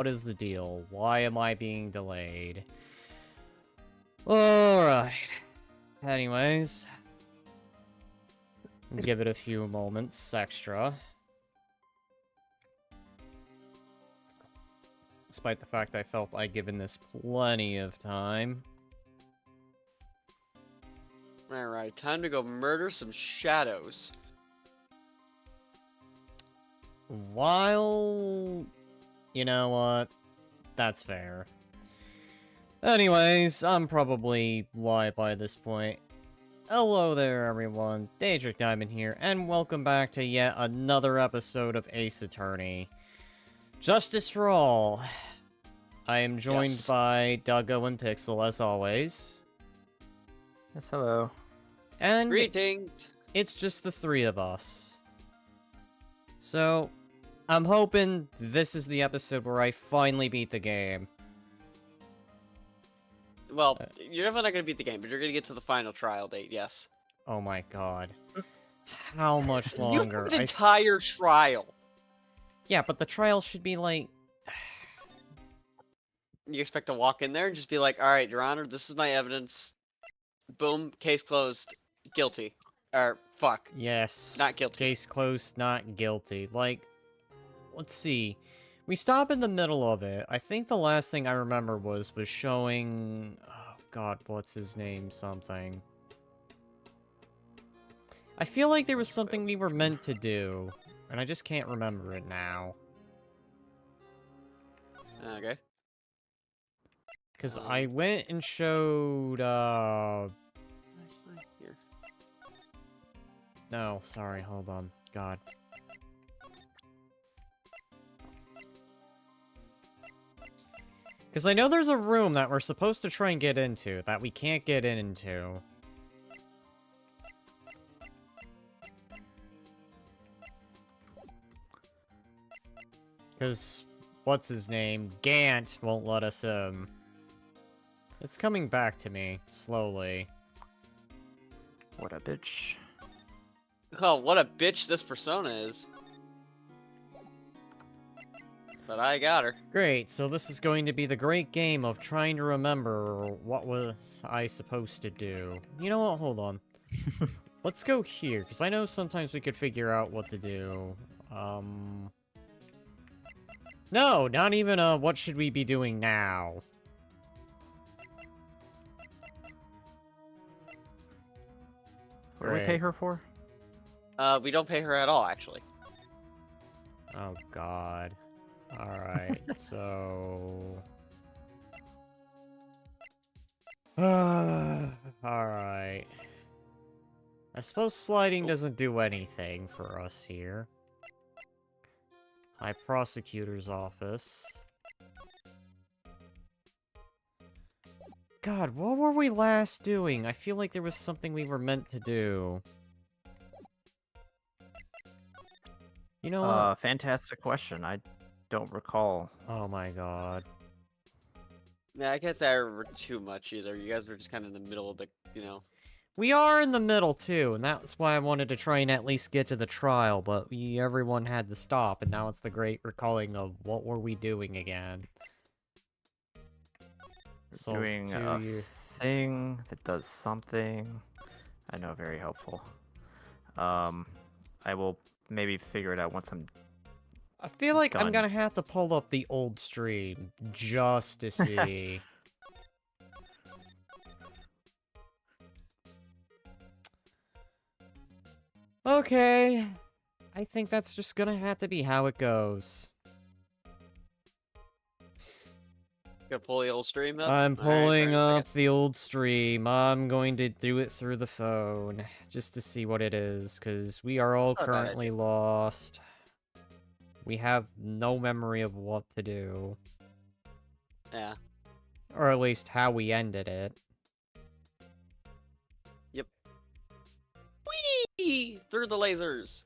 What is the deal? Why am I being delayed? Alright. Anyways. Give it a few moments extra. Despite the fact I felt I'd given this plenty of time. Alright, time to go murder some shadows. While... You know what? That's fair. Anyways, I'm probably live by this point. Hello there, everyone. Daedric Diamond here, and welcome back to yet another episode of Ace Attorney. Justice for All. I am joined by Duggo and Pixel, as always. Yes, hello. And Greetings! it's just the three of us. So, I'm hoping this is the episode where I finally beat the game. Well, you're definitely not going to beat the game, but you're going to get to the final trial date, yes. Oh my god. How much You longer? have an entire trial. Yeah, but the trial should be like... You expect to walk in there and just be like, alright, Your Honor, this is my evidence. Boom, case closed. Guilty. Or, fuck. Yes. Not guilty. Case closed, not guilty. Like, let's see. We stop in the middle of it. I think the last thing I remember was showing... Oh god, what's his name? Something. I feel like there was something we were meant to do, and I just can't remember it now. Okay. Because I went and showed, Here. No, sorry, hold on. God. Because I know there's a room that we're supposed to try and get into, that we can't get into. Because, what's his name? Gant won't let us in. It's coming back to me, slowly. What a bitch. Oh, what a bitch this persona is. But I got her. Great, so this is going to be the great game of trying to remember what was I supposed to do. You know what, hold on. Let's go here, because I know sometimes we could figure out what to do. No, not even what should we be doing now? What do we pay her for? We don't pay her at all, actually. Oh, God. Alright, so... Alright. I suppose sliding doesn't do anything for us here. High Prosecutor's Office. God, what were we last doing? I feel like there was something we were meant to do. You know what? Fantastic question. I don't recall. Oh my god. Yeah, I can't say I remember too much either. You guys were just kind of in the middle of the, you know... We are in the middle, too, and that's why I wanted to try and at least get to the trial, but everyone had to stop, and now it's the great recalling of what were we doing again. So, Doing a thing that does something. I know, very helpful. I will maybe figure it out once I'm I feel like I'm done. gonna have to pull up the old stream just to see. Okay. I think that's just gonna have to be how it goes. Gonna pull the old stream up? I'm All right, pulling sorry, up the old stream. I'm going to do it through the phone, just to see what it is, because we are all Not a bad currently lost. We have no memory of what to do. Yeah. Or at least how we ended it. Yep. Whee! Through the lasers!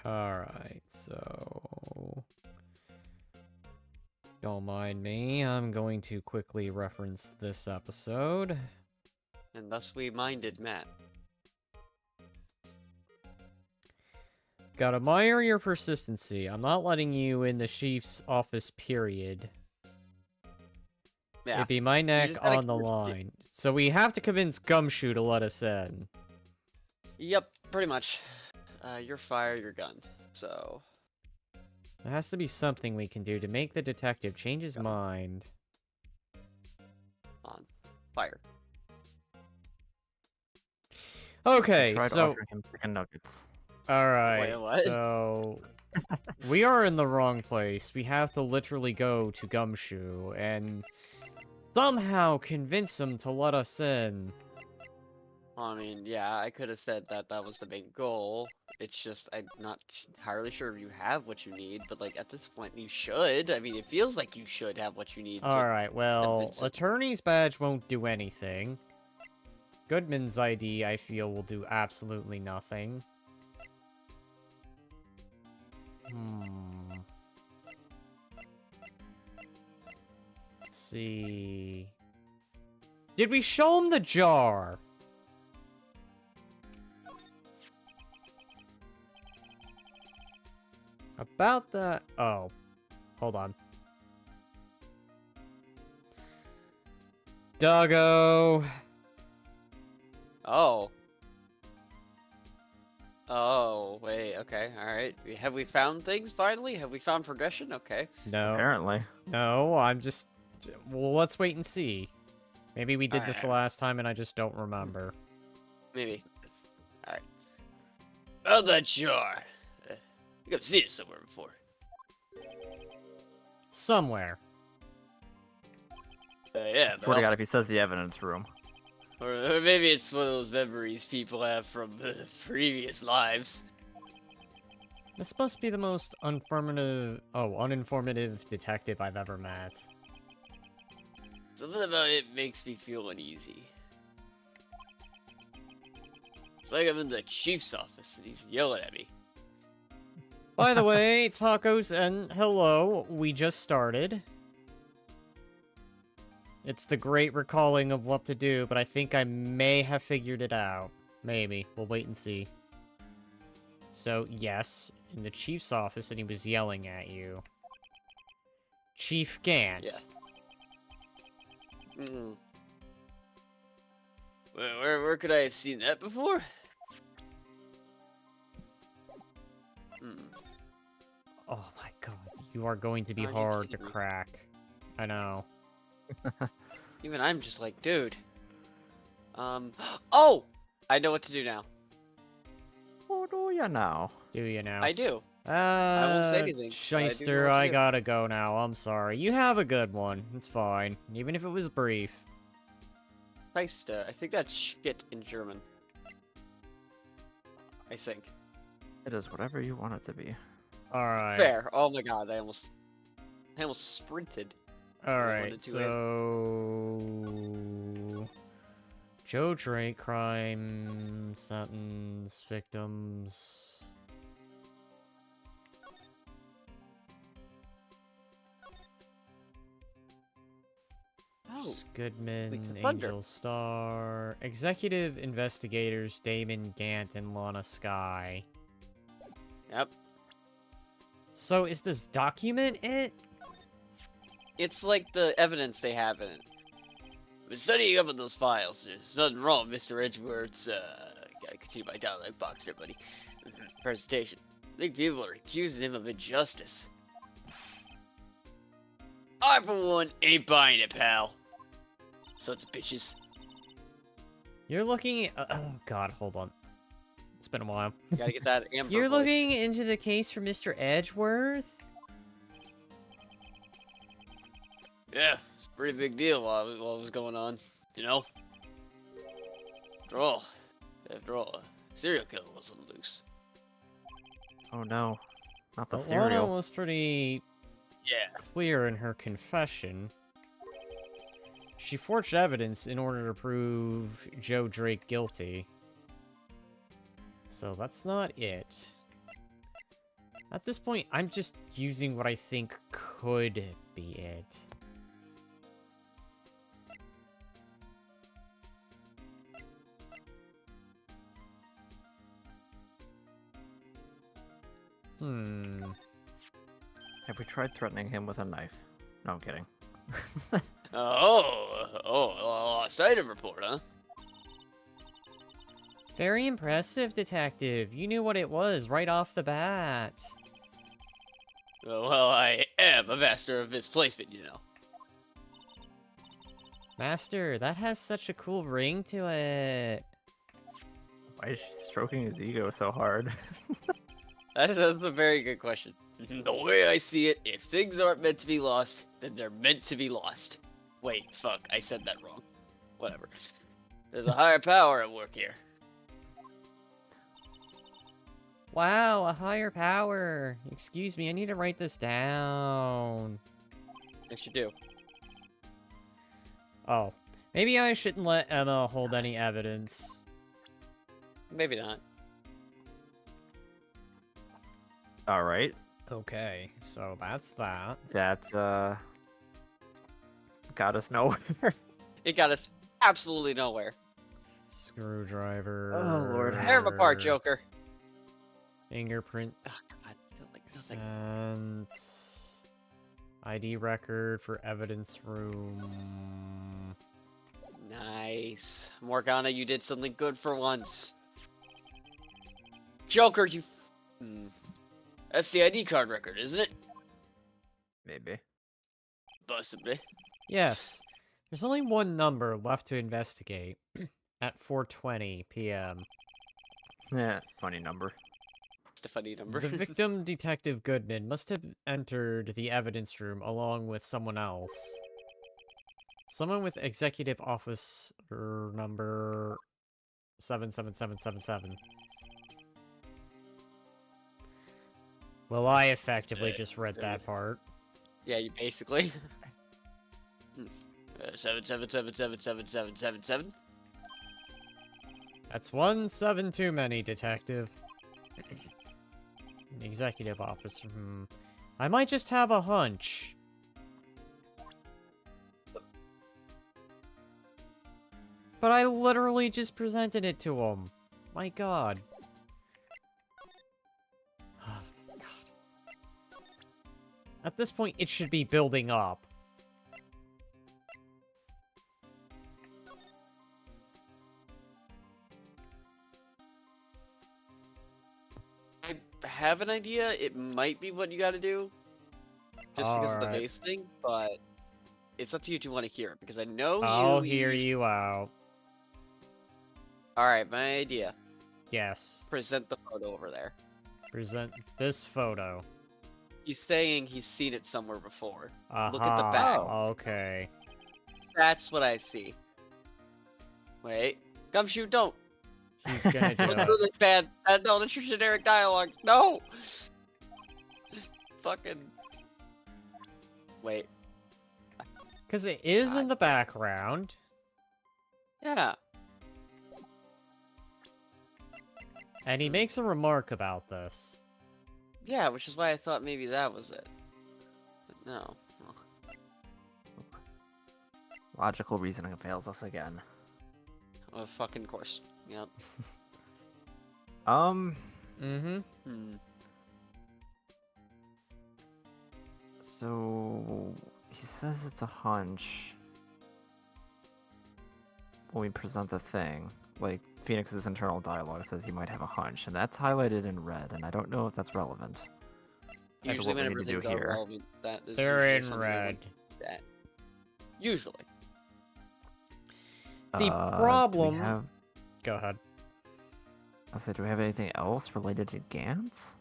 Alright, so... Don't mind me, I'm going to quickly reference this episode. And thus we minded Matt. Gotta admire your persistency. I'm not letting you in the chief's office, period. Yeah. It'd be my neck just gotta on the keep your- line. So we have to convince Gumshoe to let us in. Yep, pretty much. You're fired, you're gone. So, There has to be something we can do to make the detective change his Yeah. mind. on. Fired. Okay, I tried so... offering him chicken nuggets. Alright, what? so... we are in the wrong place. We have to literally go to Gumshoe and somehow convince him to let us in. I mean, yeah, I could have said that that was the main goal. It's just, I'm not entirely sure if you have what you need, but, like, at this point, you should. I mean, it feels like you should have what you need to Alright, well, convince him. attorney's badge won't do anything. Goodman's ID, I feel, will do absolutely nothing. Let's see... Did we show him the jar? About that... Oh. Hold on. Doggo! Oh. Oh, wait, okay, alright. Have we found things, finally? Have we found progression? Okay. No. Apparently. No, I'm just... Well, let's wait and see. Maybe we did this the Alright. last time and I just don't remember. Maybe. Alright. Oh, that jar. I think I've seen it somewhere before. Somewhere. Yeah, Swear to God, if he says the evidence room. or maybe it's one of those memories people have from previous lives. This must be the most uninformative detective I've ever met. Something about it makes me feel uneasy. It's like I'm in the chief's office and he's yelling at me. By the way, tacos and hello, we just started. It's the great recalling of what to do, but I think I may have figured it out. Maybe. We'll wait and see. So, yes, in the chief's office, and he was yelling at you. Chief Gant. Yeah. Mm. Where could I have seen that before? Hmm. Oh my god, you are going to be Are you hard to kidding me? crack. I know. Even I'm just like, dude. Oh! I know what to do now. What do you know? Do you now? I do. won't say anything, but I do know Shyster, what to I do. gotta go now. I'm sorry. You have a good one. It's fine. Even if it was brief. Christ, I think that's shit in German. I think. It is whatever you want it to be. Alright. Fair. Oh my god, I almost sprinted. Alright, wanted to so... Joe Drake, crime, sentence, victims... Oh, Goodman, Speak the thunder. Angel Star, executive investigators Damon Gant and Lana Sky. yep. So is this document it? It's like the evidence they have in it. I've been studying up on those files. There's nothing wrong, Mr. Edgeworth's, gotta continue my dialogue box there, buddy. Presentation. I think people are accusing him of injustice. I, for one, ain't buying it, pal. Sons of bitches. You're looking at... oh god, hold on. It's been a while. Gotta get that Amber You're voice. looking into the case for Mr. Edgeworth? Yeah, it's a pretty big deal while it was going on, you know? After all, a serial killer was on the loose. Oh no. Not the Lana cereal. was pretty Yeah. clear in her confession. She forged evidence in order to prove Joe Drake guilty. So that's not it. At this point, I'm just using what I think could be it. Hmm. Have we tried threatening him with a knife? No, I'm kidding. Lost item report, huh? Very impressive, Detective. You knew what it was right off the bat. Well, I am a master of misplacement, you know. Master, that has such a cool ring to it. Why is she stroking his ego so hard? That's a very good question. The way I see it, if things aren't meant to be lost, then they're meant to be lost. Wait, fuck, I said that wrong. Whatever. There's a higher power at work here. Wow, a higher power. Excuse me, I need to write this down. Yes, you do. Oh, maybe I shouldn't let Emma hold any evidence. Maybe not. Alright. Okay, so that's that. That, got us nowhere. It got us absolutely nowhere. Screwdriver. Oh, Lord. Tear him apart, Joker. Fingerprint Oh, God. I feel like sent. ID record for evidence room. Nice. Morgana, you did something good for once. Joker, you... That's the ID card record, isn't it? Maybe. Busted me. Yes. There's only one number left to investigate. At 4:20 p.m. Yeah, funny number. It's a funny number. The victim, Detective Goodman, must have entered the evidence room along with someone else. Someone with executive officer number 77777. Well, I effectively just read that part. Yeah, you basically. 7777777. That's 1-7 too many, Detective. An executive officer. I might just have a hunch. But I literally just presented it to him. My god. God. At this point, it should be building up. I have an idea. It might be what you gotta do. Just because of the Alright. base thing, but it's up to you if you want to hear it, because I know I'll hear you out. Alright, my idea. Yes. Present the photo over there. Present this photo. He's saying he's seen it somewhere before. Aha. Look at the back. Okay. That's what I see. Wait. Gumshoe, don't. He's gonna do Don't do it. this, man. No, that's your generic dialogue. No! Fucking... Wait. Because it is in the background. Yeah. And he makes a remark about this. Yeah, which is why I thought maybe that was it. But no. Logical reasoning fails us again. Oh, fucking course. Yep. Mm-hmm. So he says it's a hunch when we present the thing. Like, Phoenix's internal dialogue says he might have a hunch, and that's highlighted in red, and I don't know if that's relevant. Usually what we whenever need to do things are here. relevant, that is They're usually in something they red. want that. Usually. The Do problem... we have... Go ahead. I'll say, do we have anything else related to Gantz?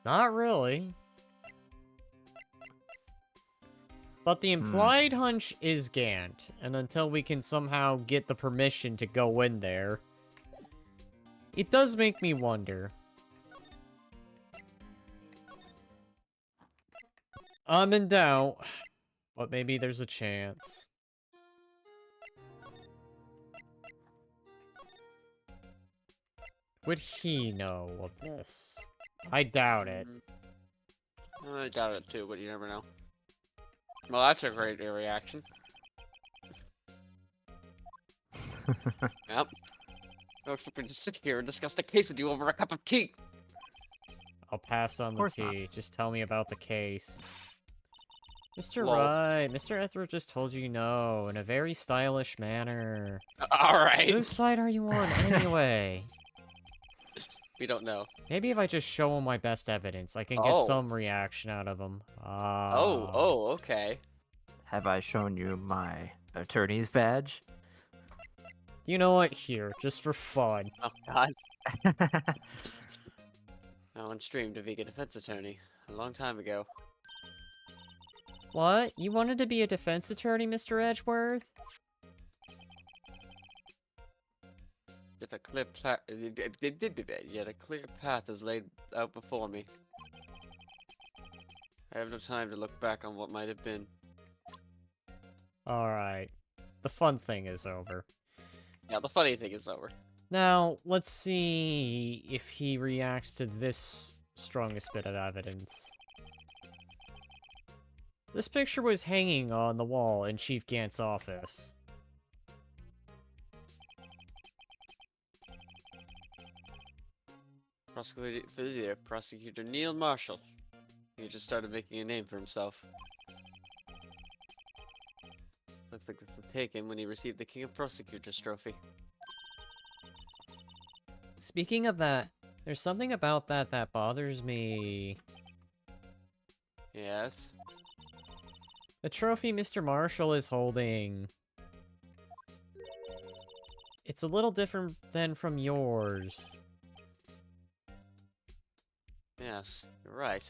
Not really. But the implied hunch is Gant, and until we can somehow get the permission to go in there, it does make me wonder. I'm in doubt, but maybe there's a chance. Would he know of this? I doubt it. I doubt it too, but you never know. Well, that's a great reaction. Yep. I expect me to sit here and discuss the case with you over a cup of tea. I'll pass on the course not. tea. Just tell me about the case. Mr. Lol. Wright, Mr. Etheridge just told you no, in a very stylish manner. Alright. Whose side are you on, anyway? We don't know. Maybe if I just show him my best evidence, I can get Oh. some reaction out of him. Oh, okay. Have I shown you my attorney's badge? You know what? Here, just for fun. Oh, God. I once dreamed of being a defense attorney a long time ago. What? You wanted to be a defense attorney, Mr. Edgeworth? Yet a clear path is laid out before me. I have no time to look back on what might have been. Alright. The fun thing is over. Yeah, the funny thing is over. Now, let's see if he reacts to this strongest bit of evidence. This picture was hanging on the wall in Chief Gant's office. Prosecutor Neil Marshall. He just started making a name for himself. Looks like this was taken when he received the King of Prosecutors trophy. Speaking of that, there's something about that that bothers me. Yes. The trophy Mr. Marshall is holding. It's a little different than from yours. Yes, you're right.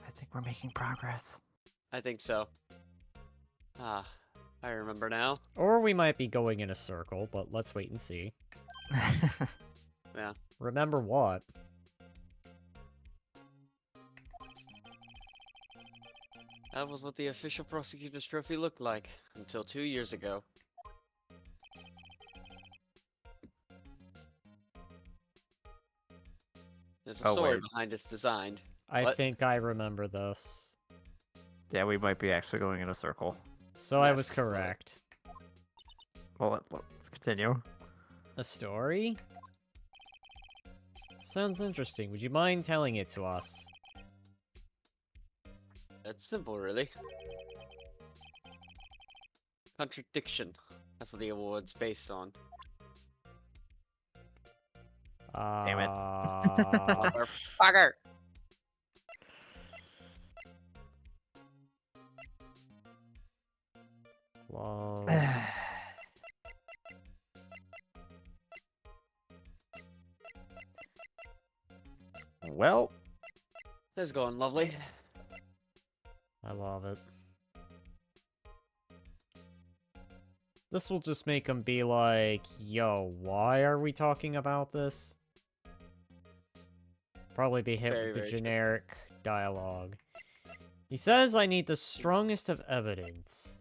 I think we're making progress. I think so. Ah, I remember now. Or we might be going in a circle, but let's wait and see. Yeah. Remember what? That was what the official prosecutor's trophy looked like until 2 years ago. There's a Oh, story wait. behind its design. I What? think I remember this. Yeah, we might be actually going in a circle. So I Yes, was well, correct. Well, let's continue. A story? Sounds interesting. Would you mind telling it to us? It's simple, really. Contradiction. That's what the award's based on. Damn it. Motherfucker! Long. Well, This is going lovely. I love it. This will just make him be like, yo, why are we talking about this? Probably be hit Very, with the very true. generic dialogue. He says I need the strongest of evidence.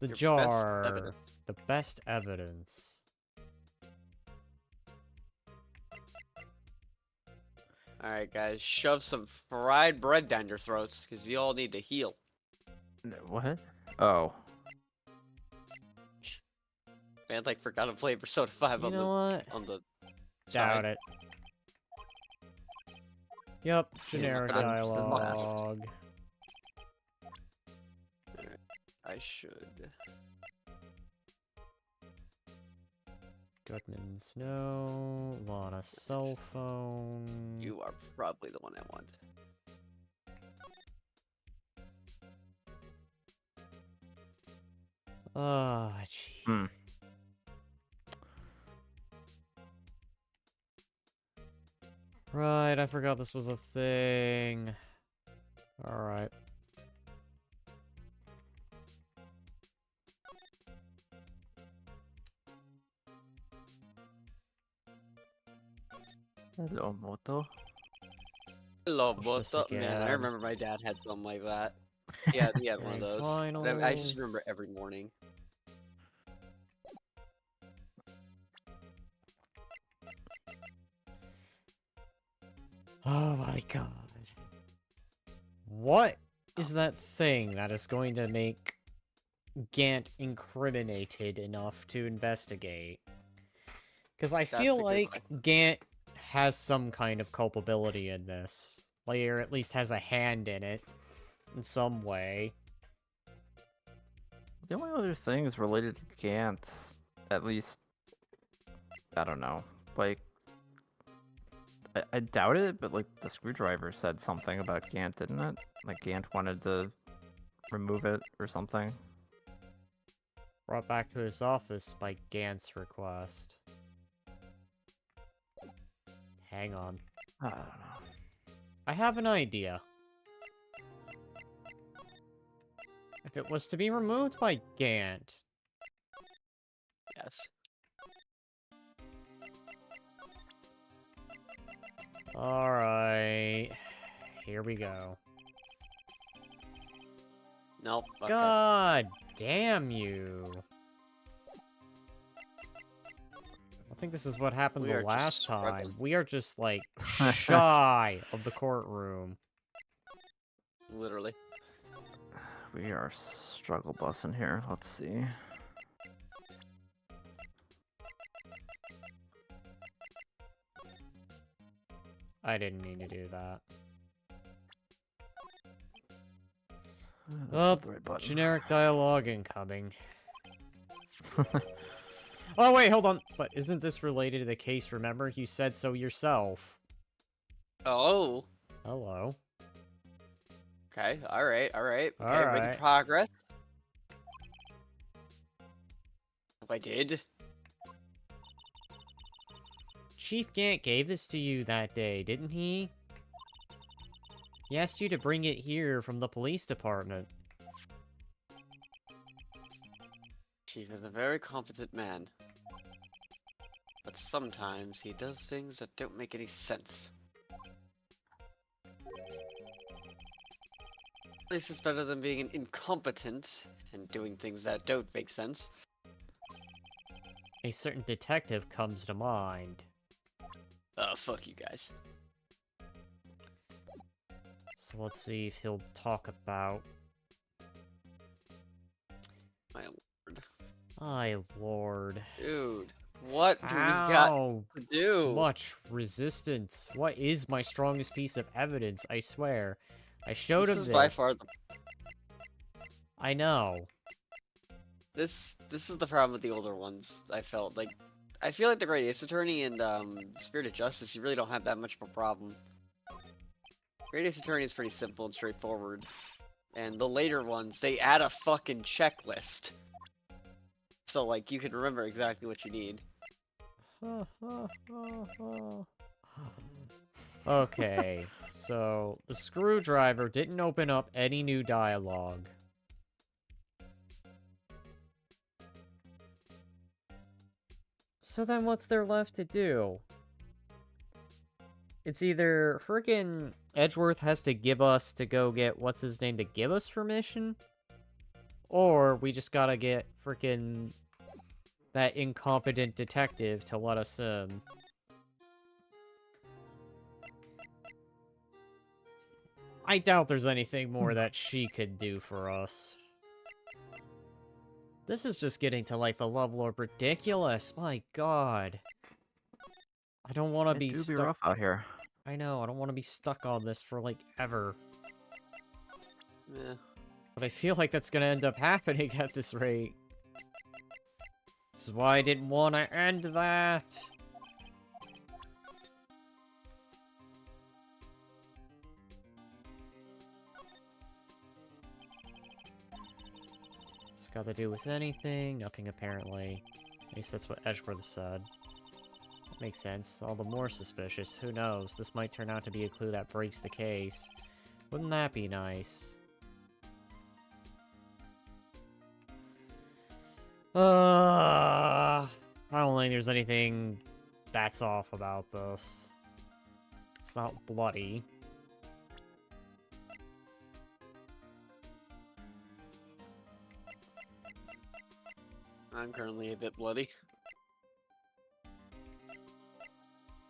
The Your best jar. evidence. The best evidence. Alright, guys, shove some fried bread down your throats, because you all need to heal. what? Oh. Man, like, forgot to play Persona 5 You on know what? the Doubt side. it. Yep, He's not generic gonna understand that. dialogue. I should. Goodman Snow, Lana cell phone. You are probably the one I want. Ah, jeez. Hmm. Right, I forgot this was a thing. Alright. Hello, Moto. Hello, Push this Boto. Man, I again. remember my dad had something like that. Yeah, he had one of those. I just remember Finals. every morning. Oh my god. What is that thing that is going to make Gant incriminated enough to investigate. Because I That's feel a good like point. Gant has some kind of culpability in this. Like, or at least has a hand in it. In some way. The only other things related to Gantz, at least, I don't know. Like, I doubt it, but like the screwdriver said something about Gant, didn't it? Like Gant wanted to remove it or something. Brought back to his office by Gant's request. Hang on. I don't know. I have an idea. If it was to be removed by Gant, Yes. alright. Here we go. Nope. Okay. God damn you. I think this is what happened We the are just last time. struggling. We are just, like, shy of the courtroom. Literally. We are struggle bussing here. Let's see. I didn't mean to do that. That's Oh, not the right button. generic dialogue incoming. Oh, wait, hold on. But isn't this related to the case? Remember, you said so yourself. Oh. Hello. Okay. All right. All right. Okay. All Making right. progress. If I did. Chief Gant gave this to you that day, didn't he? He asked you to bring it here from the police department. Chief is a very competent man. But sometimes he does things that don't make any sense. At least it's better than being an incompetent and doing things that don't make sense. A certain detective comes to mind. Fuck you guys. So let's see if he'll talk about... My lord. My lord. Dude, what do we got How to do? much resistance? What is my strongest piece of evidence? I swear. I showed him This this. is by far the... I know. This is the problem with the older ones, I felt. Like, I feel like the Great Ace Attorney and, Spirit of Justice, you really don't have that much of a problem. Great Ace Attorney is pretty simple and straightforward. And the later ones, they add a fucking checklist. So, like, you can remember exactly what you need. Okay, so the screwdriver didn't open up any new dialogue. So then what's there left to do? It's either frickin' Edgeworth has to give us to go get what's his name to give us permission, or we just gotta get frickin' that incompetent detective to let us in. I doubt there's anything more that she could do for us. This is just getting to, like, the level of ridiculous. My god. I don't want to It be do be stuck. rough out here. I know, I don't want to be stuck on this for, like, ever. Yeah. But I feel like that's gonna end up happening at this rate. This is why I didn't want to end that. It's got to do with anything? Nothing, apparently. At least that's what Edgeworth said. That makes sense. All the more suspicious. Who knows? This might turn out to be a clue that breaks the case. Wouldn't that be nice? I don't think there's anything that's off about this. It's not bloody. I'm currently a bit bloody.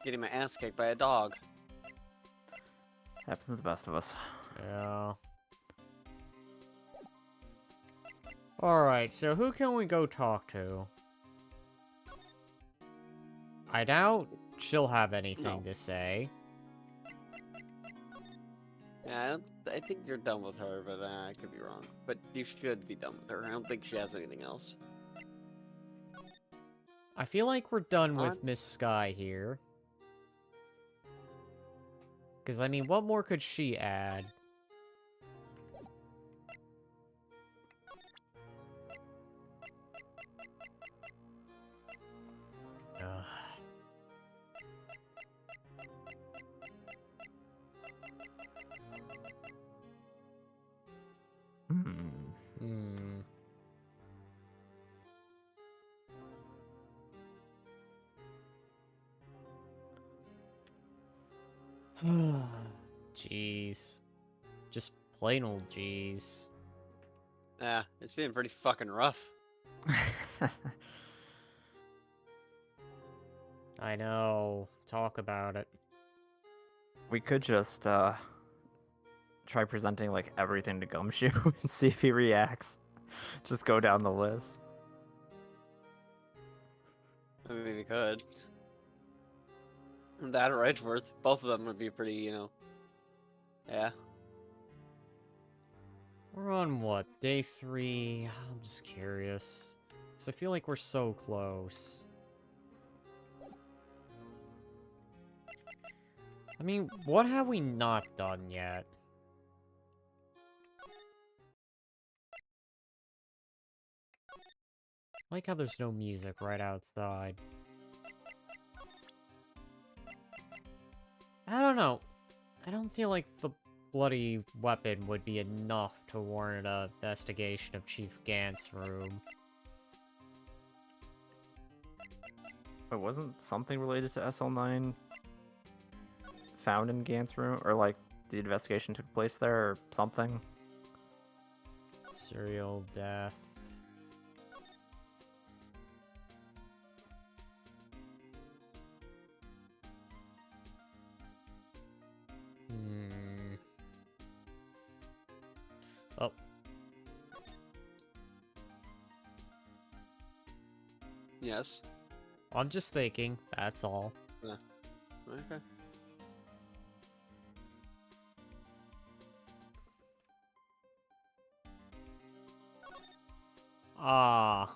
Getting my ass kicked by a dog. Happens to the best of us. Yeah. Alright, so who can we go talk to? I doubt she'll have anything No. to say. Yeah, I think you're done with her, but I could be wrong. But you should be done with her. I don't think she has anything else. I feel like we're done On? with Miss Sky here. Because, I mean, what more could she add? Ugh. Hmm. Hmm. Jeez. Just plain old jeez. Yeah, it's been pretty fucking rough. I know. Talk about it. We could just try presenting like everything to Gumshoe and see if he reacts. Just go down the list. I mean, we could. That or Edgeworth, both of them would be pretty, you know. Yeah. We're on what? Day 3? I'm just curious. Because I feel like we're so close. I mean, what have we not done yet? I like how there's no music right outside. I don't know. I don't feel like the bloody weapon would be enough to warrant an investigation of Chief Gant's room. But wasn't something related to SL9 found in Gant's room? Or like the investigation took place there or something? Serial death. Hmm. Oh. Yes. I'm just thinking, that's all. Okay. Ah.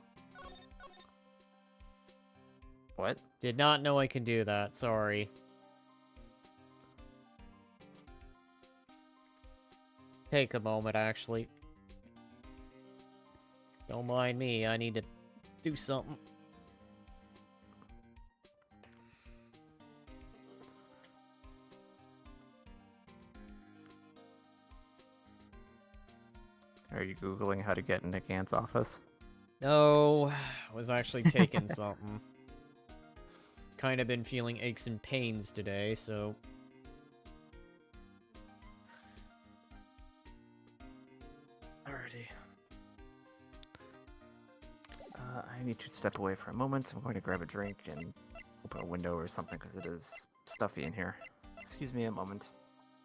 What? Did not know I can do that, sorry. Take a moment, actually. Don't mind me, I need to do something. Are you Googling how to get into Gant's office? No, I was actually taking something. Kinda been feeling aches and pains today, so... Alrighty. I need to step away for a moment. I'm going to grab a drink and open a window or something because it is stuffy in here. Excuse me a moment.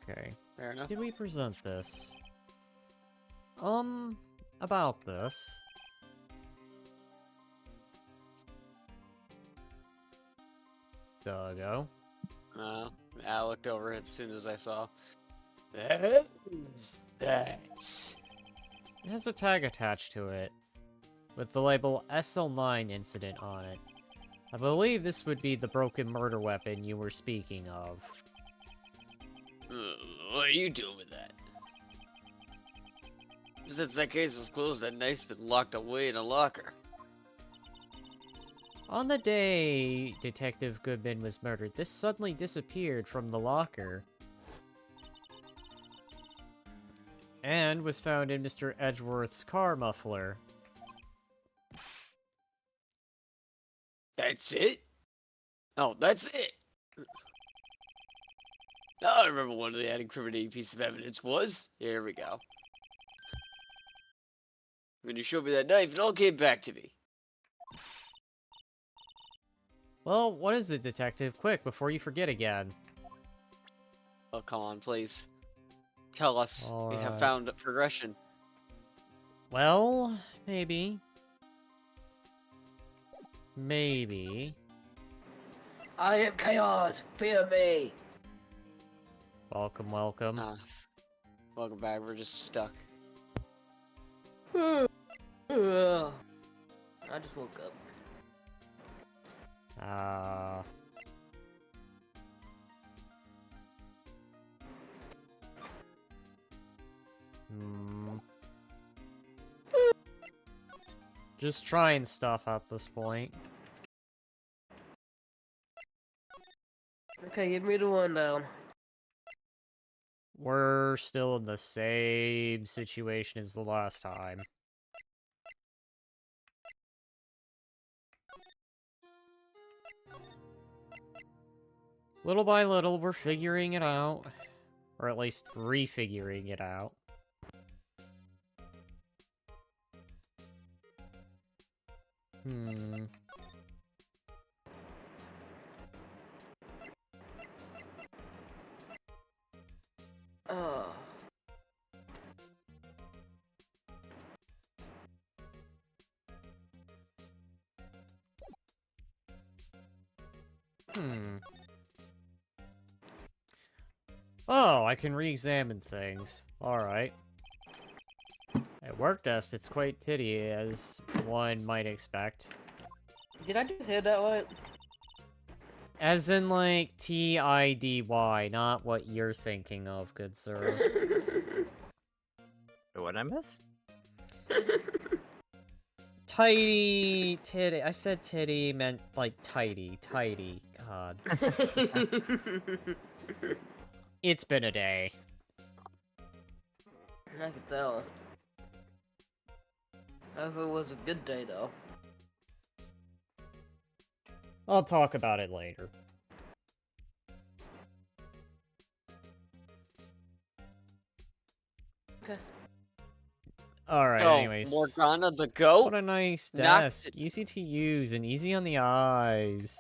Okay. Fair enough. Did we present this? About this. Duggo. I looked over it as soon as I saw. That. It has a tag attached to it, with the label SL9 incident on it. I believe this would be the broken murder weapon you were speaking of. What are you doing with that? Since that case was closed, that knife's been locked away in a locker. On the day Detective Goodman was murdered, this suddenly disappeared from the locker. And was found in Mr. Edgeworth's car muffler. That's it? Oh, that's it! Now I remember what the incriminating piece of evidence was. Here we go. When you showed me that knife, it all came back to me. Well, what is it, Detective? Quick, before you forget again. Oh, come on, please. Tell us we have Alright. found progression. Well, maybe. Maybe. I am chaos. Fear me. Welcome, welcome. Welcome back. We're just stuck. I just woke up. Just trying stuff at this point. Okay, give me the rundown. We're still in the same situation as the last time. Little by little, we're figuring it out. Or at least refiguring it out. Oh. Oh, I can re-examine things. Alright. At work desk, it's quite titty, as one might expect. Did I just hear that right? As in, like, T-I-D-Y, not what you're thinking of, good sir. What I miss? Tidy, titty. I said titty, meant, like, tidy. God. It's been a day. I can tell. I hope it was a good day, though. I'll talk about it later. Okay. Alright, Oh, anyways. Morgana the goat? What a nice Knocked desk. Easy to use and easy on the eyes.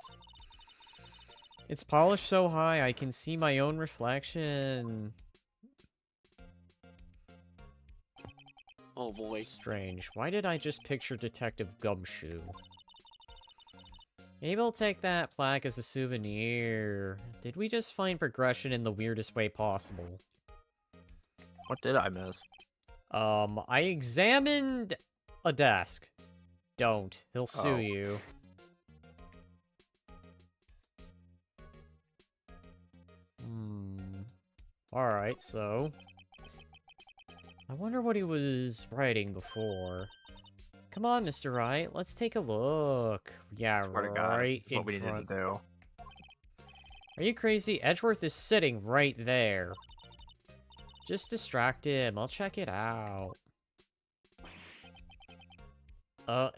It's polished so high I can see my own reflection. Oh boy. Strange. Why did I just picture Detective Gumshoe? Maybe I'll take that plaque as a souvenir. Did we just find progression in the weirdest way possible? What did I miss? I examined a desk. Don't. He'll sue Oh. you. Alright, so... I wonder what he was writing before. Come on, Mr. Wright, let's take a look. Yeah, Swear to God, right this is what we in needed front. to do. Are you crazy? Edgeworth is sitting right there. Just distract him. I'll check it out.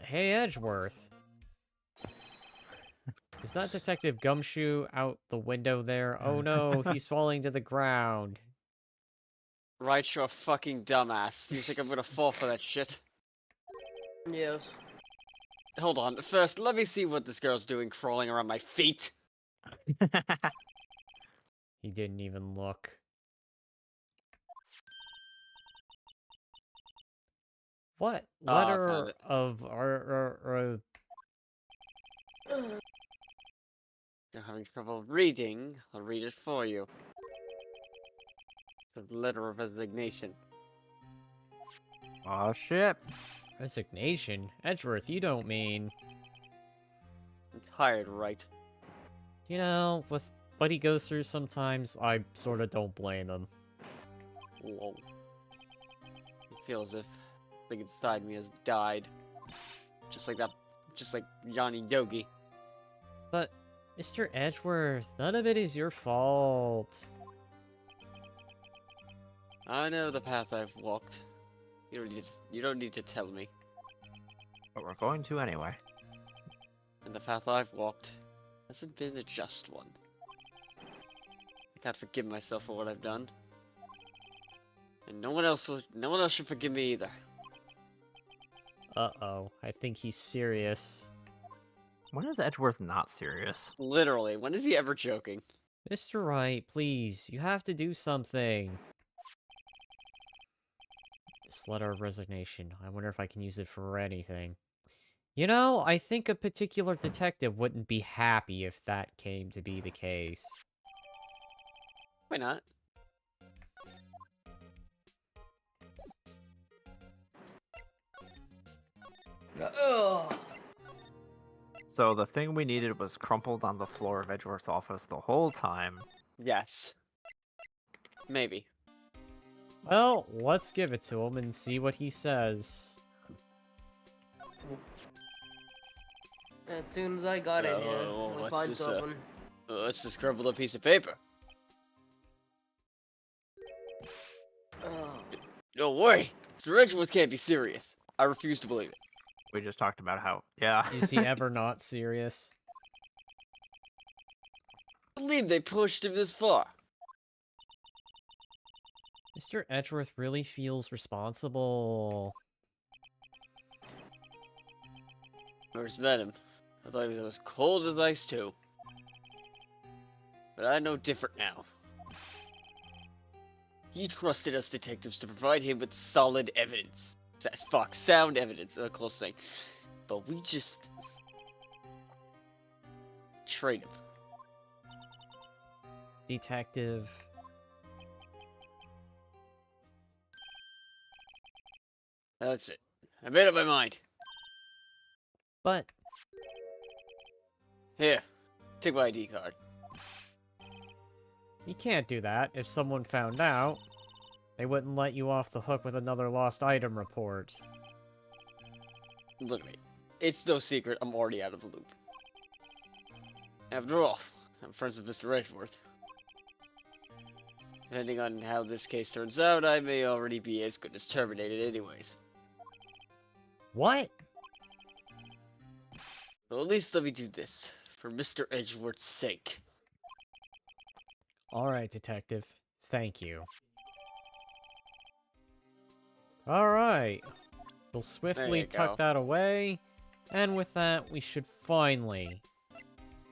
Hey, Edgeworth. Is that Detective Gumshoe out the window there? Oh no, he's falling to the ground. Right, you're a fucking dumbass. Do you think I'm gonna fall for that shit? Yes. Hold on. First, let me see what this girl's doing crawling around my feet. He didn't even look. What Oh, I letter found it. of You're having trouble reading. I'll read it for you. It's a letter of resignation. Oh shit. resignation? Edgeworth, you don't mean... I'm tired, right? You know, with what he goes through sometimes, I sorta don't blame him. Lol. It feels as if something inside me has died. Just like that. Just like Yanni Yogi. But, Mr. Edgeworth, none of it is your fault. I know the path I've walked. You don't need to tell me. But we're going to anyway. And the path I've walked hasn't been a just one. I can't forgive myself for what I've done. And no one else should forgive me either. Uh-oh, I think he's serious. When is Edgeworth not serious? Literally, when is he ever joking? Mr. Wright, please, you have to do something. This letter of resignation. I wonder if I can use it for anything. You know, I think a particular detective wouldn't be happy if that came to be the case. Why not? Ugh. So the thing we needed was crumpled on the floor of Edgeworth's office the whole time. Yes. Maybe. Well, let's give it to him and see what he says. As soon as I got in here, Oh, I'll what's find this, something. What's this crumpled up piece of paper? Oh. No way! Mr. Edgeworth can't be serious. I refuse to believe it. We just talked about how, yeah. Is he ever not serious? I believe they pushed him this far. Mr. Edgeworth really feels responsible. First met him. I thought he was as cold as ice too. But I know different now. He trusted us detectives to provide him with solid evidence. Fuck, sound evidence, a close thing. But we just... trade him. Detective. That's it. I made up my mind. But Here, take my ID card. you can't do that. If someone found out, they wouldn't let you off the hook with another lost item report. Look at me. It's no secret I'm already out of the loop. After all, I'm friends with Mr. Edgeworth. Depending on how this case turns out, I may already be as good as terminated anyways. What? Well, at least let me do this, for Mr. Edgeworth's sake. Alright, Detective. Thank you. Alright. We'll swiftly you tuck go. that away. And with that, we should finally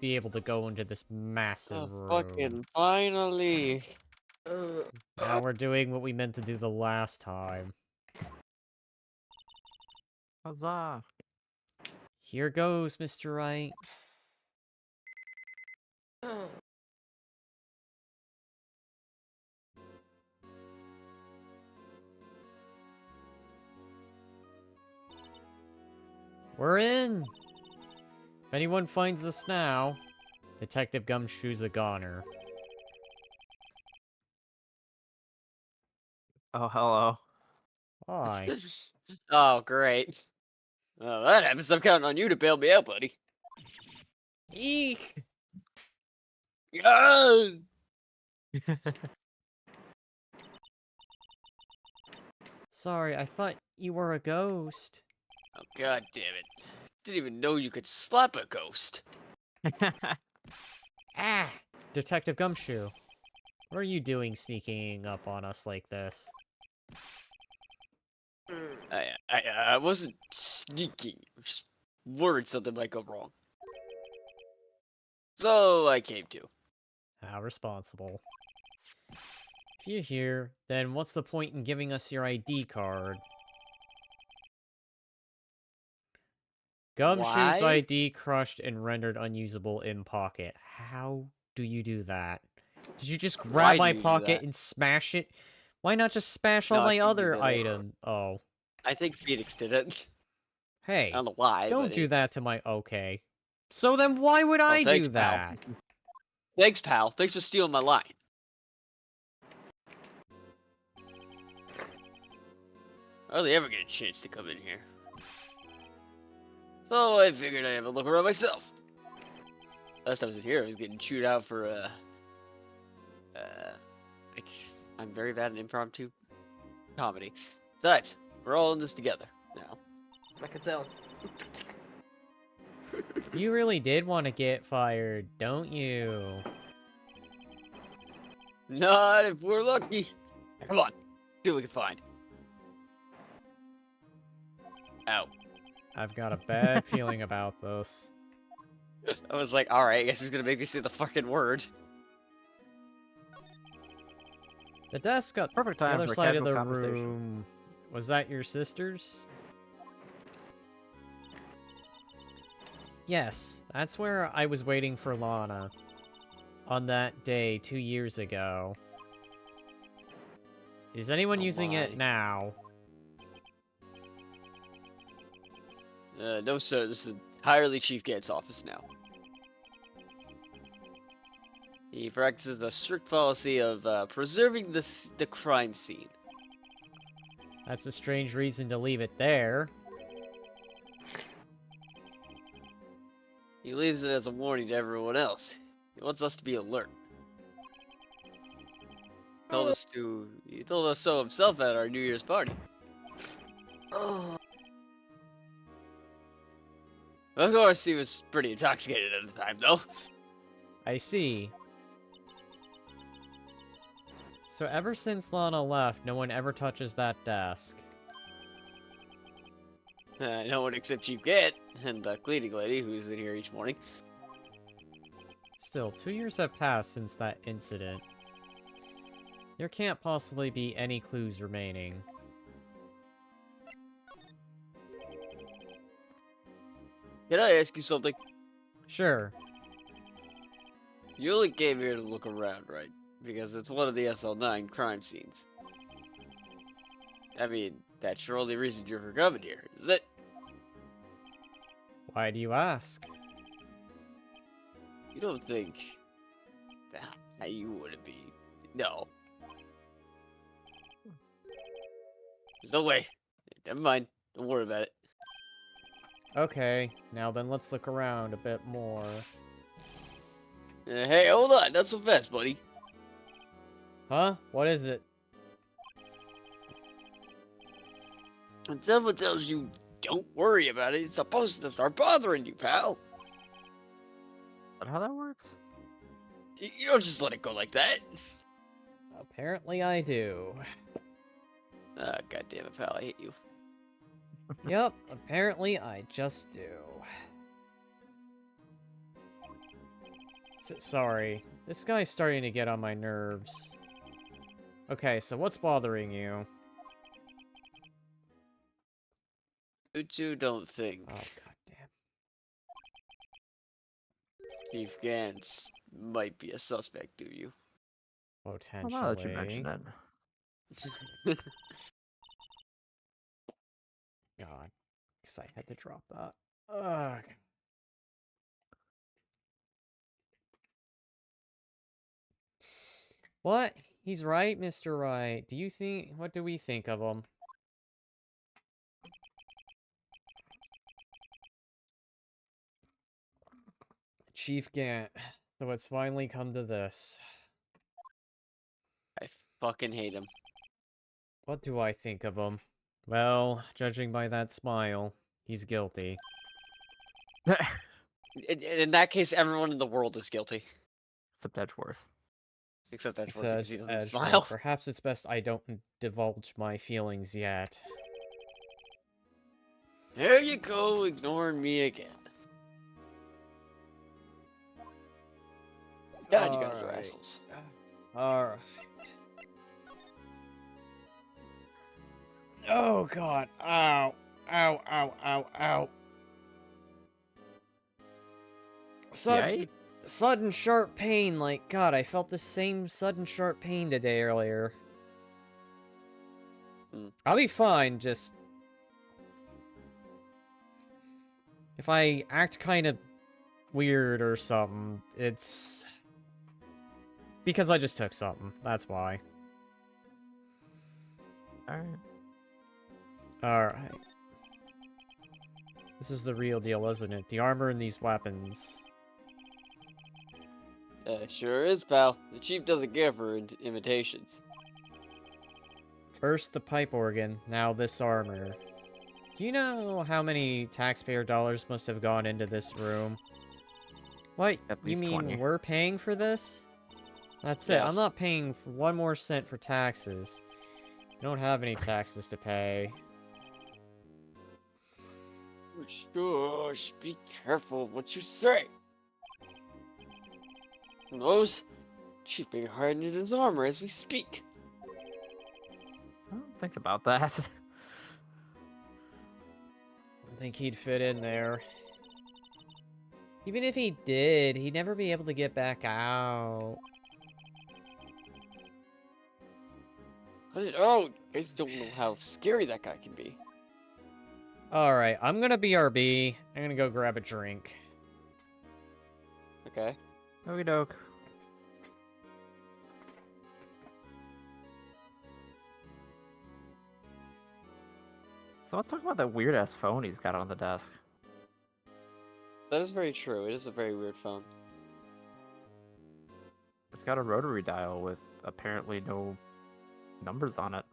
be able to go into this massive room. finally! Now we're doing what we meant to do the last time. Huzzah! Here goes, Mr. Wright. We're in! If anyone finds us now, Detective Gumshoe's a goner. Oh, hello. Hi. Oh, great. Well, that happens. I'm counting on you to bail me out, buddy. Eek! Yeah! Sorry, I thought you were a ghost. Oh, god damn it. Didn't even know you could slap a ghost. Ah! Detective Gumshoe. What are you doing sneaking up on us like this? I wasn't sneaking. I was just worried something might go wrong. So I came to. How responsible. If you're here, then what's the point in giving us your ID card? Gumshoe's Why? ID crushed and rendered unusable in pocket. How do you do that? Did you just Why grab do my you do pocket that? and smash it? Why not just smash all No, I my think you other did it. items? Oh. I think Phoenix did it. I Hey, don't know why. don't but do that to my... Okay. So then why would I thanks, do pal. that? Thanks, pal. Thanks for stealing my line. I hardly ever get a chance to come in here. So I figured I'd have a look around myself. Last time I was here, I was getting chewed out for, I'm very bad at impromptu comedy. Besides, we're all in this together now. I can tell. You really did want to get fired, don't you? Not if we're lucky. Come on, see what we can find. Ow. I've got a bad feeling about this. I was like, alright, I guess he's gonna make me say the fucking word. The desk got Perfect the time other for a side of casual the conversation. room. Was that your sister's? Yes, that's where I was waiting for Lana. On that day 2 years ago. Is anyone Oh using my. it now? No, sir. This is entirely Chief Gant's office now. He practices a strict policy of preserving the crime scene. That's a strange reason to leave it there. He leaves it as a warning to everyone else. He wants us to be alert. He told us so himself at our New Year's party. Oh, Of course, he was pretty intoxicated at the time, though. I see. So ever since Lana left, no one ever touches that desk. No one except Chief Gant and the cleaning lady who's in here each morning. Still, 2 years have passed since that incident. There can't possibly be any clues remaining. Can I ask you something? Sure. You only came here to look around, right? Because it's one of the SL9 crime scenes. I mean, that's your only reason you're for coming here, isn't it? Why do you ask? You don't think that you wouldn't be? No. There's no way. Never mind. Don't worry about it. Okay, now then let's look around a bit more. Hey, hold on. Not so fast, buddy. Huh? What is it? When someone tells you, don't worry about it, it's supposed to start bothering you, pal. Is that how that works? You don't just let it go like that. Apparently I do. Ah, God damn it, pal. I hate you. Yep, apparently I just do. Sorry, this guy's starting to get on my nerves. Okay, so what's bothering you? You two don't think Oh, goddamn. Chief Gantz might be a suspect, do you? Well, Potentially. now that you mention it. God, because I had to drop that. Ugh. What? He's right, Mr. Right. What do we think of him? Chief Gant. So it's finally come to this. I fucking hate him. What do I think of him? Well, judging by that smile, he's guilty. In that case, everyone in the world is guilty. Except Edgeworth. Except Edgeworth, Says because he doesn't Edgeworth. smile. Perhaps it's best I don't divulge my feelings yet. There you go, ignoring me again. God, you guys are Alright. assholes. Alright. Oh god. Ow. Ow, ow, ow, ow. Yay? Sudden sharp pain, like, God, I felt the same sudden sharp pain today earlier. I'll be fine, just... If I act kind of weird or something, it's... Because I just took something, that's why. Alright. Alright. This is the real deal, isn't it? The armor and these weapons. Sure is, pal. The chief doesn't care for imitations. First the pipe organ, now this armor. Do you know how many taxpayer dollars must have gone into this room? What? At You least mean 20. we're paying for this? That's it. I'm Yes. not paying for 1 more cent for taxes. I don't have any taxes to pay. Shush, be careful what you say. Who knows? Chief being hardened in his armor as we speak. I don't think about that. think he'd fit in there. Even if he did, he'd never be able to get back out. Oh, you guys don't know how scary that guy can be. Alright, I'm gonna BRB. I'm gonna go grab a drink. Okay. Okey doke. So let's talk about that weird ass phone he's got on the desk. That is very true. It is a very weird phone. It's got a rotary dial with apparently no numbers on it.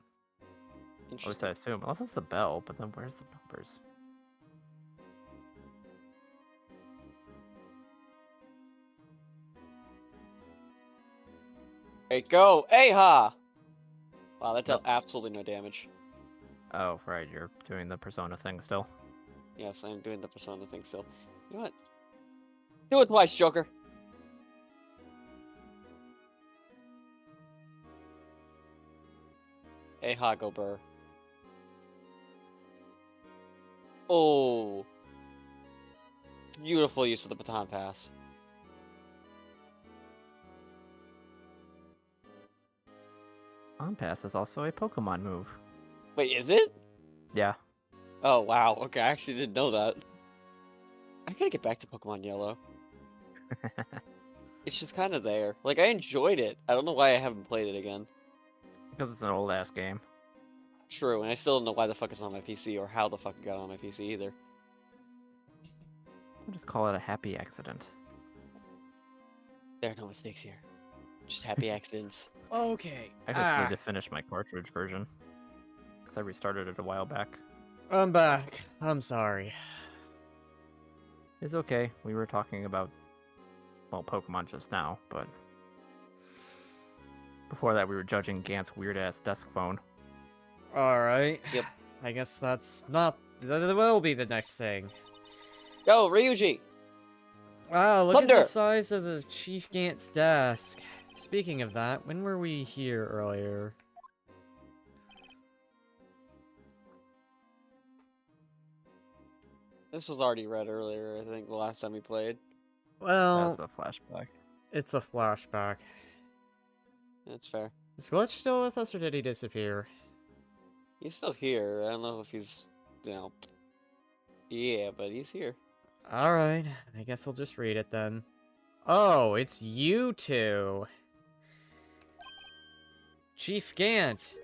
At least Interesting. I assume. Unless it's the bell, but then where's the numbers? Hey, go! Hey, ha! Wow, that dealt Yep. absolutely no damage. Oh, right, you're doing the persona thing still. Yes, I am doing the persona thing still. You know what? Do it twice, Joker! Hey, ha, go burr. Oh! Beautiful use of the baton pass. On pass is also a Pokemon move. Wait, is it? Yeah. Oh, wow. Okay, I actually didn't know that. I gotta get back to Pokemon Yellow. It's just kind of there. Like, I enjoyed it. I don't know why I haven't played it again. Because it's an old ass game. True, and I still don't know why the fuck it's on my PC or how the fuck it got on my PC either. We'll just call it a happy accident. There are no mistakes here. Just happy accidents. Okay. I just need to finish my cartridge version. Because I restarted it a while back. I'm back. I'm sorry. It's okay. We were talking about, well, Pokemon just now, but before that we were judging Gant's weird ass desk phone. Alright. Yep. I guess that's not... That will be the next thing. Go, Ryuji! Wow, look at Thunder! the size of the Chief Gant's desk. Speaking of that, when were we here earlier? This was already read earlier, I think, the last time we played. Well, That's a flashback. it's a flashback. That's fair. Is Glitch still with us, or did he disappear? He's still here. I don't know if he's, you know... Yeah, but he's here. Alright, I guess I'll just read it then. Oh, it's you two! Chief Gant!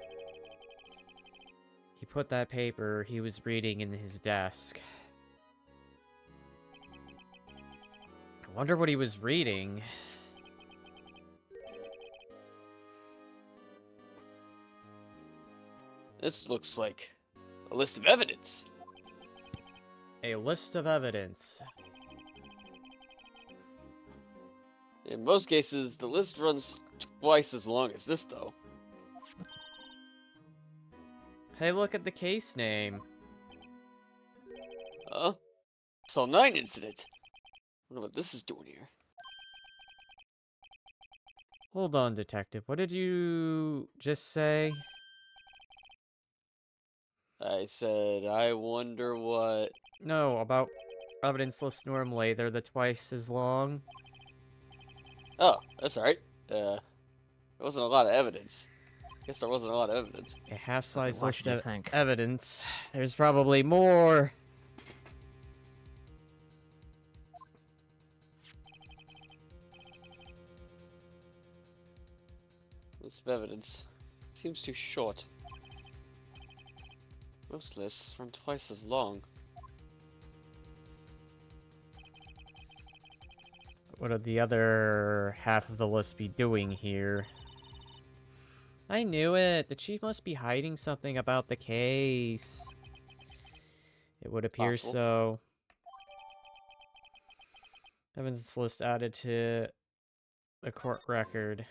He put that paper he was reading in his desk. I wonder what he was reading. This looks like a list of evidence. A list of evidence. In most cases, the list runs twice as long as this, though. Hey, look at the case name. Cell 9 incident. Wonder what this is doing here. Hold on, detective. What did you just say? I said, I wonder what... No, about evidence lists normally. They're the twice as long. Oh, that's alright. There wasn't a lot of evidence. Guess there wasn't a lot of evidence. A half-size What list did you of think? evidence. There's probably more. List of evidence. Seems too short. Most lists run twice as long. What would the other half of the list be doing here? I knew it. The chief must be hiding something about the case. It would appear Possible. so. Evidence list added to the court record.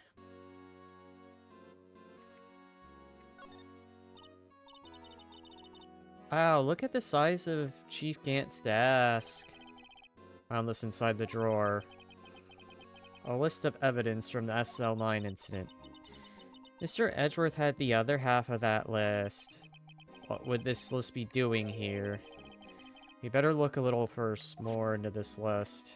Wow, look at the size of Chief Gant's desk. Found this inside the drawer. A list of evidence from the SL9 incident. Mr. Edgeworth had the other half of that list. What would this list be doing here? You better look a little first more into this list.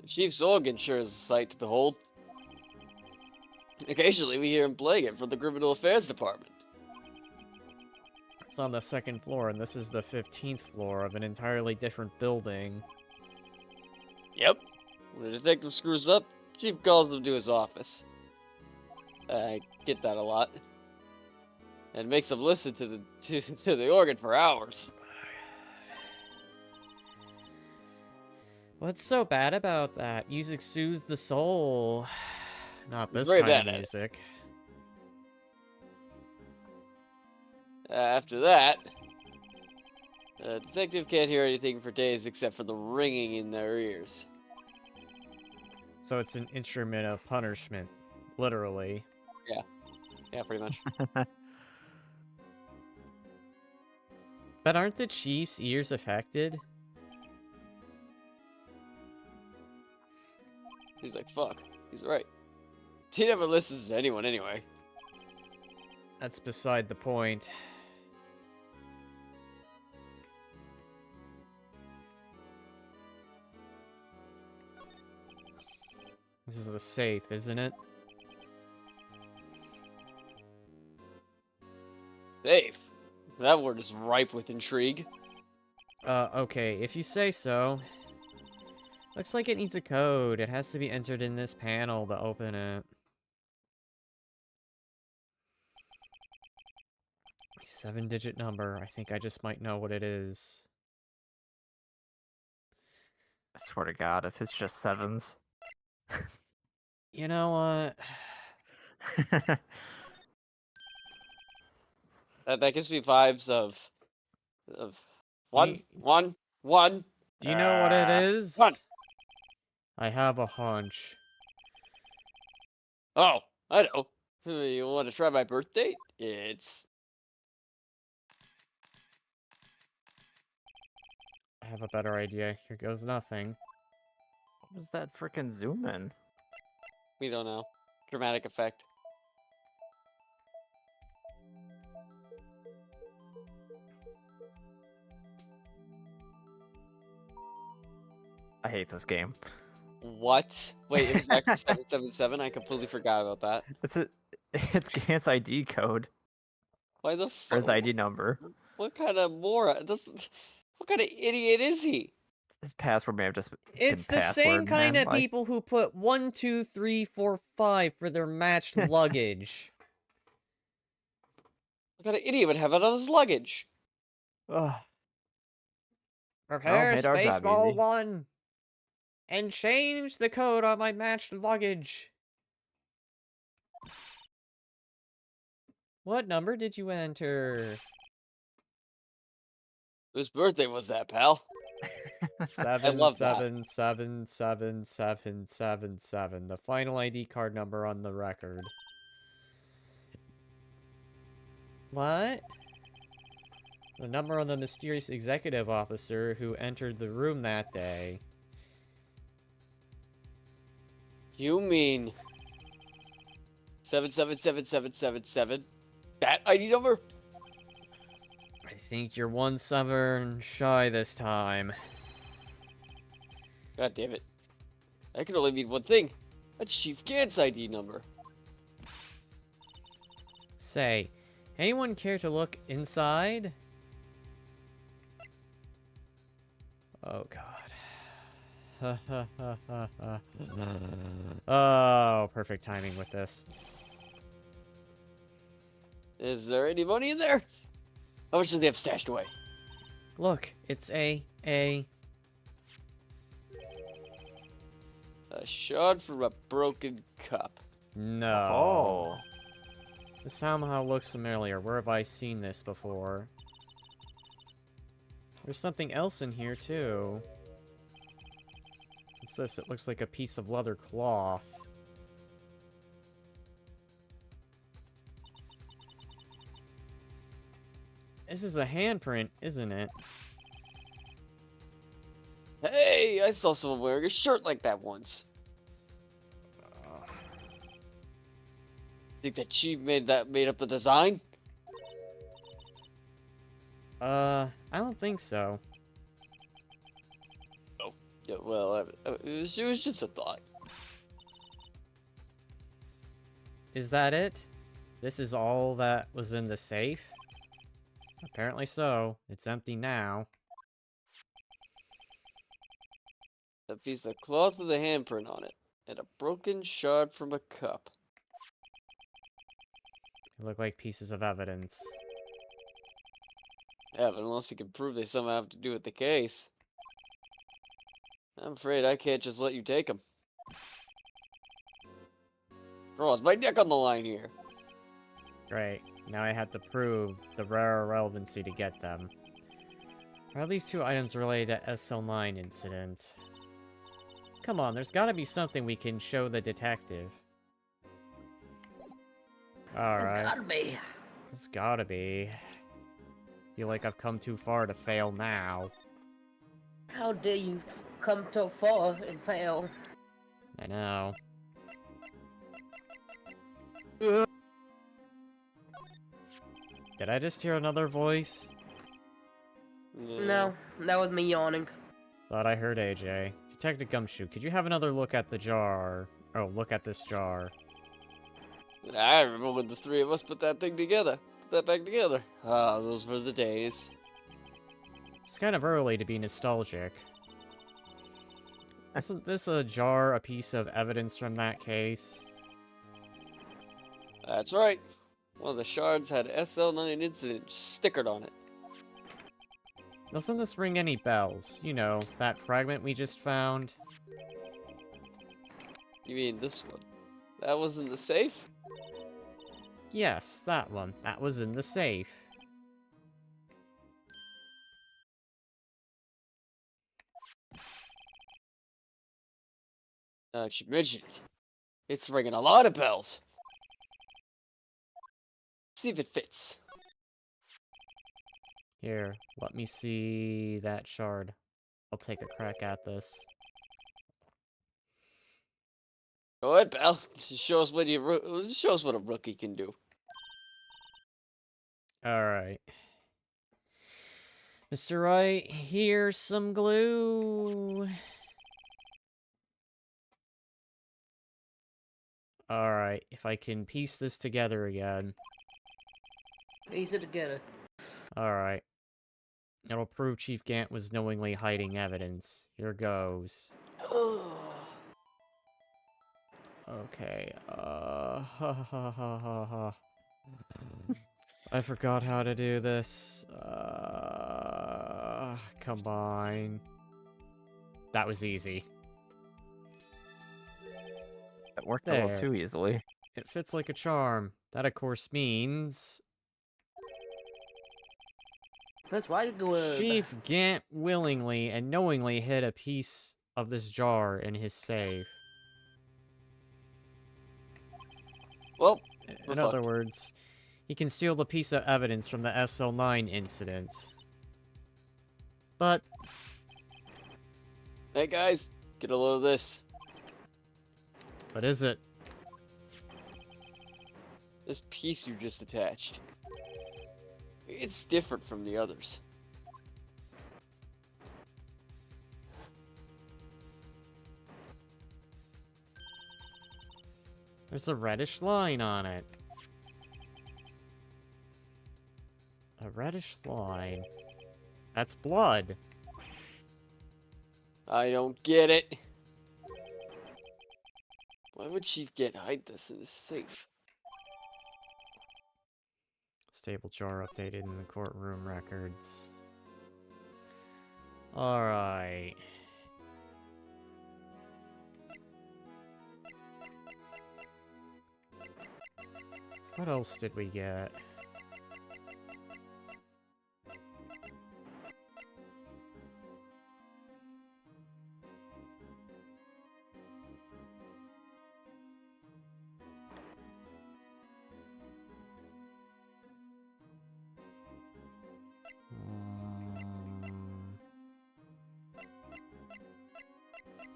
The chief's organ sure is a sight to behold. Occasionally we hear him playing it from the Criminal Affairs Department. It's on the 2nd floor, and this is the 15th floor of an entirely different building. Yep. When a detective screws up, chief calls them to his office. I get that a lot. And makes them listen to the organ for hours. What's so bad about that? Music soothes the soul. Not He's this very kind bad of at it. music. After that, the detective can't hear anything for days except for the ringing in their ears. So it's an instrument of punishment, literally. Yeah, pretty much. But aren't the chief's ears affected? He's like, fuck. He's right. He never listens to anyone anyway. That's beside the point. This is a safe, isn't it? Safe. That word is ripe with intrigue. Okay, if you say so. Looks like it needs a code. It has to be entered in this panel to open it. 7-digit number. I think I just might know what it is. I swear to God, if it's just sevens. You know what? That gives me vibes of Do one. Do you know what it is? One. I have a hunch. Oh, I know. You want to try my birth date? It's I have a better idea. Here goes nothing. What was that freaking zoom in? we don't know. Dramatic effect. I hate this game. What? Wait, it was actually 777. I completely forgot about that. It's Gant's ID code. Why the Or fuck? his ID number. What kind of moron? What kind of idiot is he? His password may have just been It's the password, same kind man. of Like, people who put 1, 2, 3, 4, 5 for their matched luggage. What kind of idiot would have it on his luggage? ugh. Prepare made our job Spaceball easy. 1 and change the code on my matched luggage. What number did you enter? Whose birthday was that, pal? Seven, love that. 7777777. The final ID card number on the record. What? The number on the mysterious executive officer who entered the room that day. You mean 777777? That ID number? I think you're 1 7 shy this time. God damn it. That can only mean one thing. That's Chief Gant's ID number. Say, anyone care to look inside? Oh god. Oh, perfect timing with this. Is there any money in there? How much do they have stashed away? Look, it's a shard from a broken cup. no. Oh. This somehow looks familiar. Where have I seen this before? There's something else in here, too. What's this? It looks like a piece of leather cloth. This is a handprint, isn't it? Hey, I saw someone wearing a shirt like that once. Think that she made up the design? I don't think so. Yeah, well, it was just a thought. Is that it? This is all that was in the safe? Apparently so. It's empty now. A piece of cloth with a handprint on it, and a broken shard from a cup. They look like pieces of evidence. Yeah, but unless you can prove they somehow have to do with the case, I'm afraid I can't just let you take them. Bro, it's my neck on the line here. Great. Now I had to prove the rare relevancy to get them. Are these two items related to SL9 incident? Come on, there's gotta be something we can show the detective. Alright. It's gotta be. It's gotta be. Feel like I've come too far to fail now. How dare you come so far and fail? I know. Did I just hear another voice? Yeah. No, that was me yawning. Thought I heard AJ. Detective Gumshoe, could you have another look at the jar? Oh, look at this jar. I remember when the three of us put that thing together. Put that back together. Ah, those were the days. It's kind of early to be nostalgic. Isn't this a jar, a piece of evidence from that case? That's right. One of the shards had SL9 incident stickered on it. Doesn't this ring any bells? You know, that fragment we just found? You mean this one? That was in the safe? Yes, that one. That was in the safe. Now that you mention it, it's ringing a lot of bells. See if it fits. Here, let me see that shard. I'll take a crack at this. Go ahead, Bell. Just show us what show us what a rookie can do. Alright. Mr. Wright, here's some glue. Alright, if I can piece this together again. Piece it together. Alright. It'll prove Chief Gant was knowingly hiding evidence. Here goes. Okay, I forgot how to do this. Combine. That was easy. That worked a little There. too easily. It fits like a charm. That, of course, means... That's right, good. Chief Gant willingly and knowingly hid a piece of this jar in his safe. Well, In we're other fucked. words, he concealed a piece of evidence from the SL9 incident. But, Hey guys, get a load of this. what is it? This piece you just attached. It's different from the others. There's a reddish line on it. A reddish line. That's blood. I don't get it. Why would Chief Gant hide this in his safe? Stable jar updated in the courtroom records. Alright. What else did we get?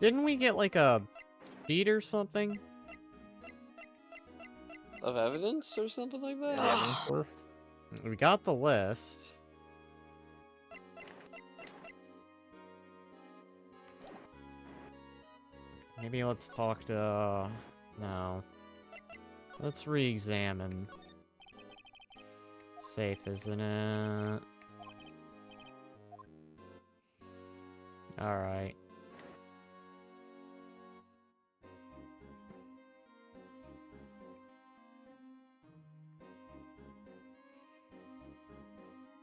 Didn't we get like a feed or something? of evidence or something like that? The evidence list? We got the list. Maybe let's talk to... No. Let's re-examine. Safe, isn't it? Alright.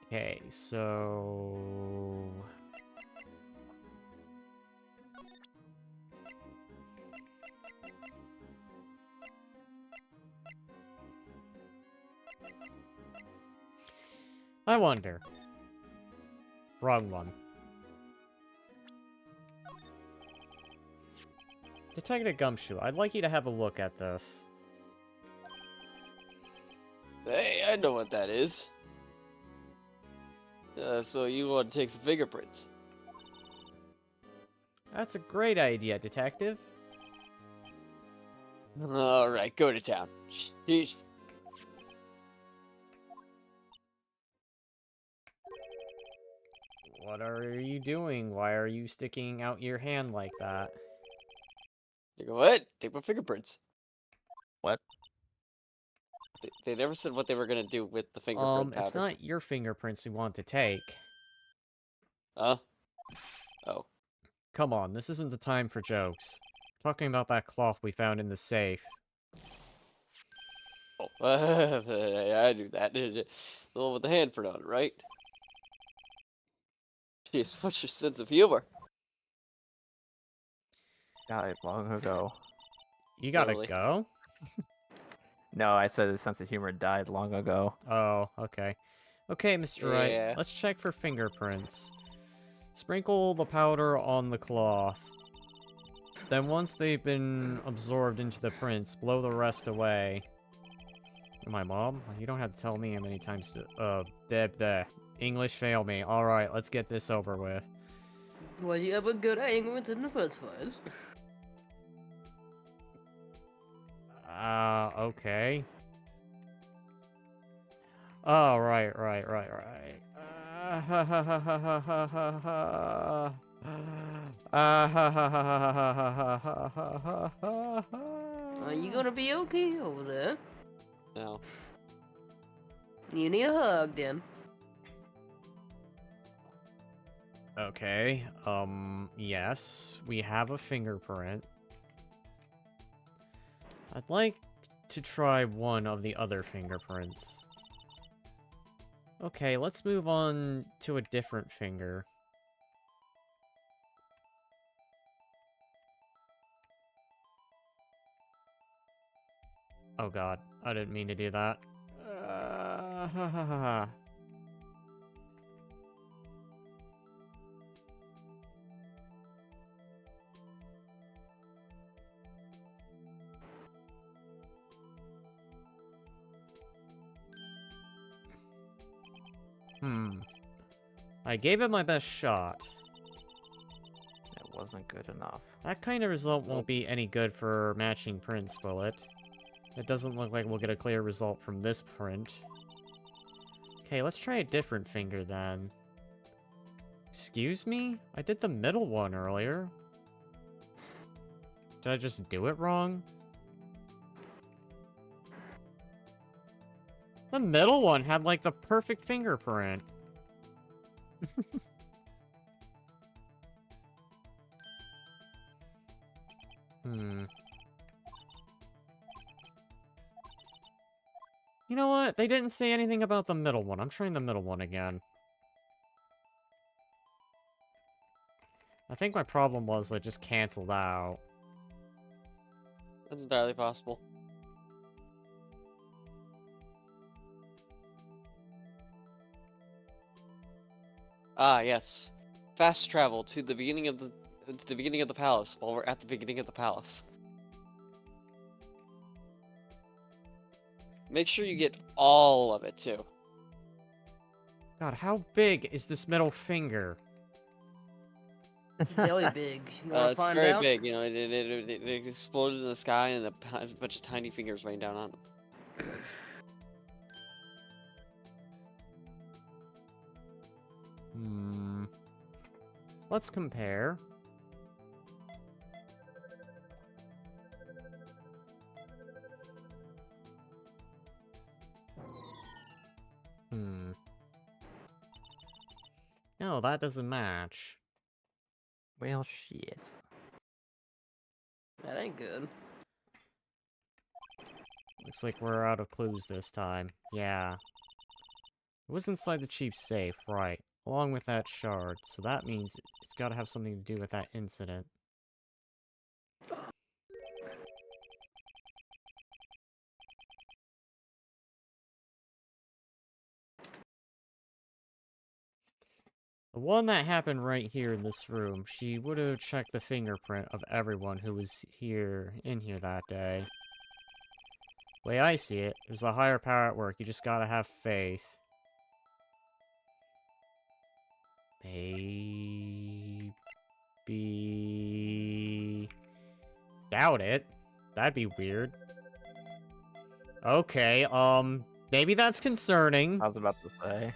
Okay, so... I wonder. Wrong one. Detective Gumshoe, I'd like you to have a look at this. Hey, I know what that is. So you want to take some fingerprints? That's a great idea, Detective. All right, go to town. Sheesh. What are you doing? Why are you sticking out your hand like that? You go, what? Take my fingerprints. What? They never said what they were gonna do with the fingerprint powder. It's not your fingerprints we want to take. Huh? Oh. Come on, this isn't the time for jokes. Talking about that cloth we found in the safe. Oh, I knew that. The one with the handprint on it, right? Jeez, what's your sense of humor? Died long ago. You gotta Totally. go? No, I said his sense of humor died long ago. Oh, okay. Okay, Mr. Wright, Yeah. let's check for fingerprints. Sprinkle the powder on the cloth. Then once they've been absorbed into the prints, blow the rest away. My mom? You don't have to tell me how many times to... English fail me. Alright, let's get this over with. Was you ever good at English in the first place? Okay. Oh, right. Are you gonna be okay over there? No. You need a hug then. Okay, yes, we have a fingerprint. I'd like to try one of the other fingerprints. Okay, let's move on to a different finger. Oh god, I didn't mean to do that. I gave it my best shot. It wasn't good enough. That kind of result won't be any good for matching prints, will it? It doesn't look like we'll get a clear result from this print. Okay, let's try a different finger then. Excuse me? I did the middle one earlier. Did I just do it wrong? The middle one had, like, the perfect fingerprint. You know what? They didn't say anything about the middle one. I'm trying the middle one again. I think my problem was I just canceled out. That's entirely possible. Ah, yes. Fast travel to the beginning of the palace while we're at the beginning of the palace. Make sure you get all of it too. God, how big is this middle finger? Really big. You wanna It's find very out? big, you know, it exploded in the sky and a bunch of tiny fingers rained down on it. Let's compare. No, that doesn't match. Well, shit. That ain't good. Looks like we're out of clues this time. Yeah. It was inside the chief's safe, right. Along with that shard. So that means it's gotta have something to do with that incident. The one that happened right here in this room, she would have checked the fingerprint of everyone who was in here that day. The way I see it, there's a higher power at work. You just gotta have faith. Maybe... Doubt it. That'd be weird. Okay, maybe that's concerning. I was about to say.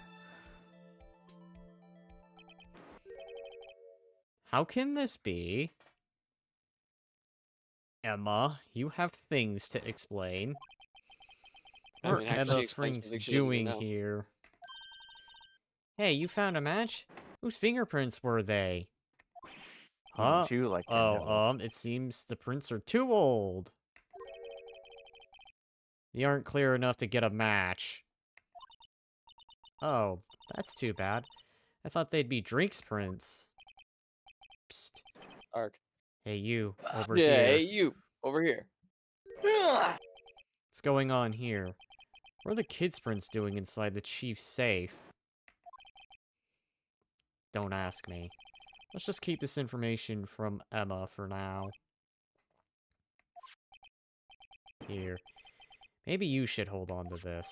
How can this be? Emma, you have things to explain. I What mean, are actually Emma explain Frings something she doesn't even doing know. here? Hey, you found a match? Whose fingerprints were they? Huh? Would you like to know? It seems the prints are too old. They aren't clear enough to get a match. Oh, that's too bad. I thought they'd be Drake's prints. Psst. Ark. Hey, you, over Yeah, here. hey, you. Over here. Ugh. What's going on here? What are the kids' prints doing inside the chief's safe? Don't ask me. Let's just keep this information from Emma for now. Here. Maybe you should hold on to this.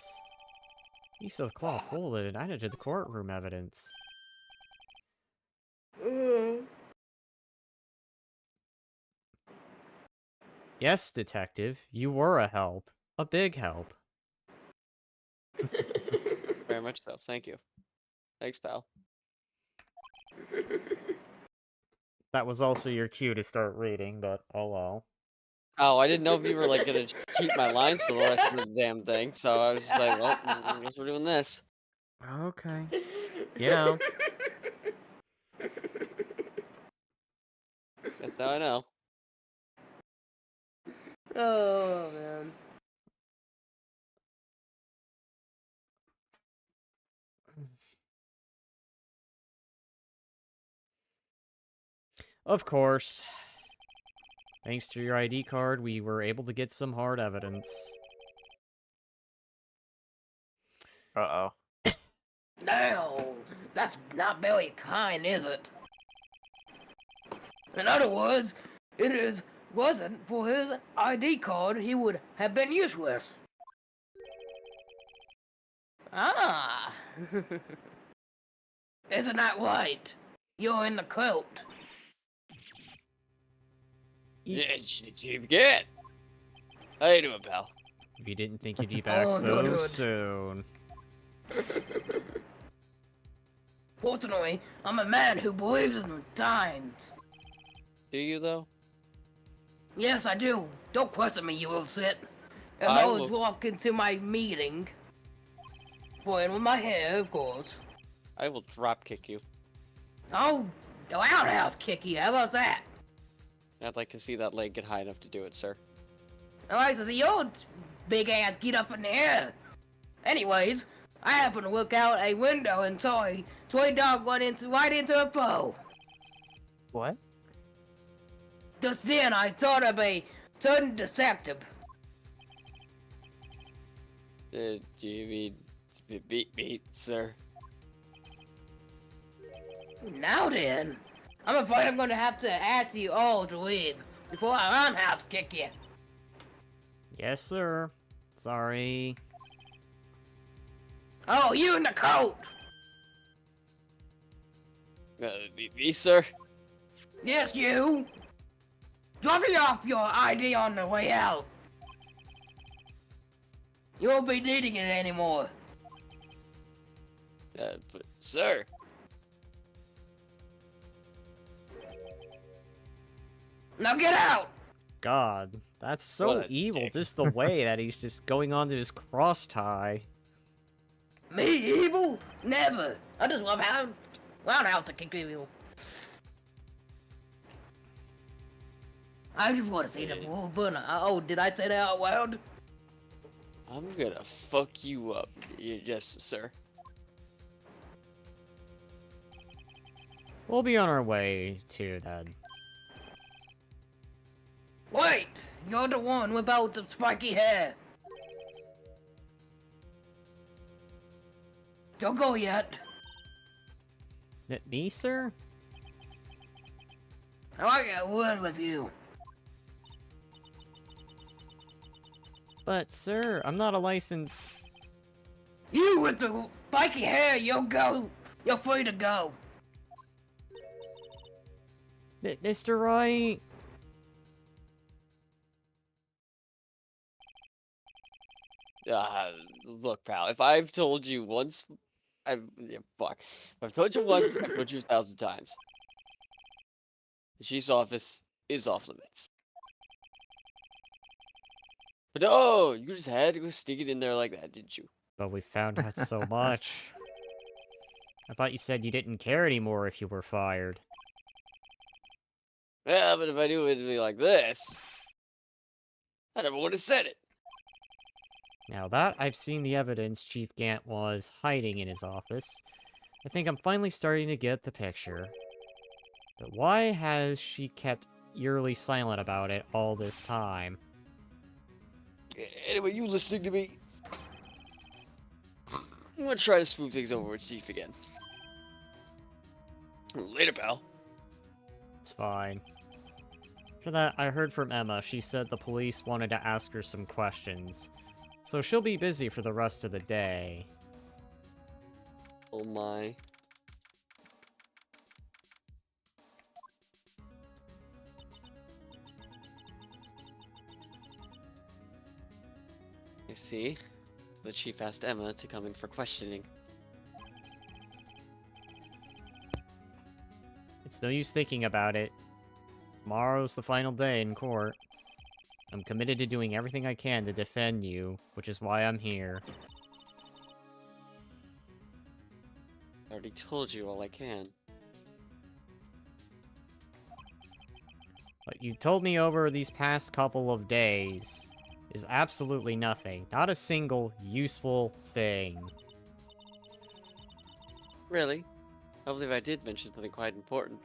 Piece of cloth folded and added to the courtroom evidence. Yes, detective, you were a help. A big help. Very much so. Thank you. Thanks, pal. That was also your cue to start reading, but oh well. Oh, I didn't know if you were like gonna just keep my lines for the rest of the damn thing, so I was just like, well, I guess we're doing this. Okay. You know. That's how I know. Oh man. Of course. Thanks to your ID card, we were able to get some hard evidence. Uh-oh. No, that's not very kind, is it? In other words, wasn't for his ID card he would have been useless. Ah. Isn't that right? You're in the cult. Yeah, Chief Gat. How you doing, pal? We didn't think you'd be back Oh, so good. soon. Fortunately, I'm a man who believes in the times. Do you though? Yes, I do. Don't question me, you will sit. As I I was will- walking to my meeting, playing with my hair, of course. I will drop kick you. Oh, the roundhouse kick you. How about that? I'd like to see that leg get high enough to do it, sir. I like to see your big ass get up in the air. Anyways, I happened to look out a window and saw a toy dog run right into a pole. What? Just then, I thought of a sudden deceptive. Do you mean beat, sir? Now then, I'm afraid I'm gonna have to ask you all to leave before I roundhouse kick you. Yes, sir. Sorry. Oh, you in the coat! Me, sir? Yes, you! Drop me off your ID on the way out. You won't be needing it anymore. But, sir. Now get out! God, that's so What a evil, dick. just the way that he's just going on to his cross tie. Me evil? Never. I just love how roundhouse to kick evil. I just want to see the world burn. Oh, did I say that out loud? I'm gonna fuck you up. Yes, sir. We'll be on our way to then. Wait! You're the one without the spiky hair. Don't go yet. Me, sir? I want to get a word with you. But, sir, I'm not a licensed... You with the spiky hair, you'll go. You're free to go. Mr. Wright? Look, pal. If I've told you once, fuck. If I've told you once, I've told you 1,000 times. The chief's office is off limits. But no, you just had to go sneak it in there like that, didn't you? But we found out so much. I thought you said you didn't care anymore if you were fired. Yeah, but if I knew it'd be like this, I never would have said it. Now that I've seen the evidence Chief Gant was hiding in his office, I think I'm finally starting to get the picture. But why has she kept eerily silent about it all this time? Anyway, you listening to me? I'm gonna try to smooth things over with Chief again. Later, pal. It's fine. After that, I heard from Emma. She said the police wanted to ask her some questions. So she'll be busy for the rest of the day. Oh my. I see. The chief asked Emma to come in for questioning. It's no use thinking about it. Tomorrow's the final day in court. I'm committed to doing everything I can to defend you, which is why I'm here. I already told you all I can. What you told me over these past couple of days is absolutely nothing. Not a single useful thing. Really? I believe I did mention something quite important.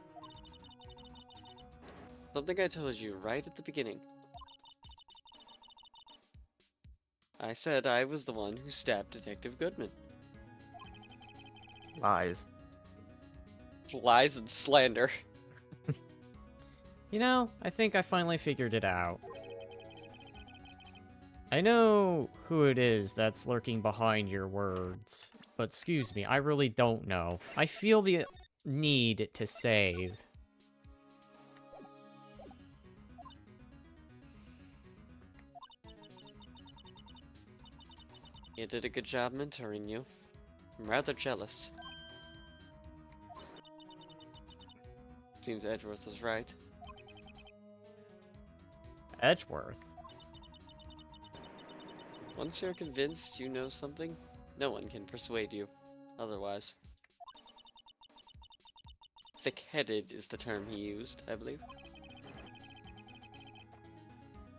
Something I told you right at the beginning. I said I was the one who stabbed Detective Goodman. Lies. Lies and slander. You know, I think I finally figured it out. I know who it is that's lurking behind your words, but excuse me, I really don't know. I feel the need to save. You did a good job mentoring you. I'm rather jealous. Seems Edgeworth was right. Edgeworth? Once you're convinced you know something, no one can persuade you otherwise. Thick-headed is the term he used, I believe.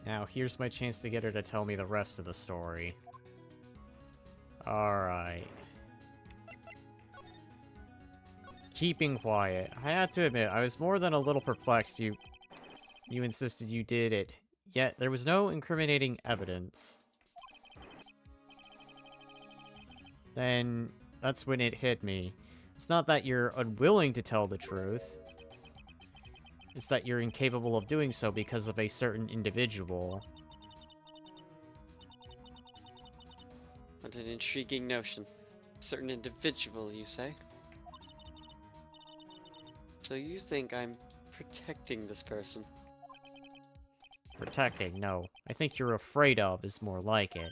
Now, here's my chance to get her to tell me the rest of the story. Alright. Keeping quiet. I have to admit, I was more than a little perplexed you insisted you did it, yet there was no incriminating evidence. Then, that's when it hit me. It's not that you're unwilling to tell the truth. It's that you're incapable of doing so because of a certain individual. What an intriguing notion. Certain individual, you say? So you think I'm protecting this person? Protecting, no. I think you're afraid of is more like it.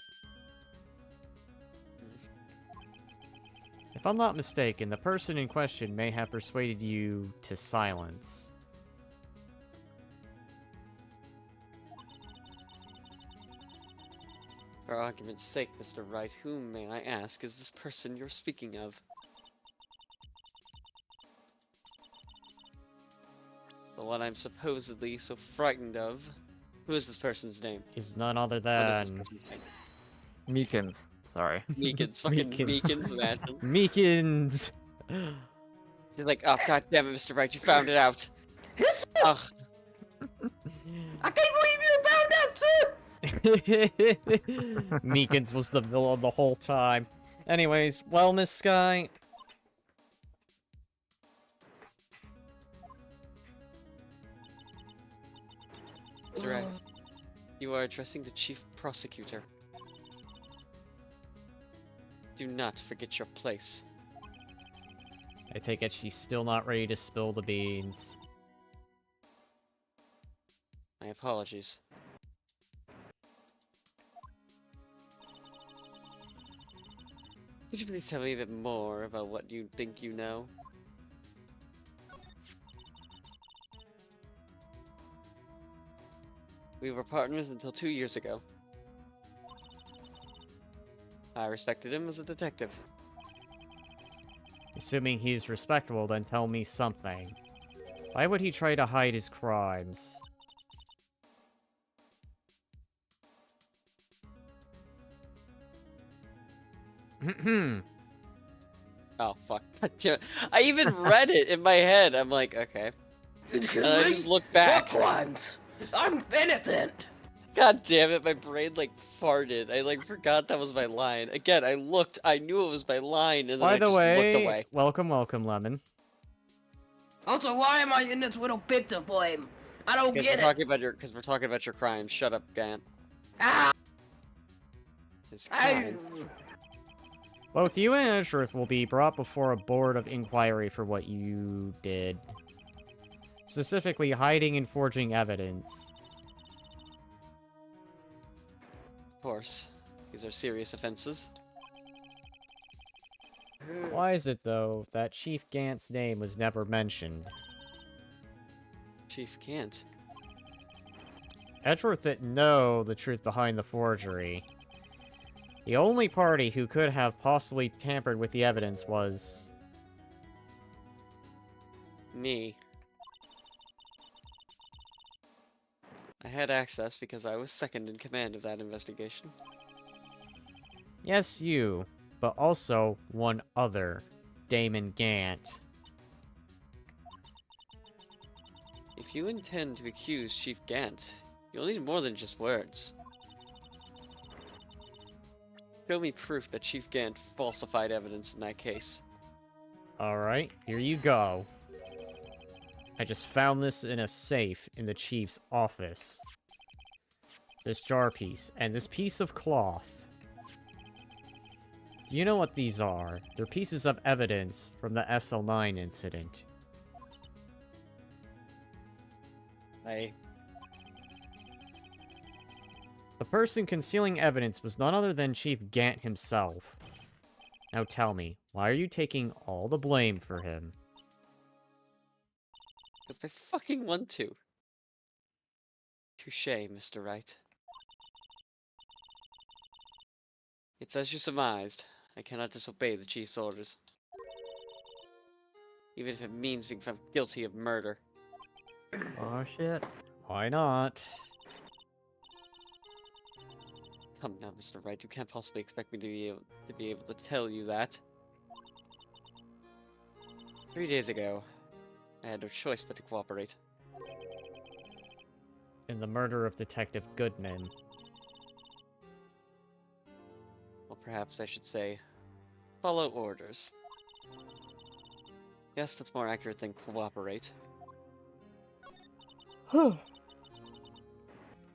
If I'm not mistaken, the person in question may have persuaded you to silence. For argument's sake, Mr. Wright, whom, may I ask, is this person you're speaking of? The one I'm supposedly so frightened of. Who is this person's name? Is none other What is this than... person's name? Meekins. Sorry. Meekins. Fucking Meekins. Meekins, imagine. Meekins! You're like, oh, god damn it, Mr. Wright, you found it out. Yes, Ugh. I can't believe you found out too! Meekins was the villain the whole time. Anyways, well, Miss Sky... Mr. Wright, you are addressing the chief prosecutor. Do not forget your place. I take it she's still not ready to spill the beans. My apologies. Could you please tell me a bit more about what you think you know? We were partners until 2 years ago. I respected him as a detective. Assuming he's respectable, then tell me something. Why would he try to hide his crimes? Oh, fuck. God damn it. I even read it in my head. I'm like, okay. Excuse And I me? just look What back. crimes? I'm innocent! God damn it, my brain like farted. I like forgot that was my line. Again, I looked, I knew it was my line, and then By I the just looked way, away. welcome, Lemon. Also, why am I in this little picture frame? I don't get it. Because we're talking about your crimes. Shut up, Gant. Ah! His I... crime. Both you and Edgeworth will be brought before a board of inquiry for what you did. Specifically, hiding and forging evidence. Of course. These are serious offenses. Why is it, though, that Chief Gant's name was never mentioned? Chief Gant. Edgeworth didn't know the truth behind the forgery. The only party who could have possibly tampered with the evidence was... Me. I had access because I was second in command of that investigation. Yes, you, but also one other, Damon Gant. If you intend to accuse Chief Gant, you'll need more than just words. Show me proof that Chief Gant falsified evidence in that case. Alright, here you go. I just found this in a safe in the chief's office. This jar piece, and this piece of cloth. Do you know what these are? They're pieces of evidence from the SL9 incident. The person concealing evidence was none other than Chief Gant himself. Now tell me, why are you taking all the blame for him? Because I fucking want to. Touché, Mr. Wright. It's as you surmised. I cannot disobey the Chief's orders. Even if it means being found guilty of murder. Oh shit. Why not? Come now, Mr. Wright. You can't possibly expect me to be able to tell you that. 3 days ago, I had no choice but to cooperate. In the murder of Detective Goodman. Or perhaps I should say, follow orders. Yes, that's more accurate than cooperate.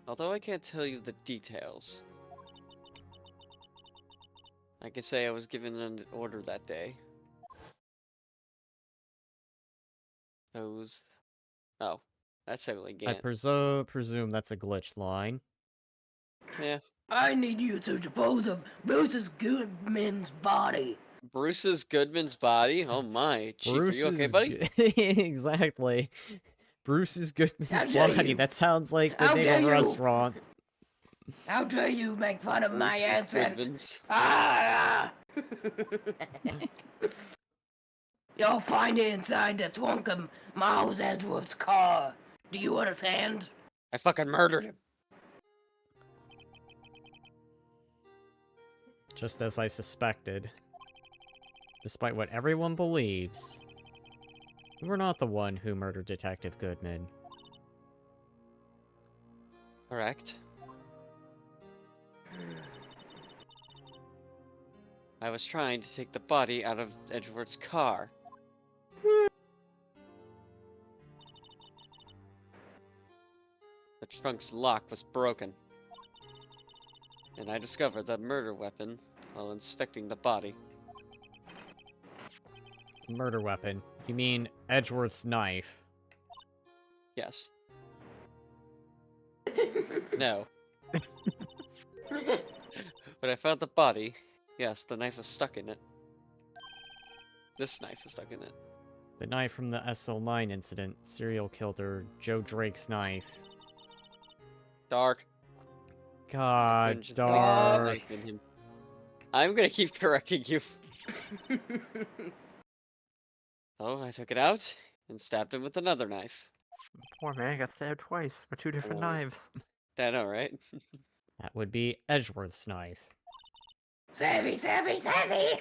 Although I can't tell you the details. I could say I was given an order that day. Those... Oh, that's heavily I Gant. presume that's a glitch line. Yeah. I need you to dispose of Bruce's Goodman's body. Bruce's Goodman's body? Oh my. Chief, are you okay, buddy? Exactly. Bruce's How Goodman's dare body. you? That sounds like the How name dare of a you? restaurant. How dare you make fun of my Bruce's accent? Goodman's. Ah! You'll find it inside the trunk of Miles Edwards' car. Do you understand? I fucking murdered him. Just as I suspected. Despite what everyone believes, you were not the one who murdered Detective Goodman. Correct. I was trying to take the body out of Edward's car. The trunk's lock was broken. And I discovered the murder weapon while inspecting the body. Murder weapon. You mean Edgeworth's knife? Yes. No. When I found the body, yes, the knife was stuck in it. This knife was stuck in it. The knife from the SL9 incident. Serial killer Joe Drake's knife. Dark. God, Vengeance dark. knife in him. I'm gonna keep correcting you. So I took it out and stabbed him with another knife. Poor man got stabbed twice with 2 different Oh. knives. I know, right? That would be Edgeworth's knife. Savvy, savvy, savvy!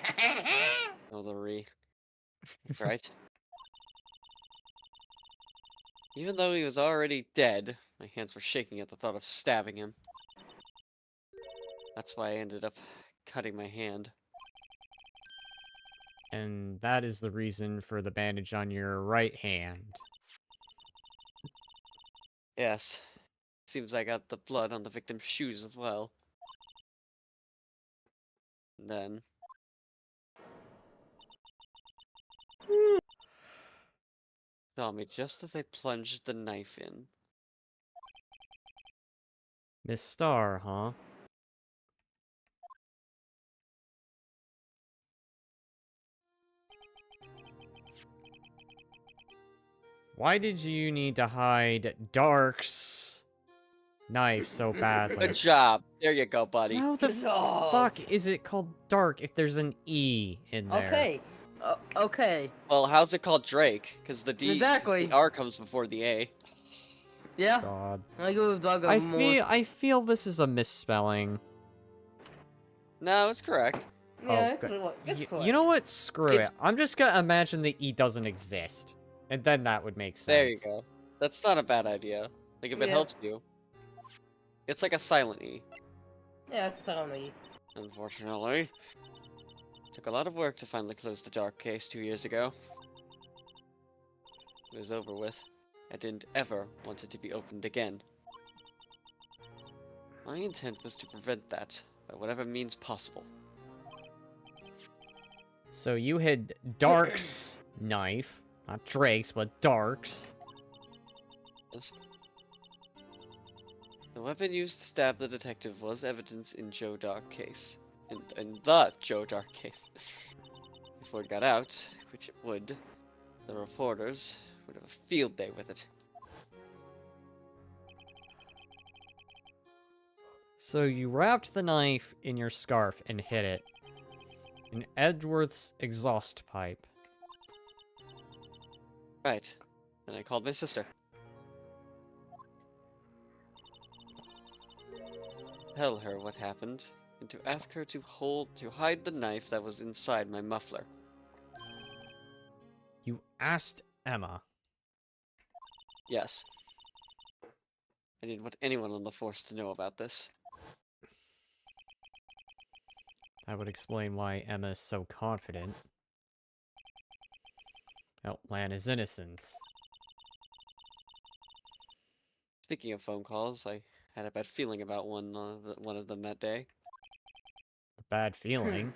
Oh, the re. That's right. Even though he was already dead, my hands were shaking at the thought of stabbing him. That's why I ended up cutting my hand. And that is the reason for the bandage on your right hand. Yes. Seems I got the blood on the victim's shoes as well. And then... saw me just as I plunged the knife in. Miss Star, huh? Why did you need to hide Dark's knife so badly? Good job! There you go, buddy. How the Good job. fuck is it called Dark if there's an E in there? Okay. Okay. Well, how's it called Drake? Because the D, Exactly. the R comes before the A. Yeah. God. I go with Doug. I feel this is a misspelling. No, it's correct. Yeah, Oh, it's correct. You know what? Screw It's- it. I'm just gonna imagine the E doesn't exist. And then that would make sense. There you go. That's not a bad idea. Like, if it Yeah. helps you. It's like a silent E. Yeah, it's totally. Unfortunately. Took a lot of work to finally close the Dark case 2 years ago. It was over with. I didn't ever want it to be opened again. My intent was to prevent that by whatever means possible. So you hid Dark's knife. Not Drake's, but Dark's. Yes. The weapon used to stab the detective was evidence in Joe Dark case. In the Joe Dark case. Before it got out, which it would, the reporters would have a field day with it. So you wrapped the knife in your scarf and hid it in Edgeworth's exhaust pipe. Right. Then I called my sister. Tell her what happened, and to ask her to hide the knife that was inside my muffler. You asked Emma. Yes. I didn't want anyone on the force to know about this. That would explain why Emma is so confident. Outlan his innocence. Speaking of phone calls, I had a bad feeling about one of them that day. The bad feeling.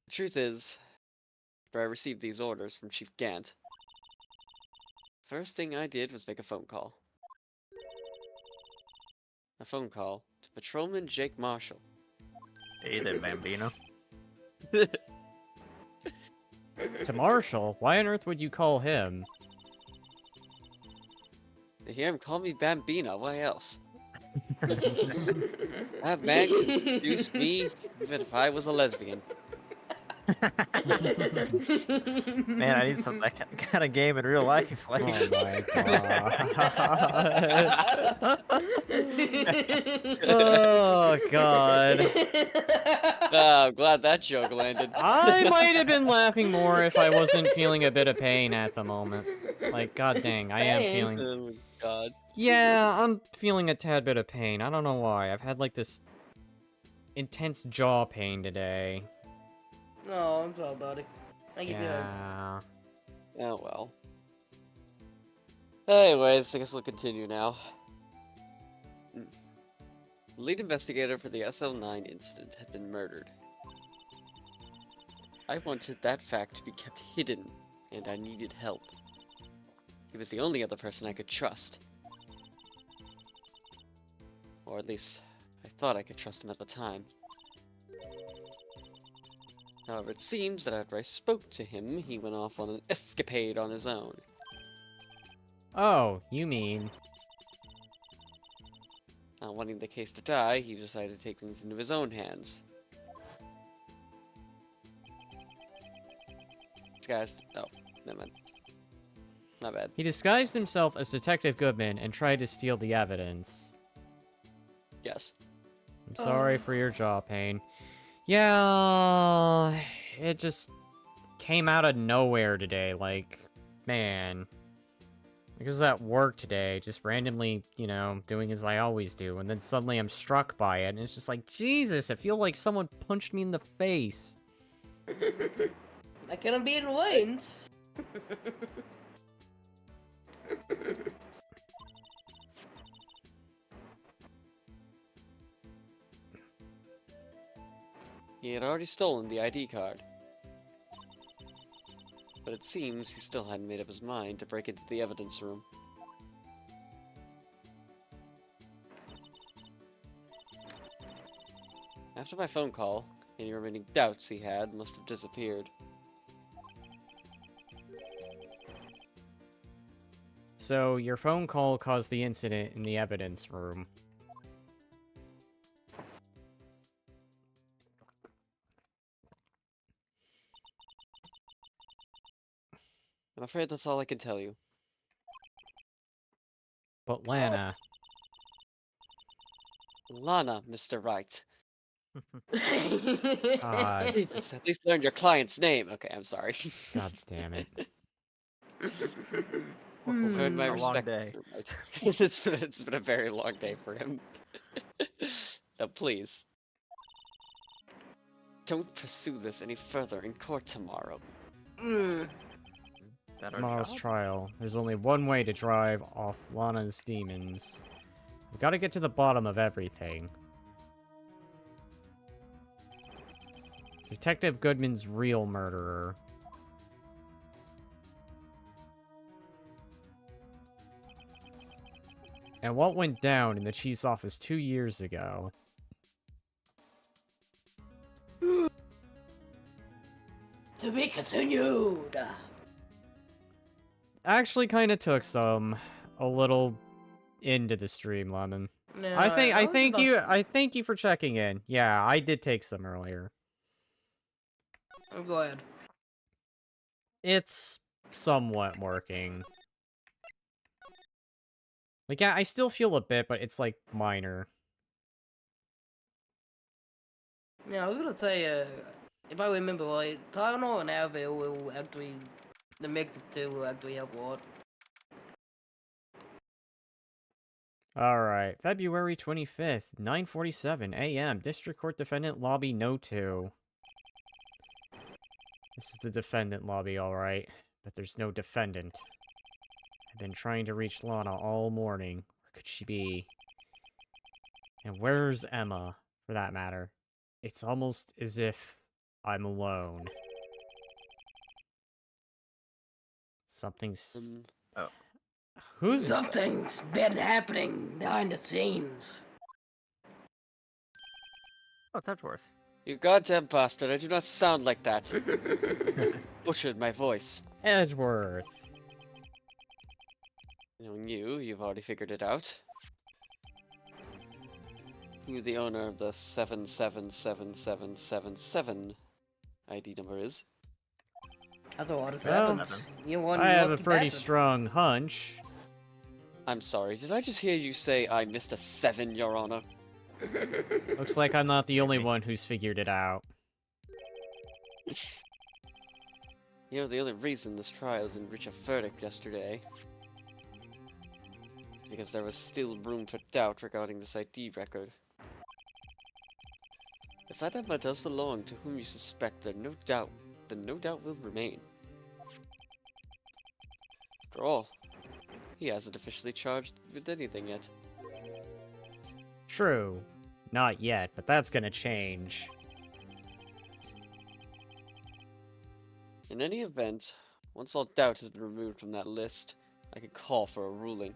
The truth is, after I received these orders from Chief Gant, first thing I did was make a phone call. A phone call to Patrolman Jake Marshall. Hey there, Bambino. To Marshall? Why on earth would you call him? You hear him call me Bambino, what else? That man could seduce me even if I was a lesbian. Man, I need some that kind of game in real life. Like, Oh my god. Oh god. I'm glad that joke landed. I might have been laughing more if I wasn't feeling a bit of pain at the moment. Like, god dang, I am Dang. feeling... Oh my god. Yeah, I'm feeling a tad bit of pain. I don't know why. I've had, like, this intense jaw pain today. Oh, I'm sorry, buddy. I give you hugs. Yeah. Oh well. Anyways, I guess we'll continue now. The lead investigator for the SL9 incident had been murdered. I wanted that fact to be kept hidden, and I needed help. He was the only other person I could trust. Or at least, I thought I could trust him at the time. However, it seems that after I spoke to him, he went off on an escapade on his own. Oh, you mean... Not wanting the case to die, he decided to take things into his own hands. This guy's... oh, never mind. Not bad. He disguised himself as Detective Goodman and tried to steal the evidence. Yes. I'm sorry for your jaw pain. Yeah, it just came out of nowhere today, like, man. Because at work today, just randomly, you know, doing as I always do, and then suddenly I'm struck by it, and it's just like, Jesus, I feel like someone punched me in the face. I couldn't be in Wayne's. He had already stolen the ID card. But it seems he still hadn't made up his mind to break into the evidence room. After my phone call, any remaining doubts he had must have disappeared. So, your phone call caused the incident in the evidence room. I'm afraid that's all I can tell you. But Lana... Lana, Mr. Wright. God. Jesus, at least learn your client's name. Okay, I'm sorry. God damn it. We've heard my A long respect, day. Mr. Wright. It's been a very long day for him. Now, please. Don't pursue this any further in court tomorrow. Mm. that our Tomorrow's job? trial. There's only one way to drive off Lana's demons. We gotta get to the bottom of everything. Detective Goodman's real murderer. And what went down in the chief's office 2 years ago. To be continued. Actually kind of took a little into the stream, Lemon. No, I was thank about- I thank you for checking in. Yeah, I did take some earlier. I'm glad. It's somewhat working. Like, yeah, I still feel a bit, but it's, like, minor. Yeah, I was gonna say, if I remember right, Tylenol and Advil will actually, the mix of two will actually help a lot. Alright, February 25th, 9:47 a.m. District Court Defendant Lobby No. 2. This is the defendant lobby, alright. But there's no defendant. I've been trying to reach Lana all morning. Where could she be? And where's Emma, for that matter? It's almost as if I'm alone. Something's... Who's... Something's been happening behind the scenes. Oh, it's Edgeworth. You goddamn bastard, I do not sound like that. Butchered my voice. Edgeworth. Knowing you, you've already figured it out. Who the owner of the 777777 ID number is. That's a lot of Well, sevens. You one I have a lucky pretty bastard. strong hunch. I'm sorry, did I just hear you say I missed a 7, Your Honor? Looks like I'm not the only one who's figured it out. You know, the only reason this trial didn't reach a verdict yesterday is because there was still room for doubt regarding this ID record. If that Emma does belong to whom you suspect, then no doubt will remain. After all, he hasn't officially charged with anything yet. True. Not yet, but that's gonna change. In any event, once all doubt has been removed from that list, I could call for a ruling.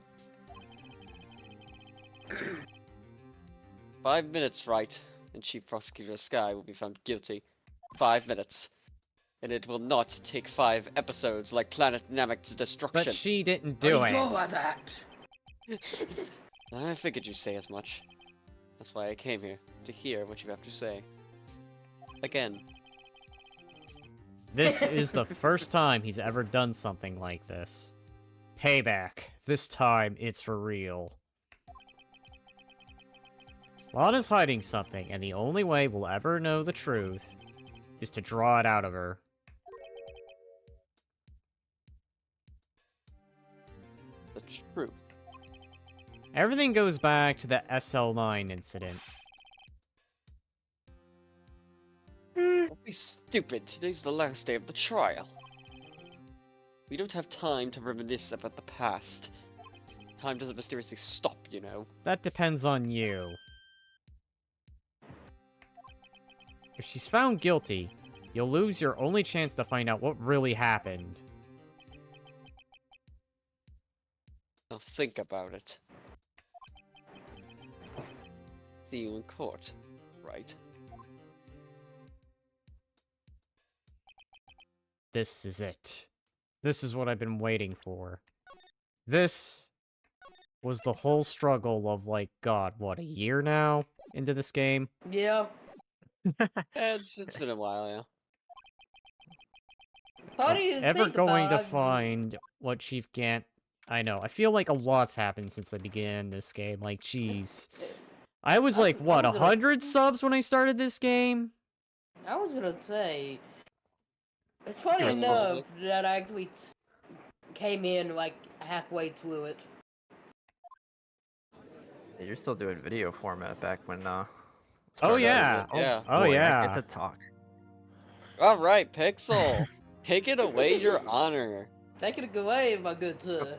5 minutes, right, and Chief Prosecutor Sky will be found guilty. 5 minutes. And it will not take 5 episodes like Planet Namek's destruction. But she didn't What do are you talking it. about that? I figured you'd say as much. That's why I came here, to hear what you have to say. Again. This is the first time he's ever done something like this. Payback. This time, it's for real. Lana's hiding something, and the only way we'll ever know the truth is to draw it out of her. The truth. Everything goes back to the SL9 incident. Don't be stupid. Today's the last day of the trial. We don't have time to reminisce about the past. Time doesn't mysteriously stop, you know. That depends on you. If she's found guilty, you'll lose your only chance to find out what really happened. Now think about it. See you in court, right? This is it. This is what I've been waiting for. This was the whole struggle of, like, God, what, a year now into this game? Yeah. It's been a while, yeah. Funny to Ever think going to about, find what Chief Gant... I know, I feel like a lot's happened since I began this game, like, jeez. I was like, what, I was gonna- 100 subs when I started this game? I was gonna say, it's funny Yeah, enough probably. that I actually came in like halfway through it. Yeah, you're still doing video format back when Oh, started yeah. this. Yeah. Oh, boy, I yeah. get to talk. Alright, Pixel! Take it away, Your Honor! Take it away, my good sir.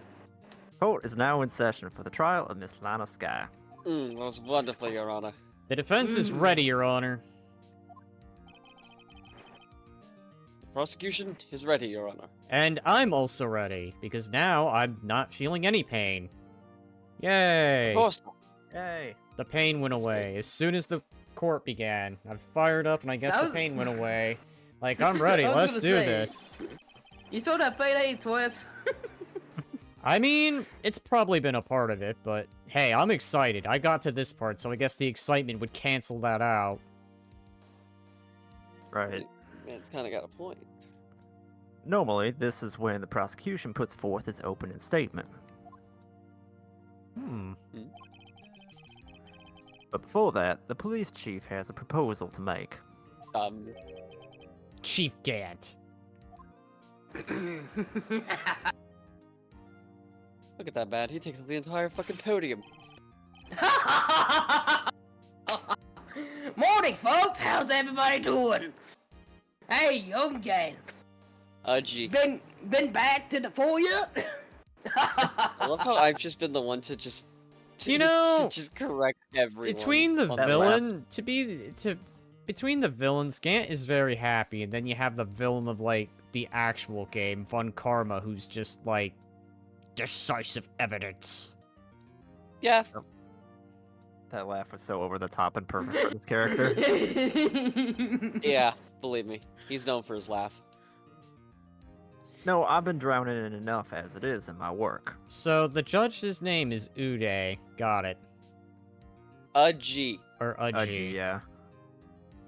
Court is now in session for the trial of Miss Lana Sky. That was wonderful, Your Honor. The defense is Mm. ready, Your Honor. The prosecution is ready, Your Honor. And I'm also ready, because now I'm not feeling any pain. Yay! Of course. Yay! The pain went away as soon as the court began. I've fired up, and I guess That the was- pain went away. Like, I'm ready, I was let's gonna do say- this. You saw that payday twist? I mean, it's probably been a part of it, but hey, I'm excited. I got to this part, so I guess the excitement would cancel that out. Right. Man, it's kind of got a point. Normally, this is when the prosecution puts forth its opening statement. Hmm. But before that, the police chief has a proposal to make. Chief Gant. Look at that man, he takes up the entire fucking podium. Morning, folks. How's everybody doing? Hey, young guy. Gee. Been back to the foyer? I love how I've just been the one to just... You know, just correct everyone. Between the on that villain, between the villains, Gant is very happy, and then you have the villain of, like, the actual game, Von Karma, who's just, like, decisive evidence. Yeah. That laugh was so over the top and perfect for this character. Yeah, believe me, he's known for his laugh. No, I've been drowning in enough as it is in my work. So the judge's name is Uday. Got it. A G. Or Uji. Yeah.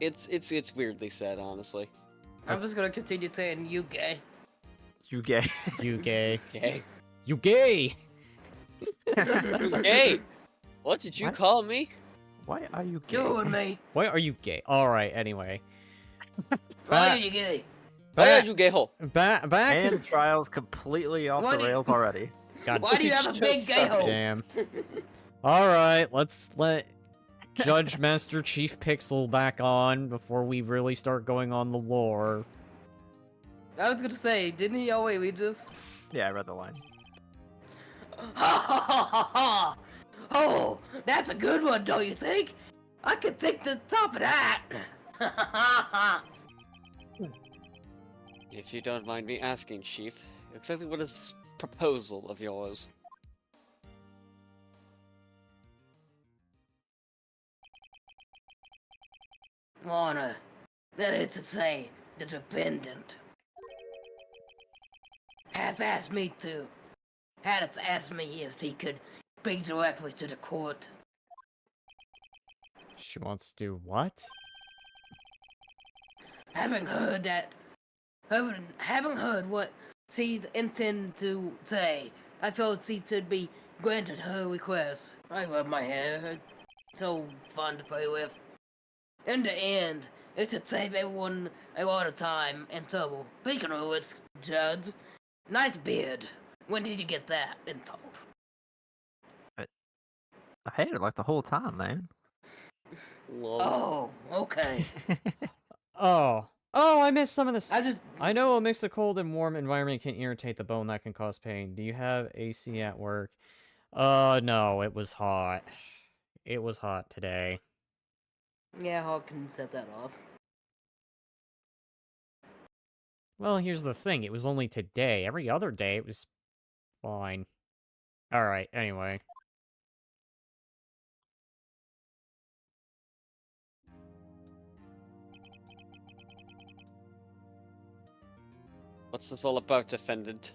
It's weirdly said, honestly. I'm just gonna continue saying you gay. You gay. You gay. Okay. You gay! Hey, what did you What? call me? Why are you gay? You and me. Why are you gay? Alright, anyway. Why are you gay? Why Back, are you gay hole? back, And trials completely off What the do- rails already. God Why do you have a Just big gay stop. hole? damn. Alright, let's let Judge Master Chief Pixel back on before we really start going on the lore. I was gonna say, didn't he always read this? Yeah, I read the line. Ha ha ha ha ha! Oh, that's a good one, don't you think? I could take the top of that. Ha ha ha ha! If you don't mind me asking, Chief, exactly what is this proposal of yours? Lorna, that is to say, the defendant has asked me if he could speak directly to the court. She wants to do what? Having heard what she's intended to say, I felt she should be granted her request. I love my hair. It's so fun to play with. In the end, it should save everyone a lot of time and trouble. Speaking of which, Judge, nice beard. When did you get that installed? I had it like the whole time, man. Lol. Oh, okay. Oh. Oh, I missed some of this. I just I know a mix of cold and warm environment can irritate the bone that can cause pain. Do you have AC at work? No, it was hot. It was hot today. yeah, Hawk can set that off. Well, here's the thing. It was only today. Every other day, it was fine. Alright, anyway. What's this all about, defendant?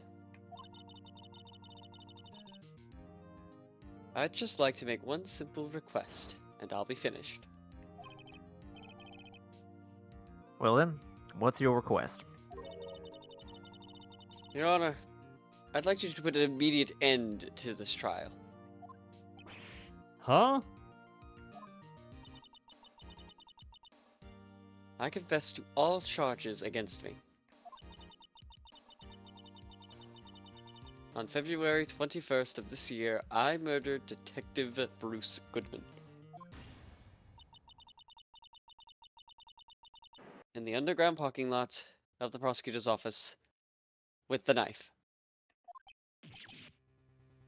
I'd just like to make one simple request, and I'll be finished. Well then, what's your request? Your Honor, I'd like you to put an immediate end to this trial. Huh? I confess to all charges against me. On February 21st of this year, I murdered Detective Bruce Goodman. In the underground parking lot of the prosecutor's office with the knife.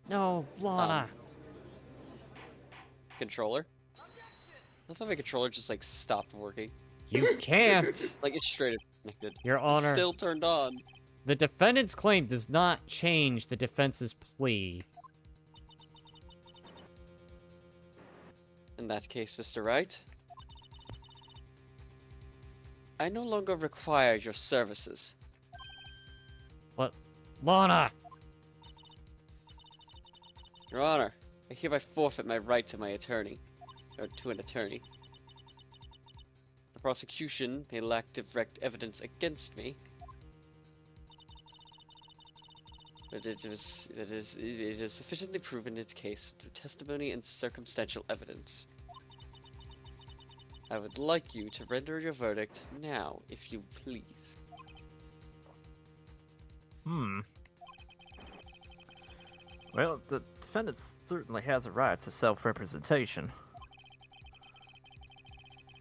No, Lana. Controller? I love how my controller just like stopped working. You can't. Like it's straight up connected. Your It's Honor. still turned on. The defendant's claim does not change the defense's plea. In that case, Mr. Wright, I no longer require your services. What? Lana! Your Honor, I hereby forfeit my right to my attorney, or to an attorney. The prosecution may lack direct evidence against me, but it is sufficiently proven its case through testimony and circumstantial evidence. I would like you to render your verdict now, if you please. Well, the defendant certainly has a right to self-representation.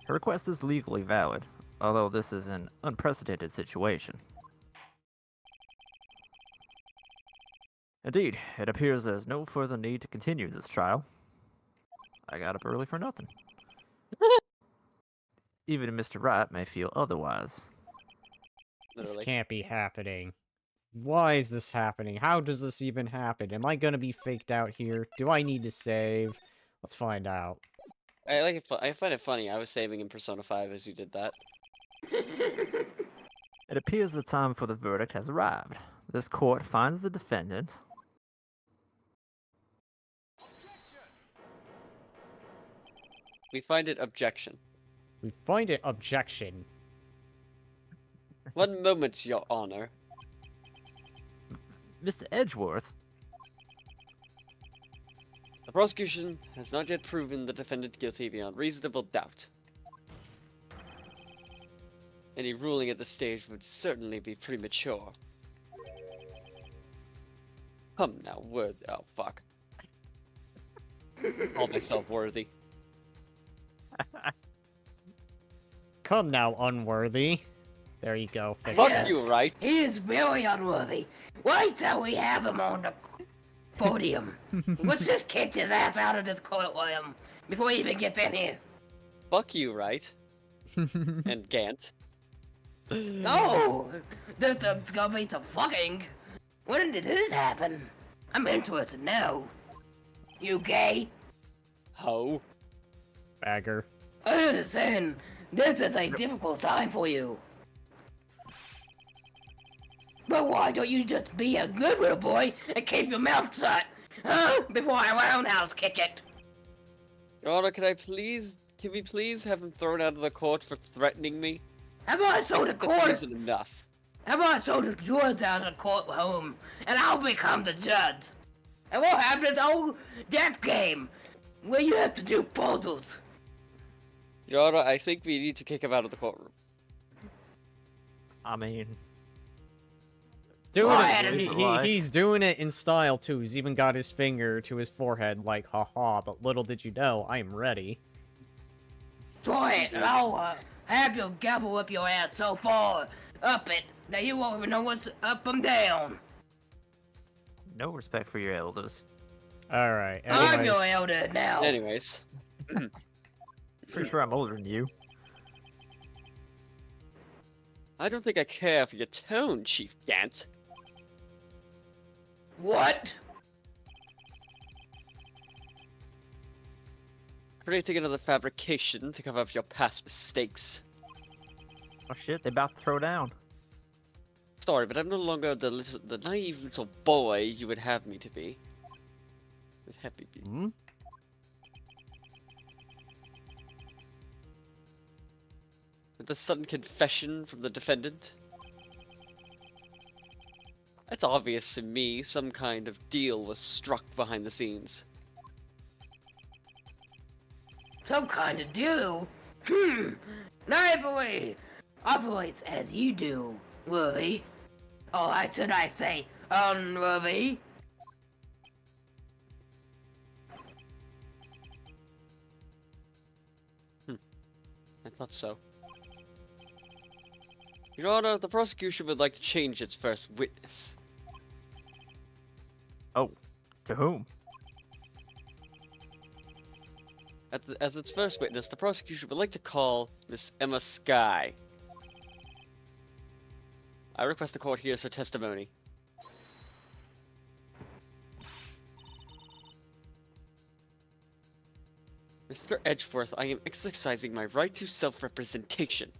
Her request is legally valid, although this is an unprecedented situation. Indeed, it appears there's no further need to continue this trial. I got up early for nothing. Even Mr. Wright may feel otherwise. This Literally. can't be happening. Why is this happening? How does this even happen? Am I gonna be faked out here? Do I need to save? Let's find out. I like it. I find it funny. I was saving in Persona 5 as you did that. It appears the time for the verdict has arrived. This court finds the defendant. We find it objection. We find it objection. 1 moment, Your Honor. Mr. Edgeworth. The prosecution has not yet proven the defendant guilty beyond reasonable doubt. Any ruling at this stage would certainly be premature. Come now, worthy. Oh, fuck. Call myself worthy. Come now, unworthy. There you go. Fix Fuck it. you, right? He is very unworthy. Wait till we have him on the podium. Let's just kick his ass out of this courtroom before he even gets in here. Fuck you, right? And Gant. Oh, this is gonna be some fucking. When did this happen? I'm interested now. You gay? Ho. Bagger. I understand. This is a difficult time for you. But why don't you just be a good little boy and keep your mouth shut? Huh? Before I roundhouse kick it. Your Honor, can we please have him thrown out of the court for threatening me? How about I show the That court? isn't enough. How about I show the judge out of the courtroom and I'll become the judge? And we'll have this old death game where you have to do puzzles. Your Honor, I think we need to kick him out of the courtroom. I mean, Doing Try it. it. He's doing it in style too. He's even got his finger to his forehead, like, haha. But little did you know, I am ready. Try it and I'll have you gobble up your ass so far up it that you won't even know what's up and down. no respect for your elders. All right. I'm your Anyways, elder now. Anyways. Pretty sure I'm older than you. I don't think I care for your tone, Chief Gant. What? Creating another fabrication to cover up your past mistakes. Oh shit, they about to throw down. Sorry, but I'm no longer the naive little boy you would have me to be. With happy be. Hmm? With the sudden confession from the defendant. It's obvious to me some kind of deal was struck behind the scenes. Some kind of deal? Nobody operates as you do, Worthy. Or should I say, unworthy? I thought so. Your Honor, the prosecution would like to change its first witness. Oh, to whom? As its first witness, the prosecution would like to call Miss Emma Skye. I request the court hears her testimony. Mr. Edgeworth, I am exercising my right to self-representation.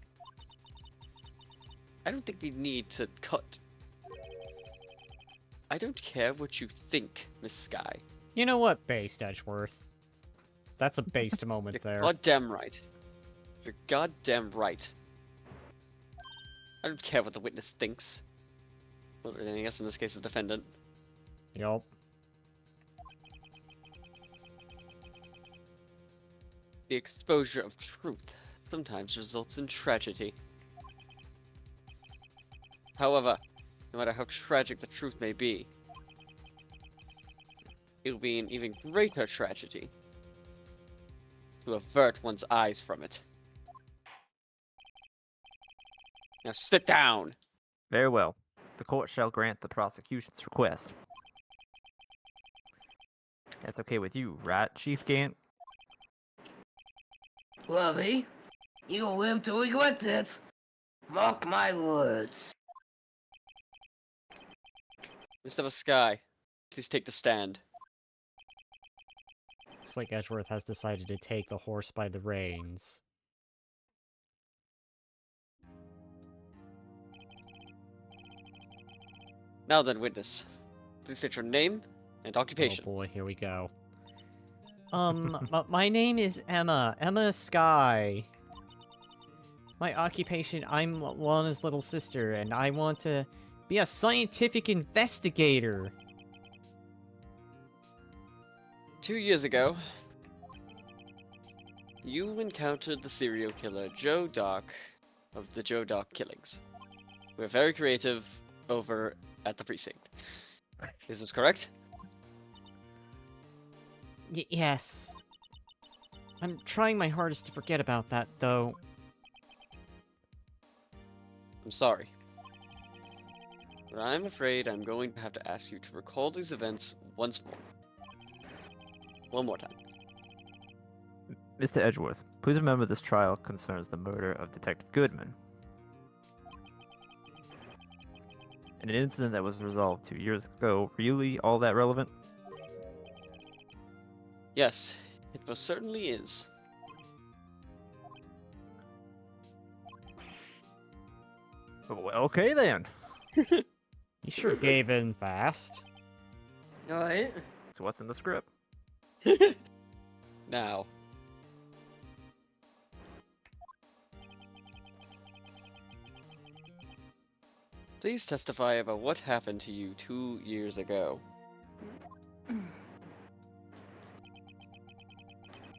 I don't think we need to cut. I don't care what you think, Miss Skye. you know what, based Edgeworth? That's a based moment You're there. goddamn right. You're goddamn right. I don't care what the witness thinks. Well, I guess in this case, the defendant. Yup. The exposure of truth sometimes results in tragedy. However, no matter how tragic the truth may be, it will be an even greater tragedy to avert one's eyes from it. Now sit down! Very well. The court shall grant the prosecution's request. That's okay with you, right, Chief Gant? Worthy, you will live to regret this. Mark my words. Mr. Sky, please take the stand. Looks like Edgeworth has decided to take the horse by the reins. Now then, witness. Please state your name and Oh occupation. boy, here we go. My name is Emma. Emma Sky. My occupation, I'm Lana's little sister, and I want to be a scientific investigator. 2 years ago, you encountered the serial killer Joe Doc of the Joe Doc killings. We're very creative over at the precinct. Is this correct? Yes. I'm trying my hardest to forget about that, though. I'm sorry. But I'm afraid I'm going to have to ask you to recall these events once more. One more time. Mr. Edgeworth, please remember this trial concerns the murder of Detective Goodman. And an incident that was resolved 2 years ago, really all that relevant? Yes, it most certainly is. Well, okay then. You sure gave in fast. Alright. So what's in the script? Now, please testify about what happened to you 2 years ago.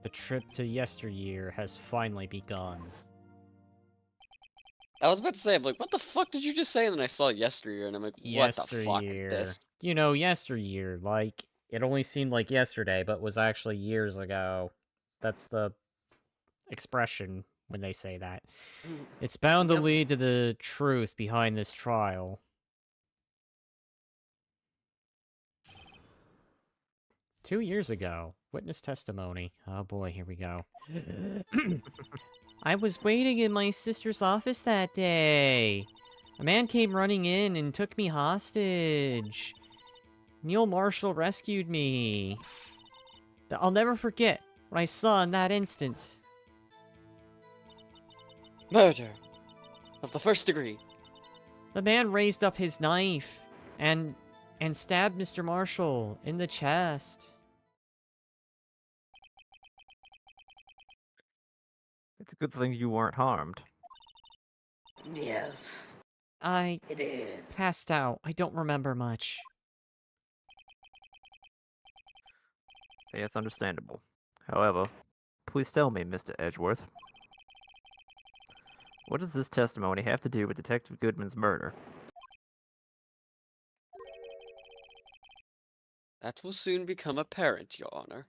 The trip to yesteryear has finally begun. I was about to say, I'm like, what the fuck did you just say? And then I saw yesteryear, and I'm like, what the fuck is Yesteryear. this? You know, yesteryear. Like, it only seemed like yesterday, but was actually years ago. That's the expression when they say that. It's bound to Yep. lead to the truth behind this trial. Two years ago. Witness testimony. Oh boy, here we go. I was waiting in my sister's office that day. A man came running in and took me hostage. Neil Marshall rescued me. But I'll never forget what I saw in that instant. Murder of the first degree. The man raised up his knife and stabbed Mr. Marshall in the chest. It's a good thing you weren't harmed. Yes, I it is. passed out. I don't remember much. Okay, that's understandable. However, please tell me, Mr. Edgeworth, what does this testimony have to do with Detective Goodman's murder? That will soon become apparent, Your Honor.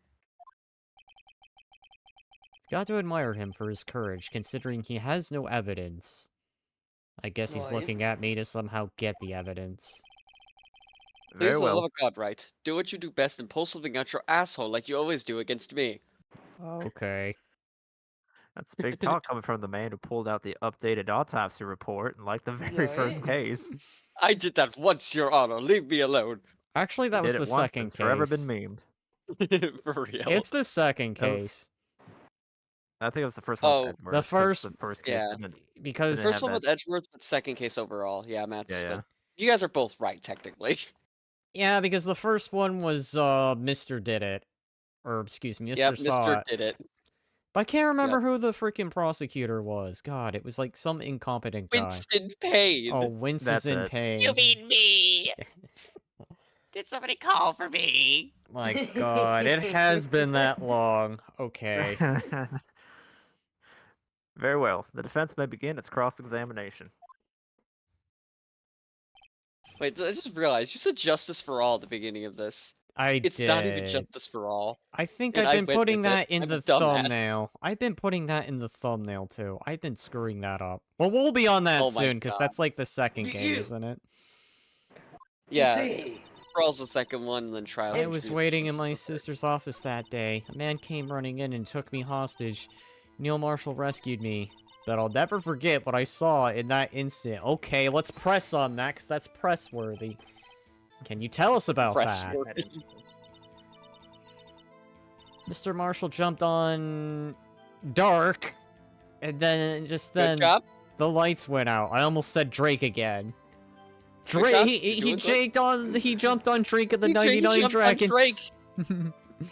Got to admire him for his courage, considering he has no evidence. I guess he's Right. looking at me to somehow get the evidence. Please, Very for the love well. of God, right? Do what you do best and pull something out your asshole like you always do against me. Okay. That's big talk coming from the man who pulled out the updated autopsy report in like the very first Right. case. I did that once, Your Honor. Leave me alone. Actually, that He was did the it once, second it's forever case. been memed. For real. It's the second That was- case. I think it was the first one Oh, with Edgeworth. The 'cause first- the first case yeah. didn't Because Didn't First have one that. with Edgeworth, but second case overall. Yeah, Matt. Yeah. You guys are both right, technically. yeah, because the first one was Mr. Did It. Or excuse me, Mr. Yep, Saw Mr. It. did it. But I can't remember who the freaking prosecutor was. God, it was like some incompetent guy. Winston Payne. Oh, Winston's That's in it. pain. You mean me? Did somebody call for me? My god, it has been that long. Okay. Very well. The defense may begin its cross-examination. Wait, I just realized you said justice for all at the beginning of this. It's did. not even justice for all. I think and I've I been went putting with it. that in I'm a the dumbass. thumbnail. I've been putting that in the thumbnail too. I've been screwing that up. Well, we'll be on that Oh my soon, because God. that's like the second You- game, isn't it? Yeah, See, trial's the second one, and then trials. I are was two. waiting in my sister's office that day. A man came running in and took me hostage. Neil Marshall rescued me. But I'll never forget what I saw in that instant. Okay, let's press on that, because that's press-worthy. Can you tell us about that? Press-worthy. Mr. Marshall jumped on dark, and then Good then job. the lights went out. I almost said Drake again. Good Drake, job. he You're doing good. he jumped on Drake of the He 99 jumped on Dragons. Drake.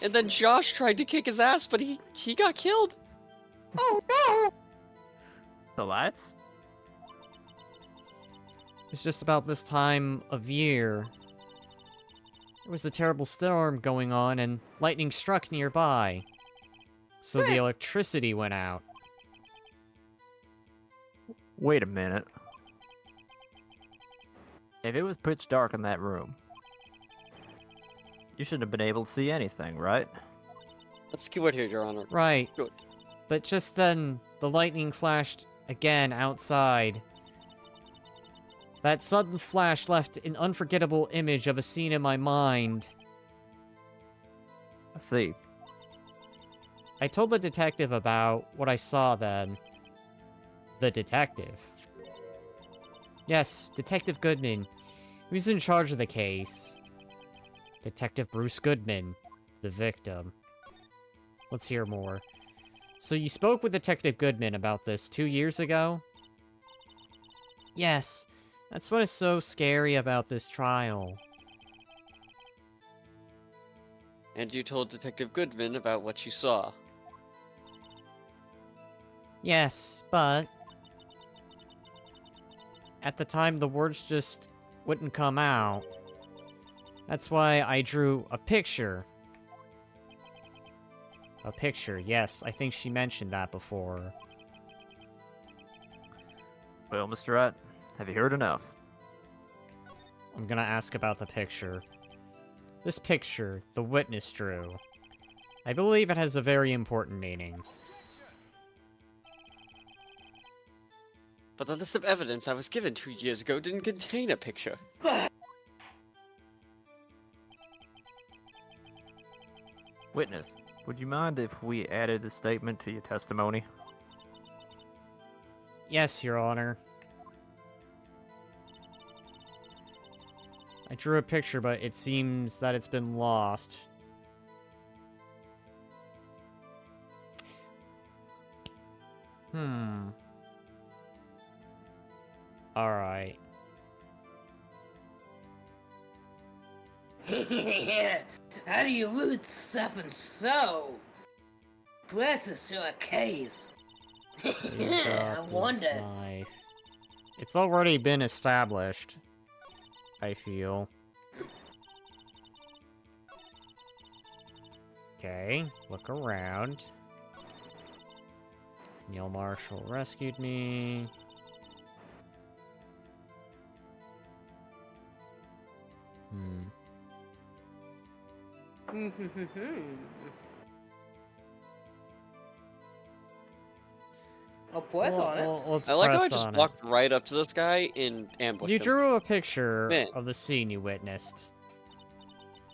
And then Josh tried to kick his ass, but he got killed. Oh no! The lights? It's just about this time of year. There was a terrible storm going on, and lightning struck nearby. So the electricity went out. Wait a minute. If it was pitch dark in that room, you shouldn't have been able to see anything, right? That's the keyword here, Your Honor. Right. Good. But just then, the lightning flashed again outside. That sudden flash left an unforgettable image of a scene in my mind. I see. I told the detective about what I saw then. The detective? Yes, Detective Goodman. He was in charge of the case. Detective Bruce Goodman, the victim. Let's hear more. So you spoke with Detective Goodman about this 2 years ago? Yes, that's what is so scary about this trial. And you told Detective Goodman about what you saw. Yes, but... at the time, the words just wouldn't come out. That's why I drew a picture. A picture, yes. I think she mentioned that before. Well, Mr. Rat, have you heard enough? I'm gonna ask about the picture. This picture, the witness drew. I believe it has a very important meaning. But the list of evidence I was given 2 years ago didn't contain a picture. Witness, would you mind if we added a statement to your testimony? Yes, Your Honor. I drew a picture, but it seems that it's been lost. Alright. How do you root something so? Precious to a case. I wonder. Knife. It's already been established, I feel. Okay, look around. Neil Marshall rescued me. Oh, what's on it? Let's I like how I press just on it. walked right up to this guy and ambushed You him. drew a picture Man. of the scene you witnessed.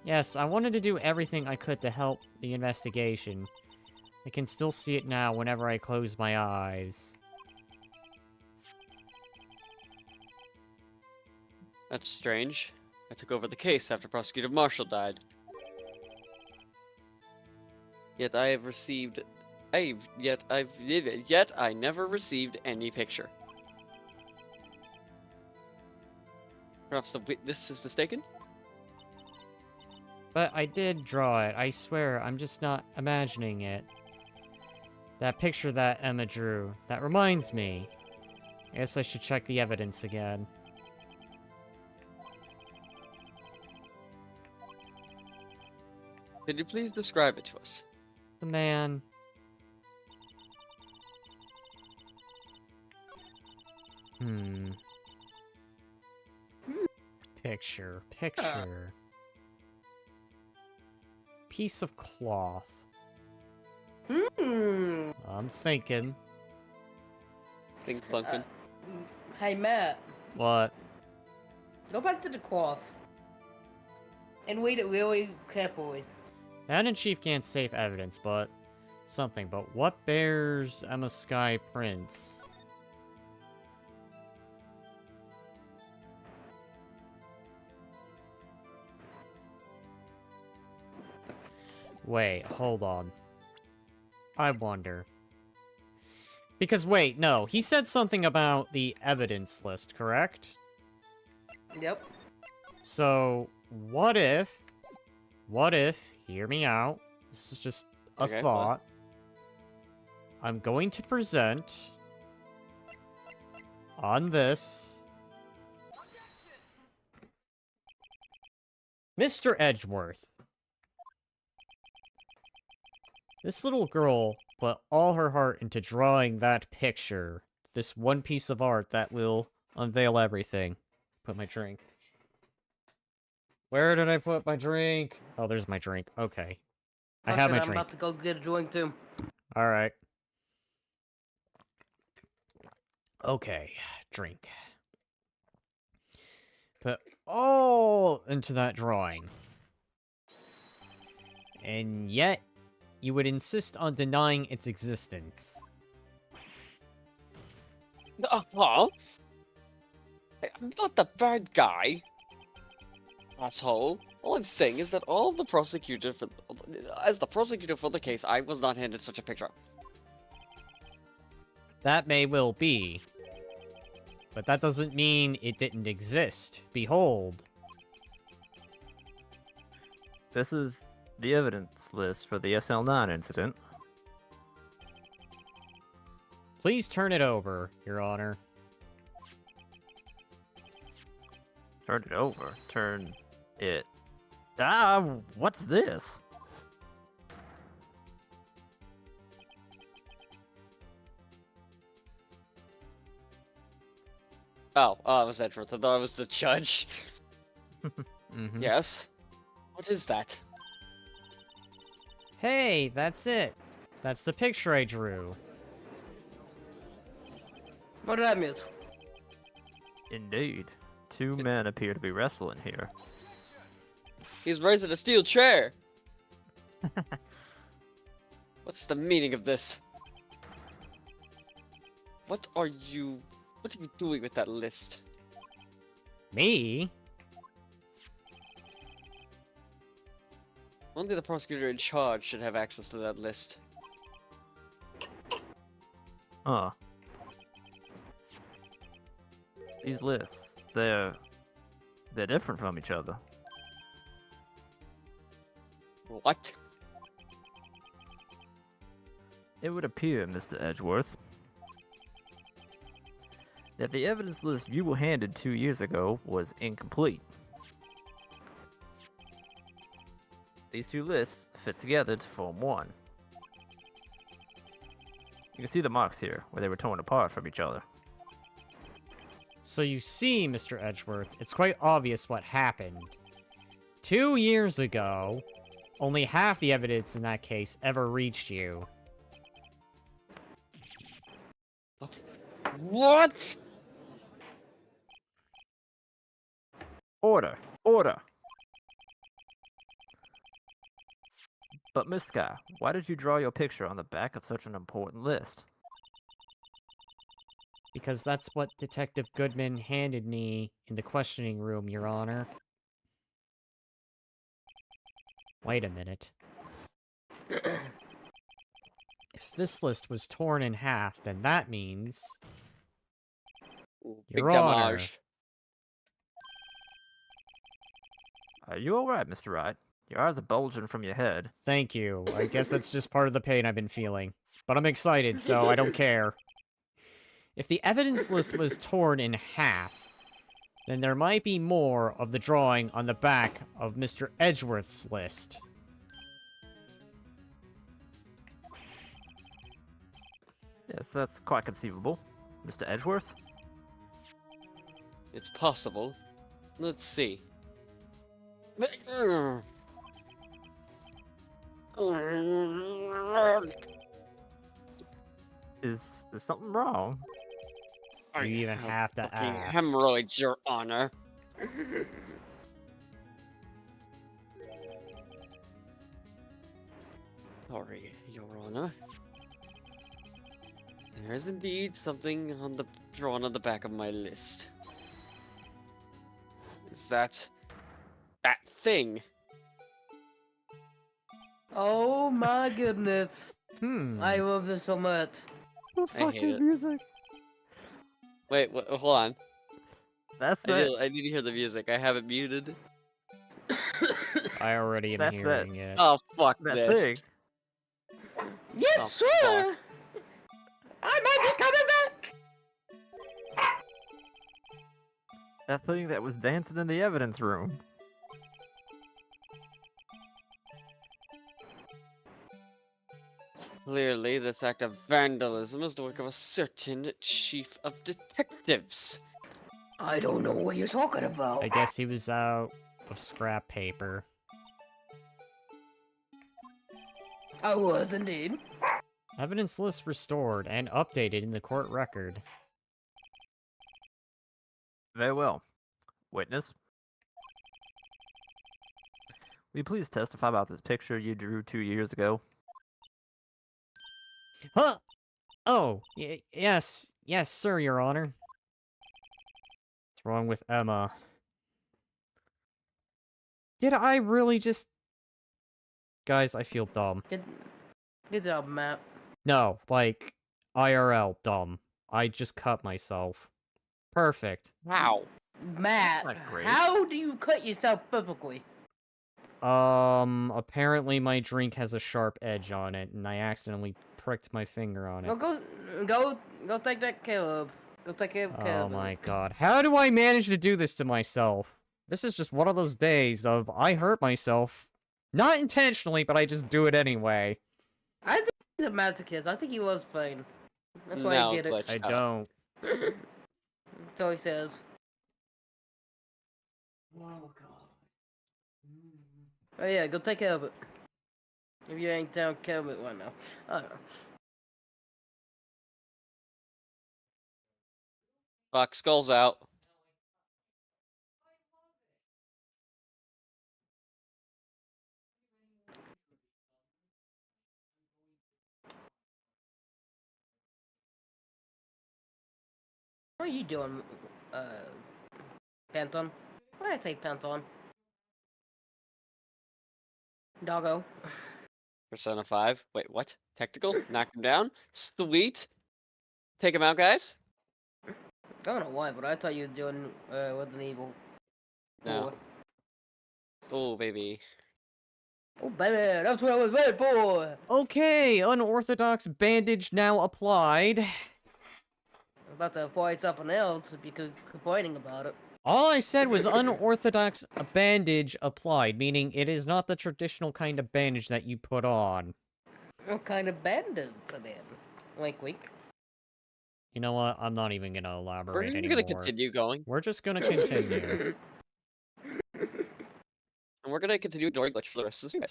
Yes, I wanted to do everything I could to help the investigation. I can still see it now whenever I close my eyes. That's strange. I took over the case after Prosecutor Marshall died. Yet I never received any picture. Perhaps the witness is mistaken? But I did draw it, I swear, I'm just not imagining it. That picture that Emma drew, that reminds me. I guess I should check the evidence again. Could you please describe it to us? The man... Picture. Piece of cloth. I'm thinking. Think Plunkin. Hey, Matt. What? Go back to the cloth. And read it really carefully. That and Chief can't save evidence, but... something. But what bears Emma Sky prints? Wait, hold on. I wonder. Because wait, no, he said something about the evidence list, correct? Yep. So, what if, hear me out, this is just a Okay, what? thought, I'm going to present on this Mr. Edgeworth. This little girl put all her heart into drawing that picture, this one piece of art that will unveil everything. Put my drink. Where did I put my drink? Oh, there's my drink. Okay. I have Fuck it, my I'm drink. about to go get a drink too. Alright. Okay, drink. Put all into that drawing. And yet, you would insist on denying its existence. Huh? I'm not the bad guy. Asshole. All I'm saying is that as the prosecutor for the case, I was not handed such a picture. That may well be. But that doesn't mean it didn't exist. Behold. This is the evidence list for the SL9 incident. Please turn it over, Your Honor. Turn it over. Turn it. Ah, what's this? Oh, it was Edgeworth. I thought it was the judge. Mm-hmm. Yes. What is that? Hey, that's it. That's the picture I drew. What did I miss? Indeed. Two men appear to be wrestling here. He's raising a steel chair. What's the meaning of this? What are you doing with that list? Me? Only the prosecutor in charge should have access to that list. Huh. These lists, they're different from each other. What? It would appear, Mr. Edgeworth, that the evidence list you were handed 2 years ago was incomplete. These two lists fit together to form one. You can see the marks here, where they were torn apart from each other. So you see, Mr. Edgeworth, it's quite obvious what happened. 2 years ago, only half the evidence in that case ever reached you. What? Order! Order! But Miss Sky, why did you draw your picture on the back of such an important list? Because that's what Detective Goodman handed me in the questioning room, Your Honor. Wait a minute. If this list was torn in half, then that means... Big Your Honor. damage. Are you alright, Mr. Wright? Your eyes are bulging from your head. Thank you. I guess that's just part of the pain I've been feeling. But I'm excited, so I don't care. If the evidence list was torn in half, then there might be more of the drawing on the back of Mr. Edgeworth's list. Yes, that's quite conceivable. Mr. Edgeworth? It's possible. Let's see. Is something wrong? Do you even have to fucking ask? hemorrhoids, Your Honor. Sorry, Your Honor. There is indeed something drawn on the back of my list. Is that thing? Oh my goodness. Hmm. I love this so much. The I hate fucking it. music. Wait, hold on. That's I that. need to hear the music. I have it muted. I already am That's that- hearing it. Oh, fuck That this. thing. Yes, Oh, sir! I might be coming back! That thing that was dancing in the evidence room. Clearly, this act of vandalism is the work of a certain chief of detectives. I don't know what you're talking about. I guess he was out of scrap paper. I was indeed. Evidence list restored and updated in the court record. Very well. Witness, will you please testify about this picture you drew 2 years ago? Huh? Oh, yes, sir, Your Honor. What's wrong with Emma? Did I really just... Guys, I feel dumb. Good job, Matt. No, like, IRL dumb. I just cut myself. Perfect. Wow. Matt, Not great. how do you cut yourself publicly? Apparently my drink has a sharp edge on it, and I accidentally pricked my finger on Well, it. go take that Caleb. Go take care of Oh Caleb. my god. How do I manage to do this to myself? This is just one of those days of I hurt myself. Not intentionally, but I just do it anyway. I think he's a masochist. I think he loves pain. That's why No, he did it. Glitch. I Shut up. don't. That's all he says. Oh yeah, go take care of it. If you ain't down care of it right now. I don't know. Fuck, skull's out. What are you doing, Panton? Why did I say Panton? Doggo. Persona 5. Wait, what? Technical? Knock him down? Sweet. Take him out, guys? I don't know why, but I thought you were doing, with an evil. No. boy. Oh, baby. Oh, baby, that's what I was waiting for! Okay, unorthodox bandage now applied. I'm about to avoid something else if you could complaining about it. All I said was unorthodox bandage applied, meaning it is not the traditional kind of bandage that you put on. What kind of bandits are they? Wink, wink. You know what? I'm not even gonna We're elaborate just anymore. gonna continue going. We're just gonna continue. And we're gonna continue ignoring Glitch for the rest of the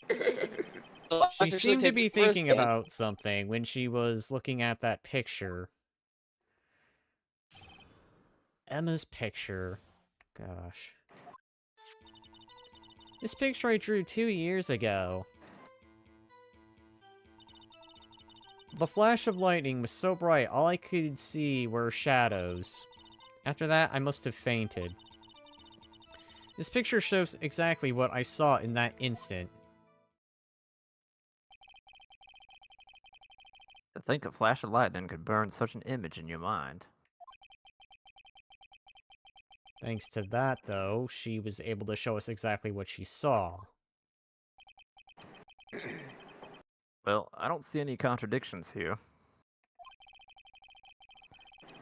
series. So, She officially seemed to take be it for a thinking stand. about something when she was looking at that picture. Emma's picture. Gosh. This picture I drew 2 years ago. The flash of lightning was so bright, all I could see were shadows. After that, I must have fainted. This picture shows exactly what I saw in that instant. To think a flash of lightning could burn such an image in your mind. Thanks to that, though, she was able to show us exactly what she saw. Well, I don't see any contradictions here.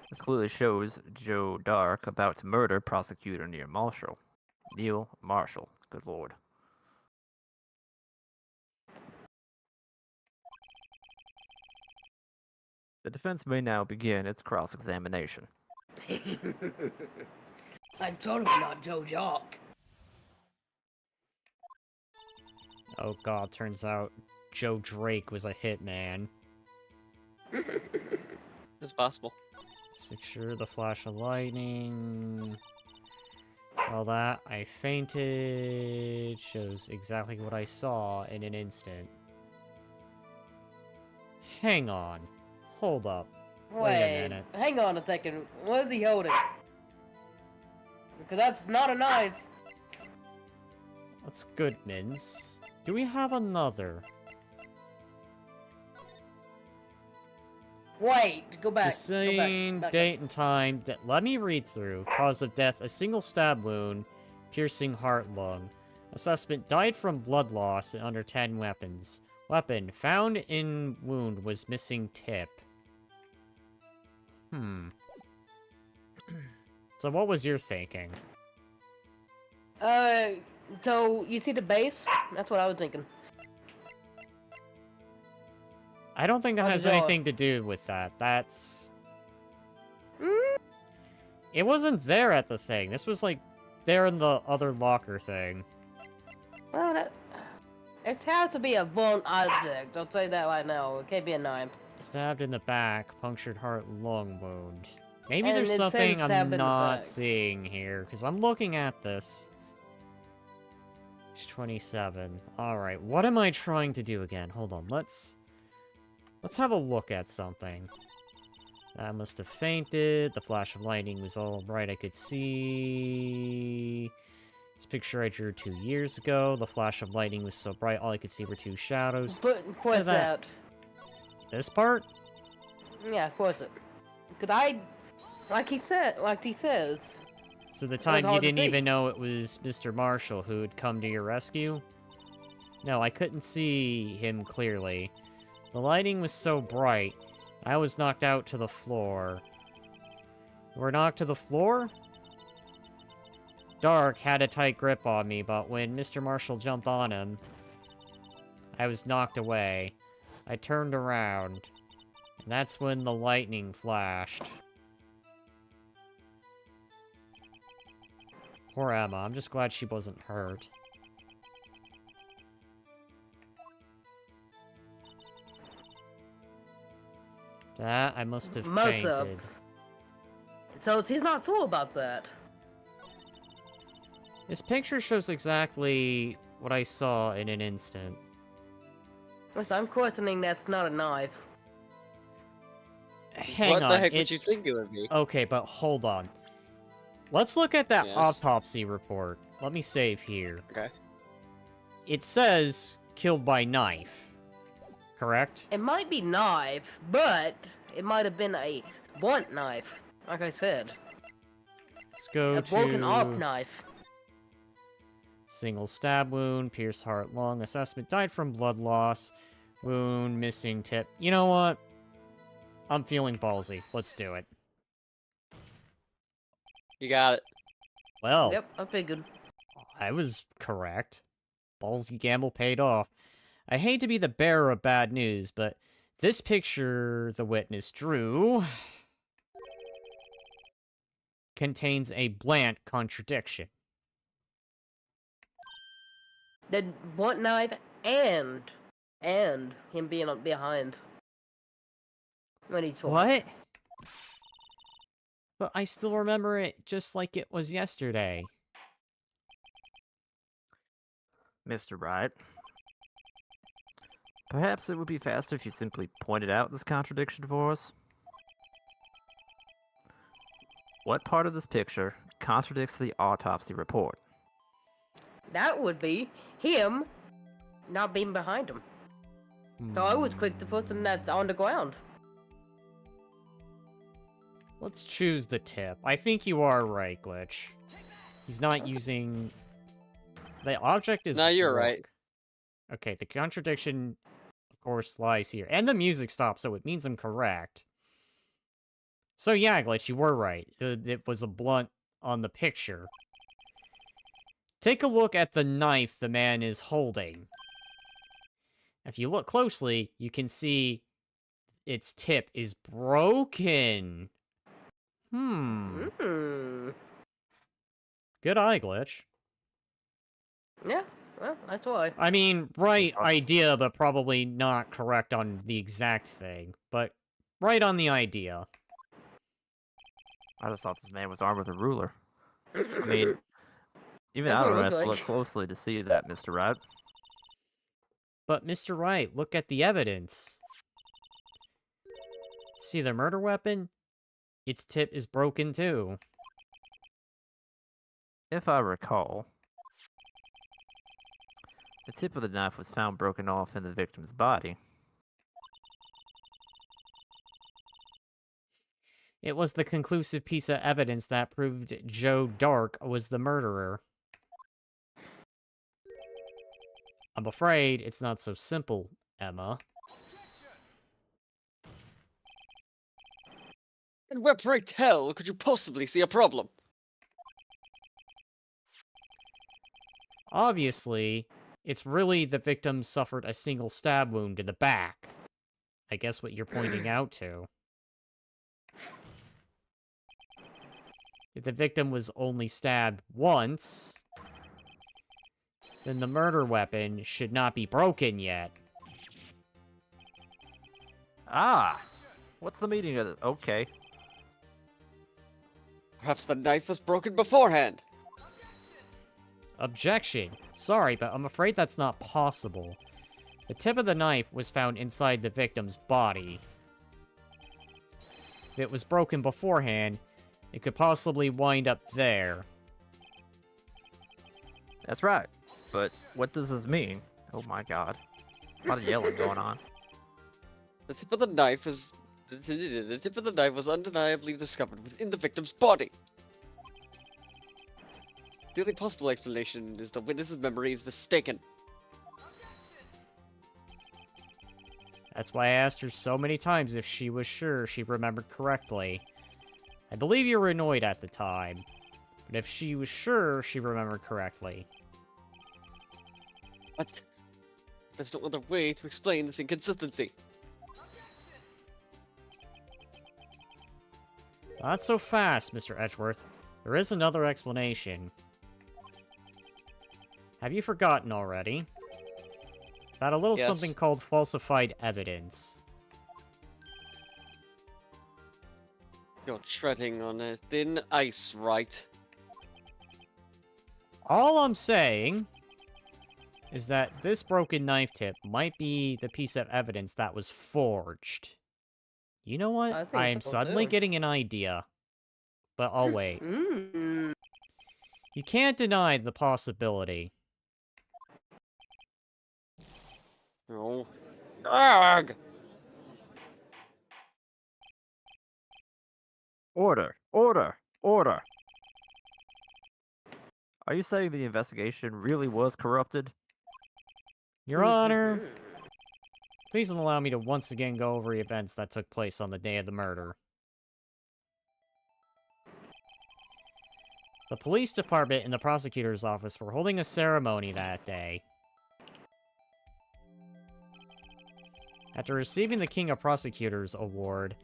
This clearly shows Joe Dark about to murder prosecutor Neil Marshall. Neil Marshall, good lord. The defense may now begin its cross-examination. I'm totally not Joe Jock. Oh god, turns out Joe Drake was a hitman. It's possible. Secure the flash of lightning. All that, I fainted. Shows exactly what I saw in an instant. Hang on. Hold up. Wait a minute. Hang on a second. What is he holding? Because that's not a knife. That's Goodman's. Do we have another? Wait, go back. The same back. date and time. Let me read through. Cause of death, a single stab wound, piercing heart lung. Assessment, died from blood loss and under 10 weapons. Weapon, found in wound was missing tip. So what was your thinking? So you see the base? That's what I was thinking. I don't think that How has did y'all- anything to do with that. That's... Mm, It wasn't there at the thing. This was, like, there in the other locker thing. well, it has to be a blunt object. I'll say that right now. It can't be a knife. Stabbed in the back, punctured heart, lung wound. Maybe And there's it says something stabbed I'm in the not back. seeing here, because I'm looking at this. It's 27. Alright, what am I trying to do again? Hold on, let's have a look at something. I must have fainted. The flash of lightning was all bright I could see. This picture I drew 2 years ago. The flash of lightning was so bright all I could see were 2 shadows. But what's that. that? This part? Yeah, what's it? Cause like he says. So the time you hard to didn't see. even know it was Mr. Marshall who had come to your rescue? No, I couldn't see him clearly. The lighting was so bright, I was knocked out to the floor. We're knocked to the floor? Dark had a tight grip on me, but when Mr. Marshall jumped on him, I was knocked away. I turned around, and that's when the lightning flashed. Poor Emma, I'm just glad she wasn't hurt. That, I must have Mug's up. fainted. So he's not sure about that. This picture shows exactly what I saw in an instant. Which I'm questioning that's not a knife. Hang what on. the heck would you think it would be? Okay, but hold on. Let's look at that Yes. autopsy report. Let me save here. Okay. It says killed by knife. Correct? It might be knife, but it might have been a blunt knife. Like I said, Let's go a broken off to knife. single stab wound, pierce heart lung, assessment died from blood loss, wound, missing tip. You know what? I'm feeling ballsy. Let's do it. You got it. Well, Yep, I figured. I was correct. Ballsy gamble paid off. I hate to be the bearer of bad news, but this picture the witness drew contains a blunt contradiction. The blunt knife and him being behind when he saw it. What? But I still remember it just like it was yesterday. Mr. Wright. Perhaps it would be faster if you simply pointed out this contradiction for us. What part of this picture contradicts the autopsy report? That would be him not being behind him. So I was quick to put him that's on the ground. Let's choose the tip. I think you are right, Glitch. He's not using... The object is... No, you're broke. right. Okay, the contradiction, of course, lies here. And the music stopped, so it means I'm correct. So yeah, Glitch, you were right. It was a blunt on the picture. Take a look at the knife the man is holding. If you look closely, you can see its tip is broken. Hmm. Good eye, Glitch. Yeah, well, that's why. I mean, right idea, but probably not correct on the exact thing. But right on the idea. I just thought this man was armed with a ruler. I mean, even That's I what it don't have looks to like. look closely to see that, Mr. Wright. But Mr. Wright, look at the evidence. See the murder weapon? Its tip is broken too. If I recall, The tip of the knife was found broken off in the victim's body. It was the conclusive piece of evidence that proved Joe Dark was the murderer. I'm afraid it's not so simple, Emma. And where, pray tell, could you possibly see a problem? Obviously, it's really the victim suffered a single stab wound in the back. I guess what you're pointing out to. If the victim was only stabbed once, then the murder weapon should not be broken yet. Ah! What's the meaning of this? Okay. Perhaps the knife was broken beforehand. Objection. Sorry, but I'm afraid that's not possible. The tip of the knife was found inside the victim's body. If it was broken beforehand, it could possibly wind up there. That's right. But what does this mean? Oh my god. A lot of yelling going on. The tip of the knife is... The tip of the knife was undeniably discovered within the victim's body. The only possible explanation is the witness's memory is mistaken. That's why I asked her so many times if she was sure she remembered correctly. I believe you were annoyed at the time, but if she was sure she remembered correctly. But there's no other way to explain this inconsistency. Not so fast, Mr. Edgeworth. There is another explanation. Have you forgotten already? About a little Yes. something called falsified evidence. You're treading on a thin ice, right? All I'm saying is that this broken knife tip might be the piece of evidence that was forged. You know what? I think I am so, suddenly too. getting an idea. But I'll wait. Mm. You can't deny the possibility. No. Ugh! Order! Order! Order! Are you saying the investigation really was corrupted? Your Honor, please allow me to once again go over the events that took place on the day of the murder. The police department and the prosecutor's office were holding a ceremony that day. After receiving the King of Prosecutors award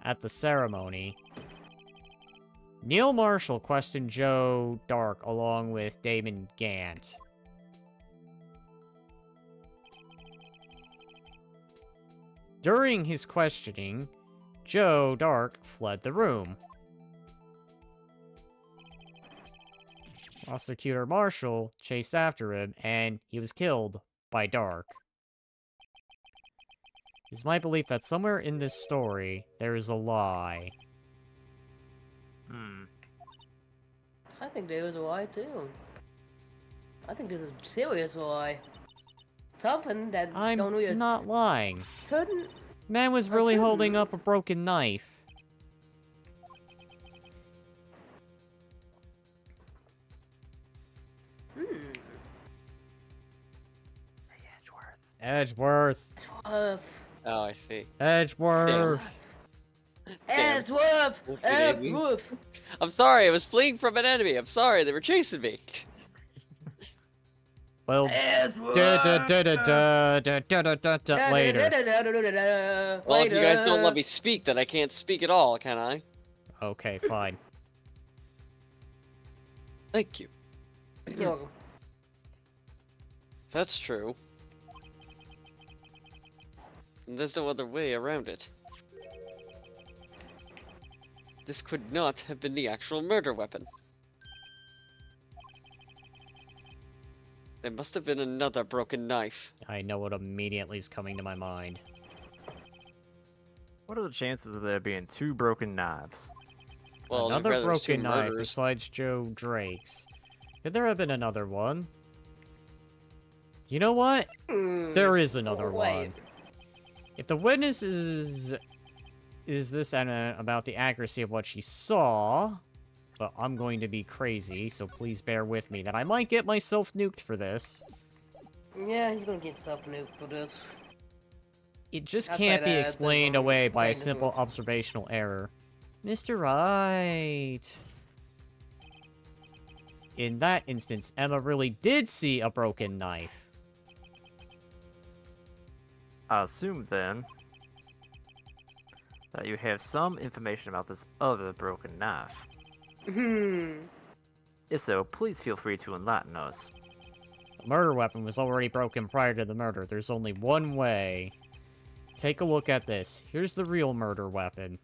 at the ceremony, Neil Marshall questioned Joe Dark along with Damon Gant. During his questioning, Joe Dark fled the room. Prosecutor Marshall chased after him, and he was killed by Dark. It's my belief that somewhere in this story, there is a lie. I think there was a lie too. I think there's a serious lie. Something that I'm don't really not lying. turn. Man was really That's it. holding up a broken knife. Edgeworth. Uh, Oh, I see. Edgeworth. Damn. Edgeworth! Don't forget me. Edgeworth! I'm sorry, I was fleeing from an enemy. I'm sorry, they were chasing me. Well, Edgeworth! later. Well, if you guys don't let me speak, then I can't speak at all, can I? Okay, fine. Thank you. You're welcome. That's true. And there's no other way around it. This could not have been the actual murder weapon. There must have been another broken knife. I know what immediately is coming to my mind. What are the chances of there being 2 broken knives? Well, Another rather there's two broken knife murders. besides Joe Drake's. Could there have been another one? You know what? Hmm. There is another Wait. one. If the witness is this adamant about the accuracy of what she saw, but I'm going to be crazy, so please bear with me that I might get myself nuked for this. Yeah, he's gonna get self-nuked for this. It just I'll can't say be that, explained there's away a by a change of simple rules. observational error. Mr. Right. In that instance, Emma really did see a broken knife. I assume then that you have some information about this other broken knife. Hmm. If so, please feel free to enlighten us. The murder weapon was already broken prior to the murder. There's only one way. Take a look at this. Here's the real murder weapon.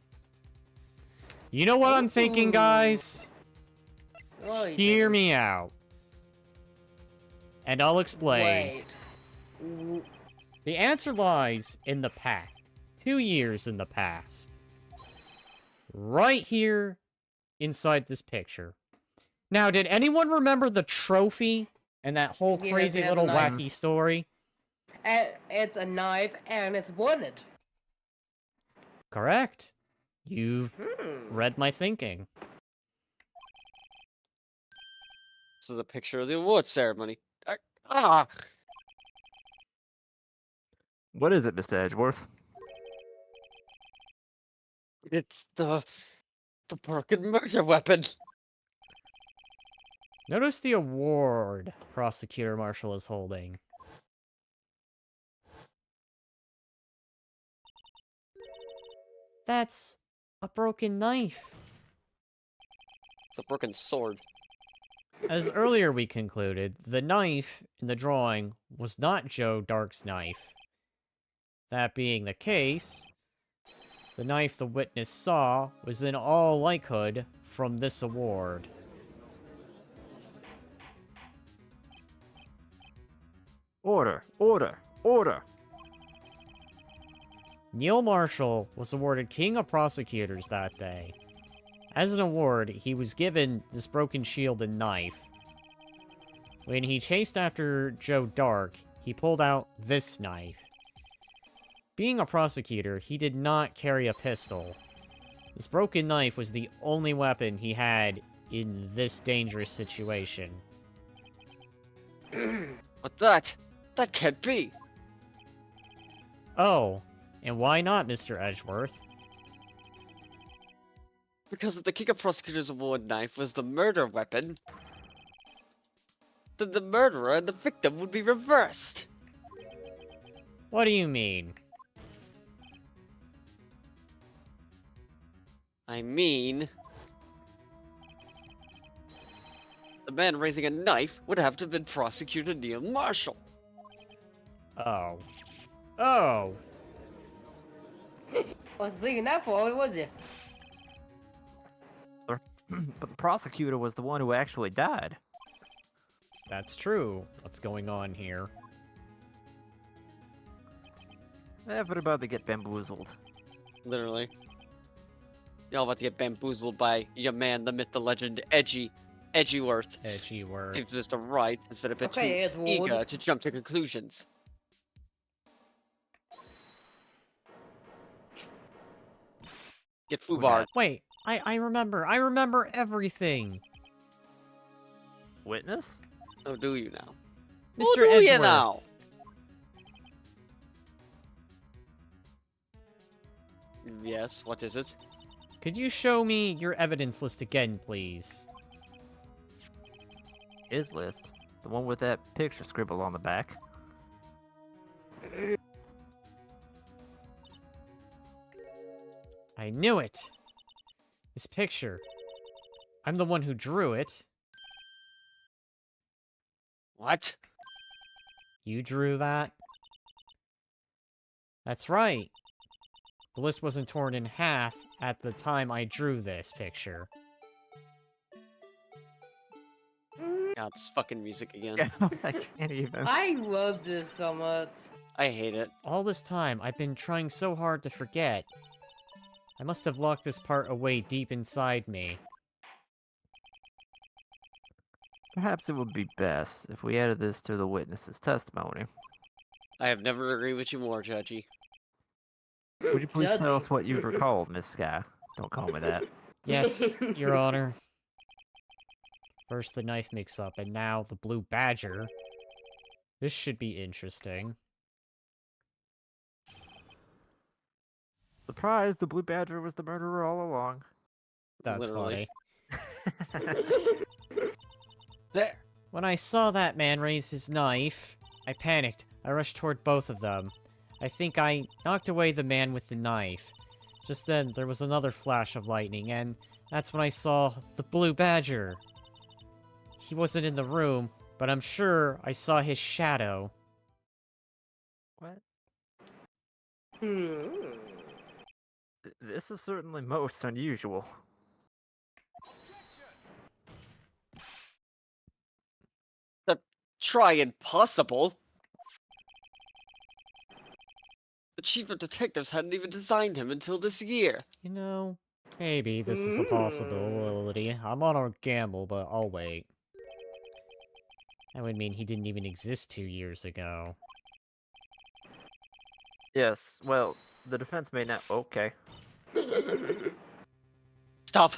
You know what I'm thinking, Ooh. guys? Oh, you Hear didn't. me out. And I'll explain. Wait. W- The answer lies in the past. 2 years in the past. Right here inside this picture. Now, did anyone remember the trophy and that whole Yes, crazy it has a little knife. wacky story? It's a knife and it's wounded. Correct. You Hmm. read my thinking. This is a picture of the award ceremony. Ah! What is it, Mr. Edgeworth? It's the broken murder weapon. Notice the award Prosecutor Marshall is holding. That's a broken knife. It's a broken sword. As earlier we concluded, the knife in the drawing was not Joe Dark's knife. That being the case, the knife the witness saw was in all likelihood from this award. Order! Order! Order! Neil Marshall was awarded King of Prosecutors that day. As an award, he was given this broken shield and knife. When he chased after Joe Dark, he pulled out this knife. Being a prosecutor, he did not carry a pistol. This broken knife was the only weapon he had in this dangerous situation. But that can't be. Oh, and why not, Mr. Edgeworth? Because if the King of Prosecutors Award knife was the murder weapon, then the murderer and the victim would be reversed. What do you mean? I mean, the man raising a knife would have to have been Prosecutor Neil Marshall. Oh. Oh! Wasn't thinking that forward, was you? But the prosecutor was the one who actually died. That's true. What's going on here? Everybody get bamboozled. Literally. Y'all about to get bamboozled by your man, the myth, the legend, Edgeworth. Edgeworth. Seems Mr. Wright has been a bit Okay, too Edgewood. eager to jump to conclusions. Get foobarred. Wait, I remember everything. Witness? Oh, do you now? Mr. Who do you Edgeworth. now? Yes, what is it? Could you show me your evidence list again, please? His list. The one with that picture scribbled on the back. I knew it! This picture. I'm the one who drew it. What? You drew that? That's right. The list wasn't torn in half at the time I drew this picture. God, this fucking music again. I can't even. I love this so much. I hate it. All this time, I've been trying so hard to forget. I must have locked this part away deep inside me. Perhaps it would be best if we added this to the witness's testimony. I have never agreed with you more, Judgy. Would you please tell Judgy. us what you've recalled, Miss Sky? Don't call me that. Yes, Your Honor. First the knife mix-up, and now the blue badger. This should be interesting. Surprise, the Blue Badger was the murderer all along. That's Literally. funny. There. When I saw that man raise his knife, I panicked. I rushed toward both of them. I think I knocked away the man with the knife. Just then, there was another flash of lightning, and that's when I saw the blue badger. He wasn't in the room, but I'm sure I saw his shadow. What? Hmm. This is certainly most unusual. Try impossible. The chief of detectives hadn't even designed him until this year. You know, maybe this is a possibility. I'm on a gamble, but I'll wait. That would mean he didn't even exist 2 years ago. Yes, well, the defense may not. Okay. Stop.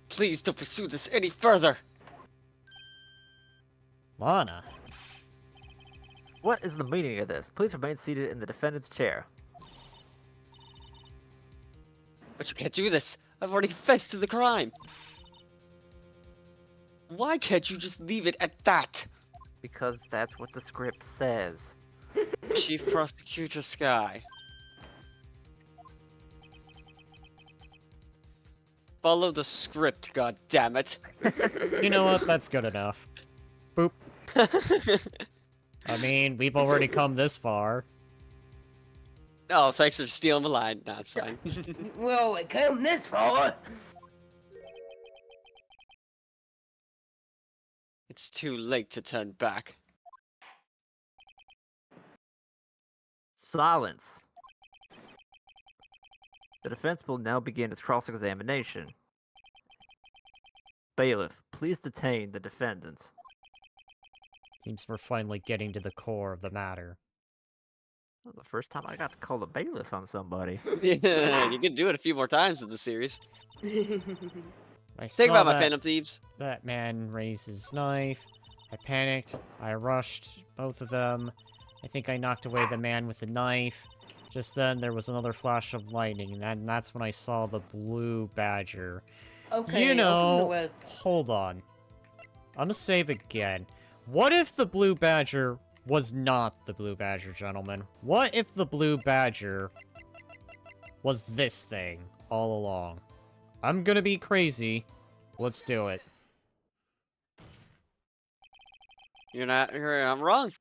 Please don't pursue this any further. Lana. What is the meaning of this? Please remain seated in the defendant's chair. But you can't do this. I've already confessed to the crime. Why can't you just leave it at that? Because that's what the script says. Chief Prosecutor Sky. Follow the script, goddammit. You know what? That's good enough. Boop. I mean, we've already come this far. Oh, thanks for stealing the line. Nah, it's fine. Well, it came this far. It's too late to turn back. Silence. The defense will now begin its cross-examination. Bailiff, please detain the defendant. Seems we're finally getting to the core of the matter. That was the first time I got to call a bailiff on somebody. Yeah, you can do it a few more times in the series. I Think saw about my that, Phantom Thieves. that man raise his knife. I panicked. I rushed both of them. I think I knocked away the man with the knife. Just then, there was another flash of lightning, and that's when I saw the blue badger. Okay, You open the know, web. hold on. I'm gonna save again. What if the blue badger was not the blue badger, gentlemen? What if the blue badger was this thing all along? I'm gonna be crazy. Let's do it. I'm wrong.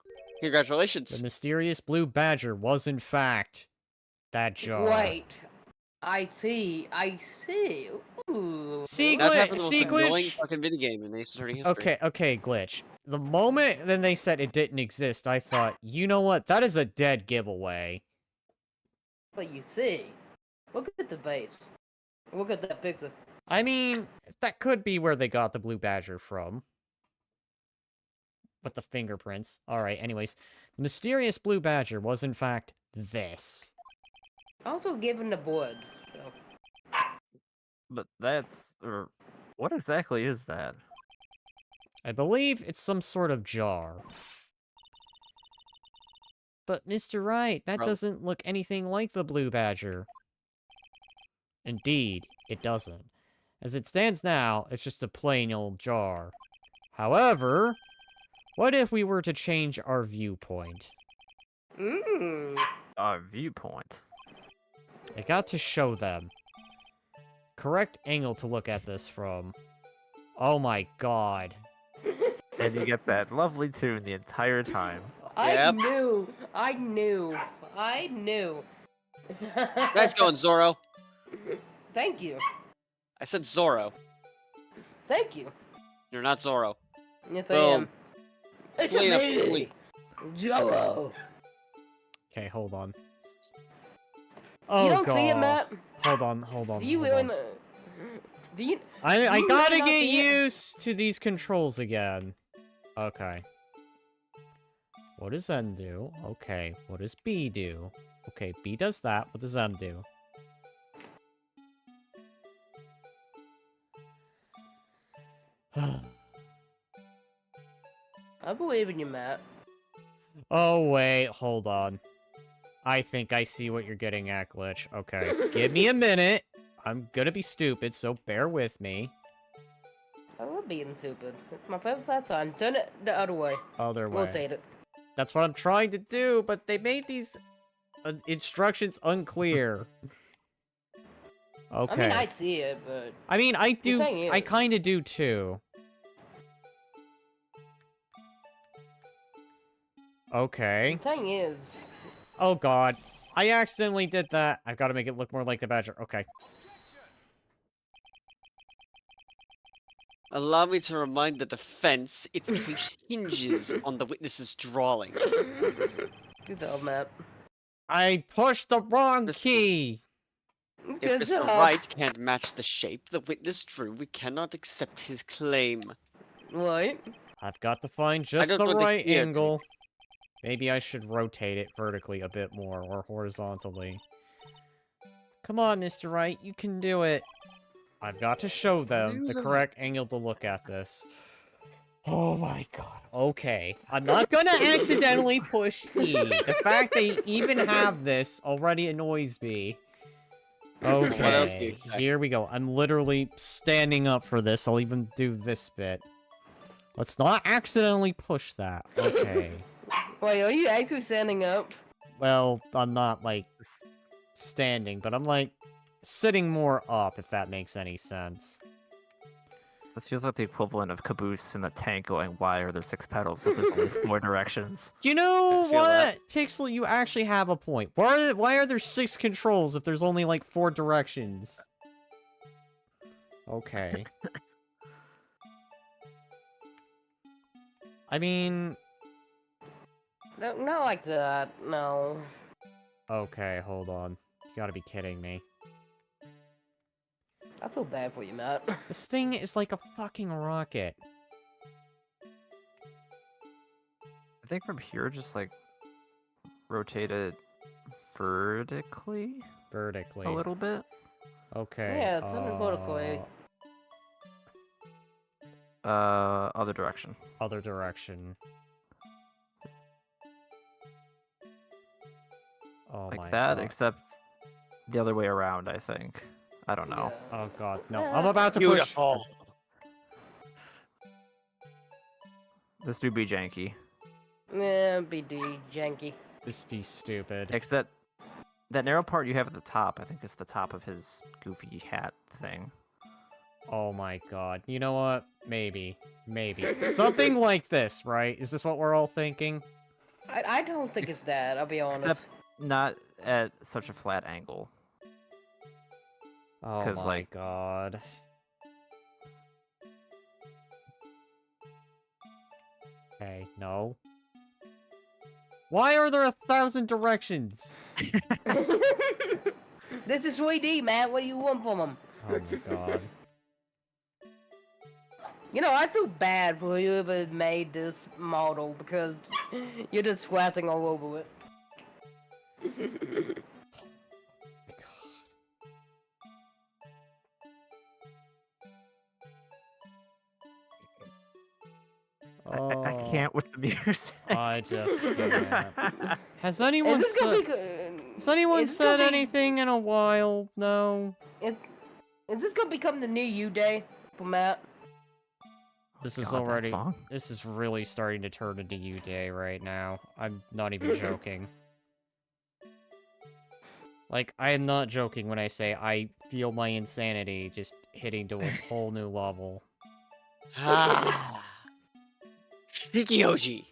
Congratulations. The mysterious blue badger was, in fact, that jar. Wait. I see. I see. Ooh. See, That's Glitch- happened the most see, annoying Glitch? fucking minigame in Ace Attorney history. Okay, Glitch. The moment then they said it didn't exist, I thought, you know what? That is a dead giveaway. But you see. Look at the base. Look at that picture. I mean, that could be where they got the blue badger from. With the fingerprints. Alright, anyways. The mysterious blue badger was, in fact, this. Also given the blood. So. But that's... what exactly is that? I believe it's some sort of jar. But, Mr. Wright, that Bro. doesn't look anything like the blue badger. Indeed, it doesn't. As it stands now, it's just a plain old jar. However, what if we were to change our viewpoint? Mmm. Our viewpoint. I got to show them. Correct angle to look at this from. Oh my god. And you get that lovely tune the entire time. I Yep. knew. I knew. I knew. Nice going, Zorro. Thank you. I said Zorro. Thank you. You're not Zorro. Yes, I Boom. am. It's Clean up, me, clean. Jolo. Okay, hold on. You Oh don't god. see it, Matt? Hold on. Do you hold really? on. Do you? I you gotta really not get see it? used to these controls again. Okay. What does N do? Okay. What does B do? Okay, B does that. What does N do? I believe in you, Matt. Oh, wait. Hold on. I think I see what you're getting at, Glitch. Okay. Give me a minute. I'm gonna be stupid, so bear with me. I love being stupid. It's my favorite pastime. Turn it the other way. Other way. Rotate it. That's what I'm trying to do, but they made these instructions unclear. Okay. I mean, I see it, but I mean, I do. thing I is- kind of do too. Okay. the thing is, Oh god. I accidentally did that. I've got to make it look more like the Badger. Okay. Allow me to remind the defense its case hinges on the witness's drawing. good job, Matt. I pushed the wrong Mr. key. If Good Mr. job. Wright can't match the shape the witness drew, we cannot accept his claim. Right. I've got to find just don't the know the right key, angle. Maybe I should rotate it vertically a bit more, or horizontally. Come on, Mr. Wright, you can do it. I've got to show them the correct angle to look at this. Oh my god. Okay. I'm not gonna accidentally push E. The fact they even have this already annoys me. else do you Okay, expect? here we go. I'm literally standing up for this. I'll even do this bit. Let's not accidentally push that. Okay. Wait, are you actually standing up? Well, I'm not, like, standing, but I'm, like, sitting more up, if that makes any sense. This feels like the equivalent of Caboose in the tank going, why are there 6 pedals if there's only 4 directions? You know I feel what? that. Pixel, you actually have a point. Why are there 6 controls if there's only, like, 4 directions? Okay. I mean... No, not like that. No. Okay, hold on. You gotta be kidding me. I feel bad for you, Matt. This thing is like a fucking rocket. I think from here, just like rotate it vertically Vertically. a little bit. Okay. Yeah, it's under vertically. Other direction. Other direction. Oh Like my that, god. except the other way around, I think. I don't know. Yeah. Oh god, no. I'm about to push. Beautiful. This do be janky. Yeah, BD, janky. This be stupid. Except that narrow part you have at the top, I think is the top of his goofy hat thing. Oh my god. You know what? Maybe. Maybe. Something like this, right? Is this what we're all thinking? I don't think it's that, I'll be honest. Except not at such a flat angle. Oh 'Cause, my like- god. Okay, no. Why are there 1,000 directions? This is 3D, Matt. What do you want from him? Oh my god. You know, I feel bad for whoever made this model because you're just scratching all over it. I can't with the music. I just can't. Has Is anyone this gonna said, be good? has anyone is this said gonna be- anything in a while? No. Is this gonna become the new you day for Matt? This is God, that already... song. This is really starting to turn into you day right now. I'm not even joking. Like, I am not joking when I say I feel my insanity just hitting to a whole new level. Ah. Shikioji.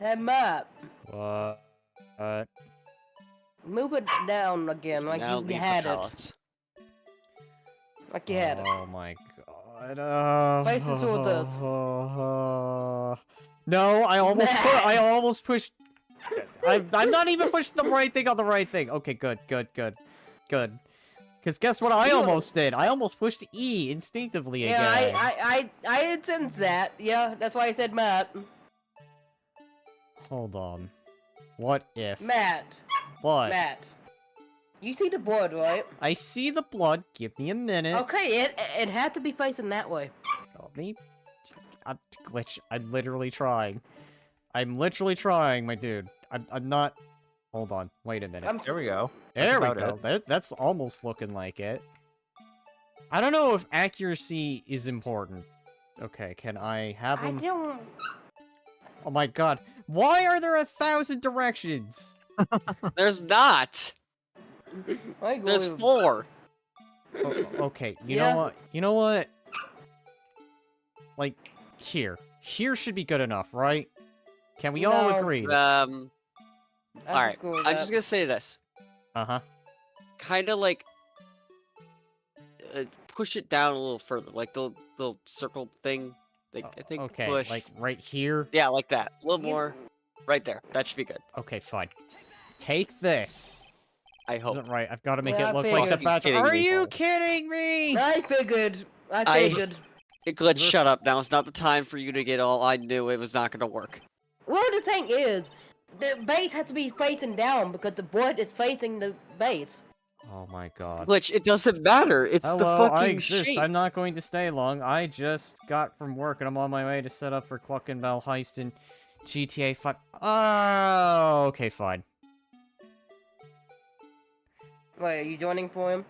Hey, Matt, What? move it down again like Now you leave had the it. palace. Like you had it. Oh my god. Face it towards us. No, I almost pushed... I'm not even pushing the right thing on the right thing. Okay, good. Because guess what I You- almost did? I almost pushed E instinctively Yeah, again. I had sensed that. Yeah, that's why I said Matt. Hold on. What if? Matt. What? Matt. You see the board, right? I see the blood. Give me a minute. Okay, it had to be facing that way. Help me. I'm glitch. I'm literally trying. I'm literally trying, my dude. I'm not. Hold on. Wait a minute. There we go. There we about go. That's almost looking like it. I don't know if accuracy is important. Okay, can I have I him? don't. Oh my god. Why are there 1,000 directions? There's not. I go There's with- 4. Okay, you Yeah. know what? You know what? Like, here. Here should be good enough, right? Can we all No. agree? I'll Alright, just go with I'm that. just gonna say this. Uh-huh. Kind of like push it down a little further, like the little circle thing. Like I think Okay, push. like right here? Yeah, like that. A little You- more. Right there. That should be good. Okay, fine. Take this. I hope. Isn't right. I've got to make Yeah, it I look like the figured. badge. Kidding Are me. you kidding me? I figured. I I- figured. Glitch, shut up. Now it's not the time for you to get all. I knew it was not gonna work. Well, the thing is, the base has to be facing down because the board is facing the base. Oh my god. Glitch, it doesn't matter. It's the Hello, I fucking exist. shape. I'm not going to stay long. I just got from work and I'm on my way to set up for Cluckenbell Heist in GTA 5. Oh, okay, fine. Wait, are you joining for him?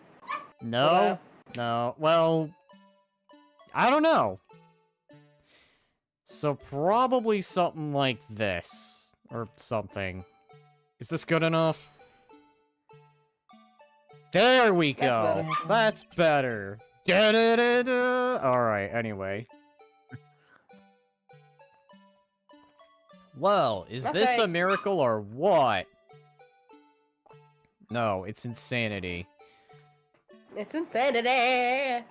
No? No. Well, I don't know. So probably something like this. Or something. Is this good enough? There we That's go. better. That's better. Da-da-da-da. Alright, anyway. Well, is this Okay. a miracle or what? No, it's insanity. It's insanity.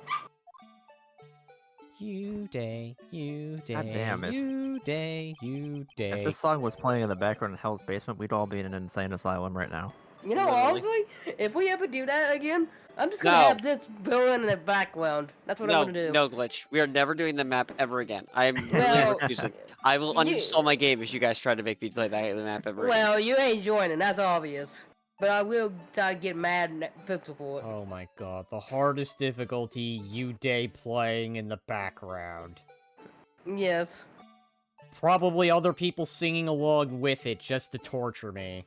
You day, you day, God damn it. you day, you day. If this song was playing in the background in Hell's Basement, we'd all be in an insane asylum right now. You know, Literally. honestly, if we ever do that again, I'm just gonna No. have this building in the background. That's what I'm No, gonna do. no, Glitch. We are never doing the map ever again. I am literally Well, refusing. I will you- uninstall my game if you guys try to make me play the map ever again. Well, you ain't joining. That's obvious. But I will try to get mad and pixel for it. Oh my god, the hardest difficulty, you day playing in the background. Yes. Probably other people singing along with it just to torture me.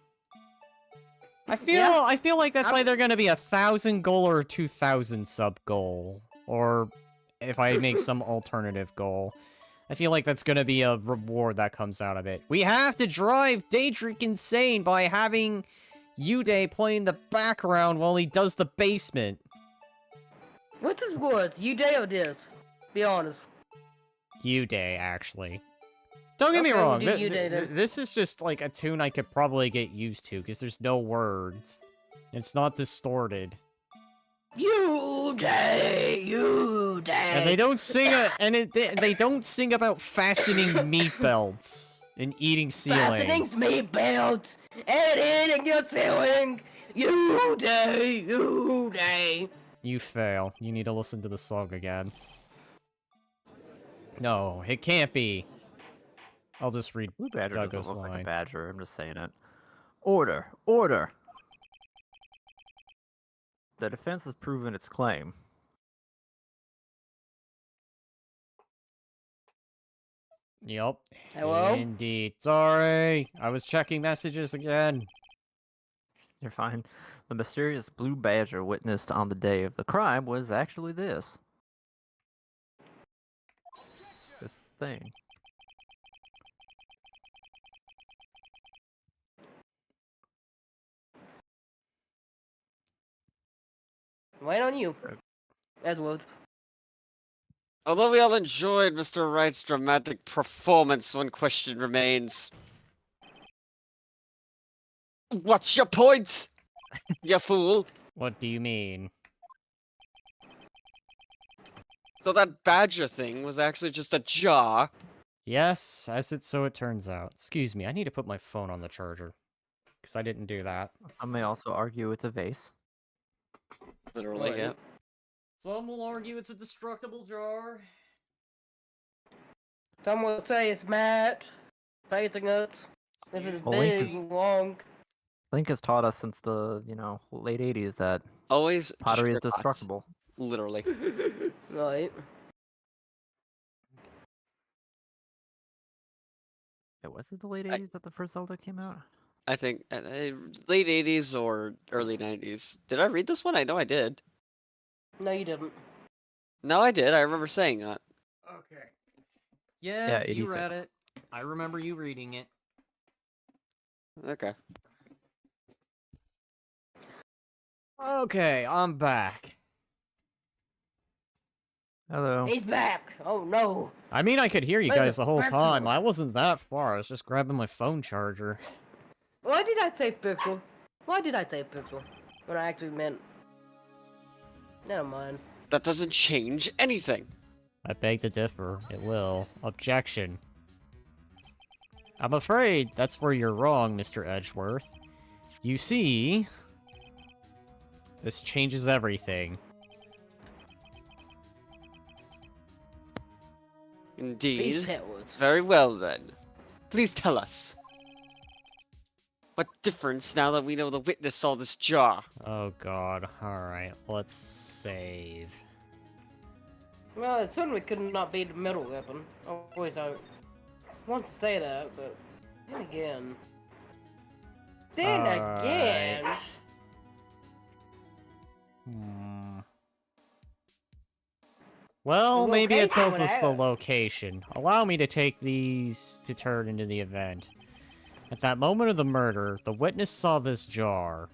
I Yeah. feel like that's I'm- either gonna be 1,000 goal or a 2,000 sub goal. Or if I make some alternative goal. I feel like that's gonna be a reward that comes out of it. We have to drive Daedric insane by having Uday play in the background while he does the basement. What's his words? You day or this? Be honest. Uday, actually. Don't get me Okay, we'll wrong, do Uday then. this is just like a tune I could probably get used to, because there's no words. It's not distorted. You day, you day. And they don't sing they don't sing about fastening meat belts and eating Fastening ceilings. meat belts and eating your ceiling. You day, you day. You fail. You need to listen to the song again. No, it can't be. I'll just read Blue Badger Douglas doesn't look like line. a badger, I'm just saying it. Order! Order! The defense has proven its claim. Yep. Hello? Indeed. Sorry. I was checking messages again. You're fine. The mysterious blue badger witnessed on the day of the crime was actually this. This thing. Right on you. Edward. Although we all enjoyed Mr. Wright's dramatic performance, one question remains. What's your point? You fool. What do you mean? So that badger thing was actually just a jar. Yes, as it so it turns out. Excuse me, I need to put my phone on the charger. Because I didn't do that. Some may also argue it's a vase. Literally, yeah. Right. Some will argue it's a destructible jar. Some would say it's matte, hazelnut. If it's Well, Link big is- and long. Link has taught us since the late '80s that Always pottery is destroy pots. destructible. Literally. Right. Was it the late I- '80s that the first Zelda came out? I think late 80s or early 90s. Did I read this one? I know I did. No, you didn't. No, I did. I remember saying that. Okay. Yes, you 86. read it. I remember you reading it. Okay. Okay, I'm back. Hello. He's back. Oh no. I mean, I could hear you There's guys a the whole pixel. time. I wasn't that far. I was just grabbing my phone charger. Why did I say pixel? Why did I say pixel? When I actually meant. Never mind. That doesn't change anything. I beg to differ. It will. Objection. I'm afraid that's where you're wrong, Mr. Edgeworth. You see, this changes everything. Indeed. Please tell us. Very well then. Please tell us. What difference now that we know the witness saw this jar? Oh god. Alright, let's save. Well, it certainly could not be the middle weapon. Always I want to say that, but then again. Then Alright. again. Well, The maybe it location tells would us the have- location. Allow me to take these to turn into the event. At that moment of the murder, the witness saw this jar.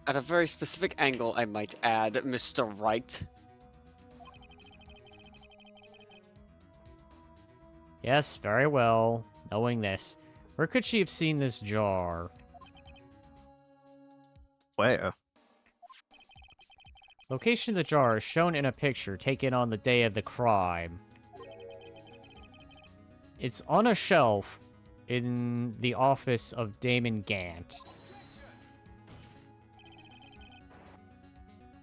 At a very specific angle, I might add, Mr. Wright. Yes, very well. Knowing this, where could she have seen this jar? Where? Location of the jar is shown in a picture taken on the day of the crime. It's on a shelf in the office of Damon Gant.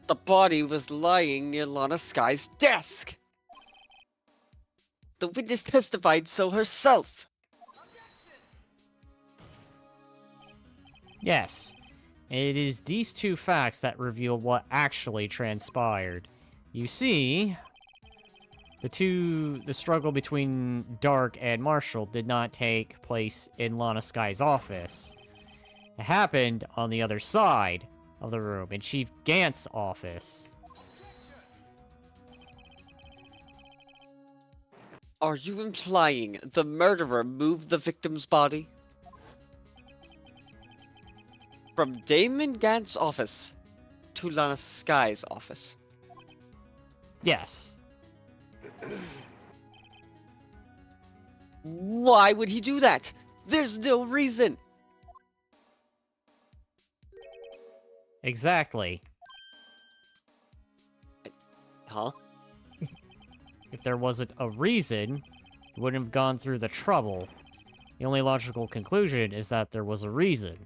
The body was lying near Lana Sky's desk. The witness testified so herself. Yes, it is these two facts that reveal what actually transpired. You see, the struggle between Dark and Marshall did not take place in Lana Sky's office. It happened on the other side of the room, in Chief Gant's office. Are you implying the murderer moved the victim's body? From Damon Gant's office to Lana Sky's office? Yes. Why would he do that? There's no reason. Exactly. Huh? If there wasn't a reason, you wouldn't have gone through the trouble. The only logical conclusion is that there was a reason.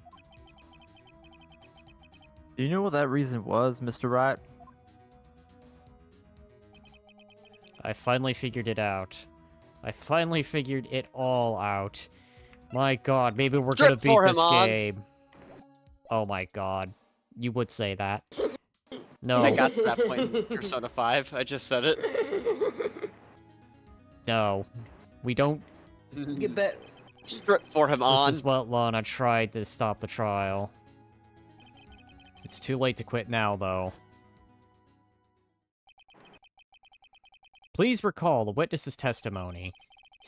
Do you know what that reason was, Mr. Wright? I finally figured it out. I finally figured it all out. My god, maybe we're gonna Strip beat for him this on. game. Oh my god. You would say that. No, I got to that point in Persona 5. I just said it. no. We don't. Get back. Strip for him on. This is what Lana tried to stop the trial. It's too late to quit now, though. Please recall the witness's testimony.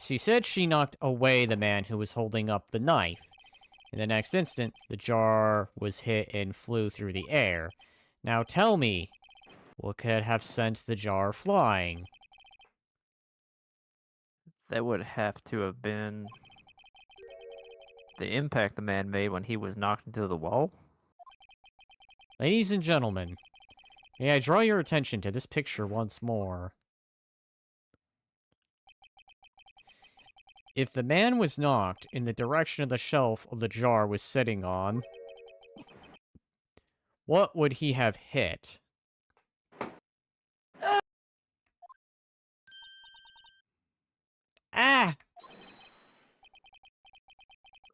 She said she knocked away the man who was holding up the knife. In the next instant, the jar was hit and flew through the air. Now tell me, what could have sent the jar flying? That would have to have been the impact the man made when he was knocked into the wall. Ladies and gentlemen, may I draw your attention to this picture once more? If the man was knocked in the direction of the shelf the jar was sitting on, what would he have hit? Ah!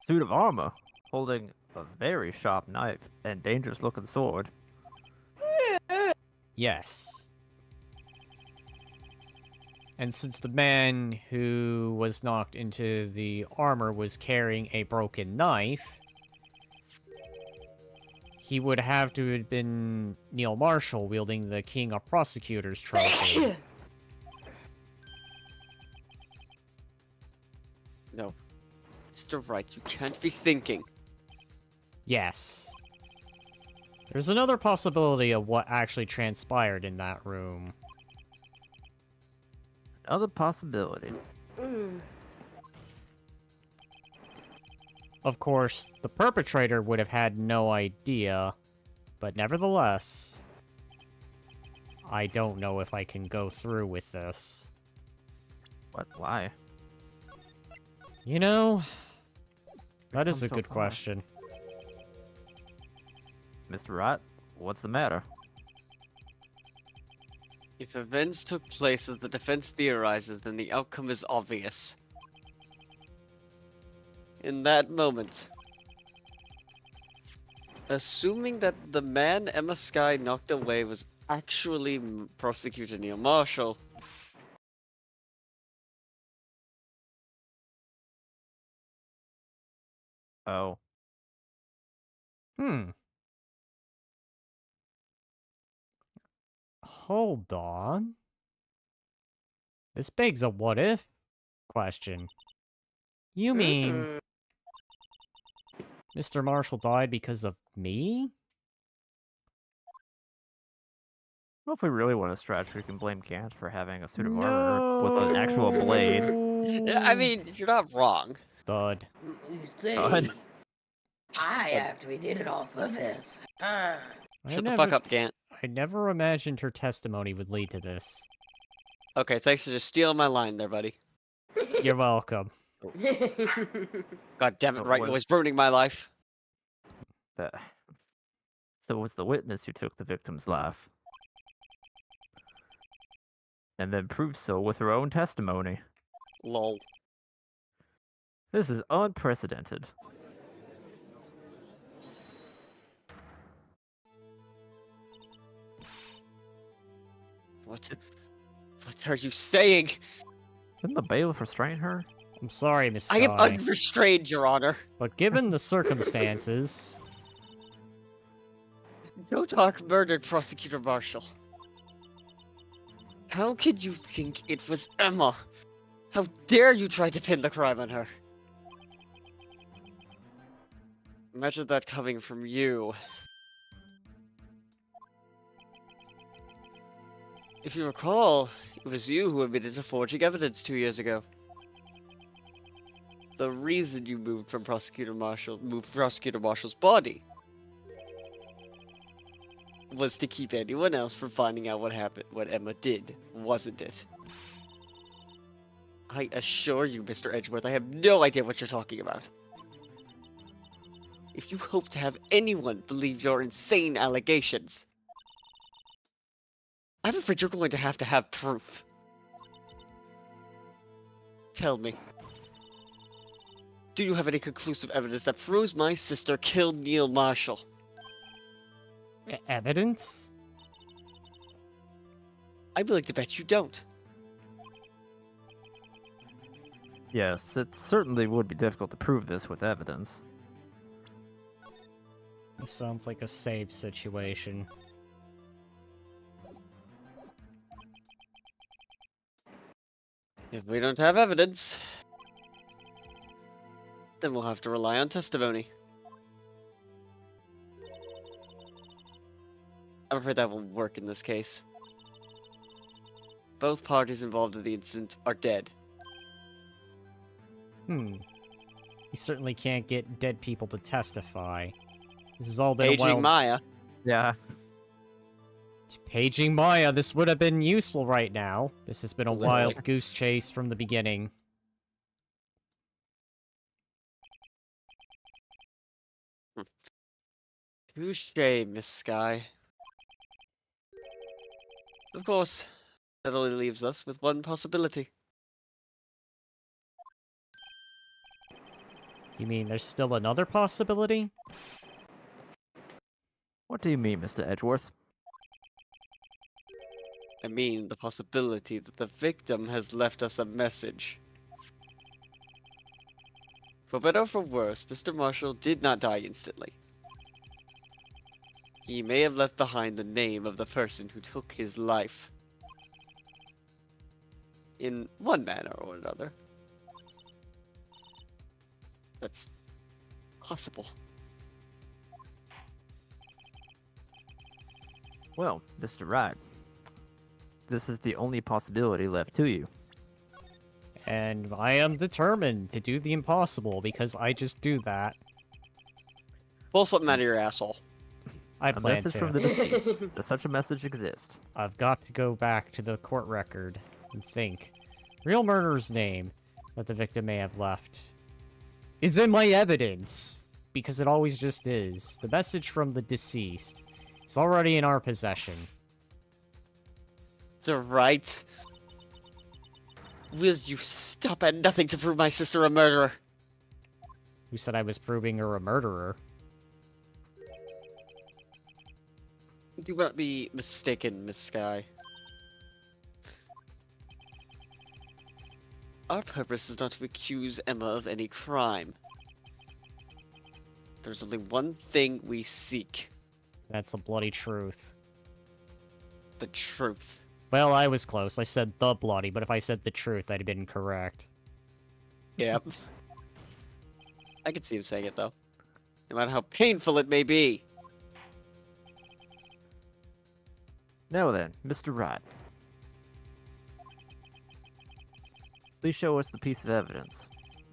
Suit of armor, holding a very sharp knife and dangerous-looking sword. Yes. And since the man who was knocked into the armor was carrying a broken knife, he would have to have been Neil Marshall wielding the King of Prosecutors trophy. No. Mr. Wright, you can't be thinking. Yes. There's another possibility of what actually transpired in that room. Another possibility. Of course, the perpetrator would have had no idea, but nevertheless, I don't know if I can go through with this. What? Why? You know, that is come a so good far? question. Mr. Wright, what's the matter? If events took place as the defense theorizes, then the outcome is obvious. In that moment, assuming that the man Emma Sky knocked away was actually Prosecutor Neil Marshall, Oh. Hmm. Hold on. This begs a what if question. You mean Mr. Marshall died because of me? Well, if we really want to stretch, we can blame Gant for having a suit of armor No. with an actual blade. I mean, you're not wrong. Thud. You see, God. I actually did it on purpose. Shut the fuck up, Gant. I never imagined her testimony would lead to this. Okay, thanks for just stealing my line there, buddy. You're welcome. God damn it, But Wright, you're always was ruining my life. the... So it was the witness who took the victim's life. And then proved so with her own testimony. Lol. This is unprecedented. What are you saying? Didn't the bailiff restrain her? I'm sorry, Miss I am Sky, unrestrained, Your Honor. but given the circumstances, No talk murdered Prosecutor Marshall. How could you think it was Emma? How dare you try to pin the crime on her? Imagine that coming from you. If you recall, it was you who admitted to forging evidence 2 years ago. The reason you moved Prosecutor Marshall's body was to keep anyone else from finding out what happened, what Emma did, wasn't it? I assure you, Mr. Edgeworth, I have no idea what you're talking about. If you hope to have anyone believe your insane allegations, I'm afraid you're going to have proof. Tell me. Do you have any conclusive evidence that proves my sister killed Neil Marshall? evidence? I'm willing to bet you don't. Yes, it certainly would be difficult to prove this with evidence. This sounds like a safe situation. If we don't have evidence, then we'll have to rely on testimony. I'm afraid that won't work in this case. Both parties involved in the incident are dead. You certainly can't get dead people to testify. This has all been a Paging wild... Maya. Yeah. Paging Maya, this would have been useful right now. This has been a Literally. wild goose chase from the beginning. Touche, Miss Sky. Of course, that only leaves us with one possibility. You mean there's still another possibility? What do you mean, Mr. Edgeworth? I mean, the possibility that the victim has left us a message. For better or for worse, Mr. Marshall did not die instantly. He may have left behind the name of the person who took his life. In one manner or another. That's possible. Well, Mr. Wright, this is the only possibility left to you. And I am determined to do the impossible because I just do that. Pull something out of your asshole. I A plan message to. from the deceased. Does such a message exist? I've got to go back to the court record and think. Real murderer's name that the victim may have left is in my evidence, because it always just is. The message from the deceased is already in our possession. The right. Will you stop at nothing to prove my sister a murderer? Who said I was proving her a murderer? Do not be mistaken, Miss Sky. Our purpose is not to accuse Emma of any crime. There's only one thing we seek. That's the bloody truth. The truth. Well, I was close. I said the bloody, but if I said the truth, I'd have been correct. Yep. I can see him saying it, though. No matter how painful it may be. Now then, Mr. Wright. Please show us the piece of evidence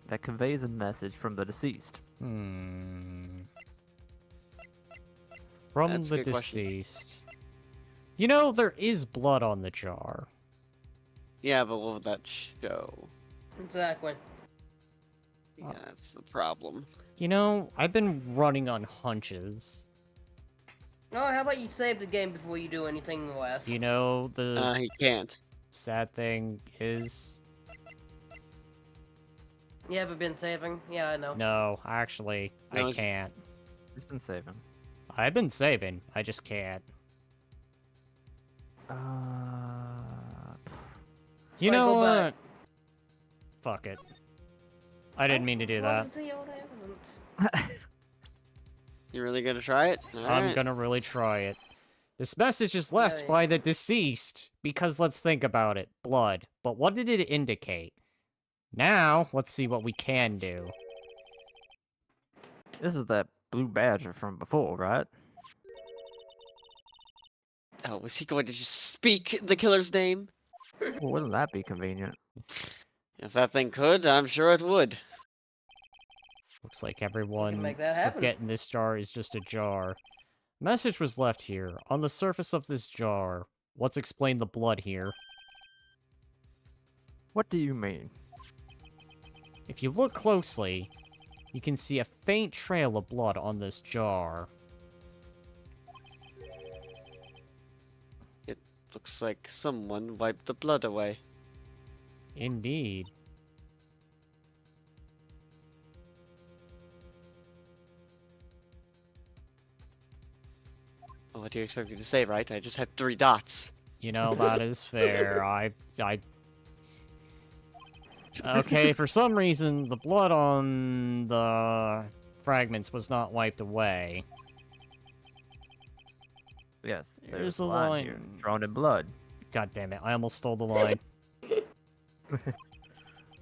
that conveys a message from the deceased. From That's a the good question. deceased. You know, there is blood on the jar. Yeah, but what would that show? Exactly. Yeah, that's the problem. You know, I've been running on hunches. Oh, how about you save the game before you do anything less? You know, the He can't. sad thing is... You haven't been saving? Yeah, I know. No, actually, No, I it's- can't. He's been saving. I've been saving, I just can't. Uh, You Wait, know go what? back. Fuck it. I didn't mean to do that. What was the old evidence? You really gonna try it? I'm Alright. gonna really try it. This message is left Yeah, by the deceased, because let's think about it. Blood. But what did it indicate? Now, let's see what we can do. this is that blue badger from before, right? Oh, was he going to just speak the killer's name? Well, wouldn't that be convenient? If that thing could, I'm sure it would. Looks like everyone's make that happen. forgetting this jar is just a jar. Message was left here. On the surface of this jar. Let's explain the blood here. What do you mean? If you look closely, you can see a faint trail of blood on this jar. Looks like someone wiped the blood away. Indeed. Oh, what do you expect me to say, right? I just had 3 dots. You know, that is fair. Okay, for some reason, the blood on the fragments was not wiped away. Yes, There's there's a a line here, line. drawn in blood. God damn it, I almost stole the line.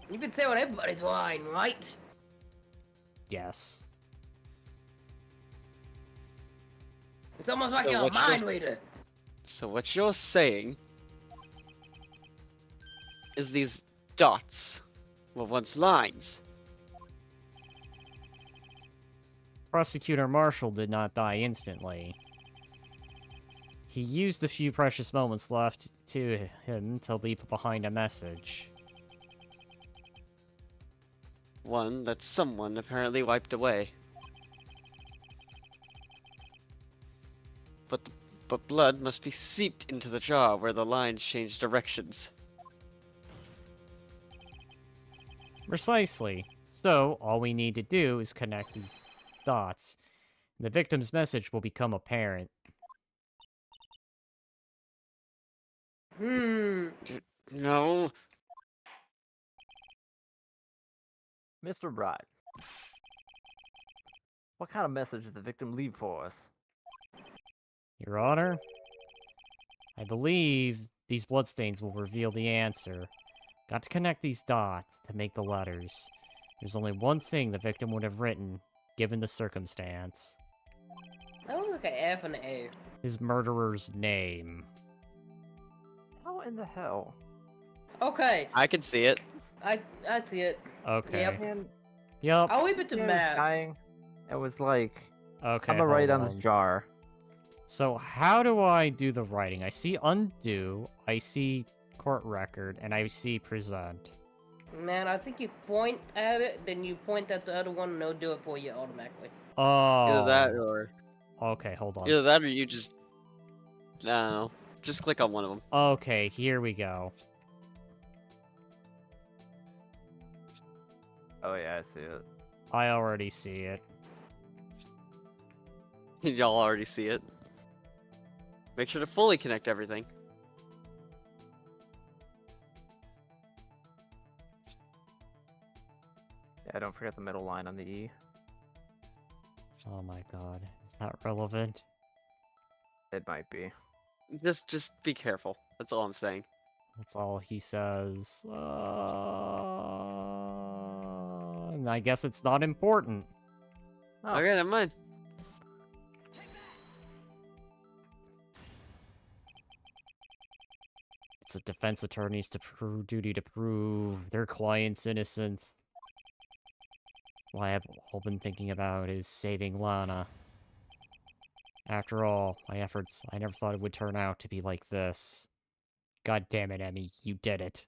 You can tell everybody's lying, right? Yes. It's almost like So you're a what's your- mind reader. So what you're saying is these dots were once lines. Prosecutor Marshall did not die instantly. He used the few precious moments left to him to leave behind a message. One that someone apparently wiped away. But blood must be seeped into the jar where the lines change directions. Precisely. So, all we need to do is connect these dots. The victim's message will become apparent. Hmm. No. Mr. Bride, what kind of message did the victim leave for us? Your Honor, I believe these bloodstains will reveal the answer. Got to connect these dots to make the letters. There's only one thing the victim would have written, given the circumstance. That was like an F and an A. His murderer's name. How in the hell? Okay, I can see it. I see it. Okay. Yep. Man, Yep. I'll leave it to man was Matt. dying. It was like, Okay, I'm gonna write hold on this on. jar. So how do I do the writing? I see undo, I see court record, and I see present. Man, I think you point at it, then you point at the other one, and they'll do it for you automatically. Oh. Either that or Okay, hold on. either that or you just I don't know. Just click on one of them. Okay, here we go. Oh yeah, I see it. I already see it. Y'all already see it. Make sure to fully connect everything. Yeah, don't forget the middle line on the E. Oh my god. Is that relevant? It might be. Just be careful. That's all I'm saying. That's all he says. And I guess it's not important. Oh. Okay, never mind. It's a defense attorney's duty to prove their client's innocence. What I've all been thinking about is saving Lana. After all, my efforts, I never thought it would turn out to be like this. God damn it, Emmy, you did it.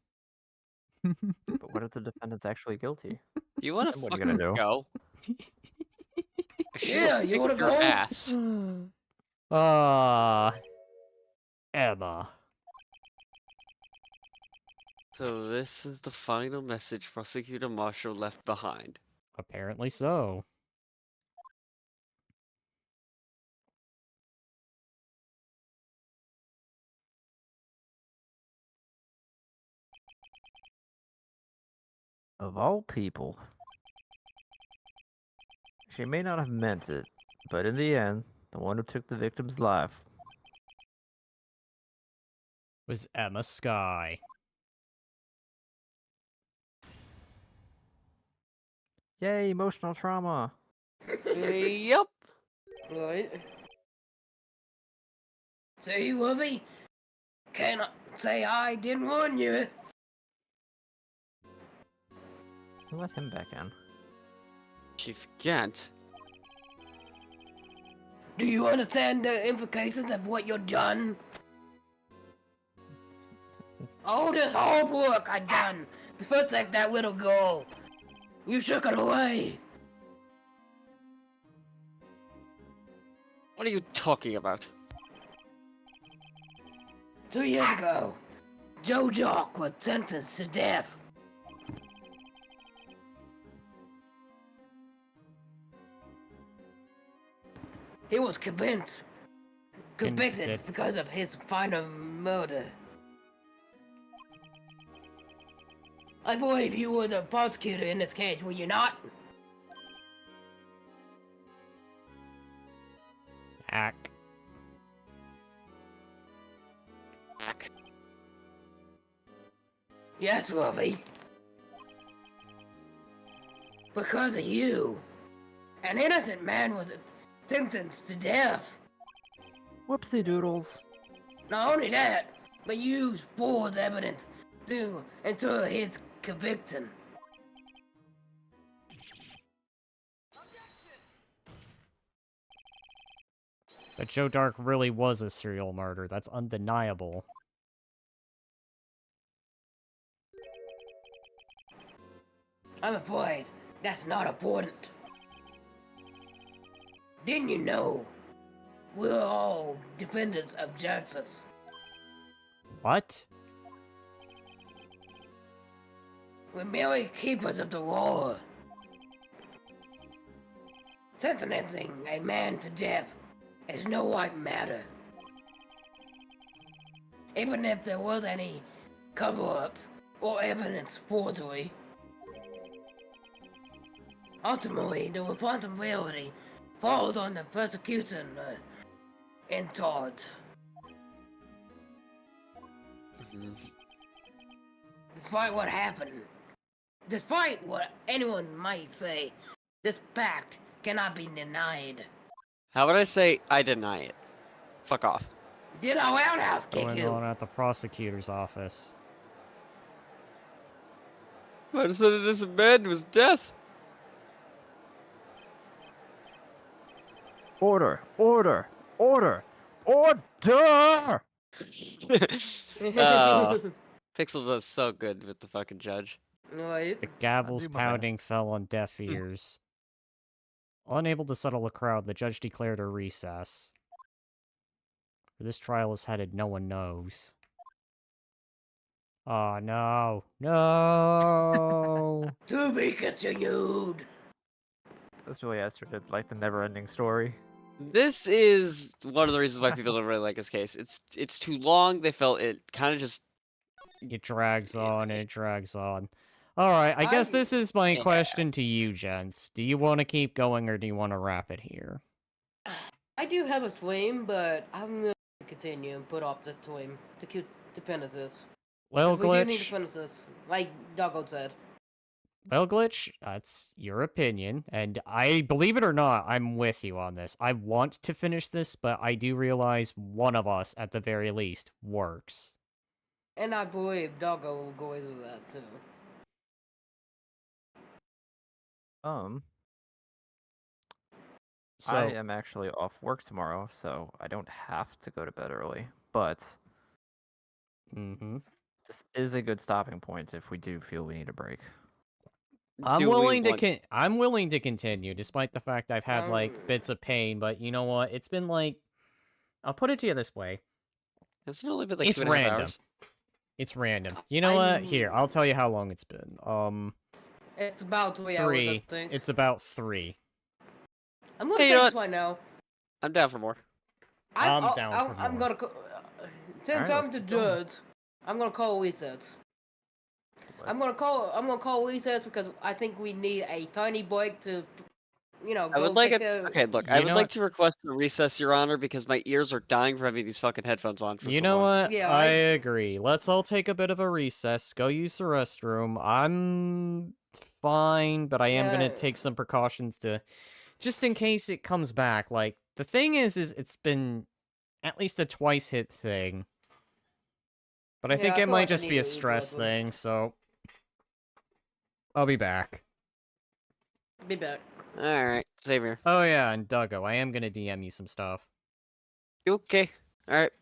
But what if the defendant's actually guilty? You wanna Then what are you gonna fucking do? go? She will Yeah, you kick wanna your go? ass. Ah, Emma. So this is the final message Prosecutor Marshall left behind. Apparently so. Of all people. She may not have meant it, but in the end, the one who took the victim's life. Was Emma Sky. Yay, emotional trauma! Yep. Right. See, Whoopi? Can't say I didn't warn you. Who let him back in? Chief Gant. Do you understand the implications of what you've done? All this hard work I done to protect that little girl. You shook it away. What are you talking about? 2 years ago, Joe Jock was sentenced to death. He was convinced, convicted Convicted. because of his final murder. I believe you were the prosecutor in this case, were you not? Ack. Yes, Ruby. Because of you, an innocent man was sentenced to death. Whoopsie doodles. Not only that, but you used false evidence to ensure his conviction. But Joe Dark really was a serial murderer. That's undeniable. I'm afraid that's not important. Didn't you know We're all dependent of justice. What? We're merely keepers of the law. Sentencing a man to death is no light matter. Even if there was any cover-up or evidence forgery, ultimately the responsibility falls on the prosecution in charge. Despite what happened, despite what anyone might say, this fact cannot be denied. How would I say I deny it? Fuck off. Did our roundhouse kick Going you? on at the prosecutor's office. I just said it isn't bad, it was death. Order! Order! Order! Order! Pixel does so good with the fucking judge. Right. The gavel's do my best. pounding fell on deaf ears. Unable to settle the crowd, the judge declared a recess. Where this trial is headed, no one knows. Oh, no. No! To be continued. This really has turned into like the never-ending story. This is one of the reasons why people don't really like this case. It's too long. They felt it kind of just. It drags on, it drags on. Alright, I guess this is my Yeah. question to you, gents. Do you want to keep going, or do you want to wrap it here? I do have a swim, but I'm gonna continue and put off the swim to finish this. Well, We do need to Glitch. finish this, like Doggo said. Well, Glitch, that's your opinion, and I, believe it or not, I'm with you on this. I want to finish this, but I do realize one of us, at the very least, works. And I believe Doggo will go into that too. So, I am actually off work tomorrow, so I don't have to go to bed early. But mhm. this is a good stopping point if we do feel we need a break. I'm Do we willing to want- I'm willing to continue, despite the fact I've had, like, Um, bits of pain, but you know what? It's been, like... I'll put it to you this way. It's only been like It's 2.5 random. hours. It's random. You know what? Here, I'll tell you how long it's been. It's about 3 hours, I 3. think. It's about 3. I'm gonna Hey, say you know this right now. I'm down for more. I'm down for I'm more. gonna since Alright, let's I'm the keep going. judge, I'm gonna call recess. I'm gonna call recess because I think we need a tiny break to, I go would like take it. a. Okay, look, I You would know like what? to request a recess, Your Honor, because my ears are dying from having these fucking headphones on for You so know long. what? Yeah, I I- agree. Let's all take a bit of a recess. Go use the restroom. I'm fine, but I am gonna Yeah. take some precautions to... just in case it comes back. Like, the thing is it's been at least a twice hit thing. But I Yeah, think I it feel might like I just need be a to use the stress restroom. thing, so... I'll be back. Be back. Alright, same here. Oh yeah, and Duggo, I am gonna DM you some stuff. Okay. Alright.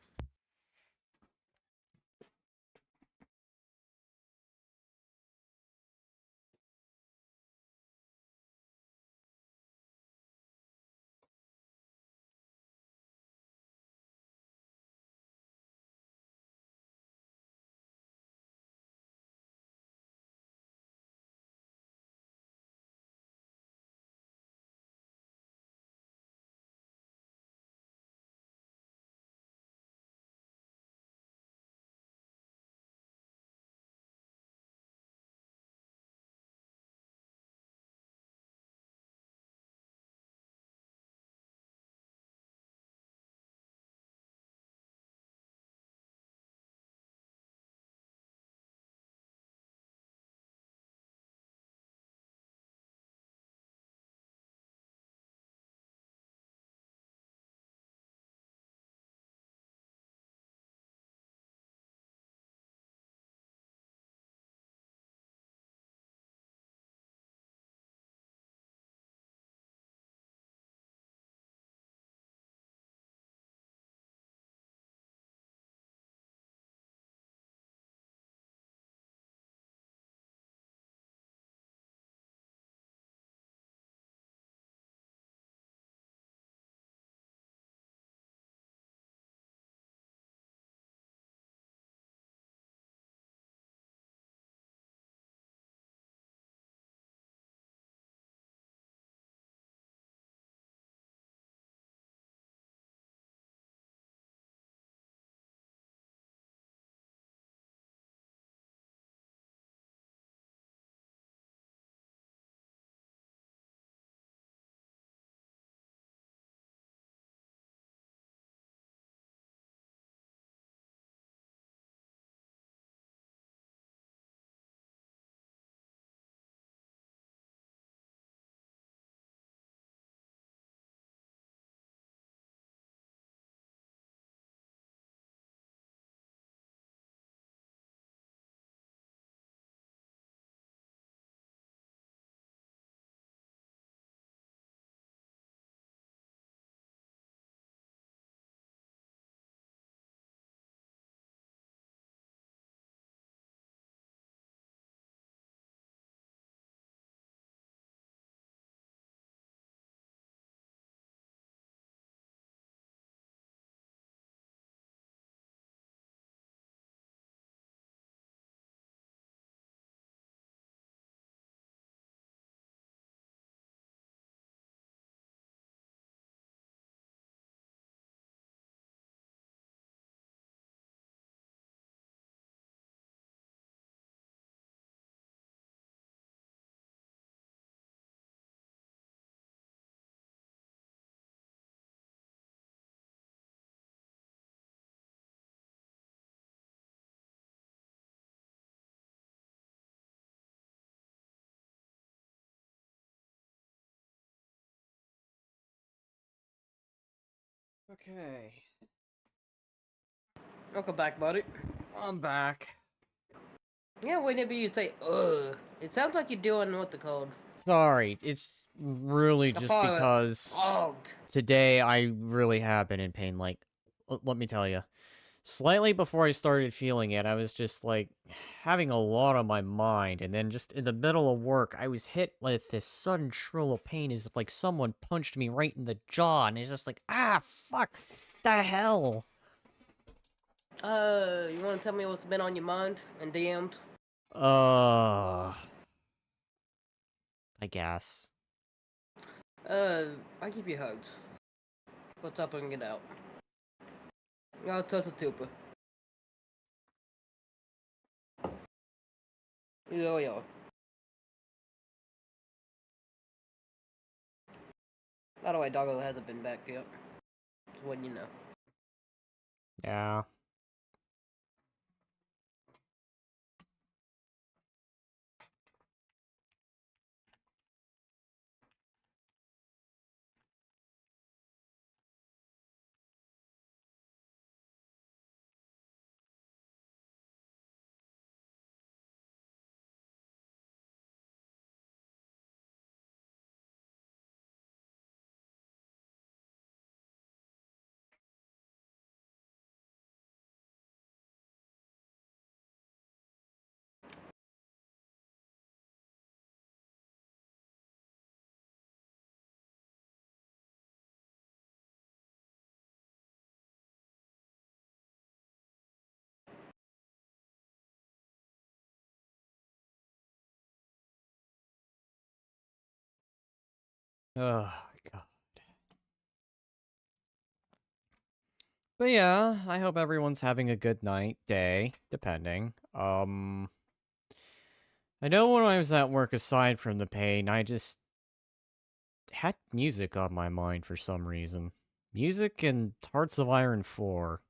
Okay. Welcome back, buddy. I'm back. Yeah, whenever you say it sounds like you're doing what's it called? Sorry, it's really A just fog. because Fog. today I really have been in pain. Like, let me tell you. Slightly before I started feeling it, I was just, like, having a lot on my mind, and then just in the middle of work, I was hit with this sudden shrill of pain as if, like, someone punched me right in the jaw, and it's just like, ah, fuck, the hell? You wanna tell me what's been on your mind and DM'd? I guess. I give you hugs. What's up and get out? Ja, that's a tuber. Ja. By the way, Doggo hasn't been back yet. Just letting you know. Yeah. Oh, God. But yeah, I hope everyone's having a good night, day, depending. I know when I was at work, aside from the pain, I just had music on my mind for some reason. Music and Hearts of Iron 4.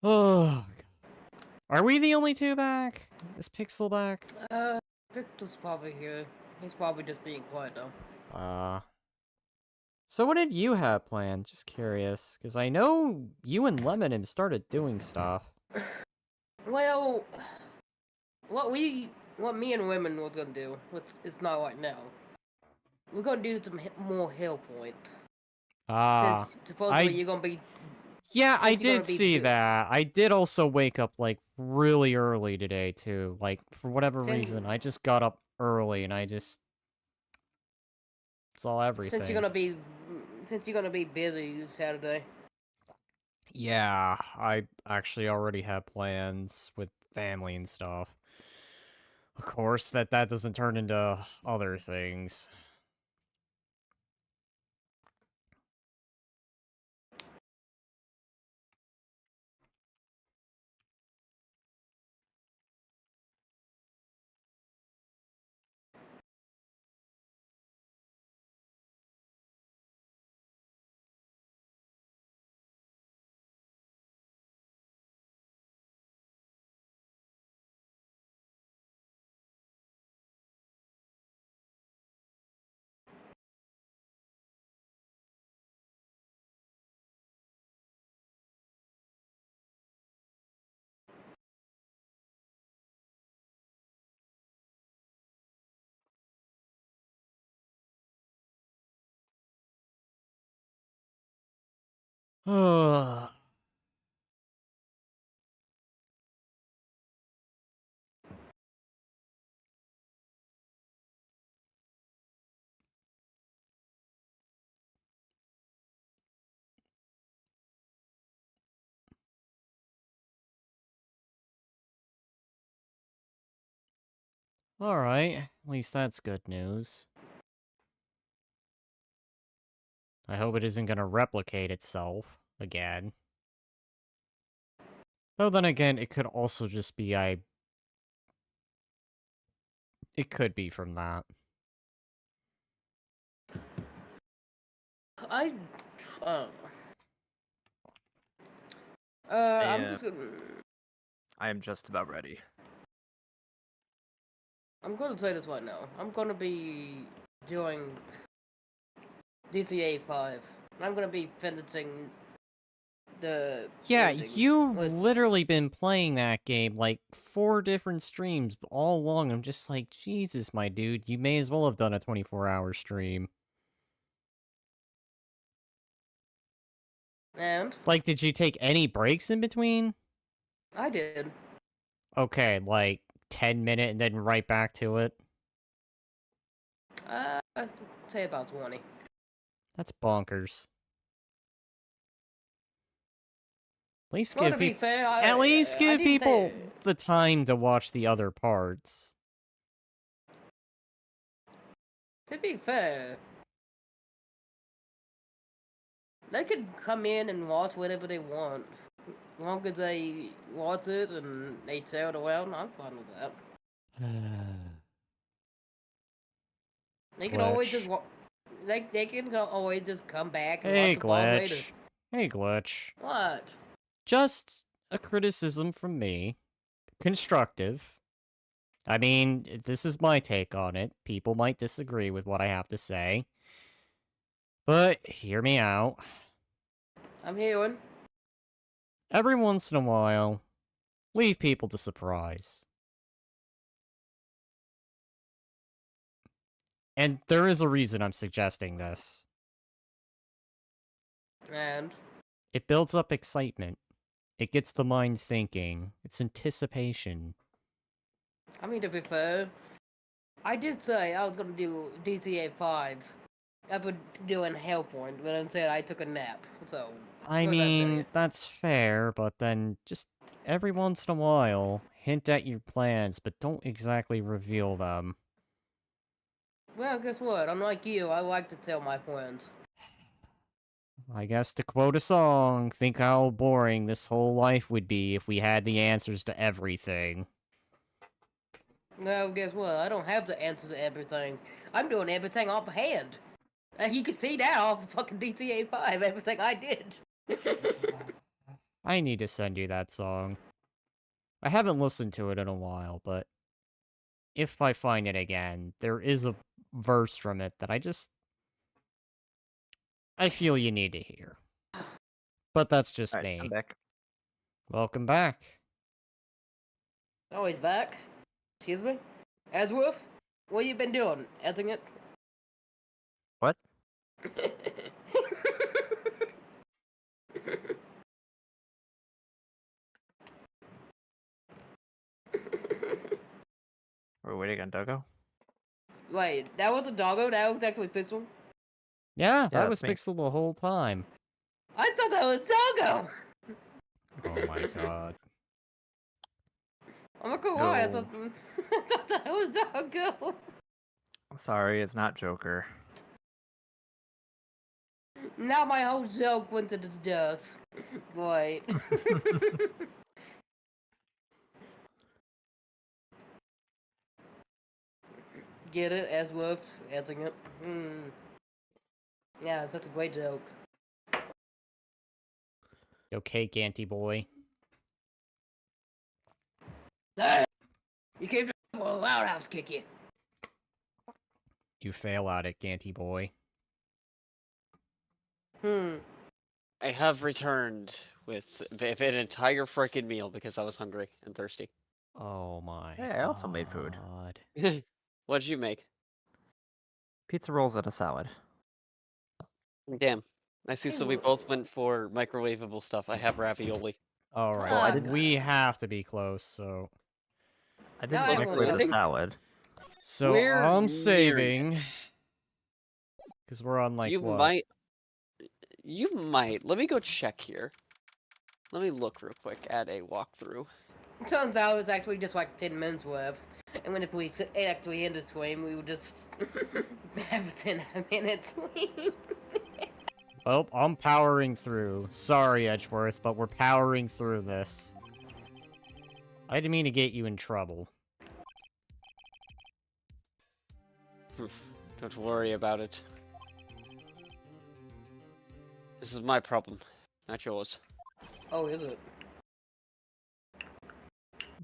Oh, are we the only two back? Is Pixel back? Victor's probably here. He's probably just being quiet though. So what did you have planned? Just curious, because I know you and Lemon have started doing stuff. Well, what me and women was gonna do, which it's not right now. We're gonna do some more Hell Point. Ah, Since supposedly I you're gonna be. yeah, I Since you're did gonna be see that. I did also wake up like really early today too. Like for whatever Since- reason, I just got up early and I just saw Since you're everything. gonna be busy Saturday. Yeah, I actually already have plans with family and stuff. Of course, that doesn't turn into other things. Alright, at least that's good news. I hope it isn't gonna replicate itself again. Though then again, it could also just be It could be from that. I uh, I'm Yeah. just gonna. I am just about ready. I'm gonna say this right now. I'm gonna be doing GTA 5. I'm gonna be finishing the Yeah, ending, you've which- literally been playing that game like 4 different streams all along. I'm just like, Jesus, my dude, you may as well have done a 24-hour stream. And Like, did you take any breaks in between? I did. Okay, like 10-minute and then right back to it. I'd say about 20. That's bonkers. At least Well, give to be people fair, at least I give didn't people say- the time to watch the other parts. To be fair, they could come in and watch whatever they want. As long as they watch it and they share it around, I'm fine with that. They can always Glitch. just they can always just come back and Hey, watch the ball later. Glitch. Hey, Glitch. What? Just a criticism from me. Constructive. I mean, this is my take on it. People might disagree with what I have to say. But hear me out. I'm hearing. Every once in a while, leave people to surprise. And there is a reason I'm suggesting this. And It builds up excitement. It gets the mind thinking. It's anticipation. I mean, to be fair, I did say I was gonna do DTA 5 after doing Hellpoint, but instead I took a nap. So I what does that tell mean, you? that's fair, but then just every once in a while, hint at your plans, but don't exactly reveal them. Well, guess what? Unlike you, I like to tell my plans. I guess to quote a song, think how boring this whole life would be if we had the answers to everything. Well, guess what? I don't have the answer to everything. I'm doing everything offhand. You can see that off of fucking DTA 5, everything I did. I need to send you that song. I haven't listened to it in a while, but if I find it again, there is a verse from it that I feel you need to hear. But that's just Alright, I'm me. back. Welcome back. Oh, he's back. Excuse me? Edgeworth? What you been doing? Editing it? What? We're waiting on Dogo? Wait, that was a doggo? That was actually Pixel? Yeah, that that's was me. Pixel the whole time. I thought that was doggo! Oh my god. I'm not gonna lie, I No. thought, I thought that was doggo! Sorry, it's not Joker. Now my whole joke went to the dust. Wait. Get it? Edgeworth? Editing it? Yeah, it's such a great joke. Okay, Ganty boy. Hey! You came to a roundhouse kick you. You fail at it, Ganty boy. I have returned with an entire frickin' meal because I was hungry and thirsty. Oh my Hey, I also made food. god. What did you make? Pizza rolls and a salad. Damn. I see, so we both went for microwavable stuff. I have ravioli. Alright, Well, I Ah, didn't- we have to be close, so... I Now didn't I microwave the think- salad. So We're I'm nearing saving... it. Because we're on, like, You what? might. You might. Let me go check here. Let me look real quick at a walkthrough. Turns out it's actually just like 10 minutes worth. And when if we actually end the stream, we would just have a 10-minute stream. Well, I'm powering through. Sorry, Edgeworth, but we're powering through this. I didn't mean to get you in trouble. Don't worry about it. This is my problem, not yours. Oh, is it?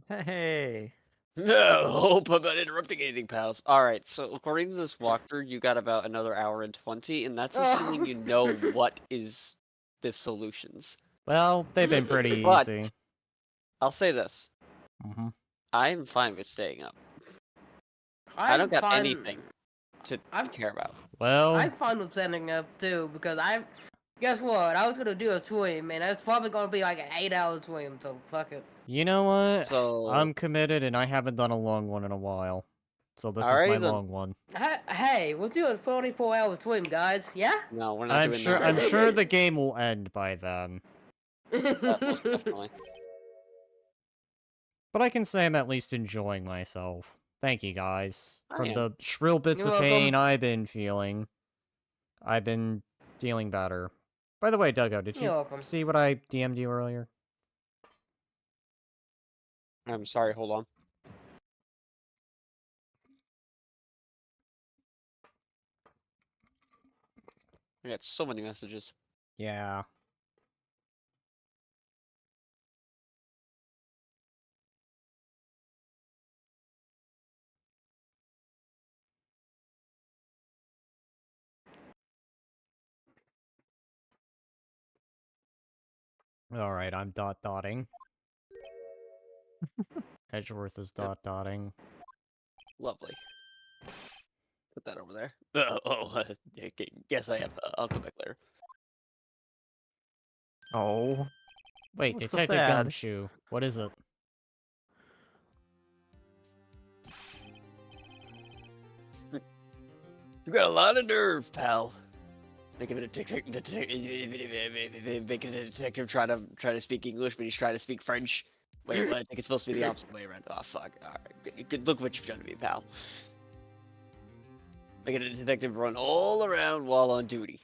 Hey. No, hope I'm not interrupting anything, pals. Alright, so according to this walkthrough, you got about another hour and 20, and that's assuming you know what is the solutions. Well, they've been pretty But- easy. I'll say this. Mm-hmm. I'm fine with staying up. I don't got fine- anything to I'm- care about. Well, I'm fine with standing up too, because guess what? I was gonna do a swim, and it's probably gonna be like an 8-hour swim, so fuck it. you know what? So, I'm committed, and I haven't done a long one in a while. So this is Alrighty my then. long one. Hey, we'll do a 44-hour swim, guys. Yeah? no, we're not I'm doing sure. that. I'm sure the game will end by then. Most definitely. But I can say I'm at least enjoying myself. Thank you, guys. I From am. the shrill bits You're of pain welcome. I've been feeling, I've been feeling better. By the way, Duggo, did You're you welcome. see what I DM'd you earlier? I'm sorry, hold on. I got so many messages. Yeah. Alright, I'm dotting. Edgeworth is dotting. Lovely. Put that over there. Okay, guess I have. I'll come back later. Oh. Wait, Looks so Detective sad. Gumshoe. What is it? You got a lot of nerve, pal. Making a detective try to speak English, but he's trying to speak French. Wait, what? I think it's supposed to be the opposite way around. Oh fuck! All right, good. Look what you've done to me, pal. Making a detective run all around while on duty.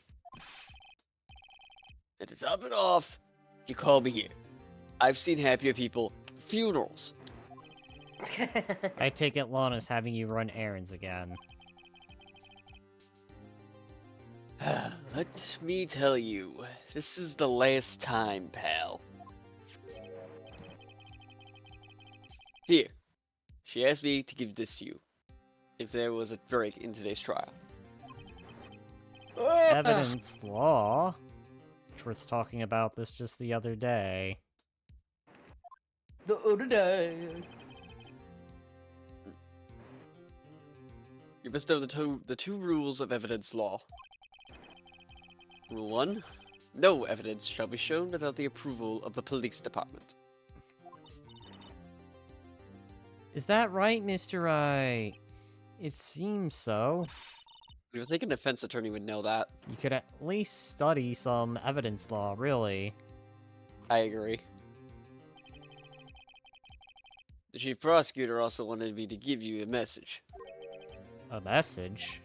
And to top it off, you call me here. I've seen happier people funerals. I take it Lana's having you run errands again. Let me tell you, this is the last time, pal. Here, she asked me to give this to you, if there was a break in today's trial. Evidence law? Edgeworth's talking about this just the other day. The other day. You must know the two rules of evidence law. Rule 1. No evidence shall be shown without the approval of the police department. Is that right, Mr. I? It seems so. You would think a defense attorney would know that. You could at least study some evidence law, really. I agree. The chief prosecutor also wanted me to give you a message. A message?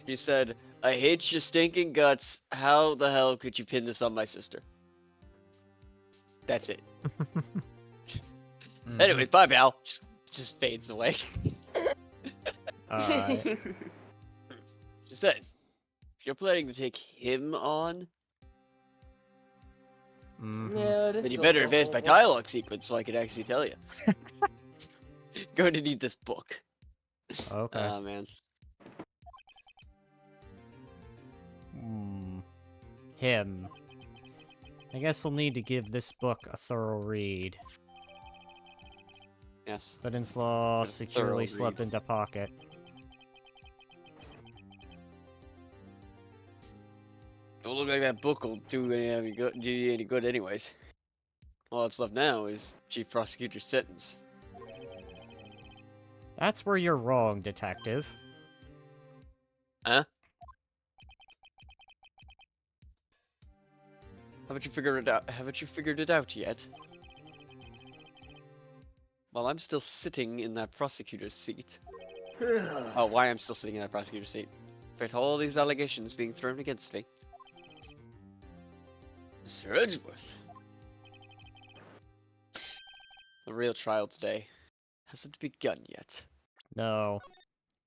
She said, I hate your stinking guts. How the hell could you pin this on my sister? That's it. Mhm. Anyway, bye, pal. Just fades away. Alright. She said, if you're planning to take him on, Mhm. Yeah, this then you is better gonna advance go my over. dialogue sequence so I can actually tell you. Going to need this book. Okay. Oh, man. Him. I guess I'll need to give this book a thorough read. Yes. Evidence law A securely thorough slipped read. into pocket. Don't look like that book will do you any good anyways. All that's left now is Chief Prosecutor's sentence. That's where you're wrong, detective. Huh? Haven't you figured it out? Haven't you figured it out yet? While I'm still sitting in that prosecutor's seat. Oh, why I'm still sitting in that prosecutor's seat? Despite all these allegations being thrown against me. Mr. Edgeworth. The real trial today hasn't begun yet. No.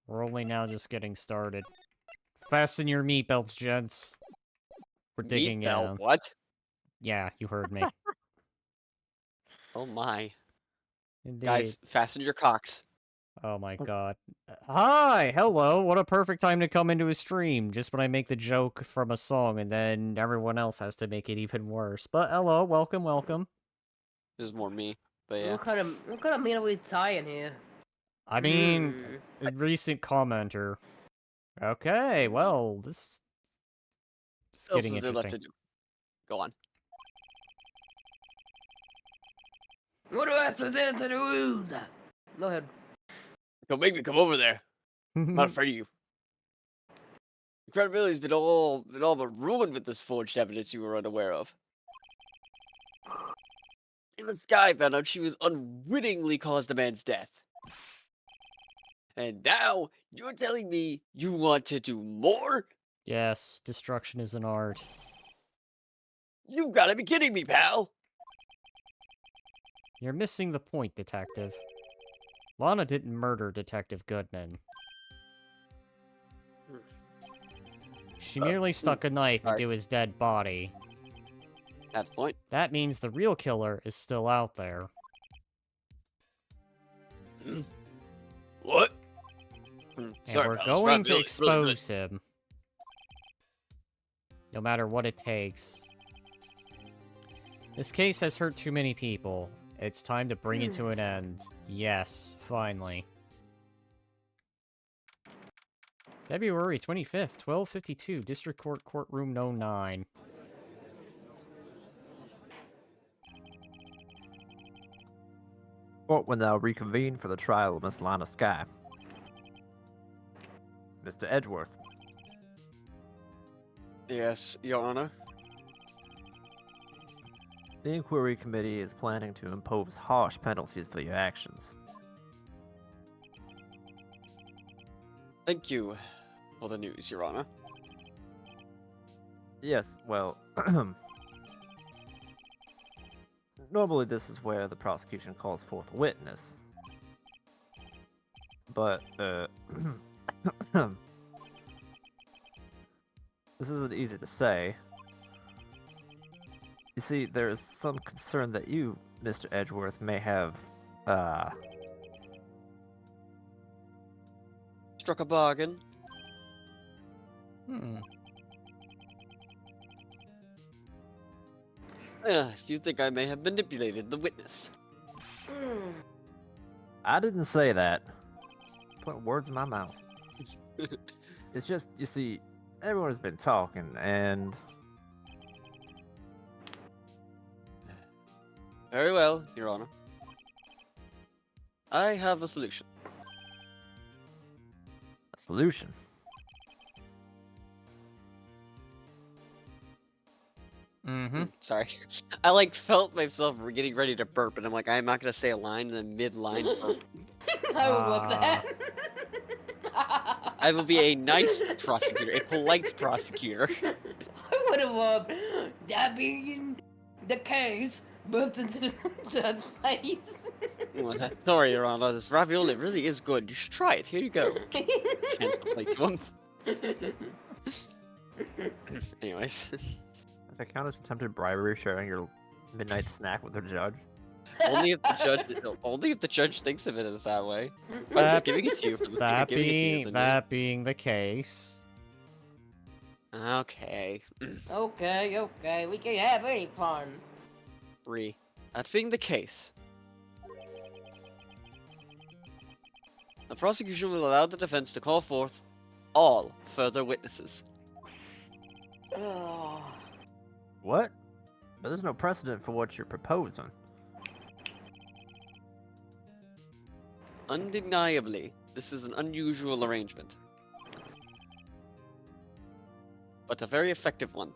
We're only now just getting started. Fasten your meat belts, gents. We're digging Meat belt, in. what? Yeah, you heard me. Oh my. Indeed. Guys, fasten your cocks. Oh my god. Hi! Hello! What a perfect time to come into a stream, just when I make the joke from a song, and then everyone else has to make it even worse. But hello, welcome, welcome. This is more me, but yeah. What kind of meat are we tying here? I mean, a recent commenter. Okay, well, this is What else getting is there left interesting. to do? Go on. What do I present to the rules? Go ahead. Don't make me come over there. I'm not afraid of you. Your credibility's been all but ruined with this forged evidence you were unaware of. Even Sky found out she was unwittingly caused a man's death. And now you're telling me you want to do more? Yes, destruction is an art. You gotta be kidding me, pal! You're missing the point, detective. Lana didn't murder Detective Goodman. She merely stuck a knife sorry. into his dead body. That's the point. That means the real killer is still out there. What? And Sorry, we're pal, going it's to really good. expose him. No matter what it takes. This case has hurt too many people. It's time to bring it to an end. Yes, finally. February 25th, 12:52, District Court, Courtroom No. 9. Court will now reconvene for the trial of Miss Lana Sky. Mr. Edgeworth. Yes, Your Honor. The Inquiry Committee is planning to impose harsh penalties for your actions. Thank you for the news, Your Honor. Yes, well, normally this is where the prosecution calls forth a witness. But, this isn't easy to say. You see, there is some concern that you, Mr. Edgeworth, may have, Struck a bargain. You think I may have manipulated the witness? I didn't say that. Putting words in my mouth. It's just, you see, everyone has been talking, and... Very well, Your Honor. I have a solution. A solution? Sorry. I felt myself getting ready to burp, and I'm like, I'm not gonna say a line and then mid-line burp. I would love that. I will be a nice prosecutor, a polite prosecutor. I would have loved that being the case, burped into the judge's face. Sorry, Your Honor, this ravioli really is good. You should try it. Here you go. Hands the plate to him. Anyways. Does that count as attempted bribery, sharing your midnight snack with the judge? only if the judge thinks of it as that way. I'm just giving it to you for the That giving it to you, that being the case. Okay. Okay, we can have any fun. That being the case, the prosecution will allow the defense to call forth all further witnesses. Oh. What? But there's no precedent for what you're proposing. Undeniably, this is an unusual arrangement. But a very effective one.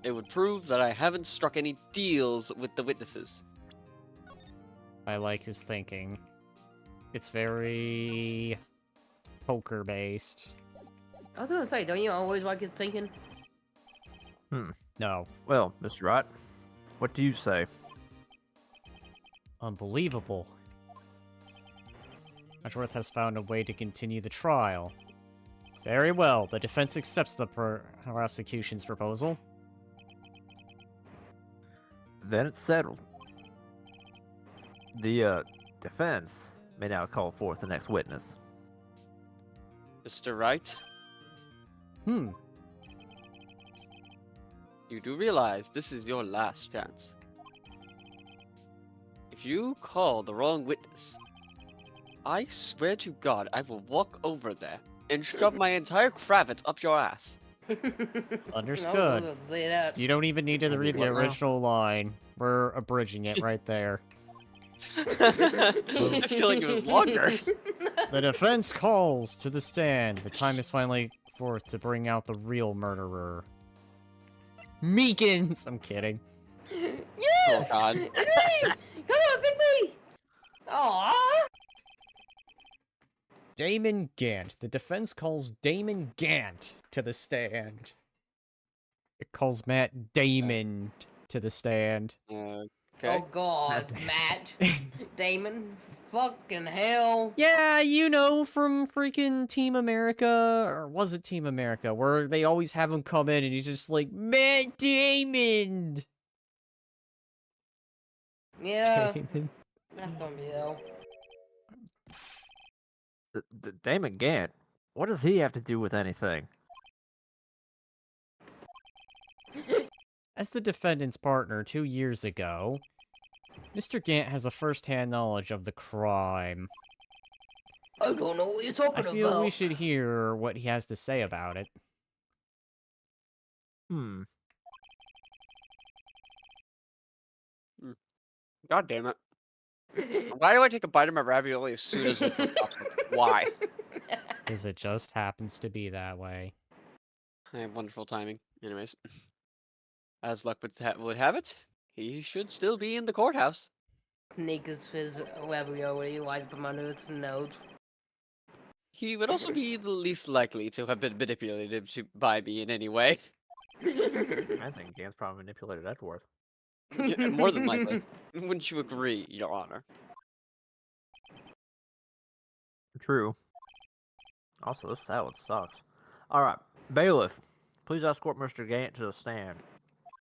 It would prove that I haven't struck any deals with the witnesses. I like his thinking. It's very poker based. I was gonna say, don't you always like his thinking? No. Well, Mr. Wright, what do you say? Unbelievable. Edgeworth has found a way to continue the trial. Very well, the defense accepts the prosecution's proposal. Then it's settled. The defense may now call forth the next witness. Mr. Wright, Hmm. you do realize this is your last chance. If you call the wrong witness, I swear to God I will walk over there and shove my entire cravat up your ass. Understood. I was gonna say that. You don't even need to read the What now? original line. We're abridging it right there. I feel like it was longer. The defense calls to the stand. The time is finally forth to bring out the real murderer. Meekins! I'm kidding. Yes! Oh, God. It's me! Come on, pick me! Aww! Damon Gant. The defense calls Damon Gant to the stand. It calls Matt Damon to the stand. Okay. Oh god, Matt. Damon. Fucking hell. Yeah, you know, from freaking Team America, or was it Team America, where they always have him come in and he's just like, Matt Damon! Yeah, Damon. that's gonna be hell. The Damon Gant, what does he have to do with anything? As the defendant's partner 2 years ago, Mr. Gant has a first-hand knowledge of the crime. I don't know what you're talking I feel about. we should hear what he has to say about it. God damn it. Why do I take a bite of my ravioli as soon as it pops up? Why? Because it just happens to be that way. I have wonderful timing. Anyways. As luck would have it, he should still be in the courthouse. Sneakers fizz ravioli, wipe him under its nose. He would also be the least likely to have been manipulated by me in any way. I think Gant's probably manipulated Edgeworth. Yeah, more than likely. Wouldn't you agree, Your Honor? True. Also, this salad sucks. Alright, bailiff, please escort Mr. Gant to the stand.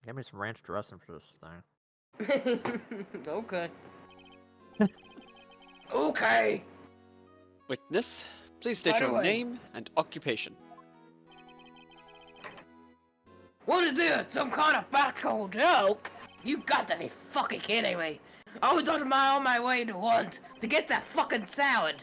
Give me some ranch dressing for this thing. Okay. Okay. Witness, please state By the your way- name and occupation. What is this? Some kind of practical joke? You got to be fucking kidding me. I was on my way to once to get that fucking salad.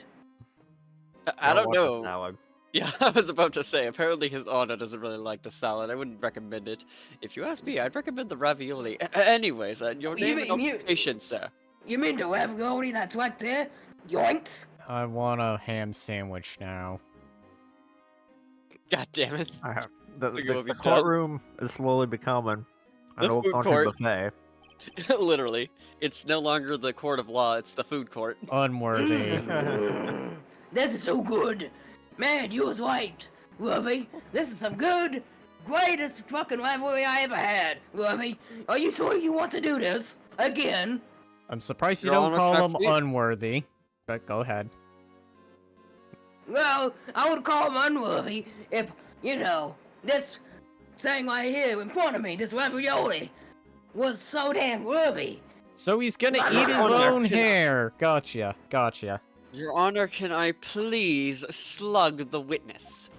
I don't want the know. salad. Yeah, I was about to say, apparently his honor doesn't really like the salad. I wouldn't recommend it. If you ask me, I'd recommend the ravioli. Anyways, your You name and mean- occupation, sir. You mean the ravioli that's right there? Yoinks? I want a ham sandwich now. God damn it. The, Think it the, will be the done. courtroom is slowly becoming The an old food country court. buffet. Literally. It's no longer the court of law, it's the food court. Unworthy. This is so good. Man, you was right, Ruby. This is some good, greatest fucking ravioli I ever had, Ruby. Are you sure you want to do this? Again? I'm surprised you Your don't Honor, call him actually- unworthy. But go ahead. Well, I would call him unworthy if, you know, this thing right here in front of me, this ravioli, was so damn worthy. So he's gonna I'm eat his not own gonna- hair. Gotcha. Gotcha. Your Honor, can I please slug the witness?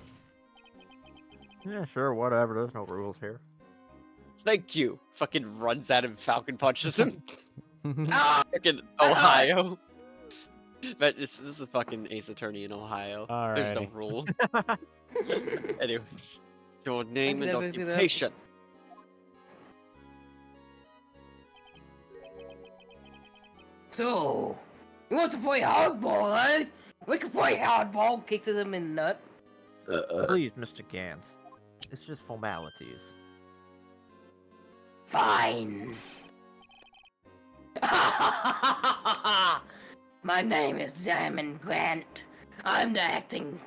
Yeah, sure, whatever. There's no rules here. Thank you. Fucking runs at him, Falcon punches him. Ah! Fucking Ohio. But this is a fucking Ace Attorney in Ohio. There's no Alrighty. rules. Anyways, your name and never see that. occupation. So, you want to play hardball, eh? We can play hardball. Kicks him in the nut. Please, Mr. Gantz. It's just formalities. Fine. My name is Diamond Grant. I'm the acting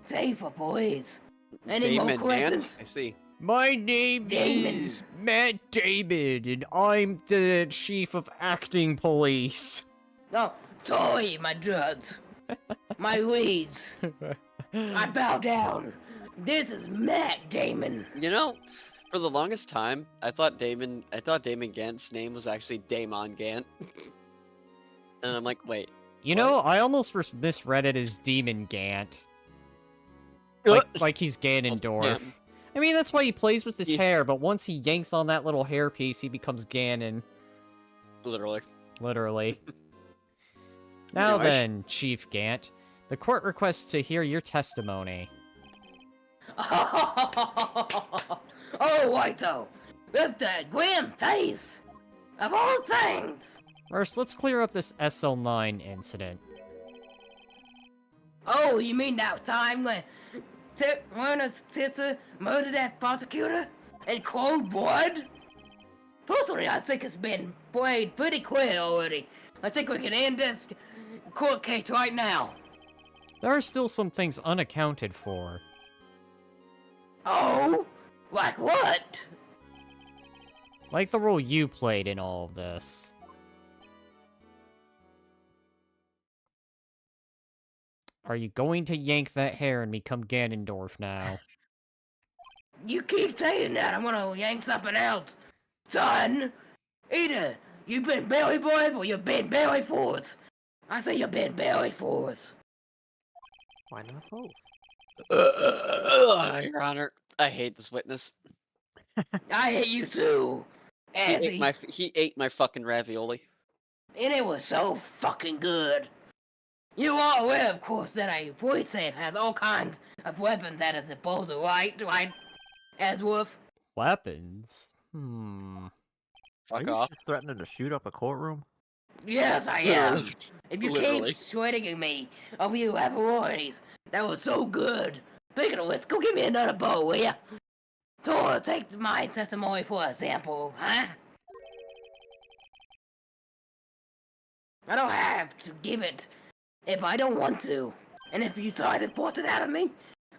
chief of police. Any more Damon questions? Nance? I see. My name Damon. is Matt Damon, and I'm the chief of acting police. No, sorry, my judge. My leads. I bow down. This is Matt Damon. You know, for the longest time, I thought Damon Gant's name was actually Damon Gant. And I'm like, wait. You What? know, I almost misread it as Demon Gant. Like he's Ganondorf. damn. I mean, that's why he plays with his Yeah. hair, but once he yanks on that little hairpiece, he becomes Ganon. Literally. Literally. Now Anyway. then, Chief Gant, the court requests to hear your testimony. Oh, Whiteo, with that grim face. Of all things. First, let's clear up this SL9 incident. Oh, you mean that time when Werner's sister murdered that prosecutor in cold blood? Personally, I think it's been played pretty clear already. I think we can end this court case right now. There are still some things unaccounted for. Oh? Like what? Like the role you played in all of this. Are you going to yank that hair and become Ganondorf now? You keep saying that, I'm gonna yank something else. Son, either you've been belly boy or you've been belly force. I say you've been belly force. Why not both? Your Honor, I hate this witness. I hate you too. Ezzy. He ate my fucking ravioli. And it was so fucking good. You are aware, of course, that a police safe has all kinds of weapons at its disposal, right? Right, Edgeworth? Weapons? Are Fuck you off. threatening to shoot up a courtroom? Yes, I am. Literally. If you Literally. keep sweating me of you have priorities, that was so good. Speaking of which, go give me another bowl, will ya? So, take my testimony for a sample, huh? I don't have to give it if I don't want to. And if you try to force it out of me,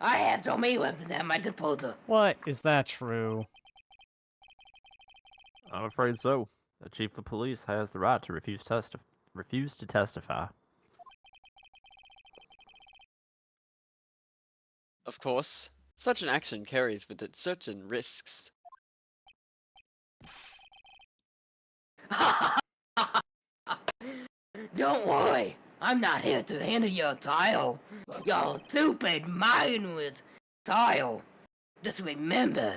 I have so many weapons at my disposal. What? Is that true? I'm afraid so. The chief of police has the right to refuse to testify. Of course, such an action carries with it certain risks. Don't worry, I'm not here to handle your tile. Your stupid, mindless tile. Just remember,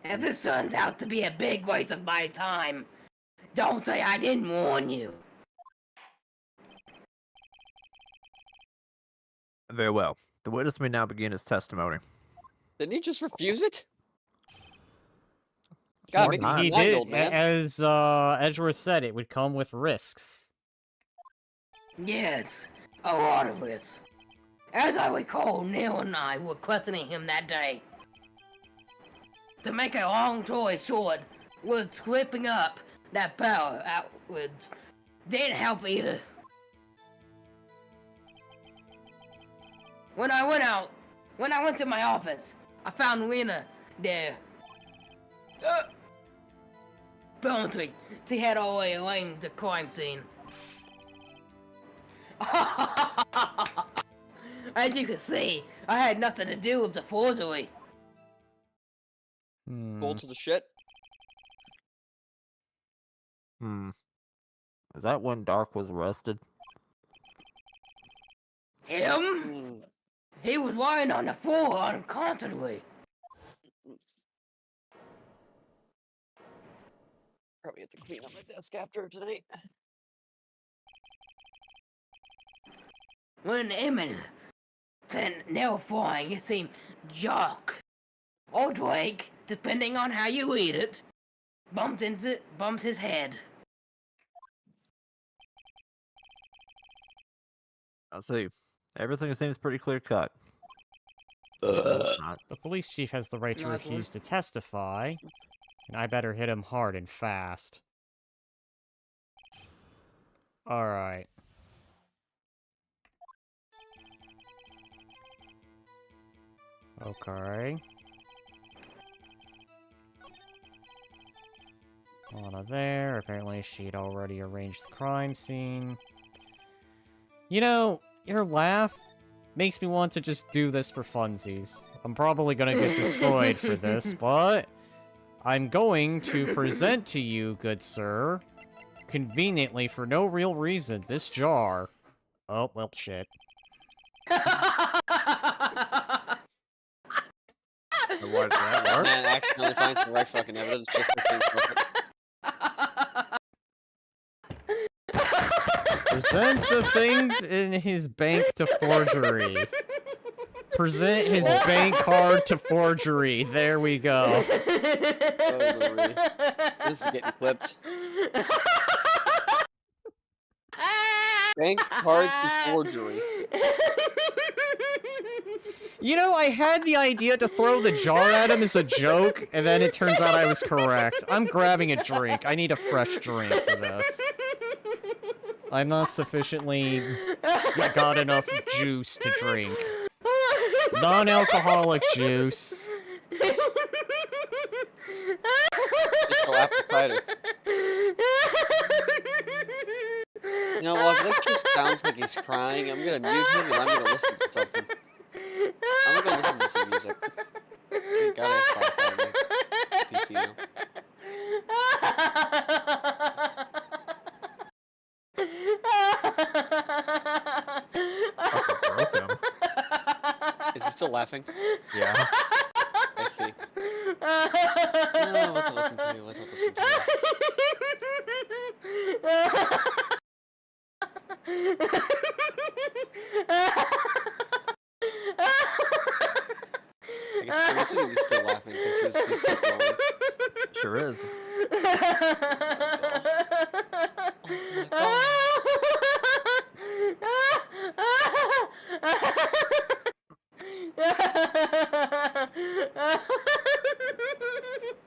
if this turns out to be a big waste of my time, don't say I didn't warn you. Very well. The witness may now begin his testimony. Didn't he just refuse it? God, Or make not. me He blind, did, old man. as Edgeworth said, it would come with risks. Yes, a lot of this. As I recall, Neil and I were questioning him that day. To make a long story short, was sweeping up that power outwards didn't help either. When I went to my office, I found Lena there. Apparently, she had already arranged the crime scene. As you can see, I had nothing to do with the forgery. Full to the shit. Is that when Dark was arrested? Him? Hmm. He was lying on the floor unconsciously. Probably have to clean up my desk after tonight. When Eamon then now flying, you seem Jock or Drake, depending on how you eat it, bumped his head. I'll see. Everything seems pretty clear cut. Not. The police chief has the right to Not refuse to testify, and I better hit him hard and fast. Alright. Okay. Lana there. Apparently she'd already arranged the crime scene. You know, your laugh makes me want to just do this for funsies. I'm probably gonna get destroyed for this, but I'm going to present to you, good sir, conveniently for no real reason, this jar. Oh, well, shit. Why does that work? Man accidentally finds the right fucking evidence just for things perfect. Present the things in his bank to forgery. Present his bank card to forgery. There we go. Totally. This is getting clipped. Bank card to forgery. You know, I had the idea to throw the jar at him as a joke, and then it turns out I was correct. I'm grabbing a drink. I need a fresh drink for this. I'm not sufficiently got enough juice to drink. Non-alcoholic juice. It's for apple cider. You know what? This just sounds like he's crying. I'm gonna mute him and I'm gonna listen to something. I'm gonna listen to some music. Gotta have Spotify on my PC now. Fucking broke him. Is he still laughing? Yeah. I see. No, what to listen to? What to listen to? I'm assuming he's still laughing because he's still going. Sure is.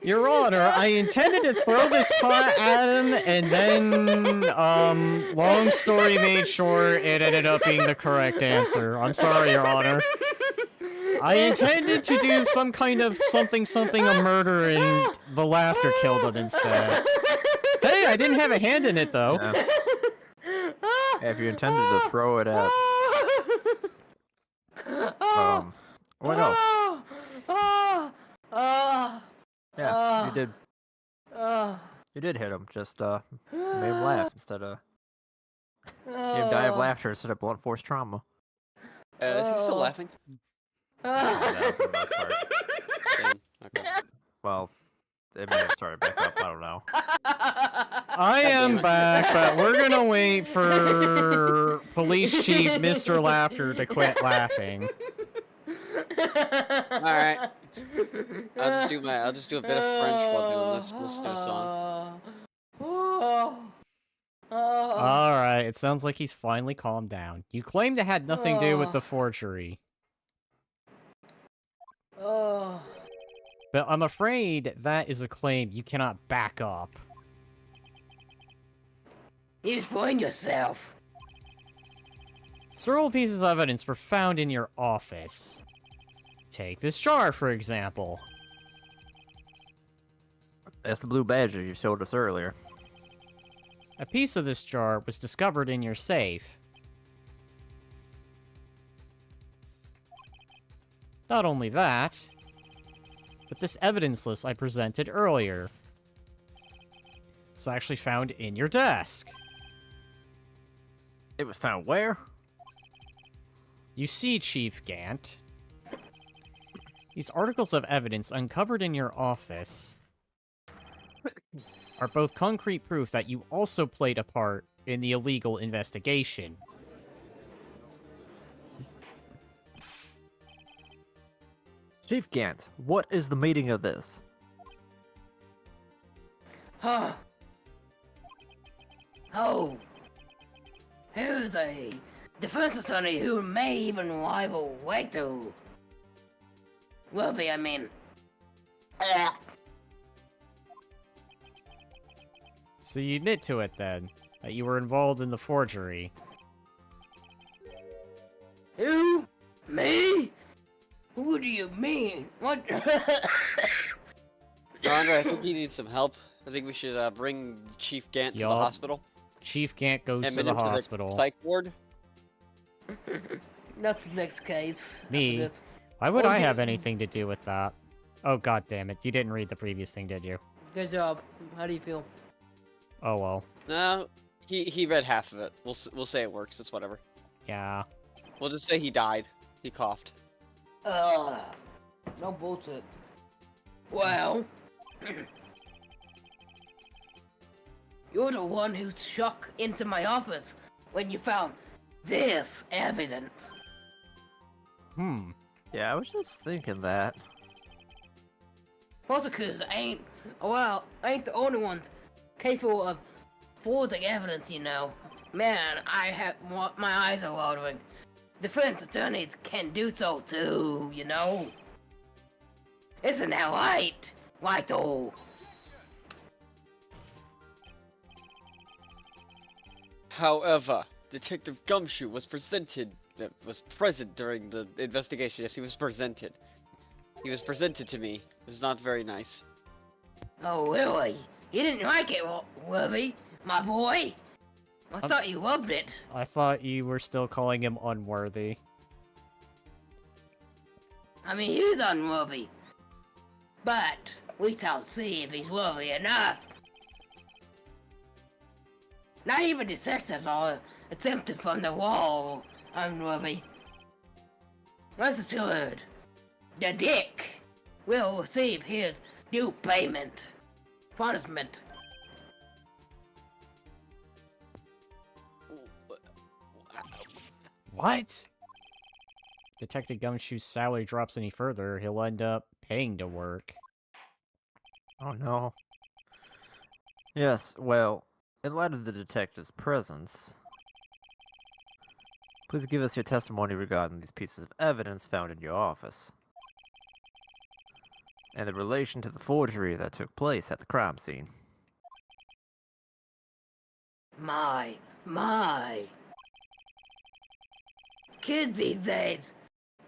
Your Honor, I intended to throw this pot at him, and then, long story made short, it ended up being the correct answer. I'm sorry, Your Honor. I intended to do some kind of something a murder, and the laughter killed him instead. Hey, I didn't have a hand in it, though. Yeah. If you intended to throw it at, oh no. Yeah, you did. You did hit him. Just made him laugh instead of made him die of laughter instead of blunt force trauma. Is he still laughing? Yeah, for the most part. Damn. Okay. Well, it may have started back up. I don't know. I am back, but we're gonna wait for Police Chief Mr. Laughter to quit laughing. Alright. I'll just do a bit of French while doing this. Listen to a song. Alright, it sounds like he's finally calmed down. You claimed it had nothing to do with the forgery. But I'm afraid that is a claim you cannot back up. Explain yourself. Several pieces of evidence were found in your office. Take this jar, for example. That's the blue badge that you showed us earlier. A piece of this jar was discovered in your safe. Not only that, but this evidence list I presented earlier was actually found in your desk. It was found where? You see, Chief Gant, these articles of evidence uncovered in your office are both concrete proof that you also played a part in the illegal investigation. Chief Gant, what is the meaning of this? Huh. Oh. Here's a defense attorney who may even rival Waito. Will be, I mean. So you admit to it then, that you were involved in the forgery. Who? Me? Who do you mean? What? Andre, I think he needs some help. I think we should bring Chief Gant to the Yup. hospital. Chief Gant goes to Admit the him to hospital. psych ward. That's the next case. Me? After this. Why would Oh, I yeah. have anything to do with that? Oh god damn it, you didn't read the previous thing, did you? Good job. How do you feel? Oh well. No, he read half of it. We'll say it works. It's whatever. Yeah. We'll just say he died. He coughed. Ugh. No bullshit. Well. You're the one who struck into my office when you found this evidence. Hmm. Yeah, I was just thinking that. Prosecutors ain't the only ones capable of forging evidence, you know. Man, my eyes are watering. Defense attorneys can do so too, you know. Isn't that right? Righto. However, Detective Gumshoe was present during the investigation. Yes, he was presented. He was presented to me. It was not very nice. Oh, really? You didn't like it, Webby? My boy? I thought you loved it. I thought you were still calling him unworthy. I mean, he's unworthy. But we shall see if he's worthy enough. Not even the detectives are attempted from the wall, unworthy. Rest assured, the dick will receive his due payment. Punishment. What? Detective Gumshoe's salary drops any further, he'll end up paying to work. Oh no. Yes, well, in light of the detective's presence, please give us your testimony regarding these pieces of evidence found in your office. And the relation to the forgery that took place at the crime scene. My. Kids these days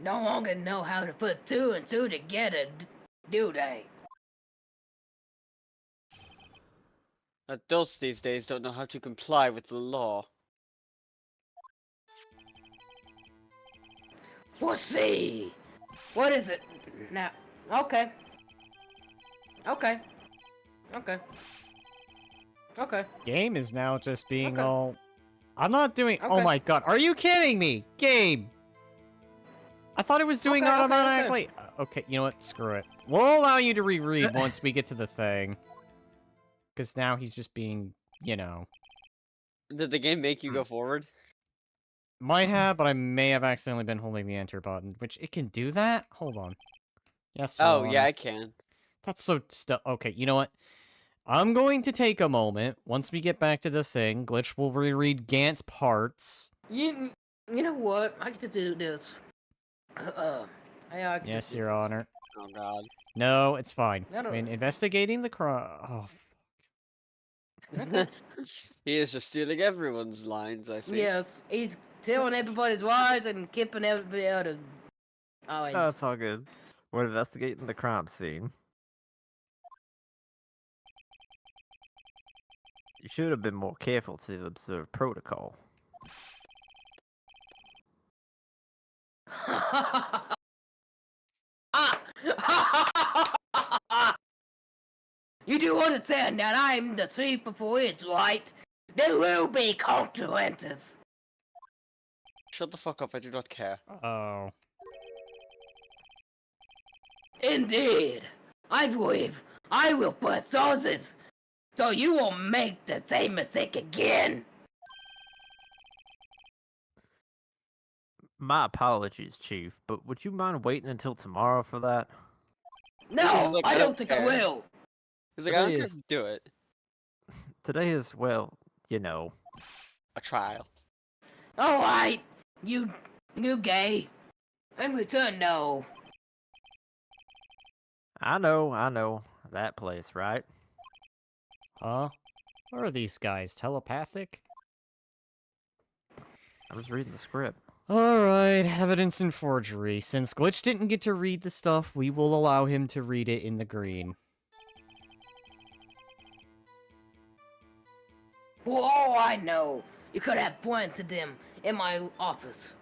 no longer know how to put two and two together, do they? Adults these days don't know how to comply with the law. We'll see. What is it now? Okay. Game is now just being Okay. all... I'm not doing... Oh Okay. my god, are you kidding me? Game! I thought it was doing Okay, okay. automatically... Okay, you know what? Screw it. We'll allow you to reread once we get to the thing. Because now he's just being, you know... Did the game make you Hmm. go forward? Might have, but I may have accidentally been holding the enter button. Which, it can do that? Hold on. Yes, Oh, Ron. yeah, I can. That's so okay, you know what? I'm going to take a moment. Once we get back to the thing, Glitch will reread Gant's parts. You know what? I get to do this. I get to Yes, do Your this. Honor. Oh, God. No, it's fine. I don't- I mean, investigating the crime... Oh, Okay. He is just stealing everyone's lines, I see. Yes, he's telling everybody's lies and keeping everybody out of. Oh, Oh, it's all good. We're investigating the crime scene. You should have been more careful to observe protocol. You do understand that I'm the chief of police, right? There will be consequences. Shut the fuck up, I do not care. oh. Indeed, I believe I will put charges, so you won't make the same mistake again. My apologies, Chief, but would you mind waiting until tomorrow for that? No, like, I I don't don't think I care. will. He's like, I don't Today care is- if you do it. Today is, well, you know. A trial. All right, you gay. In return, no. I know. That place, right? Huh? What are these guys, telepathic? I was reading the script. Alright, evidence and forgery. Since Glitch didn't get to read the stuff, we will allow him to read it in the green. For all I know, you could have planted them in my office.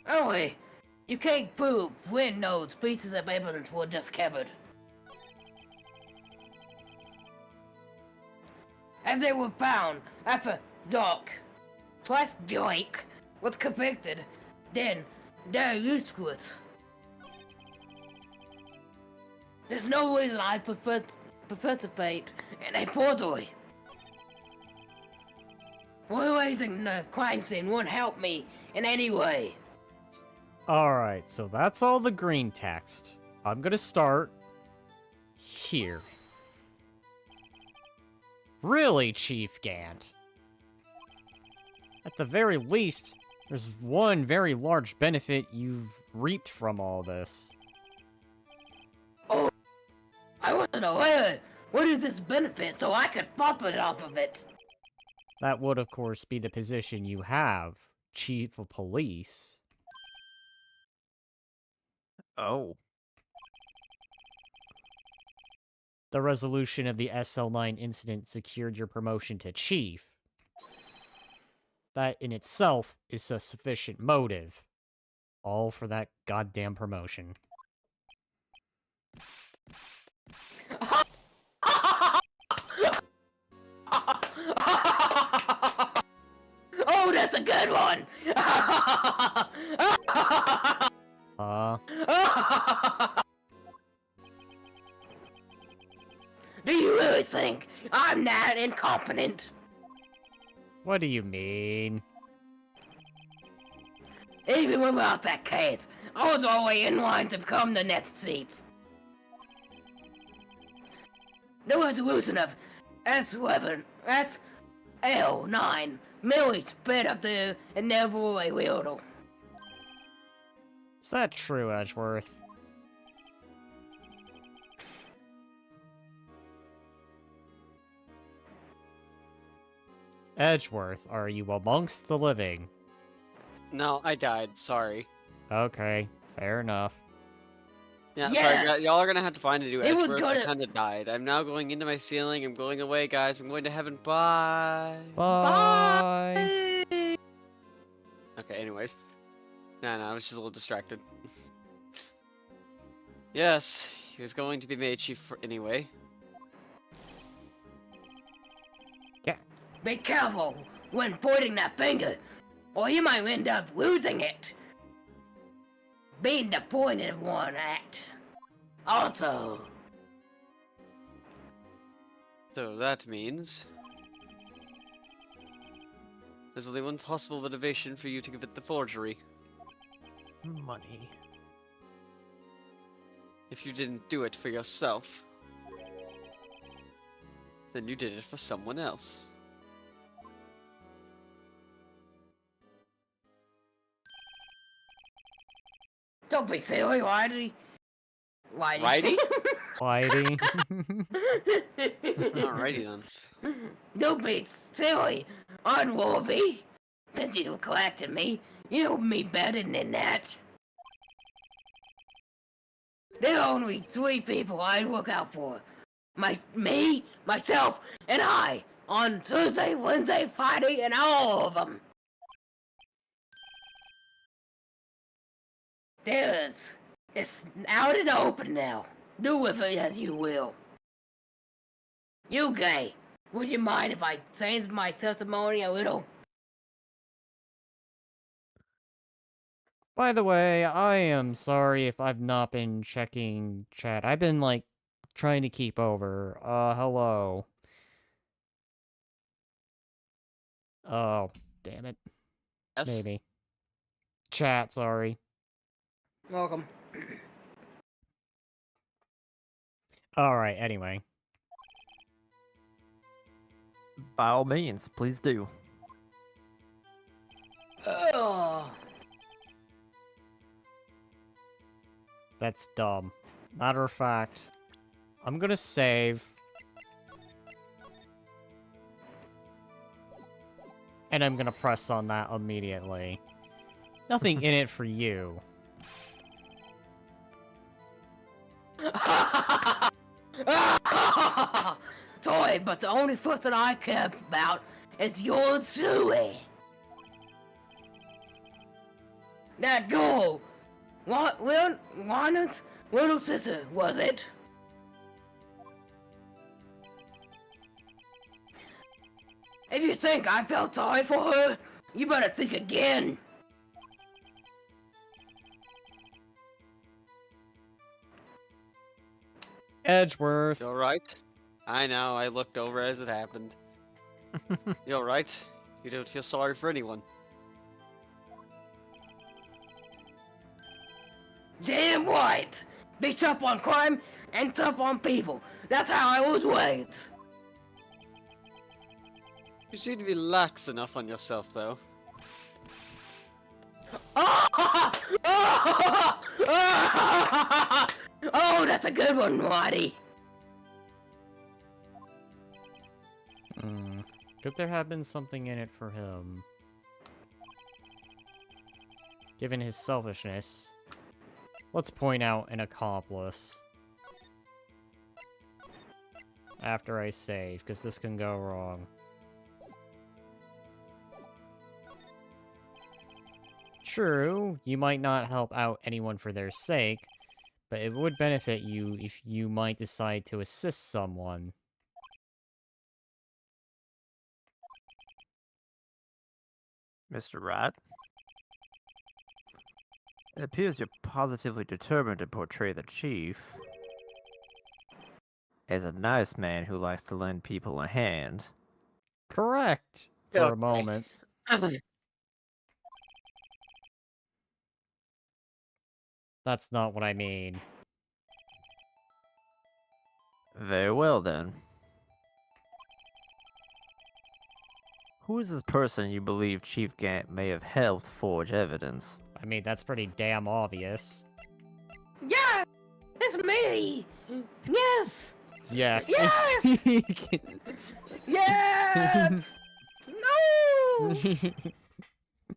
Anyway, you can't prove when those pieces of evidence were discovered. If they were found after dark, plus Drake was convicted, then they're useless. There's no reason I'd participate in a forgery. Raising the crime scene won't help me in any way. Alright, so that's all the green text. I'm gonna start here. Really, Chief Gant? At the very least, there's one very large benefit you've reaped from all this. I want to know what is this benefit so I could profit off of it. That would, of course, be the position you have, Chief of Police. Oh. The resolution of the SL9 incident secured your promotion to Chief. That in itself is a sufficient motive. All for that goddamn promotion. Oh, that's a good one! Do you really think I'm that incompetent? What do you mean? Even without that case, I was always in line to become the next chief. The resolution of S11, SL9 merely sped up the inevitable a little. Is that true, Edgeworth? Edgeworth, are you amongst the living? No, I died. Sorry. Okay, fair enough. Yeah, sorry. Yes! Y'all are gonna have to find a new It was Edgeworth. gonna- I kinda died. I'm now going into my ceiling. I'm going away, guys. I'm going to heaven. Bye. Bye. Okay, anyways. No, I was just a little distracted. Yes, he was going to be made chief for anyway. Be careful when pointing that finger, or you might end up losing it. Being the pointed one act. Also, So that means there's only one possible motivation for you to commit the forgery. Money. If you didn't do it for yourself, then you did it for someone else. don't be silly, Whitey. Whitey? Whitey. Alrighty then. Don't be silly, unworthy. Since you collected me, you know me better than that. There are only 3 people I look out for. Me, myself, and I. On Tuesday, Wednesday, Friday, and all of them. It's out in the open now. Do with it as you will. You gay, would you mind if I change my testimony a little? By the way, I am sorry if I've not been checking chat. I've been, like, trying to keep over. Hello. Oh, damn it. Yes. Maybe. Chat, sorry. Welcome. Alright, anyway. By all means, please do. Oh, That's dumb. Matter of fact, I'm gonna save. And I'm gonna press on that immediately. Nothing in it for you. Toy, but the only person I care about is your Zooey. That girl, Lana's little sister, was it? If you think I felt sorry for her, you better think again. Edgeworth. You alright? I know, I looked over as it happened. You alright? You don't feel sorry for anyone. Damn right! Be tough on crime and tough on people. That's how I was raised. You seem to be lax enough on yourself, though. Oh, that's a good one, Roddy. Could there have been something in it for him? Given his selfishness. Let's point out an accomplice. After I save, because this can go wrong. True, you might not help out anyone for their sake, but it would benefit you if you might decide to assist someone. Mr. Rat? It appears you're positively determined to portray the chief as a nice man who likes to lend people a hand. Correct, for Okay. a moment. That's not what I mean. Very well, then. Who is this person you believe Chief Gant may have helped forge evidence? I mean, that's pretty damn obvious. Yeah, it's me. Yes. Yes, Yes! it's Yes. No.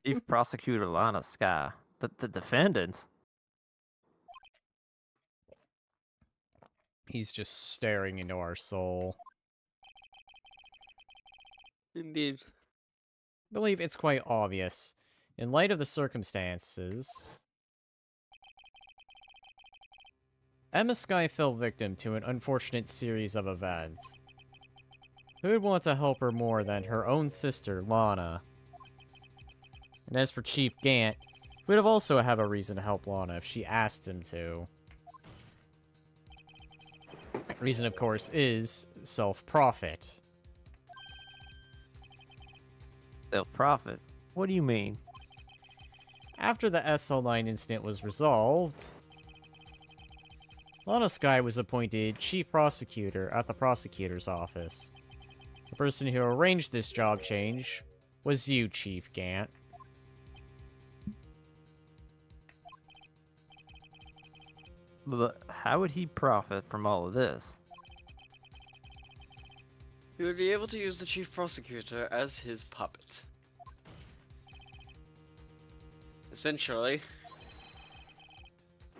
Chief Prosecutor Lana Sky, the defendant. He's just staring into our soul. Indeed. I believe it's quite obvious. In light of the circumstances, Emma Sky fell victim to an unfortunate series of events. Who would want to help her more than her own sister, Lana? And as for Chief Gant, he would have also have a reason to help Lana if she asked him to. Reason, of course, is self-profit. Self-profit? What do you mean? After the SL9 incident was resolved, Lana Sky was appointed chief prosecutor at the prosecutor's office. The person who arranged this job change was you, Chief Gant. But how would he profit from all of this? He would be able to use the chief prosecutor as his puppet. Essentially,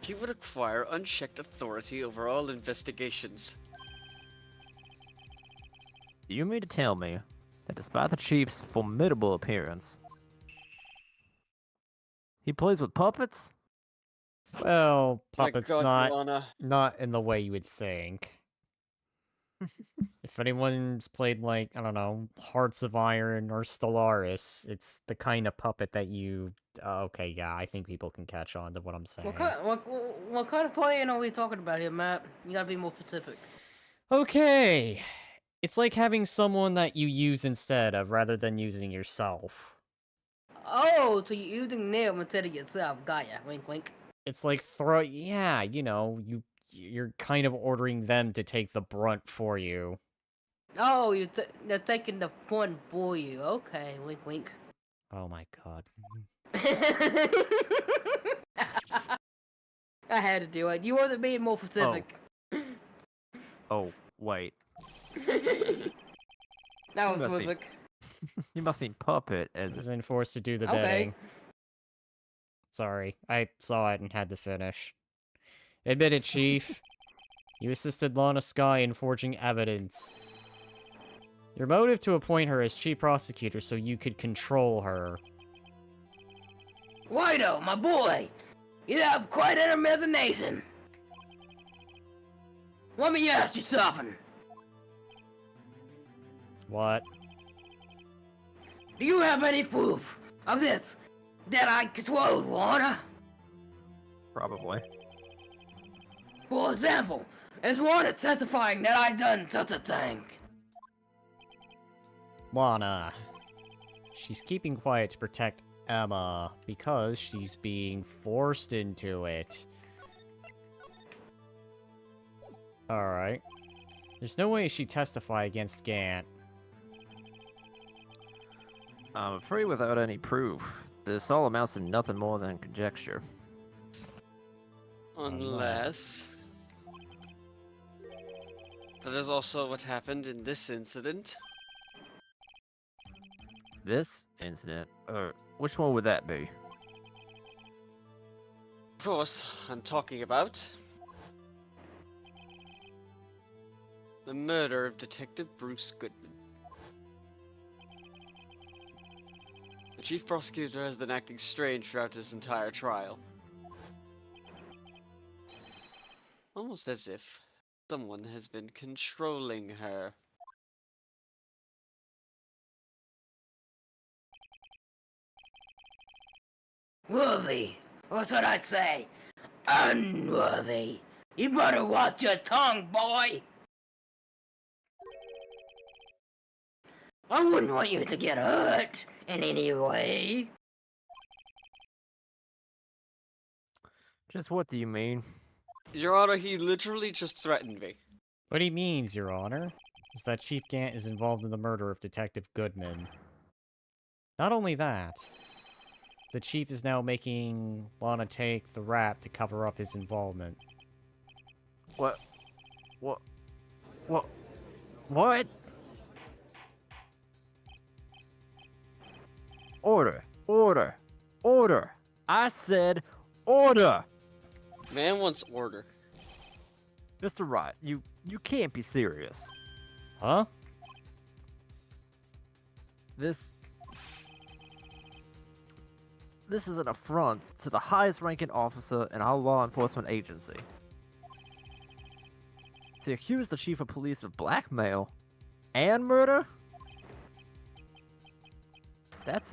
he would acquire unchecked authority over all investigations. You mean to tell me that despite the chief's formidable appearance, he plays with puppets? Well, My puppets God, Lana. not in the way you would think. If anyone's played, like, I don't know, Hearts of Iron or Stellaris, it's the kind of puppet that you... okay, yeah, I think people can catch on to what I'm saying. What kind of playing are we talking about here, Matt? You gotta be more specific. Okay. It's like having someone that you use instead of, rather than using yourself. Oh, so you're using them instead of yourself. Got ya. Wink, wink. It's like yeah, you know, you're kind of ordering them to take the brunt for you. Oh, they're taking the fun for you. Okay, wink, wink. Oh my god. I had to do it. You wasn't being more specific. Oh, wait. That was must be- specific. You must mean puppet, as Is enforced to do the Okay. bidding. Sorry, I saw it and had to finish. Admit it, Chief. You assisted Lana Sky in forging evidence. Your motive to appoint her as chief prosecutor so you could control her. Whido, my boy, you have quite an imagination. Let me ask you something. What? Do you have any proof of this that I controlled, Warner? probably. For example, is Warner testifying that I done such a thing? Lana. She's keeping quiet to protect Emma because she's being forced into it. Alright. There's no way she'd testify against Gant. I'm afraid without any proof, this all amounts to nothing more than conjecture. Unless... That is also what happened in this incident. This incident, or which one would that be? Of course, I'm talking about... the murder of Detective Bruce Goodman. The chief prosecutor has been acting strange throughout this entire trial. Almost as if someone has been controlling her. Worthy. What's what I say? Unworthy. You better watch your tongue, boy. I wouldn't want you to get hurt in any way. Just what do you mean? Your Honor, he literally just threatened me. What he means, Your Honor, is that Chief Gant is involved in the murder of Detective Goodman. Not only that, the Chief is now making Lana take the rap to cover up his involvement. What? What? What? What? Order! Order! Order! I said order! Man wants order. Mr. Wright, you can't be serious. Huh? This is an affront to the highest ranking officer in our law enforcement agency. To accuse the chief of police of blackmail and murder? That's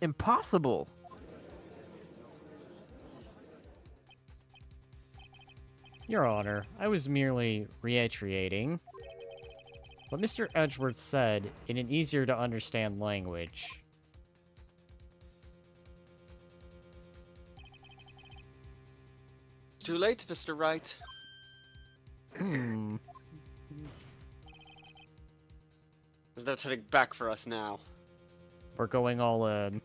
impossible. Your Honor, I was merely reiterating what Mr. Edgeworth said in an easier to understand language. Too late, Mr. Wright. Hmm. There's no turning back for us now. We're going all in.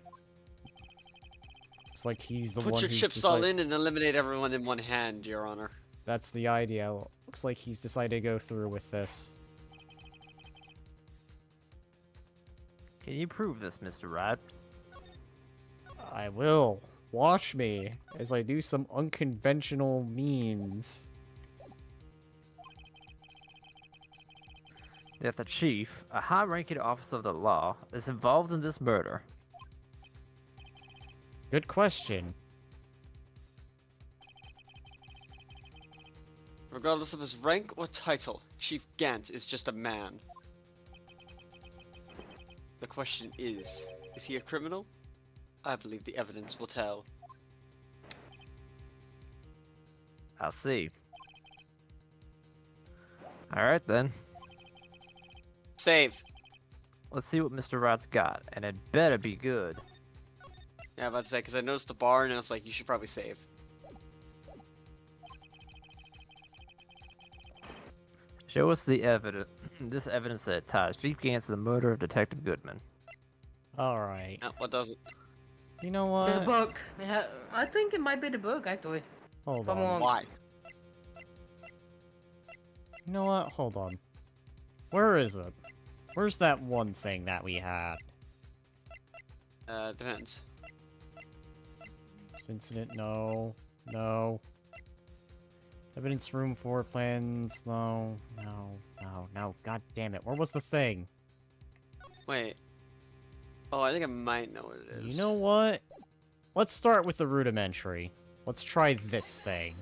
It's like he's the Put one your who's chips all in and eliminate everyone in one hand, Your Honor. That's the idea. Looks like he's decided to go through with this. Can you prove this, Mr. Wright? I will. Watch me as I do some unconventional means. That the chief, a high-ranking officer of the law, is involved in this murder. Good question. Regardless of his rank or title, Chief Gant is just a man. The question is he a criminal? I believe the evidence will tell. I'll see. Alright then. Save. Let's see what Mr. Wright's got, and it better be good. Yeah, I'm about to say, because I noticed the bar and I was like, you should probably save. Show us the evidence. This evidence that ties Chief Gantz to the murder of Detective Goodman. Alright. No, what doesn't? You know The what? book. Yeah, I think it might be the book, actually. Hold Come on. on. Why? You know what? Hold on. Where is it? Where's that one thing that we had? Depends. Incident? No. No. Evidence room 4 plans? No. No. No. No. God damn it. Where was the thing? Wait. Oh, I think I might know what it is. You know what? Let's start with the rudimentary. Let's try this thing.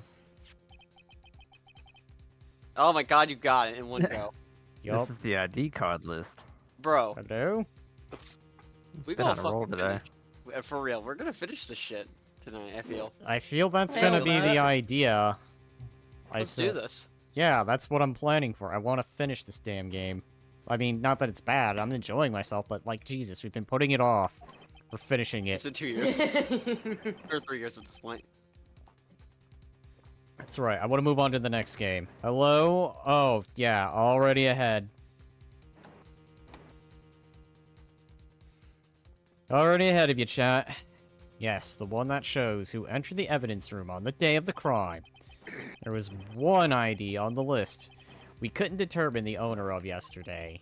Oh my god, you got it in one go. Yup. This is the ID card list. Bro, Hello? we been gonna on a roll fucking today. finish. For real, we're gonna finish this shit tonight, I feel. I feel that's Hell gonna be the no. idea. Let's do this. Yeah, that's what I'm planning for. I want to finish this damn game. I mean, not that it's bad. I'm enjoying myself, but like, Jesus, we've been putting it off. We're finishing It's it. been 2 years. Or 3 years at this point. That's right. I want to move on to the next game. Hello? Oh, yeah, already ahead. Already ahead of you, chat. Yes, the one that shows who entered the evidence room on the day of the crime. There was one ID on the list we couldn't determine the owner of yesterday.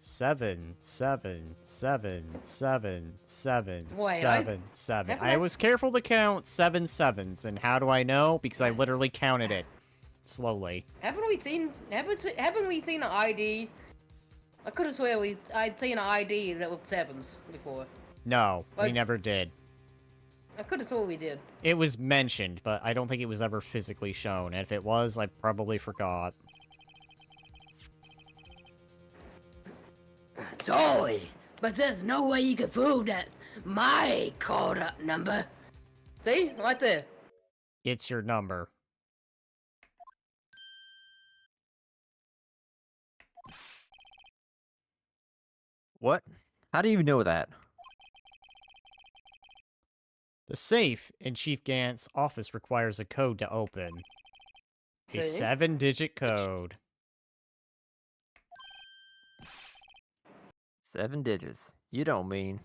7, 7, 7, 7, 7, Wait, 7, 7. haven't I I- was careful to count 7 sevens, and how do I know? Because I literally counted it. Slowly. haven't we seen an ID? I could have swear I'd seen an ID that was sevens before. No, we Like- never did. I could have swore we did. It was mentioned, but I don't think it was ever physically shown. And if it was, I probably forgot. Sorry, but there's no way you could prove that my called up number. See? Right there. It's your number. What? How do you know that? The safe in Chief Gant's office requires a code to open. A See? 7-digit code. 7 digits. You don't mean.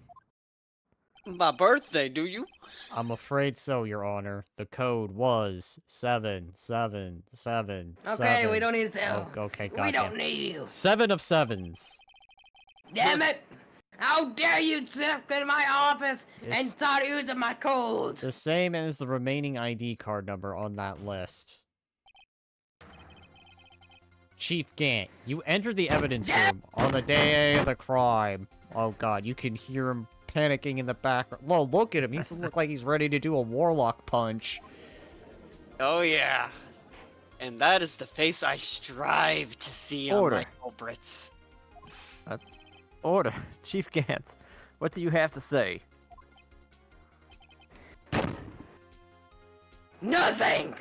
My birthday, do you? I'm afraid so, Your Honor. The code was 777. Okay, we don't need to tell. Oh, okay, We gotcha. don't need you. 7 of 7s. Damn it! How dare you step in my office and It's- start using my codes? The same as the remaining ID card number on that list. Chief Gant, you entered the evidence room on the day of the crime. Oh god, you can hear him panicking in the background. Whoa, look at him. He looks like he's ready to do a warlock punch. Oh yeah. And that is the face I strive to see on Order. my culprits. Order. Chief Gantz, what do you have to say? Nothing!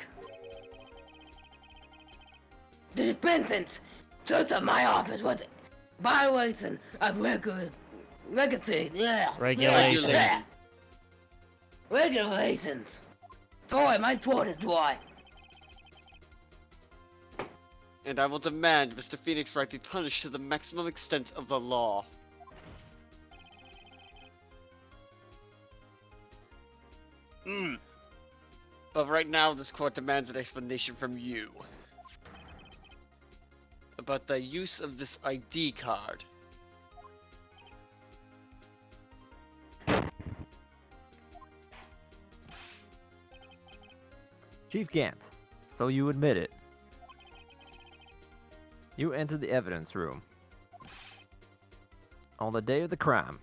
The defendant search of my office was violation of Regulations. Regulations. Sorry, my throat is dry. And I will demand Mr. Phoenix Wright be punished to the maximum extent of the law. But right now, this court demands an explanation from you. About the use of this ID card. Chief Gantz, so you admit it. You entered the evidence room on the day of the crime.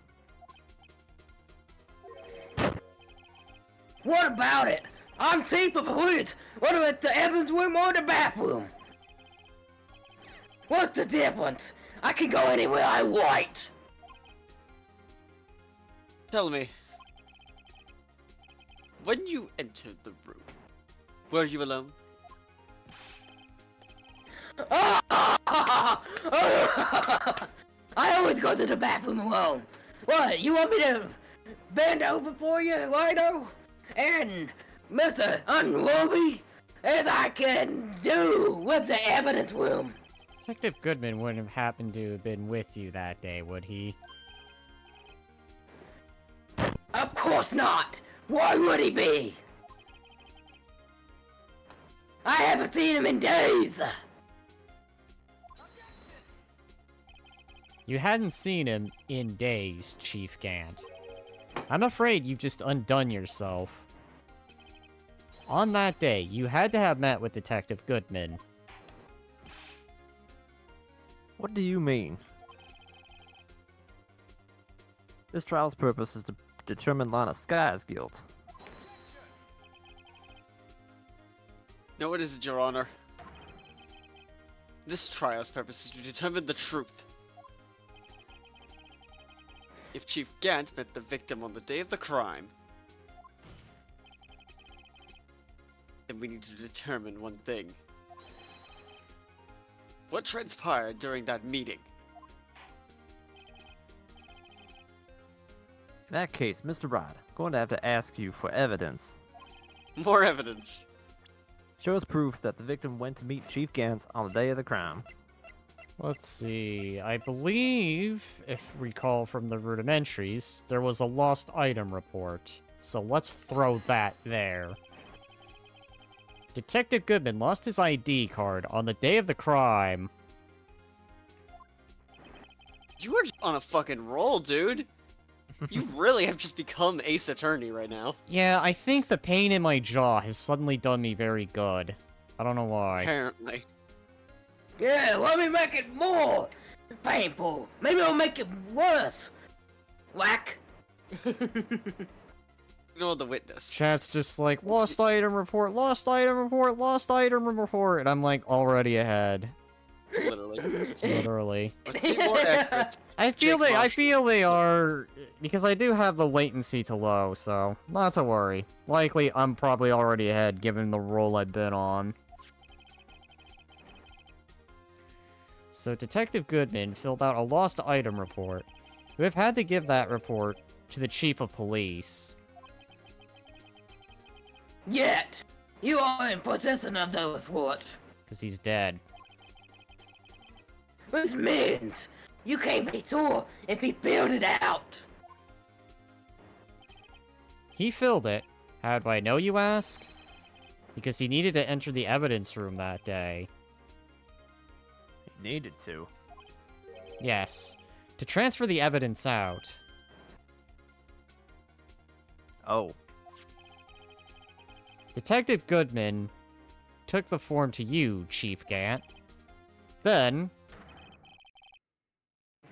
What about it? I'm chief of police. What about the evidence room or the bathroom? What's the difference? I can go anywhere I want. Tell me, when you entered the room, were you alone? I always go to the bathroom alone. What? You want me to bend over for you, Lido, and Mr. Unruly as I can do with the evidence room. Detective Goodman wouldn't have happened to have been with you that day, would he? Of course not. Why would he be? I haven't seen him in days. You hadn't seen him in days, Chief Gant. I'm afraid you've just undone yourself. On that day, you had to have met with Detective Goodman. What do you mean? This trial's purpose is to determine Lana Sky's guilt. No, it isn't, Your Honor. This trial's purpose is to determine the truth. If Chief Gant met the victim on the day of the crime, then we need to determine one thing. What transpired during that meeting? In that case, Mr. Rod, I'm going to have to ask you for evidence. More evidence. Show us proof that the victim went to meet Chief Gantz on the day of the crime. Let's see, I believe, if recall from the rudimentaries, there was a lost item report. So let's throw that there. Detective Goodman lost his ID card on the day of the crime. You are on a fucking roll, dude. You really have just become Ace Attorney right now. Yeah, I think the pain in my jaw has suddenly done me very good. I don't know why. Apparently. Yeah, let me make it more painful. Maybe I'll make it worse. Whack. Ignore the witness. Chat's just like, lost item report, lost item report, lost item report, and I'm like, already ahead. Literally. Literally. Let's be more accurate. I feel Jake they are, because I do have the latency to low, so not to worry. Likely, I'm probably already ahead given the role I've been on. So Detective Goodman filled out a lost item report. We have had to give that report to the Chief of Police. Yet, you are in possession of the report. Because he's dead. This means you can't be sure if he filled it out. He filled it. How do I know, you ask? Because he needed to enter the evidence room that day. He needed to. Yes. To transfer the evidence out. Oh. Detective Goodman took the form to you, Chief Gant. Then,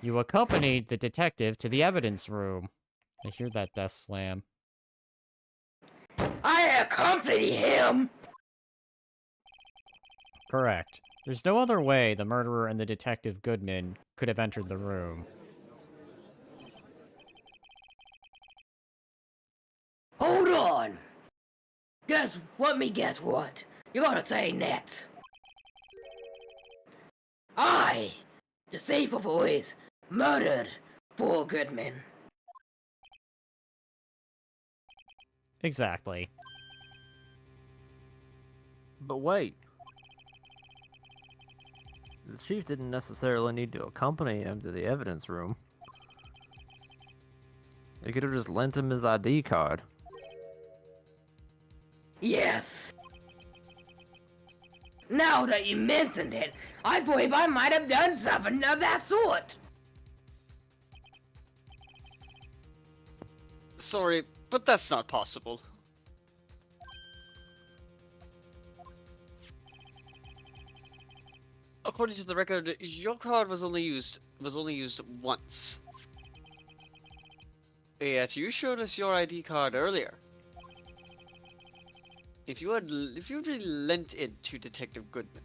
you accompanied the detective to the evidence room. I hear that death slam. I accompany him. Correct. There's no other way the murderer and the Detective Goodman could have entered the room. Hold on. Let me guess what you're gonna say next. I, the chief of police, murdered poor Goodman. Exactly. But wait. The chief didn't necessarily need to accompany him to the evidence room. They could have just lent him his ID card. Yes. Now that you mentioned it, I believe I might have done something of that sort. Sorry, but that's not possible. According to the record, your card was only used once. Yet you showed us your ID card earlier. If you really lent it to Detective Goodman,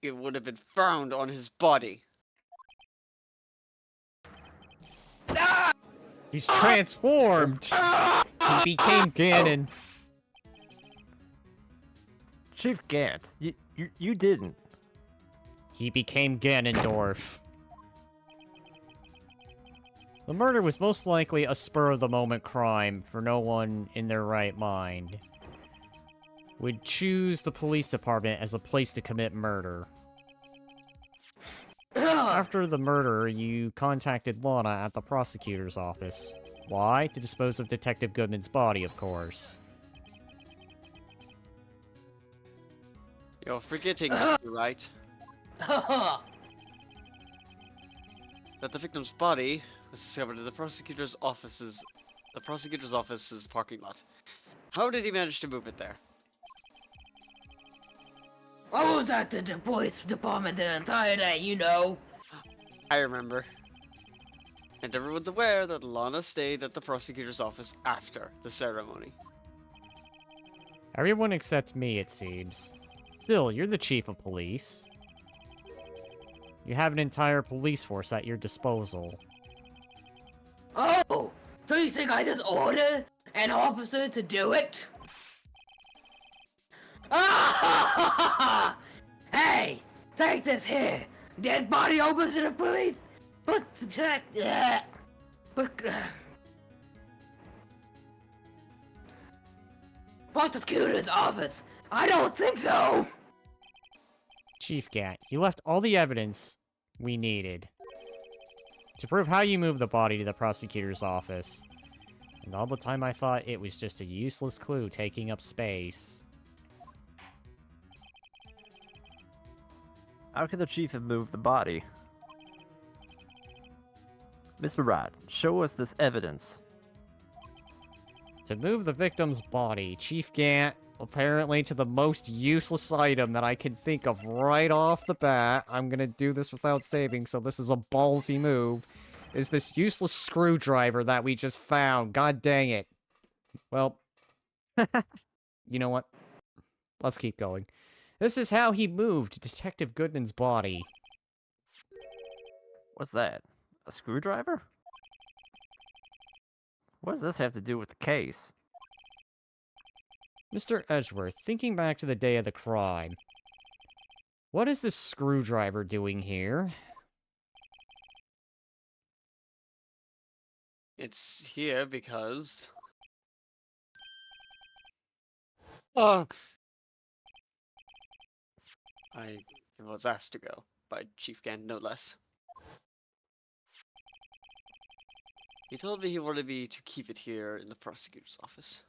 it would have been found on his body. He's transformed! He became Ganon. Chief Gant, you didn't. He became Ganondorf. The murder was most likely a spur-of-the-moment crime for no one in their right mind would choose the police department as a place to commit murder. After the murder, you contacted Lana at the prosecutor's office. Why? To dispose of Detective Goodman's body, of course. You're forgetting, Mr. Wright, Haha. that the victim's body was discovered in the prosecutor's office's parking lot. How did he manage to move it there? I was at the police department the entire day, you know. I remember. And everyone's aware that Lana stayed at the prosecutor's office after the ceremony. Everyone except me, it seems. Still, you're the chief of police. You have an entire police force at your disposal. Oh, so you think I just ordered an officer to do it? Ah! Hey, take this here. Dead body over to the police. Prosecutor's office. I don't think so. Chief Gant, you left all the evidence we needed to prove how you moved the body to the prosecutor's office. And all the time I thought it was just a useless clue taking up space. How can the chief have moved the body? Mr. Wright, show us this evidence. To move the victim's body, Chief Gant, apparently to the most useless item that I can think of right off the bat, I'm gonna do this without saving, so this is a ballsy move, is this useless screwdriver that we just found. God dang it. Well, you know what? Let's keep going. This is how he moved Detective Goodman's body. What's that? A screwdriver? What does this have to do with the case? Mr. Edgeworth, thinking back to the day of the crime, what is this screwdriver doing here? It's here because... Oh! I was asked to go, by Chief Gant no less. He told me he wanted me to keep it here in the prosecutor's office.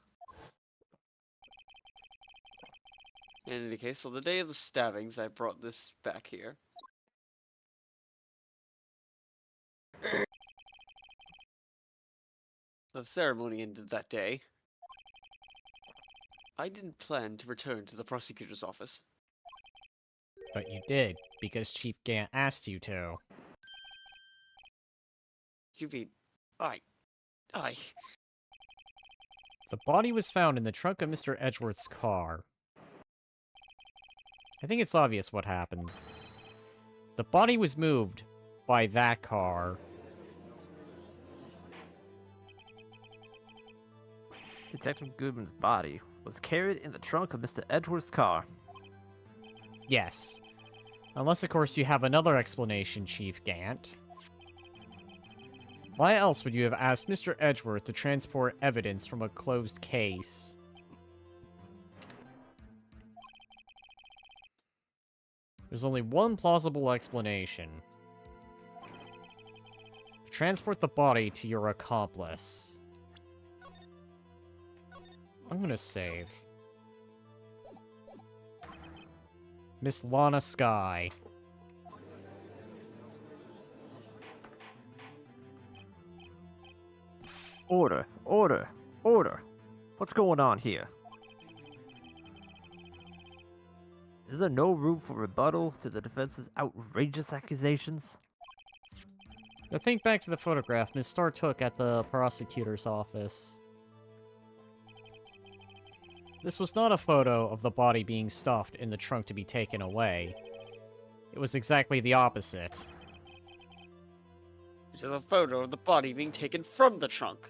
In any case, on the day of the stabbings, I brought this back here. The ceremony ended that day. I didn't plan to return to the prosecutor's office. But you did, because Chief Gant asked you to. You mean, I... The body was found in the trunk of Mr. Edgeworth's car. I think it's obvious what happened. The body was moved by that car. Detective Goodman's body was carried in the trunk of Mr. Edgeworth's car. Yes. Unless, of course, you have another explanation, Chief Gant. Why else would you have asked Mr. Edgeworth to transport evidence from a closed case? There's only one plausible explanation. Transport the body to your accomplice. I'm gonna save. Miss Lana Sky. Order, order, order. What's going on here? Is there no room for rebuttal to the defense's outrageous accusations? Now think back to the photograph Miss Starr took at the prosecutor's office. This was not a photo of the body being stuffed in the trunk to be taken away. It was exactly the opposite. Which is a photo of the body being taken from the trunk.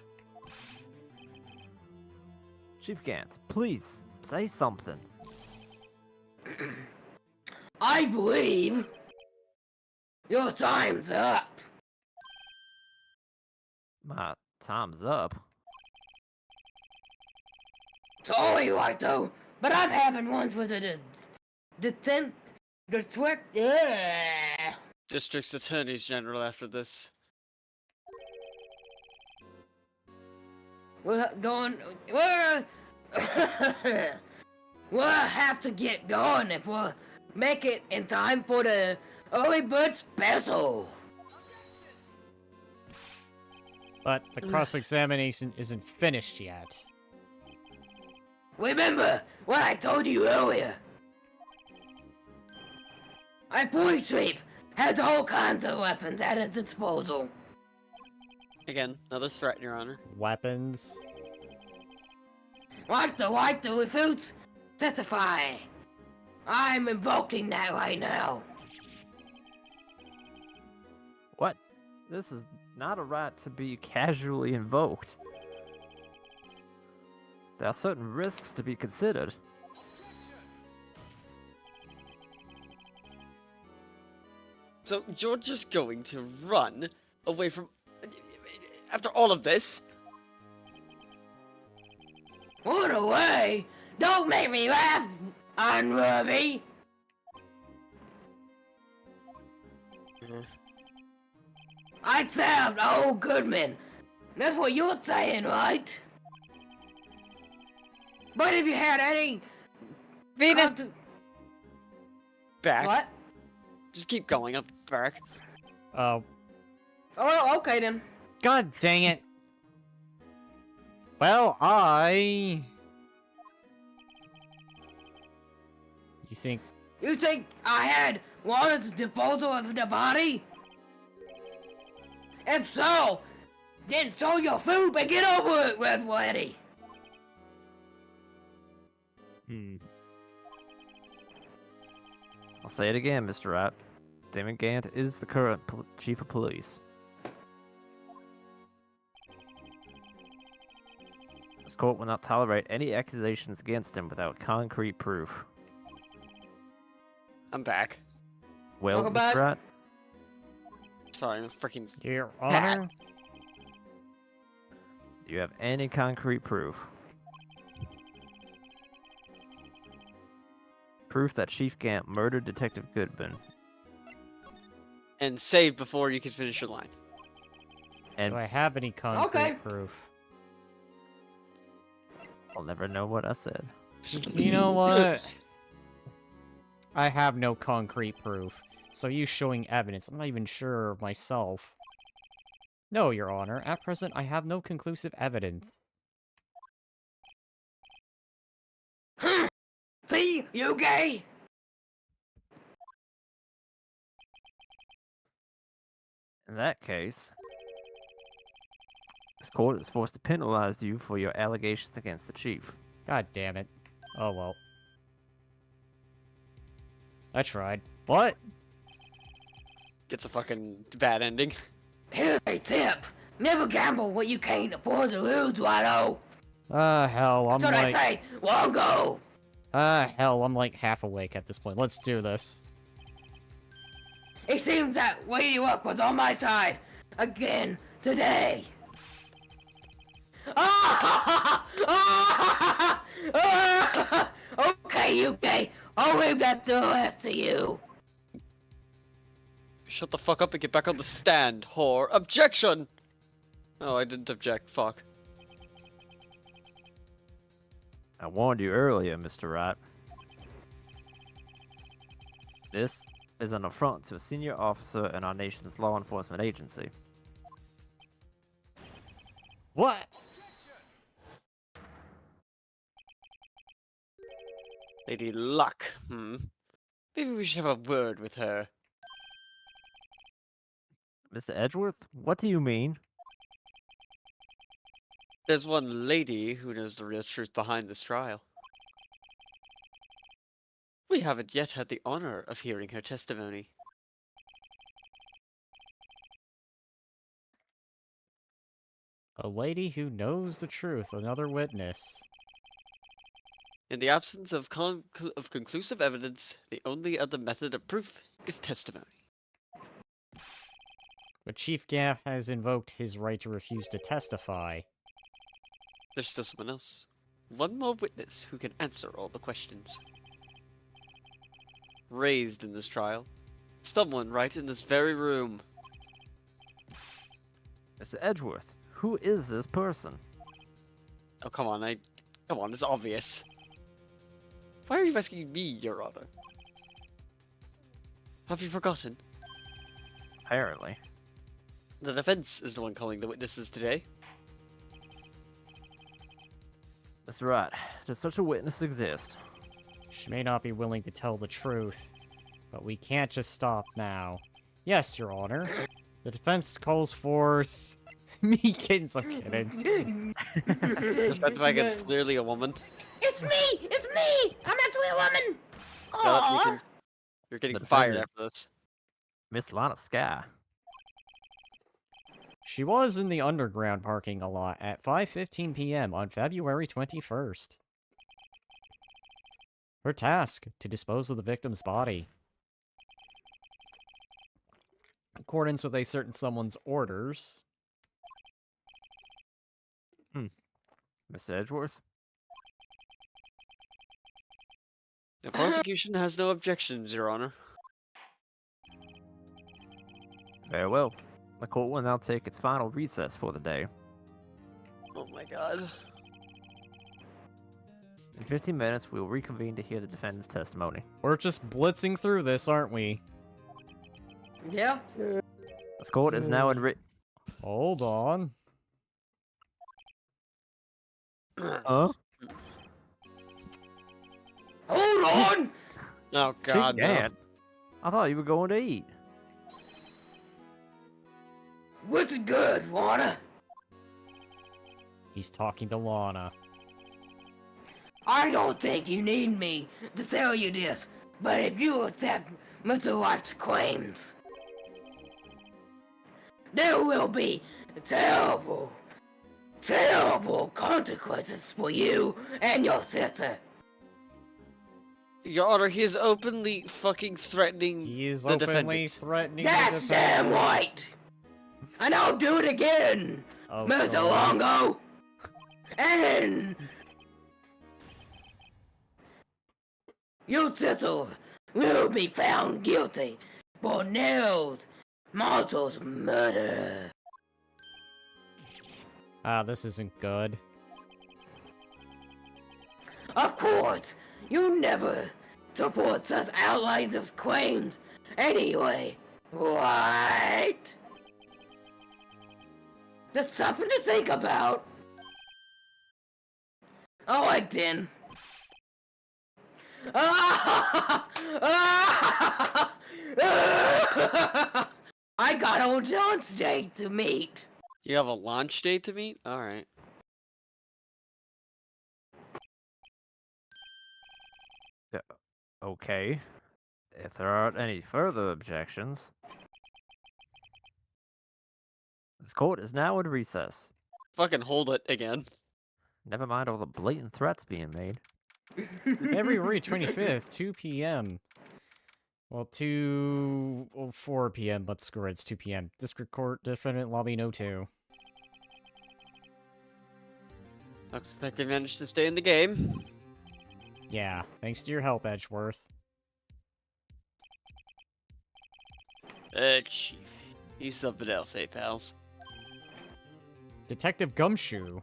Chief Gant, please, say something. I believe your time's up. Time's up. Sorry, Whiteo, but I'm having ones with the trick. Yeah. District's Attorneys General after this. We're going. We'll have to get going if we'll make it in time for the early bird special. But the cross-examination isn't finished yet. Remember what I told you earlier. Our police sweep has all kinds of weapons at its disposal. Again, another threat, Your Honor. Weapons? Like the refutes, testify. I'm invoking that right now. What? This is not a right to be casually invoked. There are certain risks to be considered. So you're just going to run away from... After all of this? Run away? Don't make me laugh, unworthy. I sound old Goodman. That's what you're saying, right? But if you had any... Venus. Back. What? Just keep going up back. Oh, Oh, okay then. god dang it. Well, You think... You think I had Lawrence's disposal of the body? If so, then show your food and get over it, Red Lady. I'll say it again, Mr. Rat. Damon Gant is the current chief of police. This court will not tolerate any accusations against him without concrete proof. I'm back. Well, Welcome Mr. back. Rat, Sorry, I'm freaking... Your Honor? do you have any concrete proof? Proof that Chief Gant murdered Detective Goodman. And save before you can finish your line. And Do I have any concrete Okay. proof? I'll never know what I said. You know what? I have no concrete proof. So you showing evidence, I'm not even sure myself. No, Your Honor. At present, I have no conclusive evidence. See, you gay? In that case, this court is forced to penalize you for your allegations against the chief. God damn it. Oh well. I tried. What? Gets a fucking bad ending. Here's a tip. Never gamble what you can't afford to lose, Rhino. Hell, I'm That's what I like... say. Long go. Hell, I'm like half awake at this point. Let's do this. It seems that Lady Luck was on my side again today. Okay, you gay. I'll leave that to the rest of you. Shut the fuck up and get back on the stand, whore. Objection! Oh, I didn't object. Fuck. I warned you earlier, Mr. Wright. This is an affront to a senior officer in our nation's law enforcement agency. What? Lady Luck, Maybe we should have a word with her. Mr. Edgeworth, what do you mean? There's one lady who knows the real truth behind this trial. We haven't yet had the honor of hearing her testimony. A lady who knows the truth, another witness. In the absence of conclusive evidence, the only other method of proof is testimony. But Chief Gaff has invoked his right to refuse to testify. There's still someone else. One more witness who can answer all the questions raised in this trial. Someone right in this very room. Mr. Edgeworth, who is this person? Oh, come on, it's obvious. Why are you asking me, Your Honor? Have you forgotten? Apparently. The defense is the one calling the witnesses today. That's right. Does such a witness exist? She may not be willing to tell the truth, but we can't just stop now. Yes, Your Honor. The defense calls forth... me kidding, I'm kidding. Despite the fact it's clearly a woman. It's me! It's me! I'm actually a woman! Shut up, Aww. Meekins. You're getting The fired defendant. after this. Miss Lana Sky. She was in the underground parking lot at 5:15 p.m. on February 21st. Her task, to dispose of the victim's body. In accordance with a certain someone's orders. Mr. Edgeworth? The prosecution has no objections, Your Honor. Very well. The court will now take its final recess for the day. Oh my god. In 15 minutes, we will reconvene to hear the defendant's testimony. We're just blitzing through this, aren't we? Yeah. This court is now in Hold on. Huh? Hold on! Oh god, no. Gant? I thought you were going to eat. What's good, Lana? He's talking to Lana. I don't think you need me to tell you this, but if you accept Mr. White's claims, there will be terrible, terrible consequences for you and your sister. Your Honor, he is openly fucking threatening He is the openly defendant. threatening That's the damn defendant. right! And I'll do it again, Oh, Mr. God. Longo! And... your sister will be found guilty for Nels Martel's murder. Ah, this isn't good. Of course, you never support such outlandish claims anyway, right? That's something to think about. Alright then. I got old John's day to meet. You have a launch date to meet? Alright. Okay. If there aren't any further objections, this court is now in recess. Fucking hold it again. Never mind all the blatant threats being made. February 25th, 2 p.m. Well, 4 p.m., but screw it, it's 2 p.m. District Court, Defendant Lobby No. 2. Looks like they managed to stay in the game. Yeah, thanks to your help, Edgeworth. Chief. He's something else, eh, pals? Detective Gumshoe.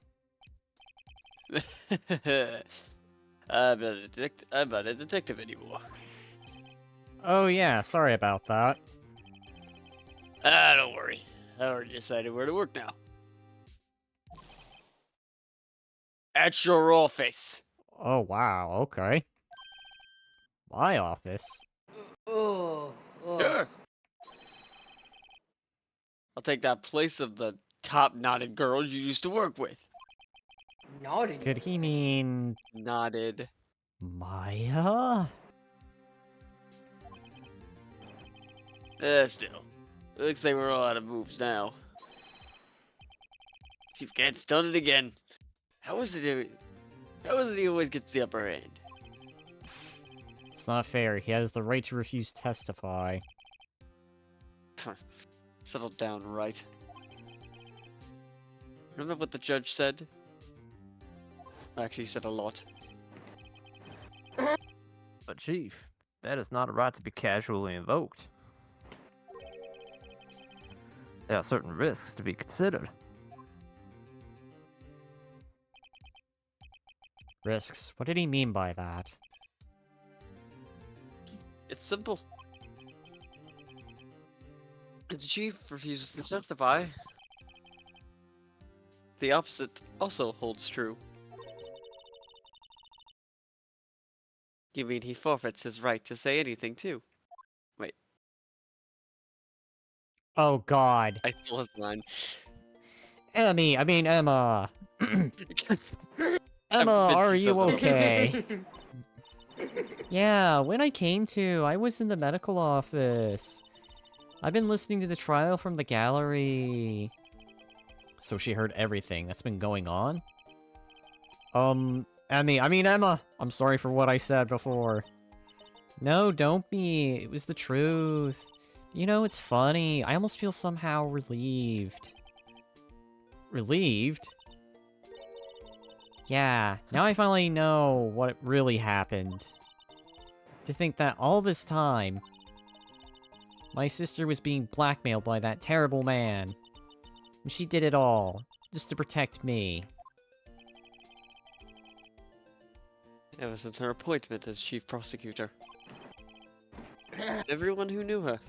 I'm not a detective anymore. Oh yeah, sorry about that. Ah, don't worry. I already decided where to work now. At your office. Oh wow, okay. My office? Oh, Sure. I'll take that place of the top knotted girl you used to work with. naughtiness. Could he mean... Knotted. Maya? Still. Looks like we're all out of moves now. Chief Gant's done it again. How is it he always gets the upper hand? It's not fair, he has the right to refuse testify. Settle down, right? Remember what the judge said? Actually, he said a lot. But Chief, that is not a right to be casually invoked. There are certain risks to be considered. Risks. What did he mean by that? It's simple. If the chief refuses to testify, the opposite also holds true. You mean he forfeits his right to say anything too? Wait, Oh god. I stole his line. Emma. I'm Emma, are convinced you he's okay? Yeah, when I came to, I was in the medical office. I've been listening to the trial from the gallery. So she heard everything that's been going on? Emma, I'm sorry for what I said before. No, don't be. It was the truth. You know, it's funny. I almost feel somehow relieved. Relieved? Yeah, now I finally know what really happened. To think that all this time, my sister was being blackmailed by that terrible man. And she did it all, just to protect me. Ever since her appointment as chief prosecutor. Everyone who knew her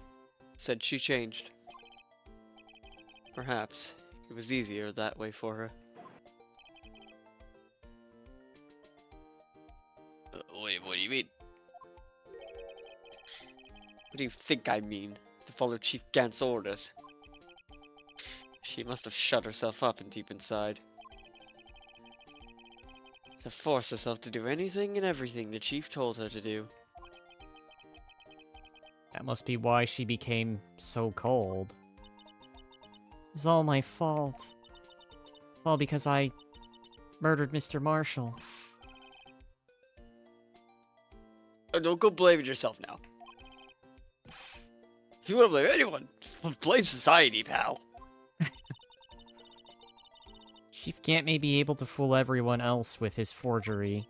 said she changed. Perhaps it was easier that way for her. Wait, what do you mean? What do you think I mean? To follow Chief Gant's orders? She must have shut herself up and deep inside. To force herself to do anything and everything the chief told her to do. That must be why she became so cold. It's all my fault. It's all because I murdered Mr. Marshall. Oh, don't go blaming yourself now. If you want to blame anyone, blame society, pal. Chief Gant may be able to fool everyone else with his forgery,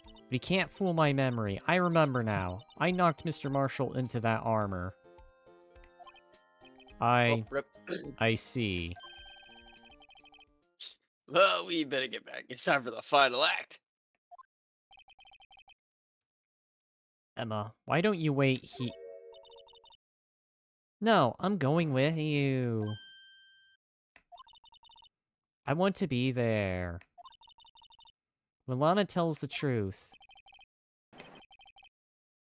but he can't fool my memory. I remember now. I knocked Mr. Marshall into that armor. Oh, rip. I see. Well, we better get back. It's time for the final act. Emma, why don't you wait No, I'm going with you. I want to be there. When Lana tells the truth.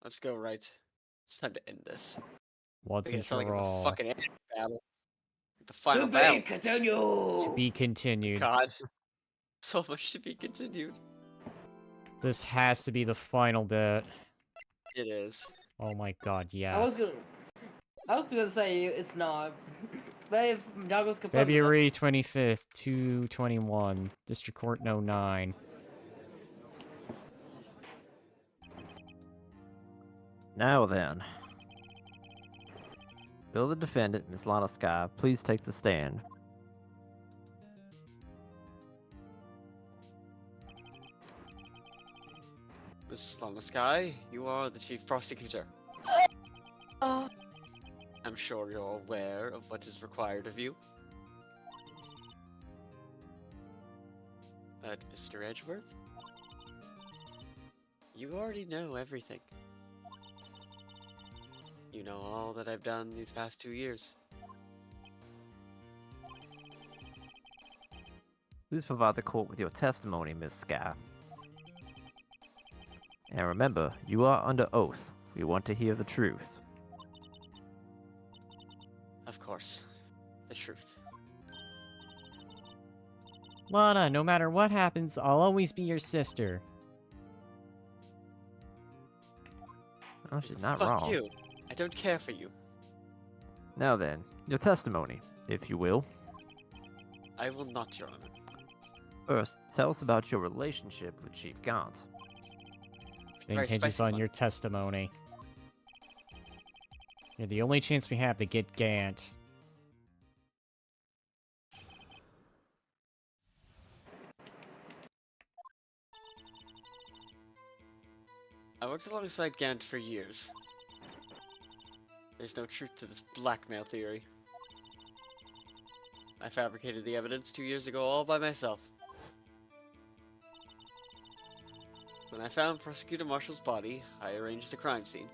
Let's go, right. It's time to end this. Once Make and it sound like for it's a all. fucking end battle. The final To battle. be continued. To be continued. God. So much to be continued. This has to be the final bit. It is. Oh my god, yes. I was gonna say it's not. But if Douglas could put February 25th, 221. District Court No. 9. Now then. Will the defendant, Ms. Lana Sky, please take the stand? Miss Lana Sky, you are the chief prosecutor. I'm sure you're aware of what is required of you. But, Mr. Edgeworth, you already know everything. You know all that I've done these past 2 years. Please provide the court with your testimony, Ms. Sky. And remember, you are under oath. We want to hear the truth. Of course, the truth. Lana, no matter what happens, I'll always be your sister. Oh, she's not Fuck wrong. you. I don't care for you. Now then, your testimony, if you will. I will not, Your Honor. First, tell us about your relationship with Chief Gant. Then Very hinges spicy on one. your testimony. You're the only chance we have to get Gant. worked alongside Gant for years. There's no truth to this blackmail theory. I fabricated the evidence 2 years ago all by myself. When I found Prosecutor Marshall's body, I arranged the crime scene.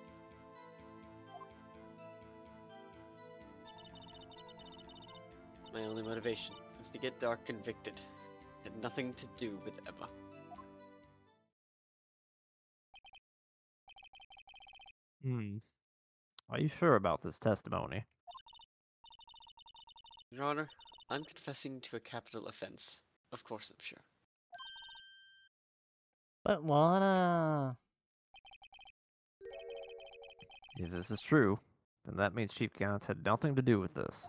My only motivation was to get Dark convicted. It had nothing to do with Emma. Are you sure about this testimony? Your Honor, I'm confessing to a capital offense. Of course I'm sure. But Lana... If this is true, then that means Chief Gant had nothing to do with this.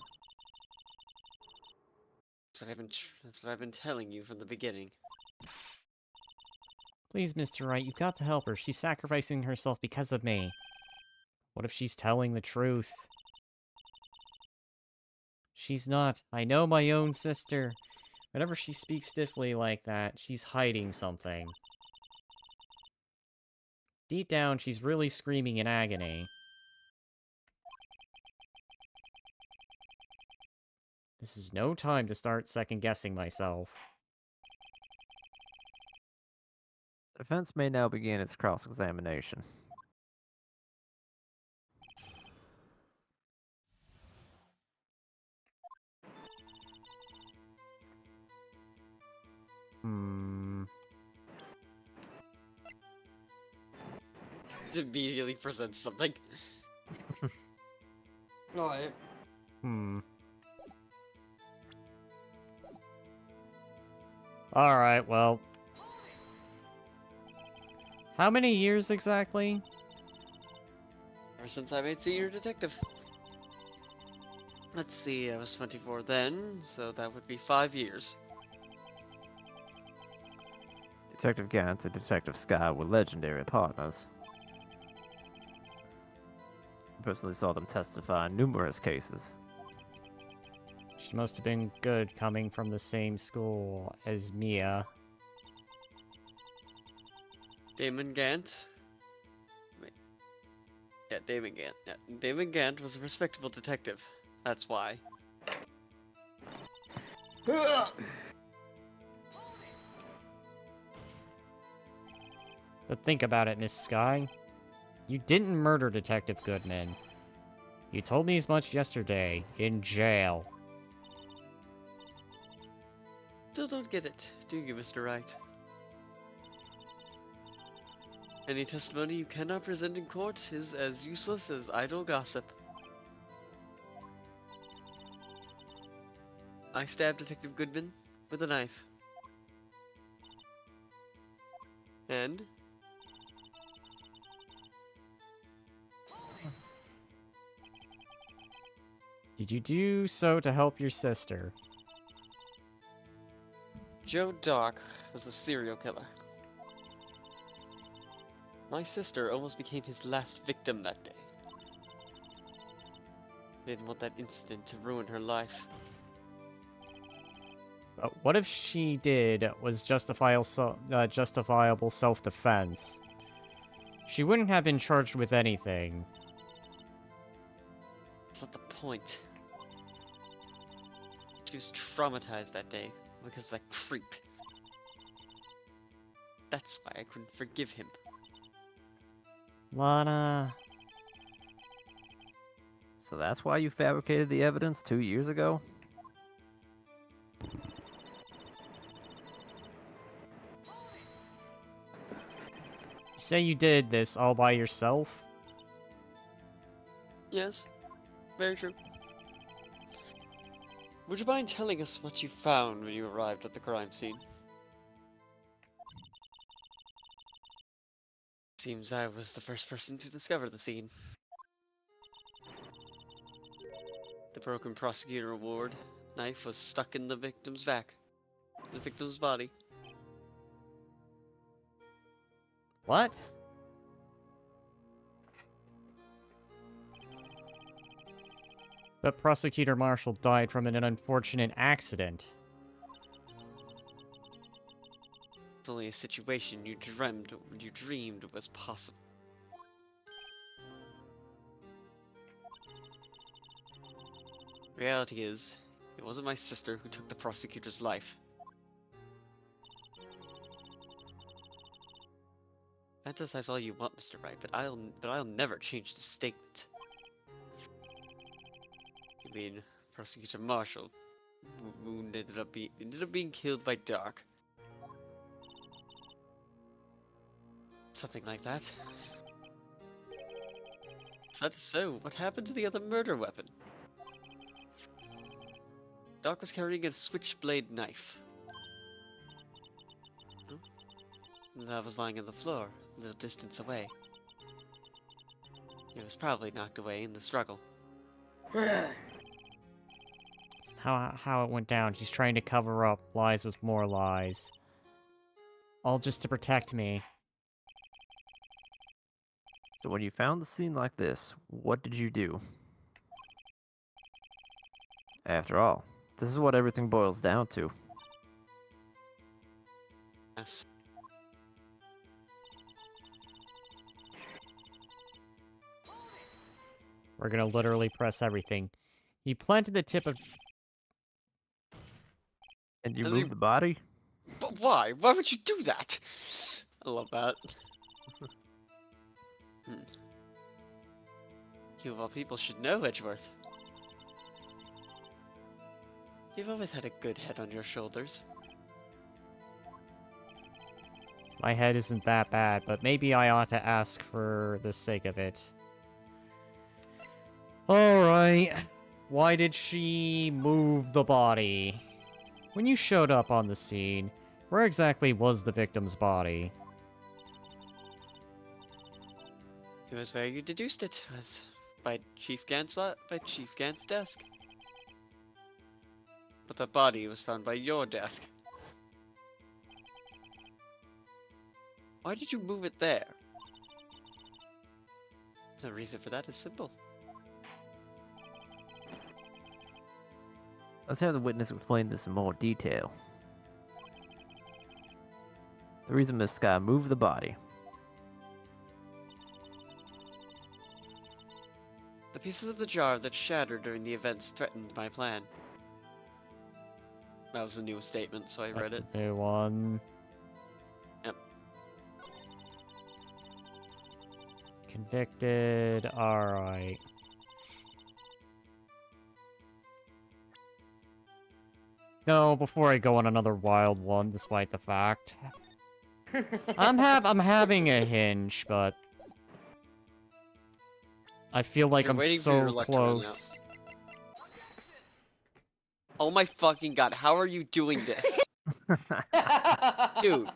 That's what I've been telling you from the beginning. Please, Mr. Wright, you've got to help her. She's sacrificing herself because of me. What if she's telling the truth? She's not. I know my own sister. Whenever she speaks stiffly like that, she's hiding something. Deep down, she's really screaming in agony. This is no time to start second-guessing myself. The defense may now begin its cross-examination. It immediately presents something. Alright. Alright, well... How many years exactly? Ever since I made senior detective. Let's see, I was 24 then, so that would be 5 years. Detective Gant and Detective Scott were legendary partners. I personally saw them testify in numerous cases. She must have been good coming from the same school as Mia. Damon Gant. Wait. Yeah, Damon Gant. Yeah, Damon Gant was a respectable detective. That's why. But think about it, Miss Sky. You didn't murder Detective Goodman. You told me as much yesterday, in jail. Still don't get it, do you, Mr. Wright? Any testimony you cannot present in court is as useless as idle gossip. I stabbed Detective Goodman with a knife. And? Did you do so to help your sister? Joe Dock was a serial killer. My sister almost became his last victim that day. I didn't want that incident to ruin her life. But what if she did was justifiable self-defense? She wouldn't have been charged with anything. That's not the point. She was traumatized that day because of that creep. That's why I couldn't forgive him. Lana... So that's why you fabricated the evidence 2 years ago? You say you did this all by yourself? Yes, very true. Would you mind telling us what you found when you arrived at the crime scene? Seems I was the first person to discover the scene. The broken prosecutor award knife was stuck in the victim's back. The victim's body. What? But Prosecutor Marshall died from an unfortunate accident. It's only a situation you dreamed was possible. Reality is, it wasn't my sister who took the prosecutor's life. Fantasize all you want, Mr. Wright, but I'll never change the statement. You mean Prosecutor Marshall, who ended up being killed by Dark? Something like that. If that is so, what happened to the other murder weapon? Doc was carrying a switchblade knife. Huh? And that was lying on the floor, a little distance away. It was probably knocked away in the struggle. That's how it went down. She's trying to cover up lies with more lies. All just to protect me. So when you found the scene like this, what did you do? After all, this is what everything boils down to. Yes. We're gonna literally press everything. He planted the tip of... And you And moved the body? But why? Why would you do that? I love that. You of all people should know, Edgeworth. You've always had a good head on your shoulders. My head isn't that bad, but maybe I ought to ask for the sake of it. Alright. Why did she move the body? When you showed up on the scene, where exactly was the victim's body? It was where you deduced it, was by Chief Gant's desk. But the body was found by your desk. Why did you move it there? The reason for that is simple. Let's have the witness explain this in more detail. The reason Miss Sky moved the body. The pieces of the jar that shattered during the events threatened my plan. That was a new statement, so I read That's it. a new one. Yep. Convicted. Alright. No, before I go on another wild one, despite the fact. I'm having a hinge, but I feel like You're I'm waiting for your so luck to run out. close. Oh my fucking god, how are you doing this? Dude.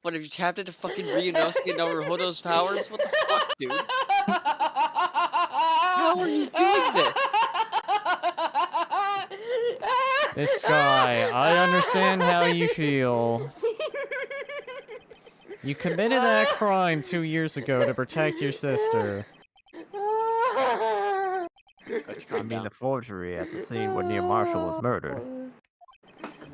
What, have you tapped into fucking Ryunosuke no Naruhodo's powers? What the fuck, dude? How are you doing this? This guy, I understand how you feel. You committed that crime 2 years ago to protect your sister. I Calm mean down. the forgery at the scene where Neil Marshall was murdered.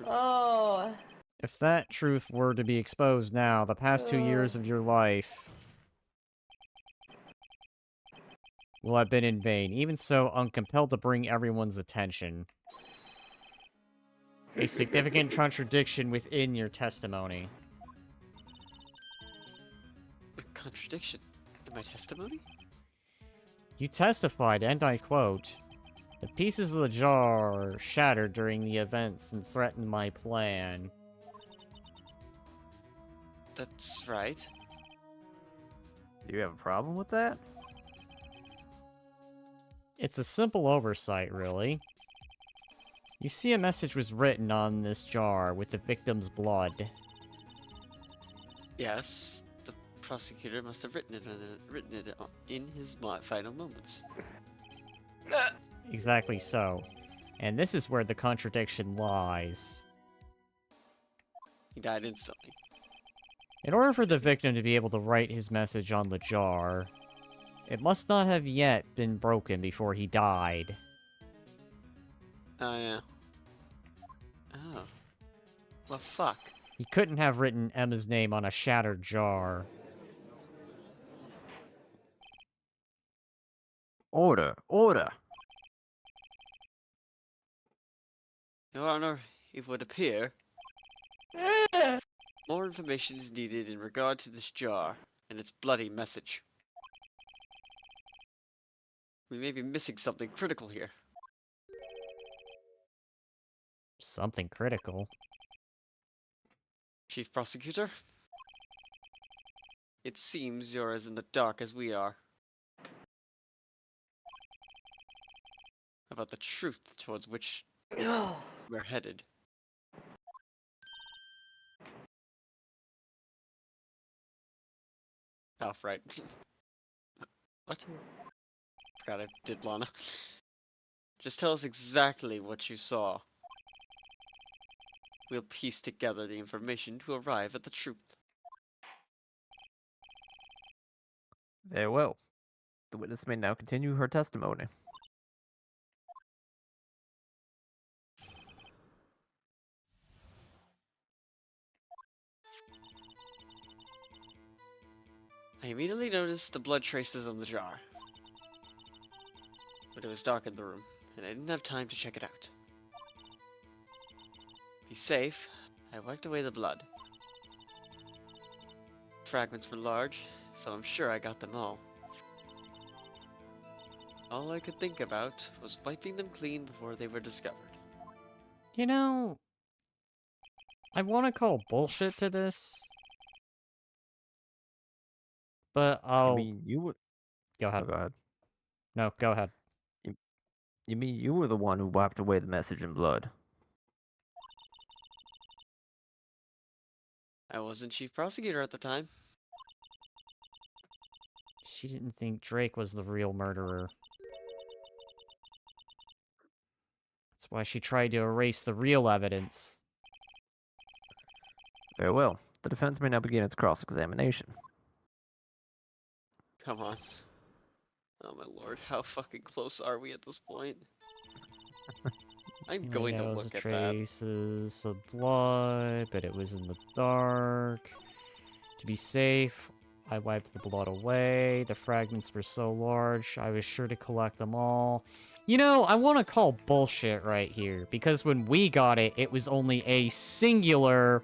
Oh. If that truth were to be exposed now, the past 2 years of your life will have been in vain. Even so, I'm compelled to bring everyone's attention. A significant contradiction within your testimony. A contradiction in my testimony? You testified, and I quote, "The pieces of the jar shattered during the events and threatened my plan." That's right. Do you have a problem with that? It's a simple oversight, really. You see, a message was written on this jar with the victim's blood. Yes, the prosecutor must have written it in his final moments. Exactly so. And this is where the contradiction lies. He died instantly. In order for the victim to be able to write his message on the jar, it must not have yet been broken before he died. Oh, yeah. Oh. Well, fuck. He couldn't have written Emma's name on a shattered jar. Order! Order! Your Honor, it would appear more information is needed in regard to this jar and its bloody message. We may be missing something critical here. Something critical. Chief Prosecutor? It seems you're as in the dark as we are. About the truth towards which we're headed. Oh, right. What? Forgot I did Lana. Just tell us exactly what you saw. We'll piece together the information to arrive at the truth. Very well. The witness may now continue her testimony. I immediately noticed the blood traces on the jar. But it was dark in the room, and I didn't have time to check it out. To be safe, I wiped away the blood. Fragments were large, so I'm sure I got them all. All I could think about was wiping them clean before they were discovered. You know, I want to call bullshit to this, but I I'll mean, you were. go Oh, ahead. go ahead. No, go ahead. You mean you were the one who wiped away the message in blood? I wasn't chief prosecutor at the time. She didn't think Drake was the real murderer. That's why she tried to erase the real evidence. Very well. The defense may now begin its cross-examination. Come on. Oh my lord, how fucking close are we at this point? I'm going to look at that. Traces of blood, but it was in the dark. To be safe, I wiped the blood away. The fragments were so large, I was sure to collect them all. You know, I want to call bullshit right here, because when we got it, it was only a singular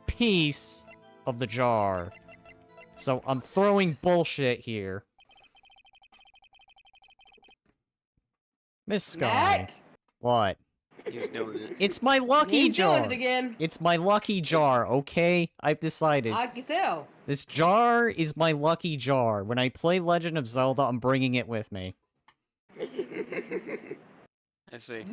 piece of the jar. So I'm throwing bullshit here. Miss Sky. Matt? What? He's doing it. It's my lucky He's jar. doing it again. It's my lucky jar, okay? I've decided. I can tell. This jar is my lucky jar. When I play Legend of Zelda, I'm bringing it with me. I see.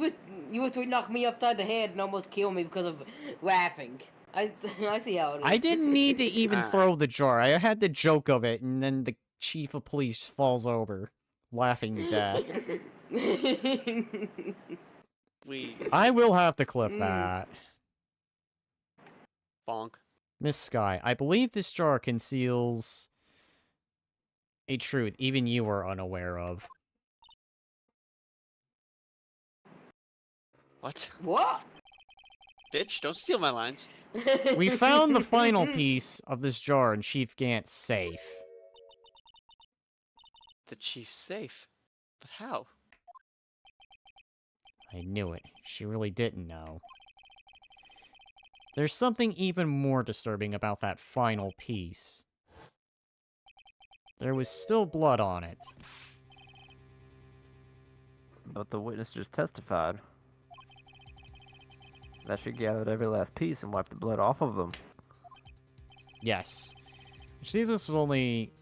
You wish to knock me upside the head and almost kill me because of rapping. I see how it is. I didn't need to even Alright. throw the jar. I had the joke of it, and then the chief of police falls over, laughing to death. We I will have to clip Mm. that. bonk. Miss Sky, I believe this jar conceals a truth even you are unaware of. What? What? Bitch, don't steal my lines. We found the final piece of this jar in Chief Gant's safe. The chief's safe. But how? I knew it. She really didn't know. There's something even more disturbing about that final piece. There was still blood on it. But the witness just testified that she gathered every last piece and wiped the blood off of them. Yes. See, this was only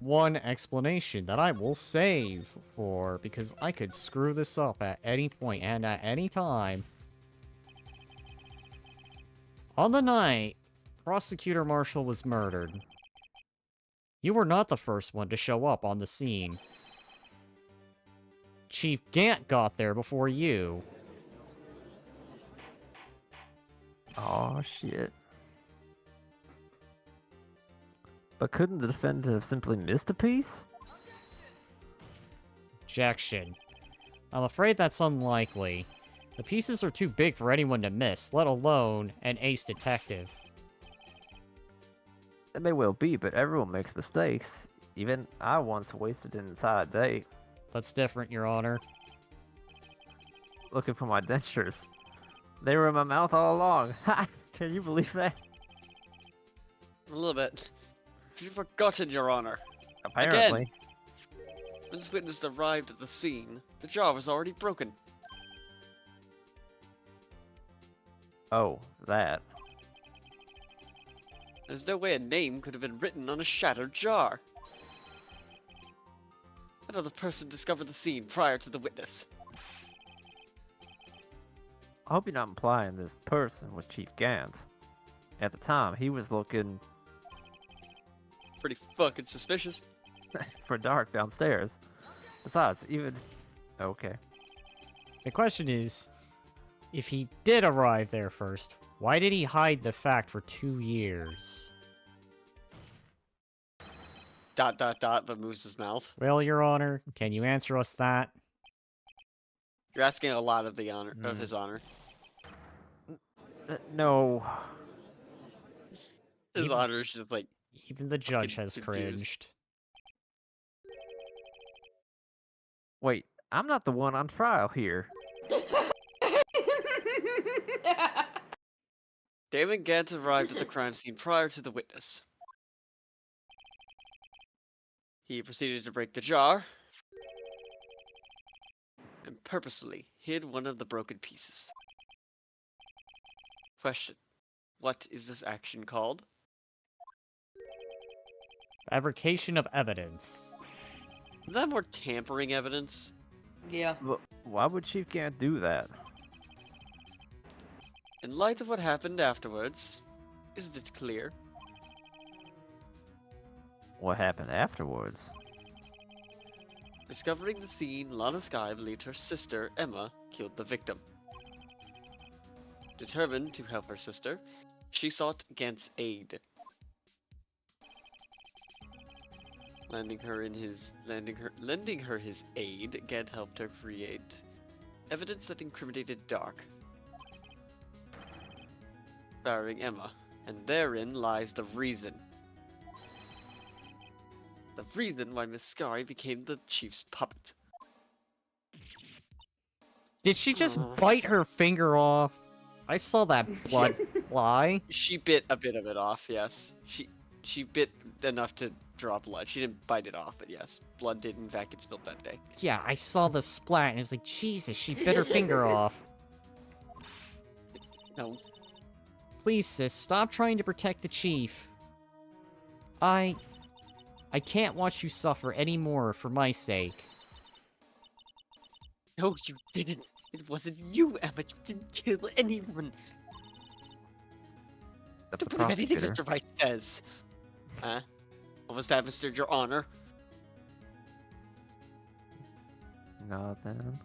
one explanation that I will save for, because I could screw this up at any point and at any time. On the night Prosecutor Marshall was murdered, you were not the first one to show up on the scene. Chief Gant got there before you. Oh shit. But couldn't the defendant have simply missed a piece? Objection. I'm afraid that's unlikely. The pieces are too big for anyone to miss, let alone an ace detective. It may well be, but everyone makes mistakes. Even I once wasted an entire day That's different, Your Honor. looking for my dentures. They were in my mouth all along. Ha! Can you believe that? A little bit. You've forgotten, Your Honor. Apparently. Again. When this witness arrived at the scene, the jar was already broken. Oh, that. There's no way a name could have been written on a shattered jar. Another person discovered the scene prior to the witness. I hope you're not implying this person was Chief Gant. At the time, he was looking Pretty fucking suspicious. for dark downstairs. Besides, even... Okay. The question is, if he did arrive there first, why did he hide the fact for 2 years? ... But moves his mouth. Well, Your Honor, can you answer us that? You're asking a lot of the honor of his honor. No. His Even- honor is just like Even the judge fucking has confused. cringed. Wait, I'm not the one on trial here. Damon Gant arrived at the crime scene prior to the witness. He proceeded to break the jar and purposefully hid one of the broken pieces. Question: what is this action called? Fabrication of evidence. Isn't that more tampering evidence? Yeah. Why would Chief Gant do that? In light of what happened afterwards, isn't it clear? What happened afterwards? Discovering the scene, Lana Skye believed her sister, Emma, killed the victim. Determined to help her sister, she sought Gant's aid. Lending her his aid, Gant helped her create evidence that incriminated Dark, starring Emma, and therein lies the reason. The reason why Miss Skye became the chief's puppet. Did she just Aw. bite her finger off? I saw that blood fly. She bit a bit of it off, yes. She bit enough to draw blood. She didn't bite it off, but yes, blood did in fact get spilled that day. Yeah, I saw the splat, and it's like, Jesus, she bit her finger off. No, Please, sis, stop trying to protect the chief. I can't watch you suffer anymore for my sake. no, you didn't. It wasn't you, Emma. You didn't kill anyone. Except the Don't believe anything prosecutor. Mr. Wright says. Huh? What was that, Mr. Your Honor? Nothing.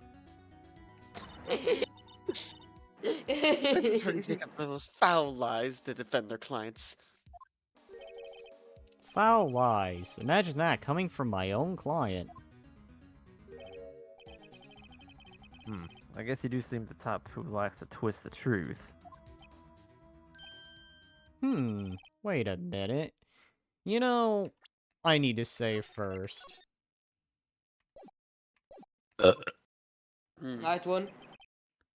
Defense attorneys make up the most foul lies to defend their clients. Foul lies. Imagine that coming from my own client. I guess you do seem the type who likes to twist the truth. Wait a minute. You know, I need to say first. Night one.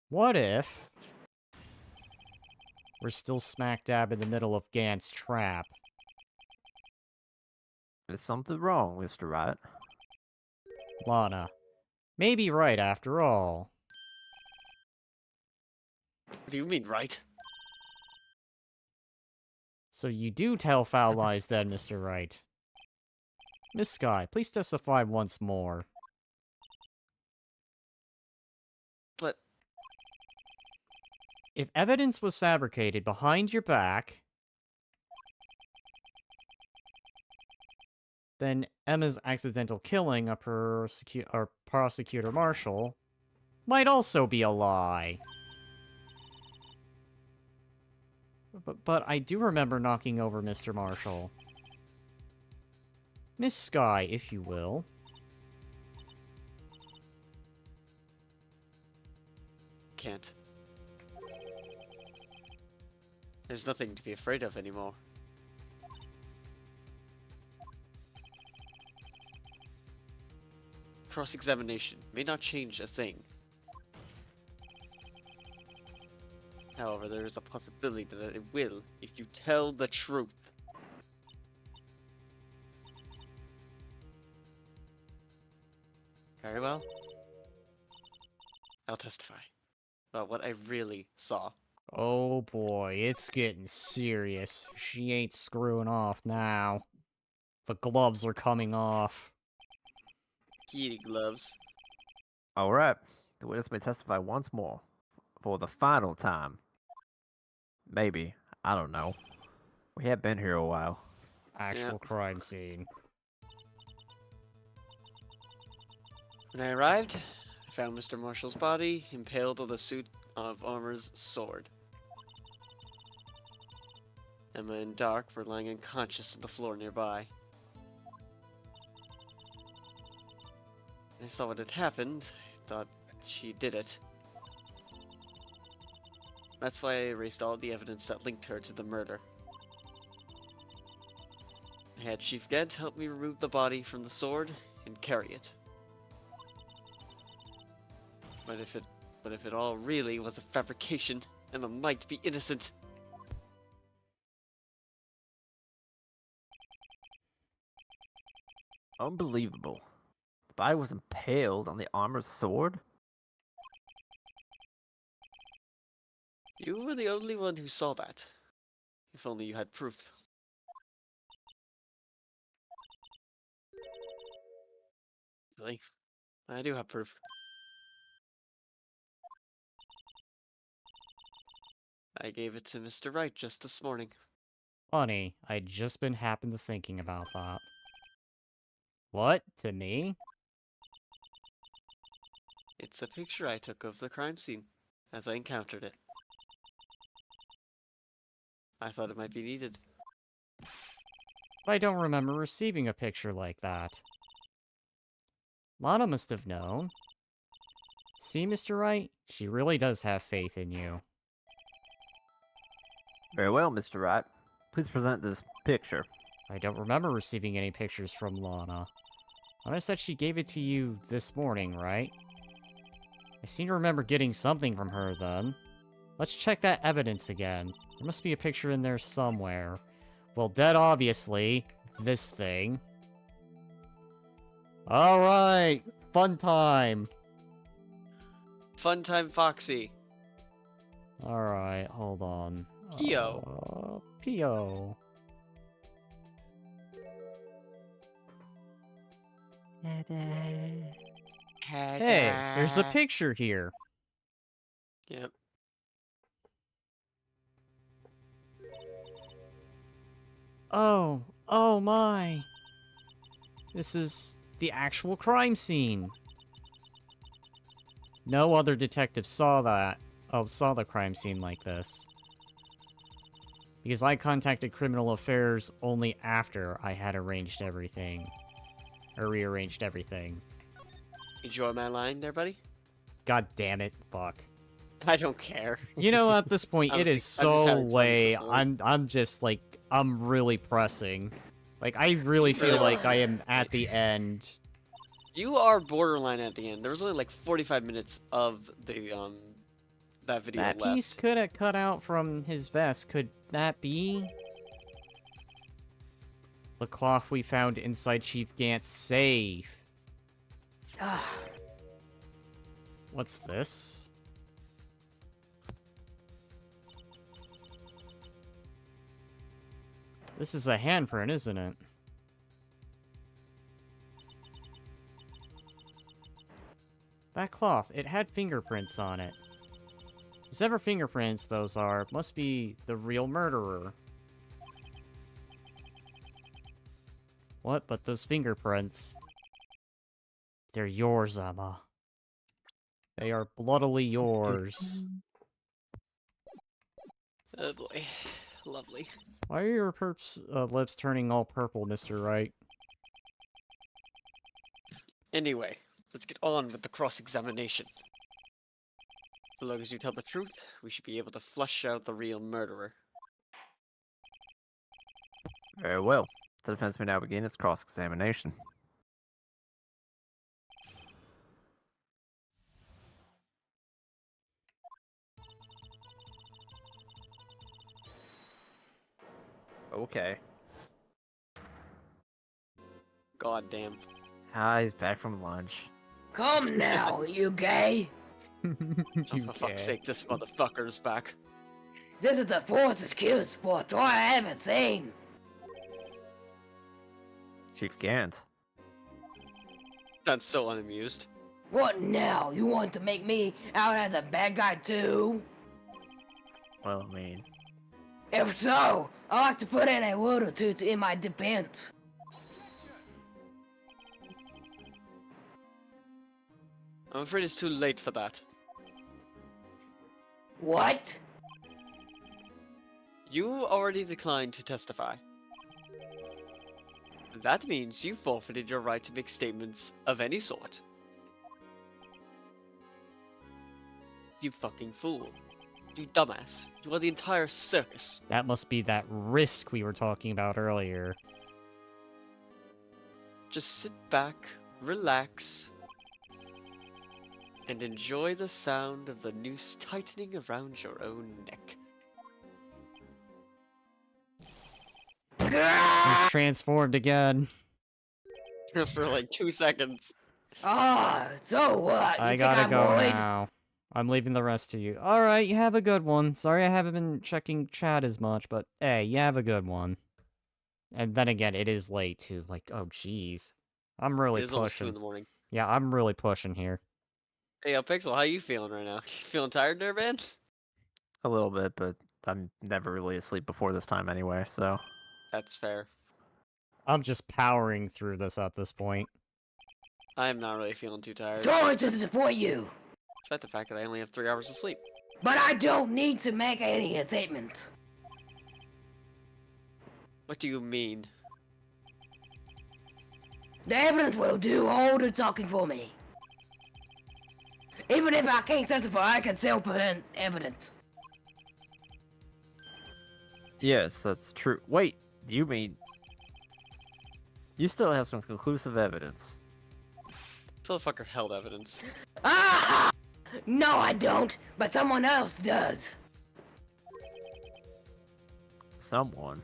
What if we're still smack dab in the middle of Gant's trap? There's something wrong, Mr. Wright. Lana, may be right after all. What do you mean, right? So you do tell foul lies then, Mr. Wright. Miss Skye, please testify once more. But If evidence was fabricated behind your back, then Emma's accidental killing of prosecutor Marshall might also be a lie. But I do remember knocking over Mr. Marshall. Miss Skye, if you will. can't. There's nothing to be afraid of anymore. Cross-examination may not change a thing. However, there is a possibility that it will if you tell the truth. Very well. I'll testify about what I really saw. Oh boy, it's getting serious. She ain't screwing off now. The gloves are coming off. Kitty gloves. All right, the witness may testify once more, for the final time. Maybe, I don't know. We have been here a while. Actual crime scene. When I arrived, I found Mr. Marshall's body impaled on the suit of armor's sword. Emma and Doc were lying unconscious on the floor nearby. When I saw what had happened, I thought she did it. That's why I erased all the evidence that linked her to the murder. I had Chief Gant help me remove the body from the sword and carry it. But if it all really was a fabrication, Emma might be innocent. Unbelievable. The body was impaled on the armor's sword? You were the only one who saw that. If only you had proof. Really? I do have proof. I gave it to Mr. Wright just this morning. Funny, I'd just been happened to thinking about that. What? To me? It's a picture I took of the crime scene as I encountered it. I thought it might be needed. I don't remember receiving a picture like that. Lana must have known. See, Mr. Wright? She really does have faith in you. Very well, Mr. Wright. Please present this picture. I don't remember receiving any pictures from Lana. Lana said she gave it to you this morning, right? I seem to remember getting something from her then. Let's check that evidence again. There must be a picture in there somewhere. Well, dead obviously. This thing. Alright! Fun time! Fun time Foxy. Alright, hold on. P.O. P.O. Hey, there's a picture here. Yep. Oh my. This is the actual crime scene. No other detective saw the crime scene like this. Because I contacted Criminal Affairs only after I had arranged everything. Or rearranged everything. You draw my line there, buddy? God damn it, fuck. I don't care. You know, at this point, I'm it is just having so fun with way. this one. I'm just like, I'm really pressing. Like, I really feel Really? like I am at the end. You are borderline at the end. There was only like 45 minutes of the that video That left. piece could have cut out from his vest. Could that be the cloth we found inside Chief Gant's safe? What's this? This is a handprint, isn't it? That cloth, it had fingerprints on it. Whatever fingerprints those are, must be the real murderer. What? But those fingerprints... They're yours, Emma. They are bloodily yours. Oh boy. Lovely. Why are your lips turning all purple, Mr. Wright? Anyway, let's get on with the cross-examination. So long as you tell the truth, we should be able to flush out the real murderer. Very well. The defense may now begin its cross-examination. Okay. God damn. Ah, he's back from lunch. Come now, you gay. Oh, You for fuck's gay. sake, this motherfucker's back. This is the force's cue sport I haven't seen. Chief Gant. That's so unamused. What now? You want to make me out as a bad guy too? Well, I mean, If so, I'd like to put in a word or two in my defense. I'm afraid it's too late for that. What? You already declined to testify. That means you forfeited your right to make statements of any sort. You fucking fool. You dumbass. You are the entire circus. That must be that risk we were talking about earlier. Just sit back, relax, and enjoy the sound of the noose tightening around your own neck. He's transformed again. For like 2 seconds. Ah, so what? You I think gotta I'm go worried? now. I'm leaving the rest to you. Alright, you have a good one. Sorry I haven't been checking chat as much, but hey, you have a good one. And then again, it is late too. Like, oh jeez. I'm really It is almost 2 in pushing. the morning. Yeah, I'm really pushing here. Hey, Pixel, how you feeling right now? Feeling tired there, man? a little bit, but I'm never really asleep before this time anyway, so. That's fair. I'm just powering through this at this point. I am not really feeling too tired. Sorry to disappoint you, Despite the fact that I only have 3 hours of sleep. but I don't need to make any statement. What do you mean? The evidence will do all the talking for me. Even if I can't testify, I can still present evidence. Yes, that's true. Wait, do you mean... You still have some conclusive evidence. Motherfucker held evidence. Ah! No, I don't, but someone else does. Someone.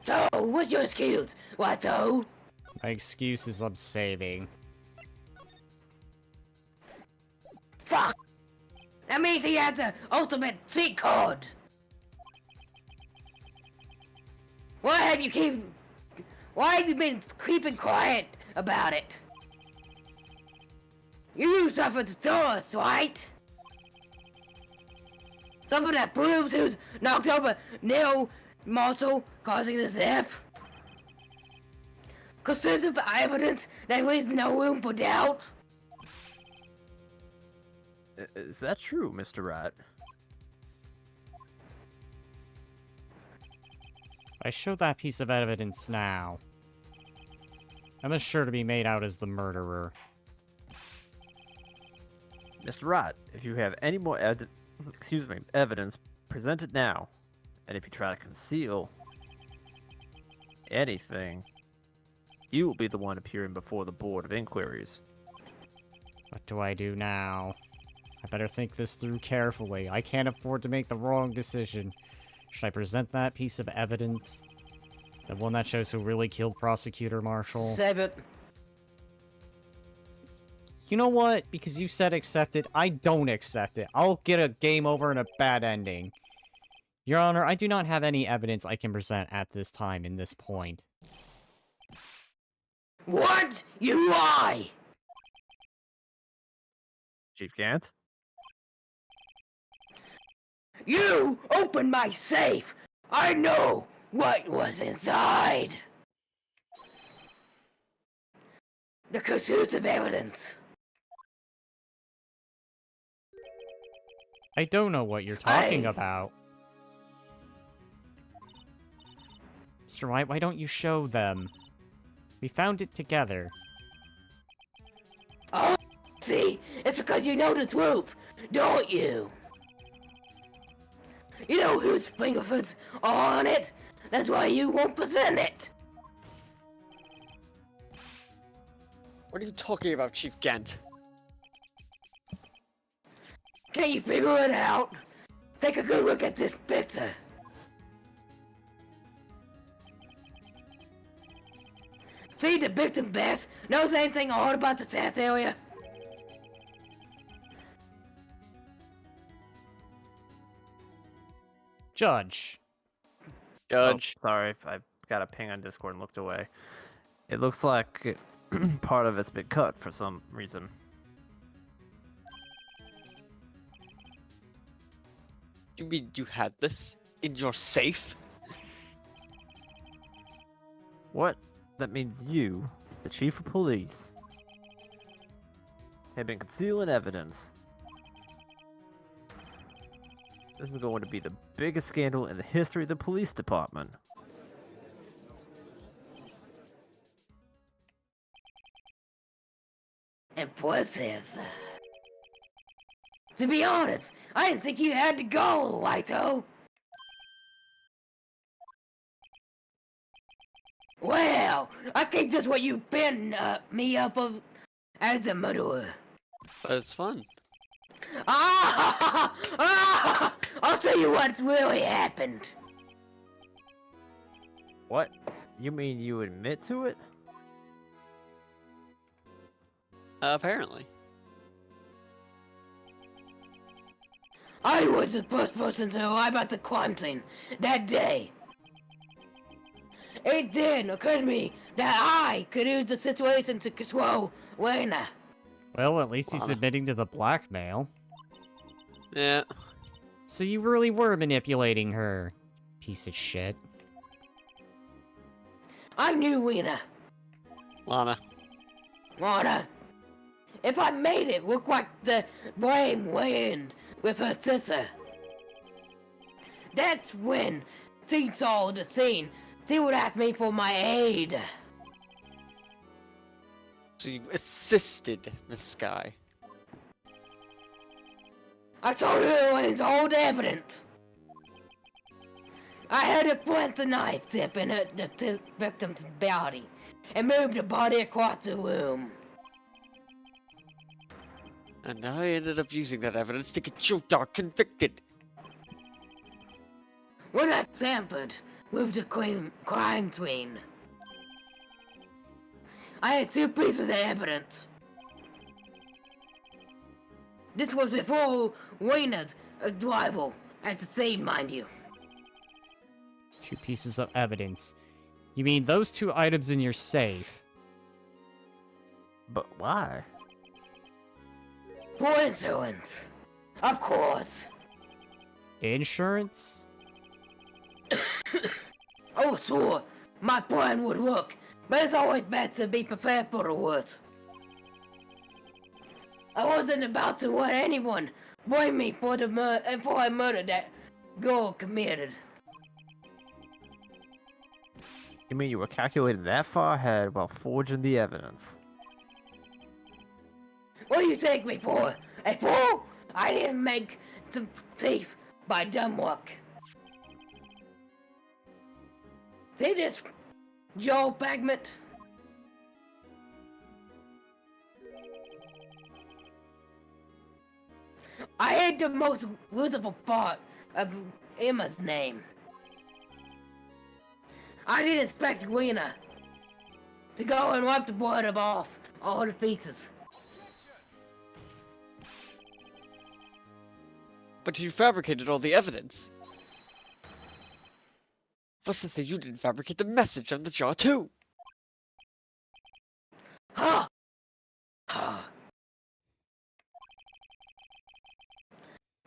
So, what's your excuse? What, so? My excuse is I'm saving. Fuck! That means he has the ultimate cheat code! Why have you been keeping quiet about it? You suffered the stars, right? Something that proves who's knocked over Neil muscle causing this death? Conclusive evidence that leaves no room for doubt? Is that true, Mr. Rat? I show that piece of evidence now. I'm as sure to be made out as the murderer. Mr. Rat, if you have any more evidence, present it now. And if you try to conceal anything, you will be the one appearing before the Board of Inquiries. What do I do now? I better think this through carefully. I can't afford to make the wrong decision. Should I present that piece of evidence? The one that shows who really killed Prosecutor Marshall? Save it. You know what? Because you said accept it, I don't accept it. I'll get a game over and a bad ending. Your Honor, I do not have any evidence I can present at this time in this point. What? You lie! Chief Gant? You opened my safe! I know what was inside! The conclusive evidence. I don't know what you're talking Hey. about. Mr. White, why don't you show them? We found it together. Oh, see? It's because you know the truth, don't you? You know whose fingerprints are on it? That's why you won't present it. What are you talking about, Chief Gant? Can you figure it out? Take a good look at this picture. See the victim best knows anything odd about the test area? Judge. Judge. Oh, sorry, I got a ping on Discord and looked away. It looks like part of it's been cut for some reason. You mean you had this in your safe? What? That means you, the chief of police, have been concealing evidence. This is going to be the biggest scandal in the history of the police department. Impressive. To be honest, I didn't think you had to go, Waito. Well, I think just what you been me up of as a murderer. But it's fun. I'll tell you what's really happened. What? You mean you admit to it? Apparently. I was the first person to arrive at the crime scene that day. It then occurred to me that I could use the situation to control Lena. Well, at least he's Lana. admitting to the blackmail. Yeah. So you really were manipulating her, piece of shit. I knew Lena. Lana. If I made it look like the blame land with her sister, that's when she saw the scene. She would ask me for my aid. So you assisted Miss Sky. I told her it was old evidence. I had to plant the knife tip in the victim's body and move the body across the room. And I ended up using that evidence to get your dog convicted. When I tampered with the crime scene, I had 2 pieces of evidence. This was before Lena's arrival at the scene, mind you. 2 pieces of evidence. You mean those 2 items in your safe? But why? For insurance. Of course. Insurance? Oh, sure. My plan would work, but it's always best to be prepared for the worst. I wasn't about to let anyone blame me for the murder that girl committed. You mean you were calculating that far ahead while forging the evidence? What do you take me for? A fool? I didn't make the thief by dumb luck. See this, Joe Bagman? I hate the most usable part of Emma's name. I didn't expect Lena to go and wipe the blood off all the pieces. But you fabricated all the evidence. What's to say you didn't fabricate the message on the jar too? Ha! Ha!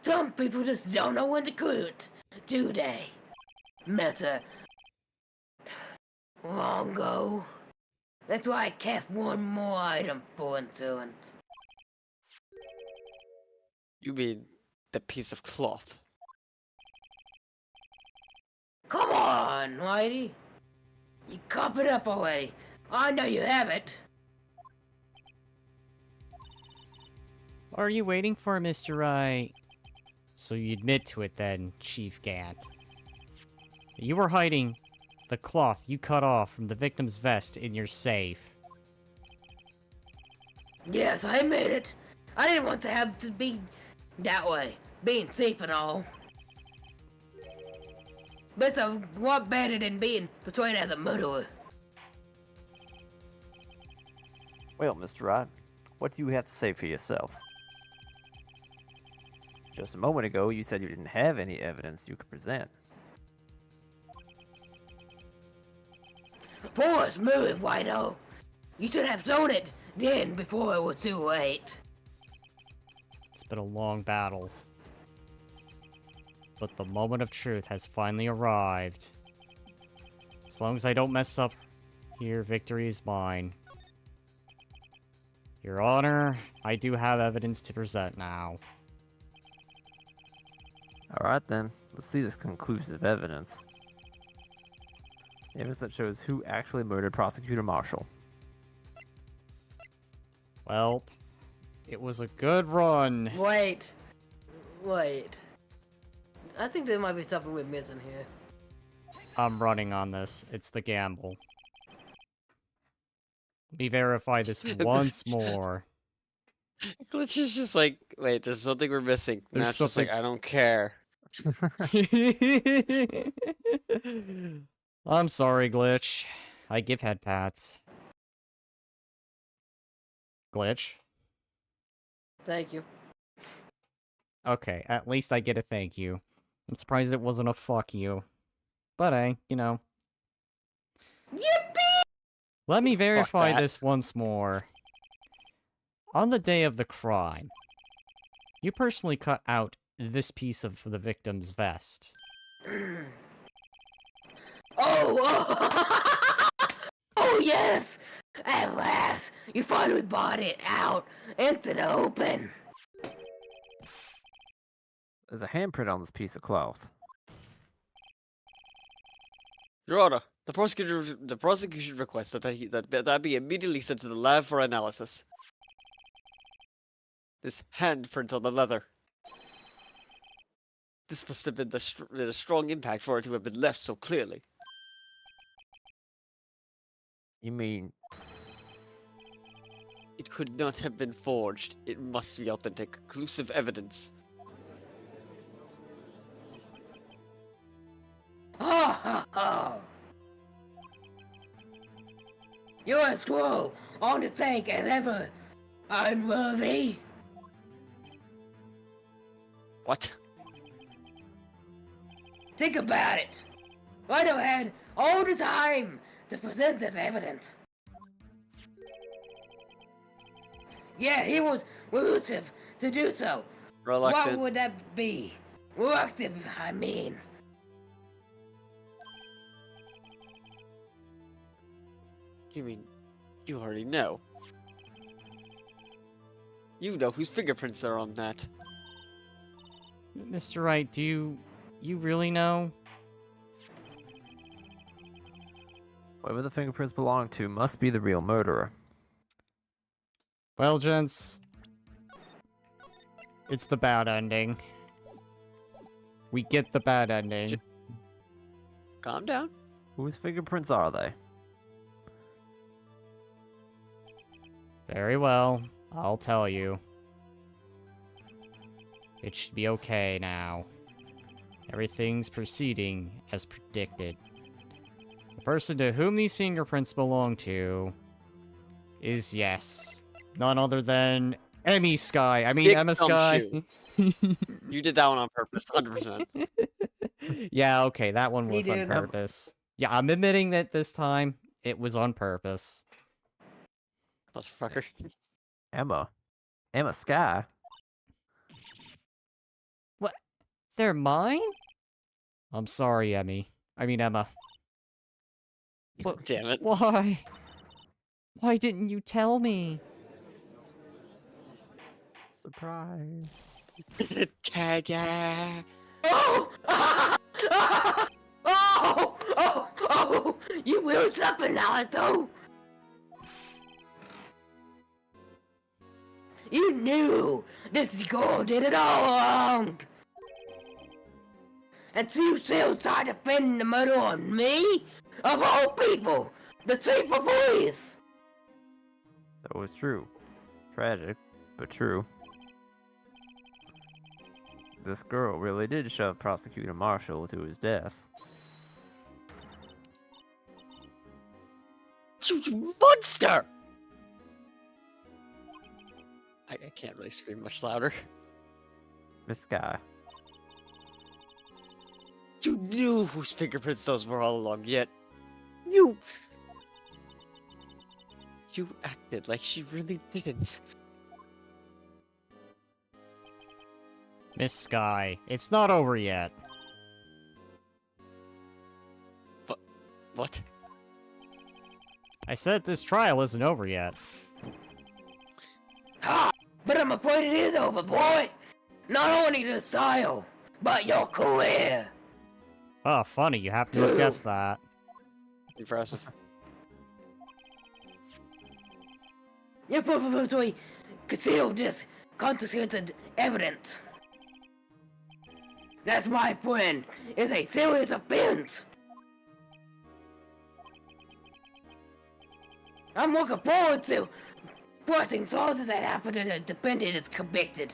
Some people just don't know when to quit, do they? Mr. Longo. That's why I kept one more item for insurance. You mean the piece of cloth? Come on, Whitey. You cop it up already. I know you have it. Are you waiting for Mr. Right? So you admit to it then, Chief Gant. You were hiding the cloth you cut off from the victim's vest in your safe. Yes, I admit it. I didn't want to have to be that way, being safe and all. But it's a lot better than being portrayed as a murderer. Well, Mr. Wright, what do you have to say for yourself? Just a moment ago, you said you didn't have any evidence you could present. Boys, move, Whiteo! You should have shown it then before it was too late. It's been a long battle. But the moment of truth has finally arrived. As long as I don't mess up here, victory is mine. Your Honor, I do have evidence to present now. Alright then, let's see this conclusive evidence. Evidence that shows who actually murdered Prosecutor Marshall. Well, it was a good run. Wait. I think there might be something we're missing here. I'm running on this. It's the gamble. Let me verify this once more. Glitch is just like, wait, there's something we're missing. And There's that's just like, something- I don't care. I'm sorry, Glitch. I give head pats. Glitch? Thank you. Okay, at least I get a thank you. I'm surprised it wasn't a fuck you. But hey, you know. Yippee! Let me verify that. this once more. On the day of the crime, you personally cut out this piece of the victim's vest. Oh! Oh yes! At last, you finally bought it out into the open. There's a handprint on this piece of cloth. Your Honor, the prosecution requests that be immediately sent to the lab for analysis. This handprint on the leather. This must have been a strong impact for it to have been left so clearly. You mean, It could not have been forged. It must be authentic, conclusive evidence. Ha ha ha! You're as cruel on the tank as ever, unworthy. What? Think about it. Rhino had all the time to present this evidence. Yet he was reluctant to do so. Reluctant. What would that be? Reluctant, I mean. You mean, you already know? You know whose fingerprints are on that. Mr. Wright, do you really know? whoever the fingerprints belong to must be the real murderer. Well, gents, it's the bad ending. We get the bad ending. Calm down. Whose fingerprints are they? Very well, I'll tell you. It should be okay now. Everything's proceeding as predicted. The person to whom these fingerprints belong to is, yes, none other than Emmy Sky. I mean, Dick Emma Thumb Sky. You did that one on purpose, 100%. Yeah, okay, that one He was on did. purpose. Yeah, I'm admitting that this time it was on purpose. Motherfucker. Emma. Emma Sky? They're mine? I'm sorry, Emmy. I mean, Emma. But Damn it. why? Why didn't you tell me? Surprise. Ta-da! Oh! Ah! Oh! Oh! Oh! You will suffer now, though. You knew this girl did it all along. And you still try to pin the murder on me? Of all people, the chief of police. So it's true. Tragic, but true. This girl really did shove Prosecutor Marshall to his death. You monster! I can't really scream much louder. This guy. You knew whose fingerprints those were all along, yet you acted like she really didn't. Miss Sky, it's not over yet. What? I said this trial isn't over yet. Ha! But I'm afraid it is over, boy! Not only the trial, but your career! Oh, funny, you happen to have guessed that. Impressive. You purposely concealed this constituted evidence. That's, my friend, is a serious offense! I'm looking forward to pressing charges that happen and the defendant is convicted.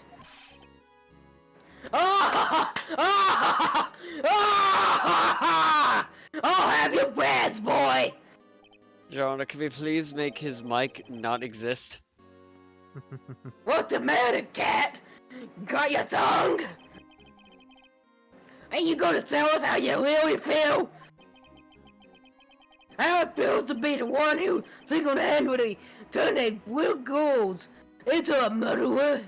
Ah! Ah! Ah! I'll have your brass, boy! Your Honor, can we please make his mic not exist? What's the matter, cat? Got your tongue? Ain't you gonna tell us how you really feel? How it feels to be the one who single-handedly turned a real girl into a murderer?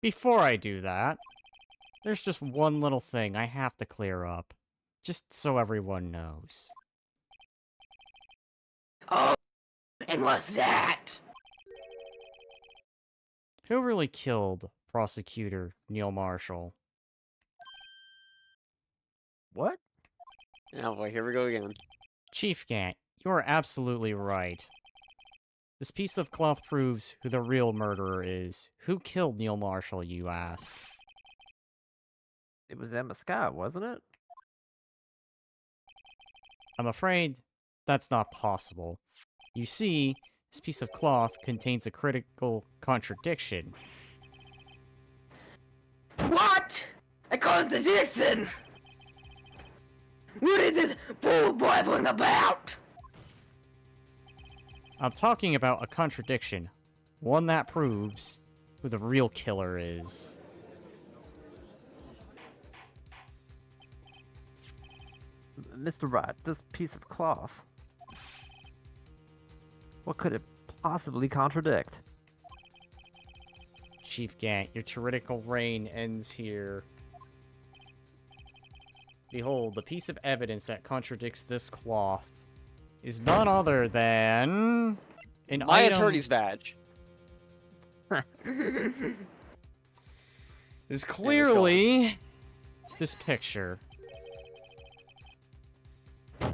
Before I do that, there's just one little thing I have to clear up. Just so everyone knows. Oh, and what's that? Who really killed Prosecutor Neil Marshall? What? Oh boy, here we go again. Chief Gant, you are absolutely right. This piece of cloth proves who the real murderer is. Who killed Neil Marshall, you ask? It was Emma Scott, wasn't it? I'm afraid that's not possible. You see, this piece of cloth contains a critical contradiction. What? A contradiction? What is this fool blabbering about? I'm talking about a contradiction. One that proves who the real killer is. Mr. Wright, this piece of cloth. What could it possibly contradict? Chief Gant, your tyrannical reign ends here. Behold, the piece of evidence that contradicts this cloth is none other than an My item attorney's badge. is clearly this picture.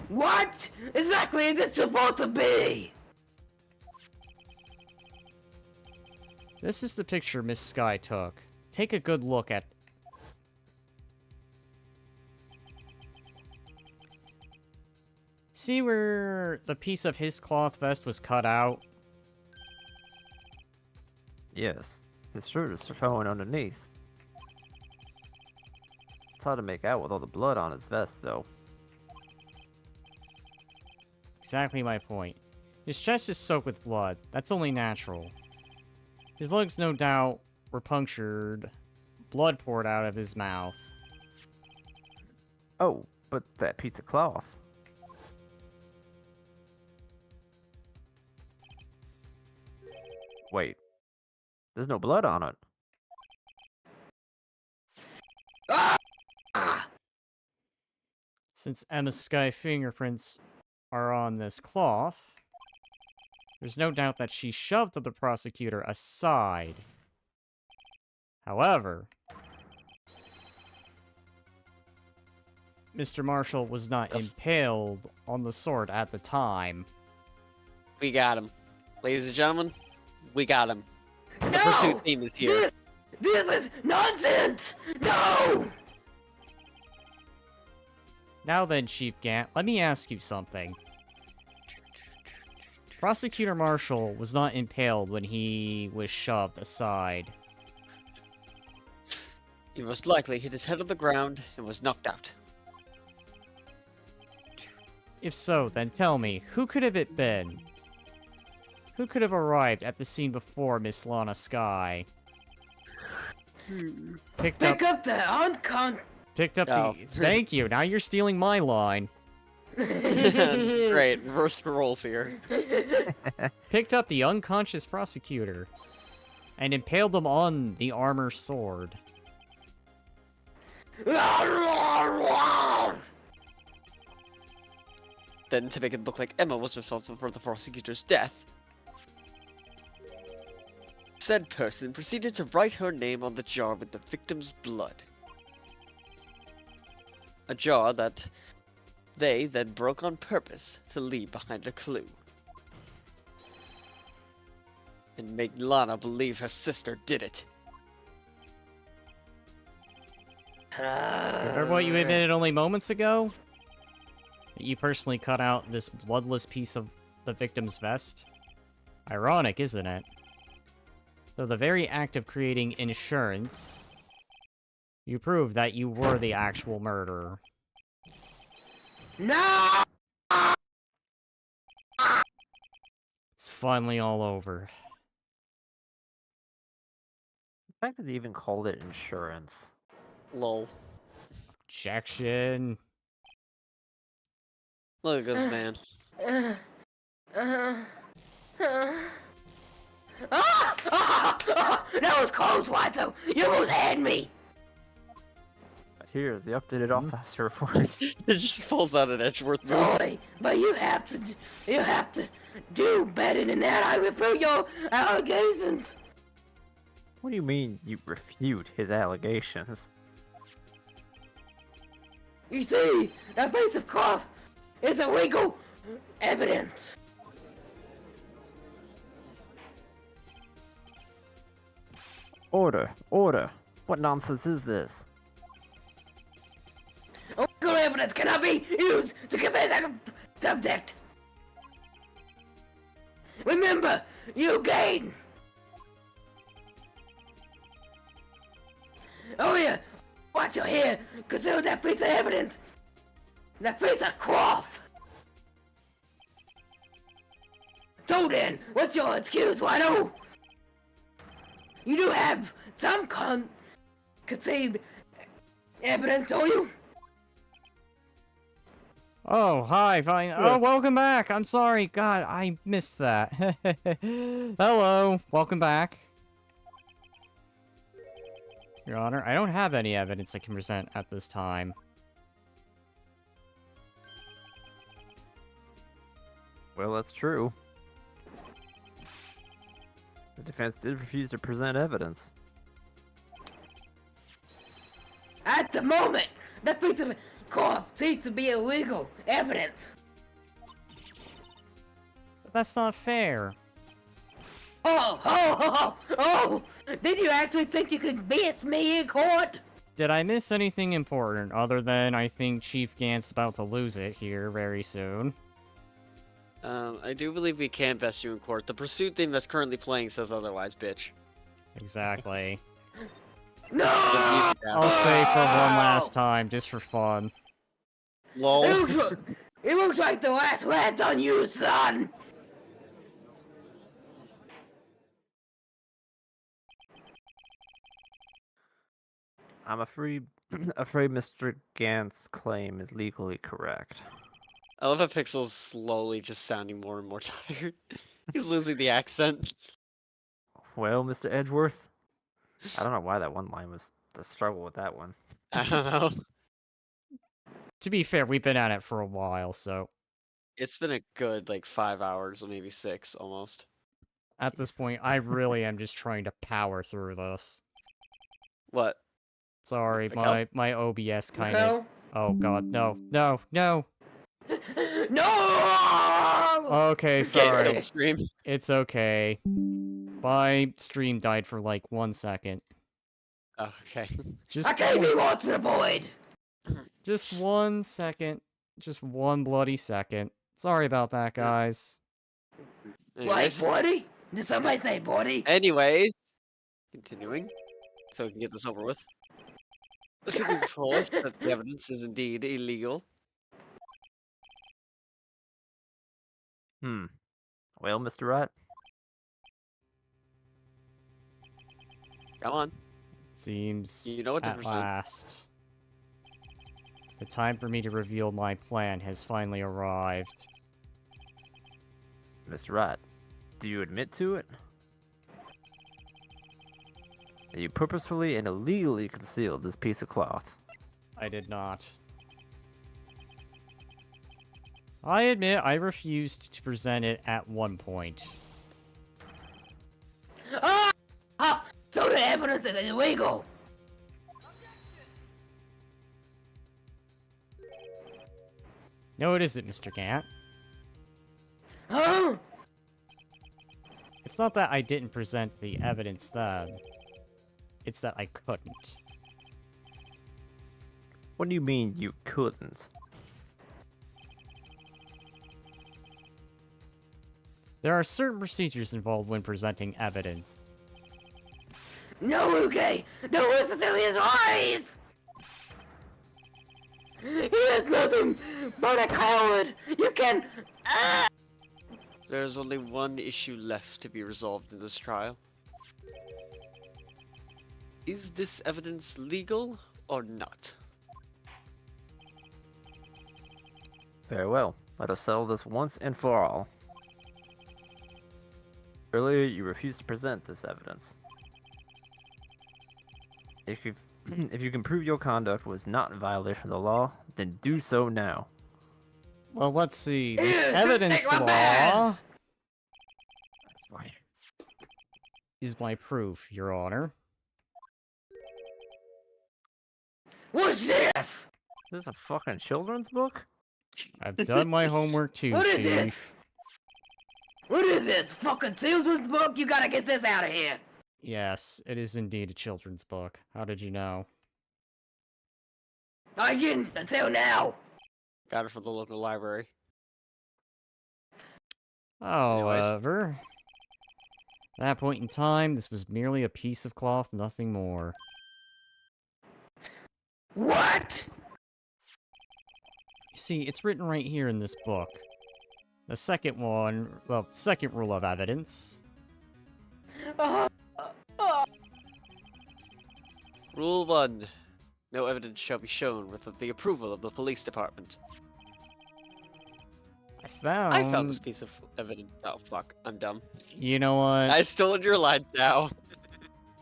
What exactly is this supposed to be? This is the picture Miss Sky took. Take a good look at. See where the piece of his cloth vest was cut out? Yes, his shirt is showing underneath. It's hard to make out with all the blood on his vest, though. Exactly my point. His chest is soaked with blood. That's only natural. His legs, no doubt, were punctured. Blood poured out of his mouth. Oh, but that piece of cloth. Wait, there's no blood on it. Ah! Since Emma Sky fingerprints are on this cloth, there's no doubt that she shoved the prosecutor aside. However, Mr. Marshall was not impaled on the sword at the time. We got him. Ladies and gentlemen, we got him. The No! pursuit team is here. This is nonsense! No! Now then, Chief Gant, let me ask you something. Prosecutor Marshall was not impaled when he was shoved aside. He most likely hit his head on the ground and was knocked out. If so, then tell me, who could have it been? Who could have arrived at the scene before Miss Lana Sky? Picked up Pick up the uncon. Oh. the... Thank you, now you're stealing my line. Great, reverse roles here. Picked up the unconscious prosecutor. And impaled them on the armor sword. Then, to make it look like Emma was responsible for the prosecutor's death, said person proceeded to write her name on the jar with the victim's blood. A jar that they then broke on purpose to leave behind a clue. And make Lana believe her sister did it. Remember what you admitted only moments ago? That you personally cut out this bloodless piece of the victim's vest? Ironic, isn't it? Though the very act of creating insurance, you proved that you were the actual murderer. No! It's finally all over. The fact that they even called it insurance. Lol. Objection. Look at this man. That was close, Watto. You almost had me. Here's the updated autopsy report. It just falls out an Edgeworth move. Sorry, but you have to do better than that. I refute your allegations. What do you mean you refute his allegations? You see, that piece of cloth is illegal evidence. Order, order. What nonsense is this? Illegal evidence cannot be used to convince a subject. Remember, you gain. Oh yeah, watch your hair. Consider that piece of evidence. That piece of cloth. So then, what's your excuse, Wano? You do have some conceived evidence, don't you? Oh, hi, fine. Oh, welcome back. I'm sorry. God, I missed that. Hello. Welcome back. Your Honor, I don't have any evidence I can present at this time. Well, that's true. The defense did refuse to present evidence. At the moment, that piece of cloth seems to be illegal evidence. But that's not fair. Oh! Did you actually think you could miss me in court? Did I miss anything important other than I think Chief Gant's about to lose it here very soon? I do believe we can best you in court. The pursuit theme that's currently playing says otherwise, bitch. Exactly. No! I'll say for one last time, just for fun. Lol. It looks like the last laughed on you, son! I'm afraid Mr. Gant's claim is legally correct. I love how Pixel's slowly just sounding more and more tired. He's losing the accent. Well, Mr. Edgeworth, I don't know why that one line was the struggle with that one. I don't know. To be fair, we've been at it for a while, so It's been a good, like, 5 hours, or maybe 6, almost. at this point, I really am just trying to power through this. What? Sorry, Like my OBS kind of... Hell? Oh god, no. No! Okay, You can't kill sorry. the stream. It's okay. My stream died for like 1 second. Oh, okay. Just I can't be what's the void! just 1 second. Just one bloody second. Sorry about that, guys. Like, Anyways, buddy? Did somebody say buddy? continuing, so we can get this over with. Assuming before us that the evidence is indeed illegal. Well, Mr. Wright, Come on. Seems You know what to at present. last. The time for me to reveal my plan has finally arrived. Mr. Wright, do you admit to it? That you purposefully and illegally concealed this piece of cloth? I did not. I admit I refused to present it at one point. Ah! Ah! So the evidence is illegal! No, it isn't, Mr. Gant. Huh? It's not that I didn't present the evidence then. It's that I couldn't. What do you mean you couldn't? There are certain procedures involved when presenting evidence. No, Uke! Don't listen to his lies! He is nothing but a coward! You can... Ah! There's only one issue left to be resolved in this trial. Is this evidence legal or not? Very well. Let us settle this once and for all. Earlier, you refused to present this evidence. If you can prove your conduct was not in violation of the law, then do so now. Well, let's see. This Ew, don't evidence take my law bands! That's fine. is my proof, Your Honor. What's this? Is this a fucking children's book? I've done my homework too, What is Chief. this? What is this? Fucking children's book? You gotta get this out of here! Yes, it is indeed a children's book. How did you know? I didn't until now! Got it from the local library. However, at that point in time, this was merely a piece of cloth, nothing more. What? You see, it's written right here in this book. The second rule of evidence. Uh, uh, Rule 1. No evidence shall be shown without the approval of the police department. I found this piece of evidence. Oh, fuck. I'm dumb. You know what? I stole your line now.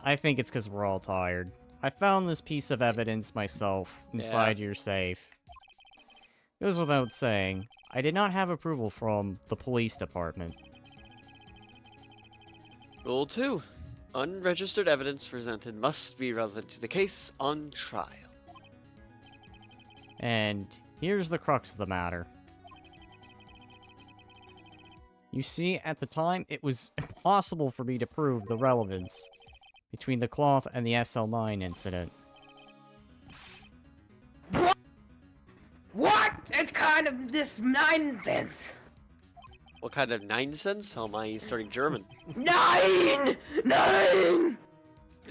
I think it's because we're all tired. I found this piece of evidence myself inside your safe. It goes without saying, I did not have approval from the police department. Rule 2. Unregistered evidence presented must be relevant to the case on trial. And here's the crux of the matter. You see, at the time, it was impossible for me to prove the relevance between the cloth and the SL9 incident. what? It's kind of this nonsense. What kind of 9 cents? How am I starting German? 9! 9!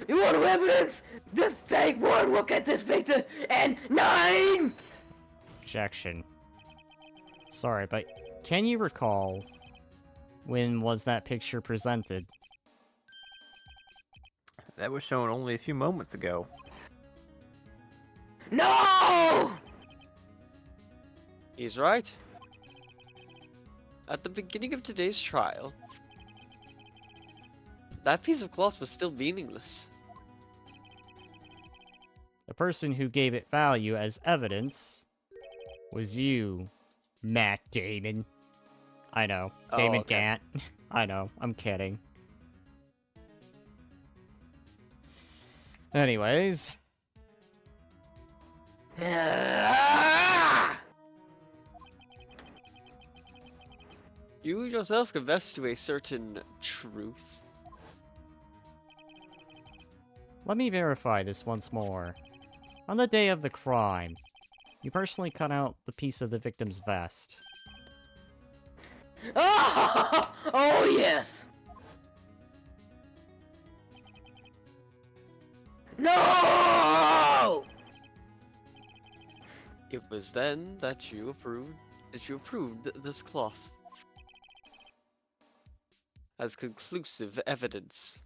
You want evidence? Just take one look at this picture and 9! Objection. Sorry, but can you recall when was that picture presented? That was shown only a few moments ago. No! He's right. At the beginning of today's trial, that piece of cloth was still meaningless. The person who gave it value as evidence was you, Matt Damon. I know, Oh, Damon okay. Gant. I know, I'm kidding. Anyways, Ah! You yourself confessed to a certain truth. let me verify this once more. On the day of the crime, you personally cut out the piece of the victim's vest. Oh, oh yes! No! It was then that you approved this cloth as conclusive evidence.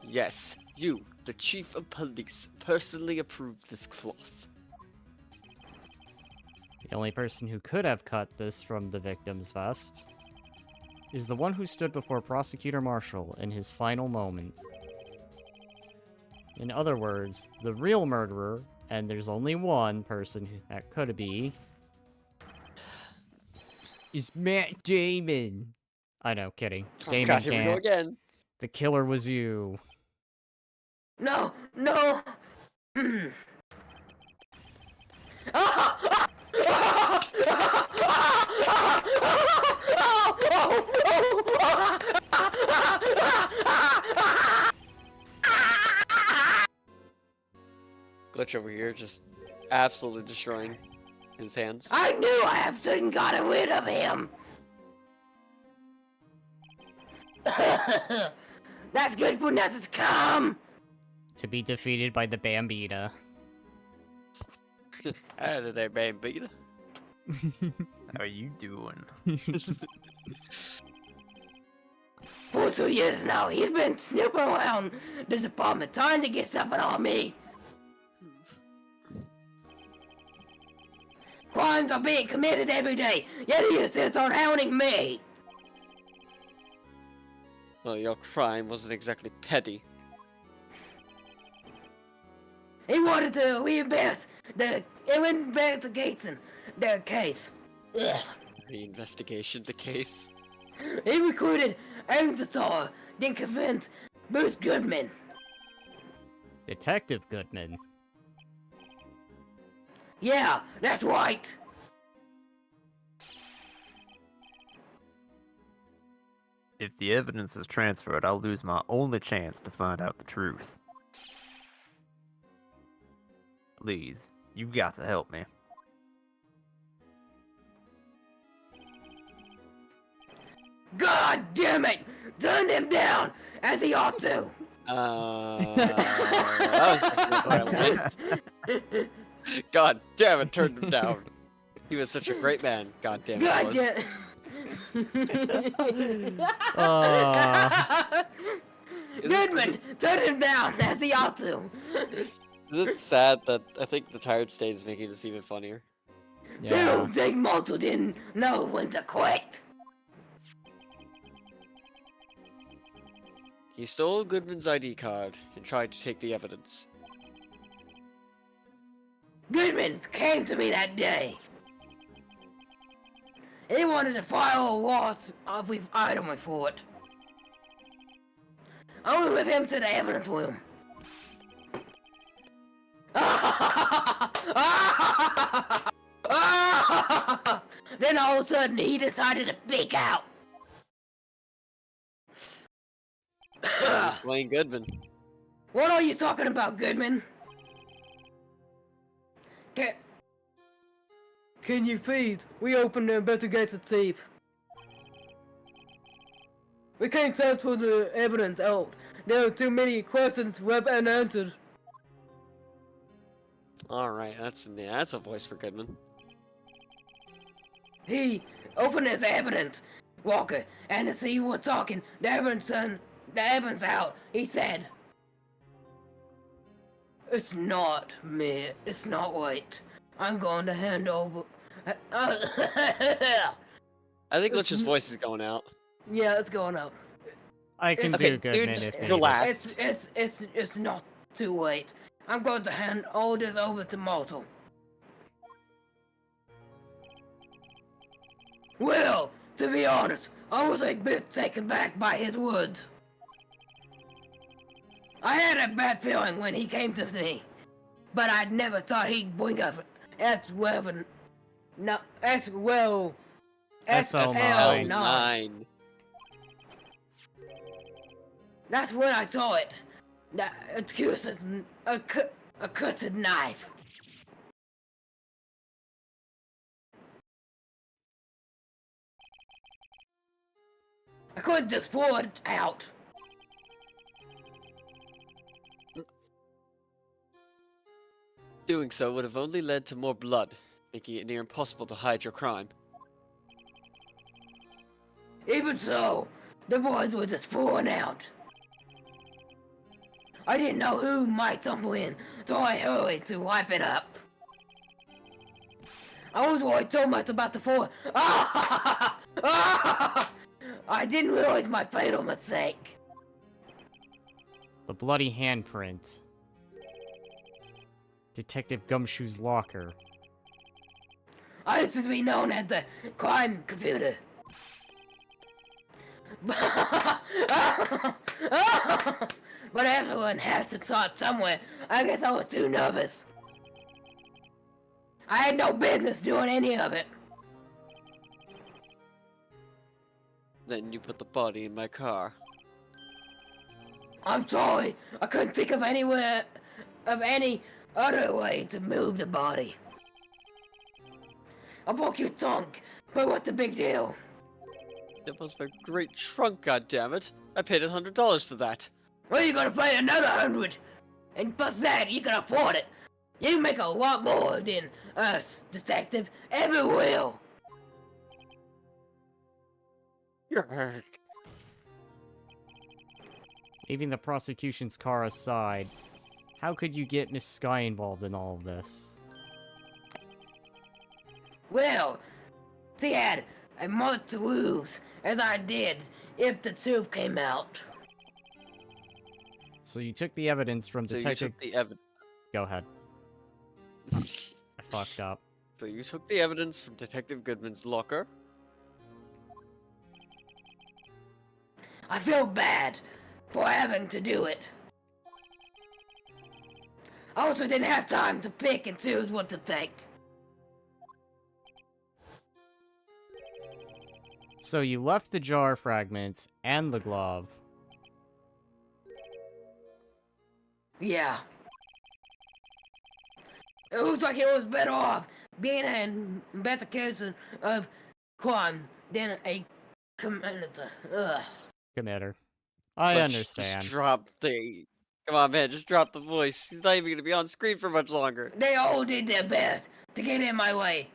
Yes, you, the chief of police, personally approved this cloth. The only person who could have cut this from the victim's vest is the one who stood before Prosecutor Marshall in his final moment. In other words, the real murderer, and there's only one person that could be, is Matt Damon. I know, kidding. Oh Damon God, here we go can't. again. The killer was you. No, no. Glitch over here, just absolutely destroying his hands. I knew I hadn't got rid of him. That's good for Ness's come. To be defeated by the Bambita. Out of there, baby. How are you doing? For 2 years now, he's been snooping around this apartment trying to get something on me. Crimes are being committed every day, yet he insists on hounding me. Well, your crime wasn't exactly petty. He wanted to investigation their case. Ugh. Reinvestigation the case. He recruited Angel, then convinced Bruce Goodman. Detective Goodman. Yeah, that's right. If the evidence is transferred, I'll lose my only chance to find out the truth. Please, you've got to help me. God damn it! Turn him down, as he ought to. That was definitely where I went. God damn it, turned him down. He was such a great man. God damn it. God was. damn. Goodman, turn him down, as he ought to. Is it sad that I think the tired state is making this even funnier? Yeah. Jake Malto didn't know when to quit. He stole Goodman's ID card and tried to take the evidence. Goodman came to me that day. He wanted to file a lawsuit with item report. I went with him to the evidence room. Then all of a sudden he decided to speak out. He's playing Goodman. What are you talking about, Goodman? Can you please reopen the investigation, Chief? We can't transfer the evidence out. There are too many questions left unanswered. Alright, that's a voice for Goodman. He opened his evidence, Walker, and to see what's talking, the evidence out. He said, "It's not me. It's not right. I'm going to hand over." I think Glitch's voice is going out. Yeah, it's going up. I can Okay, do Goodman dude, if needed. relax. It's not too late. I'm going to hand all this over to Malto. Well, to be honest, I was a bit taken back by his words. I had a bad feeling when he came to me, but I never thought he'd bring up SL9. SL9. That's when I saw it. That excuses a cursed knife. I couldn't just pull it out. Doing so would have only led to more blood, making it near impossible to hide your crime. Even so, the boys were just pulling out. I didn't know who might tumble in, so I hurried to wipe it up. I was worried so much about the fall. Ah! Ah! I didn't realize my fatal mistake. The bloody handprint. Detective Gumshoe's locker. I used to be known as the crime computer. But everyone has to start somewhere. I guess I was too nervous. I had no business doing any of it. Then you put the body in my car. I'm sorry. I couldn't think of any other way to move the body. I broke your trunk, but what's the big deal? It was my great trunk, goddammit. I paid $100 for that. Well, you're gonna pay another 100, and plus that, you can afford it. You make a lot more than us, detective, ever will. You're hurt. Leaving the prosecution's car aside, how could you get Miss Sky involved in all of this? Well, she had a month to lose, as I did if the truth came out. So you took the evidence from So Detective... you took the evidence. Go ahead. I fucked up. So you took the evidence from Detective Goodman's locker. I feel bad for having to do it. I also didn't have time to pick and choose what to take. So you left the jar fragments and the glove. Yeah. It looks like it was better off being a investigation of crime than a communitor. Ugh. Committer. I But understand. Just drop the... Come on, man, just drop the voice. He's not even gonna be on screen for much longer. They all did their best to get in my way.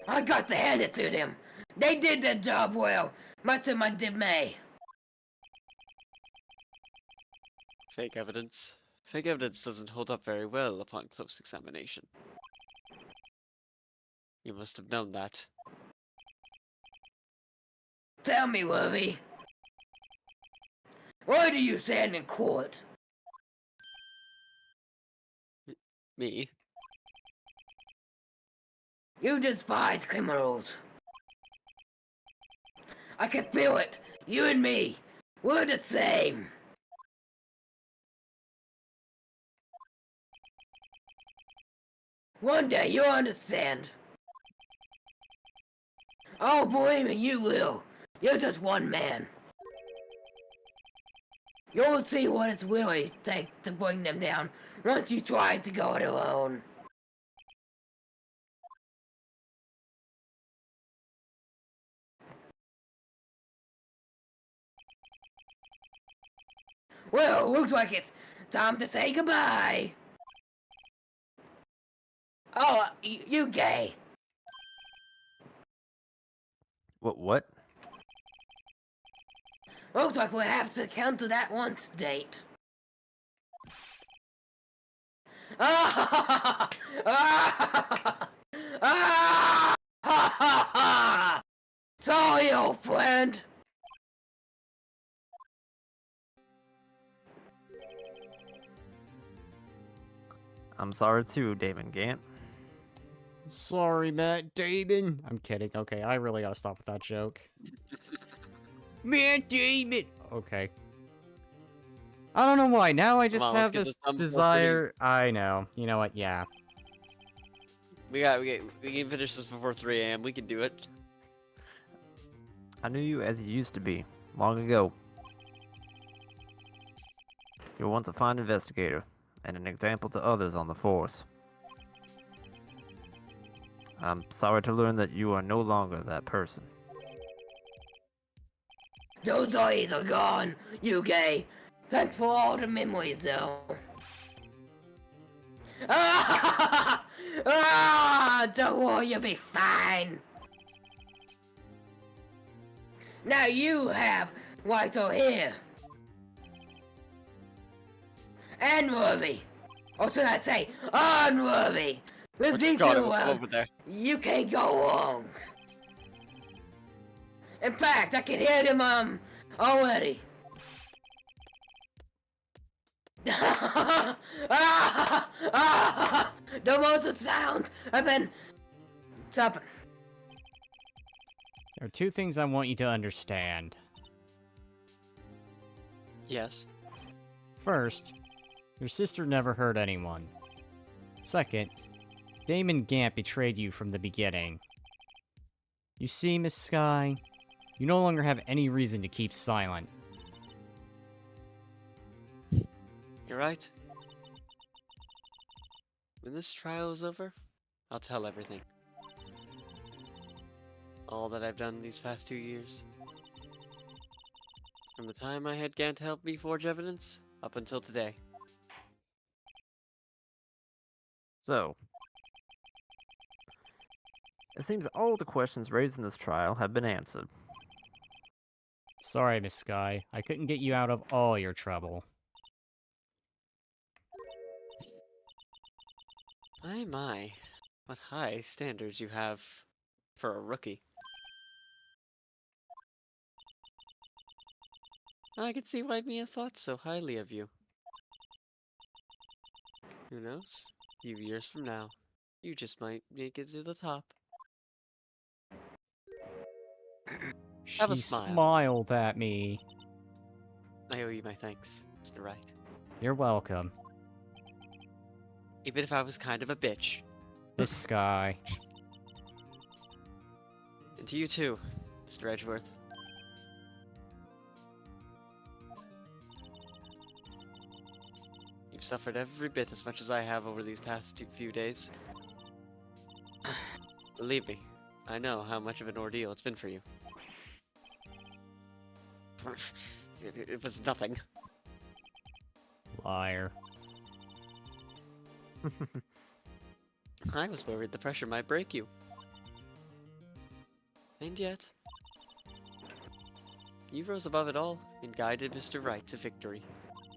I got to hand it to them. They did their job well, much to my dismay. Fake evidence. Fake evidence doesn't hold up very well upon close examination. You must have known that. Tell me, Worthy. Why do you stand in court? Me? You despise criminals. I can feel it. You and me. We're the same. One day you'll understand. Oh, believe me, you will. You're just one man. You'll see what it's really take to bring them down once you try to go it alone. Well, looks like it's time to say goodbye. Oh, you gay. What? Looks like we'll have to cancel that once date. Ah! Ah! Ah! Sorry, old friend. I'm sorry too, Damon Gant. Sorry, Matt Damon. I'm kidding. Okay, I really gotta stop with that joke. Matt Damon. Okay. I don't know why. Now I just Come on, let's have get this this done before desire. I know. You know what? Yeah. We can finish this before 3 a.m. We can do it. I knew you as you used to be, long ago. You were once a fine investigator, and an example to others on the force. I'm sorry to learn that you are no longer that person. Those days are gone, you gay. Thanks for all the memories, though. Ah! Ah! Don't worry, you'll be fine. Now you have what's over here. unworthy. Or should I say, unworthy. With What's these got two, him over there? you can't go wrong. In fact, I can hear them, already. The motor sound have been stopping. There are two things I want you to understand. Yes. First, your sister never hurt anyone. Second, Damon Gant betrayed you from the beginning. You see, Miss Sky, you no longer have any reason to keep silent. You're right. When this trial is over, I'll tell everything. All that I've done these past 2 years. From the time I had Gant help me forge evidence, up until today. So, it seems all the questions raised in this trial have been answered. Sorry, Miss Sky, I couldn't get you out of all your trouble. My. What high standards you have for a rookie. I can see why Mia thought so highly of you. Who knows? A few years from now, you just might make it to the top. Have a She smile. smiled at me. I owe you my thanks, Mr. Wright. You're welcome. Even if I was kind of a bitch. Miss Sky. And to you too, Mr. Edgeworth. You've suffered every bit as much as I have over these past few days. Believe me, I know how much of an ordeal it's been for you. It was nothing. Liar. I was worried the pressure might break you. And yet, you rose above it all and guided Mr. Wright to victory.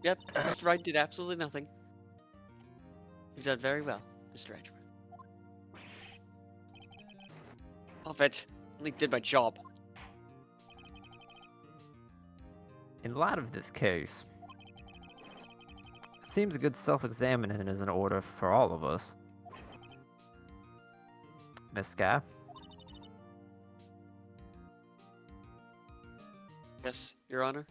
Yep, Mr. Wright did absolutely nothing. You've done very well, Mr. Edgeworth. Off it. Only did my job. In light of this case, it seems a good self-examining is in order for all of us. Miss Sky? Yes, Your Honor.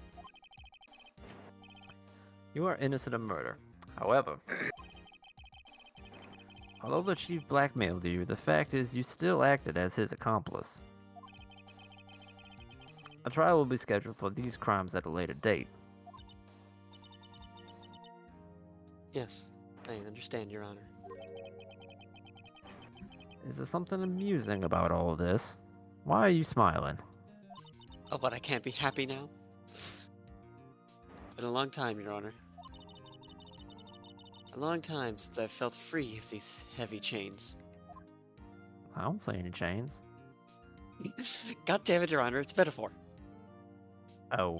You are innocent of murder. However, although the chief blackmailed you, the fact is you still acted as his accomplice. A trial will be scheduled for these crimes at a later date. Yes, I understand, Your Honor. Is there something amusing about all this? Why are you smiling? Oh, but I can't be happy now? Been a long time, Your Honor. A long time since I've felt free of these heavy chains. I don't see any chains. God damn it, Your Honor, it's metaphor. Oh.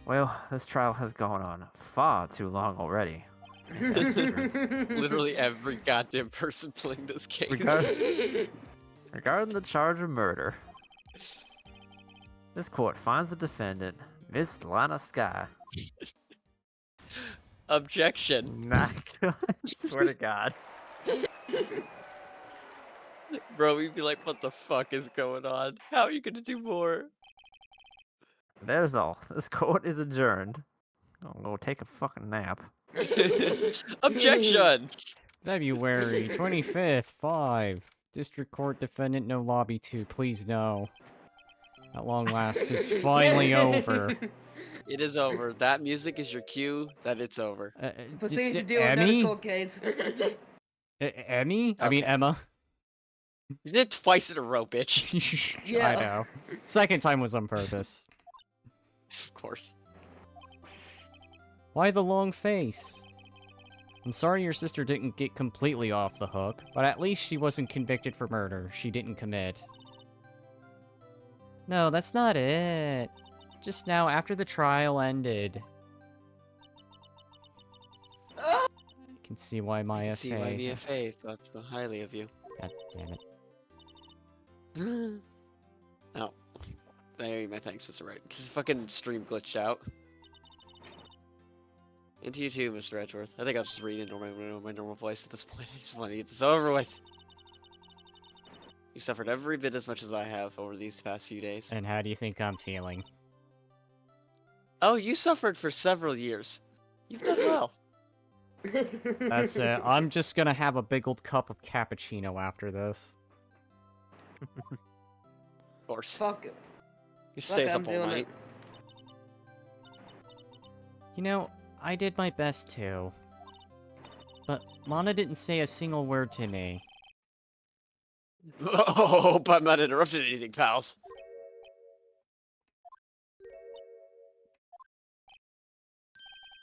Well, this trial has gone on far too long already. Literally every goddamn person playing this game. Regarding the charge of murder, this court finds the defendant, Miss Lana Sky. Objection. Not good. Swear to God. Bro, we'd be like, what the fuck is going on? How are you gonna do more? That is all. This court is adjourned. I'll go take a fucking nap. Objection! February 25th, 5. District Court Defendant No Lobby 2, please no. At long last, it's finally over. It is over. That music is your cue that it's over. Proceed to deal with another Emmy? cold case. Emmy? I mean, Okay. Emma. You did it twice in a row, bitch. Yeah. I know. Second time was on purpose. Of course. Why the long face? I'm sorry your sister didn't get completely off the hook, but at least she wasn't convicted for murder she didn't commit. No, that's not it. Just now, after the trial ended. Can see why Maya See why Faye. Mia Faye thought so highly of you. God damn it. Oh. There, my thanks, Mr. Wright. Because fucking stream glitched out. And to you too, Mr. Edgeworth. I think I'll just read into my normal voice at this point. I just want to get this over with. You suffered every bit as much as I have over these past few days. And how do you think I'm feeling? Oh, you suffered for several years. You've done well. That's it. I'm just gonna have a big old cup of cappuccino after this. Of course. Fuck it. You Fuck stays it, I'm up all doing night. it. You know, I did my best too. But Lana didn't say a single word to me. Oh, hope I'm not interrupting anything, pals.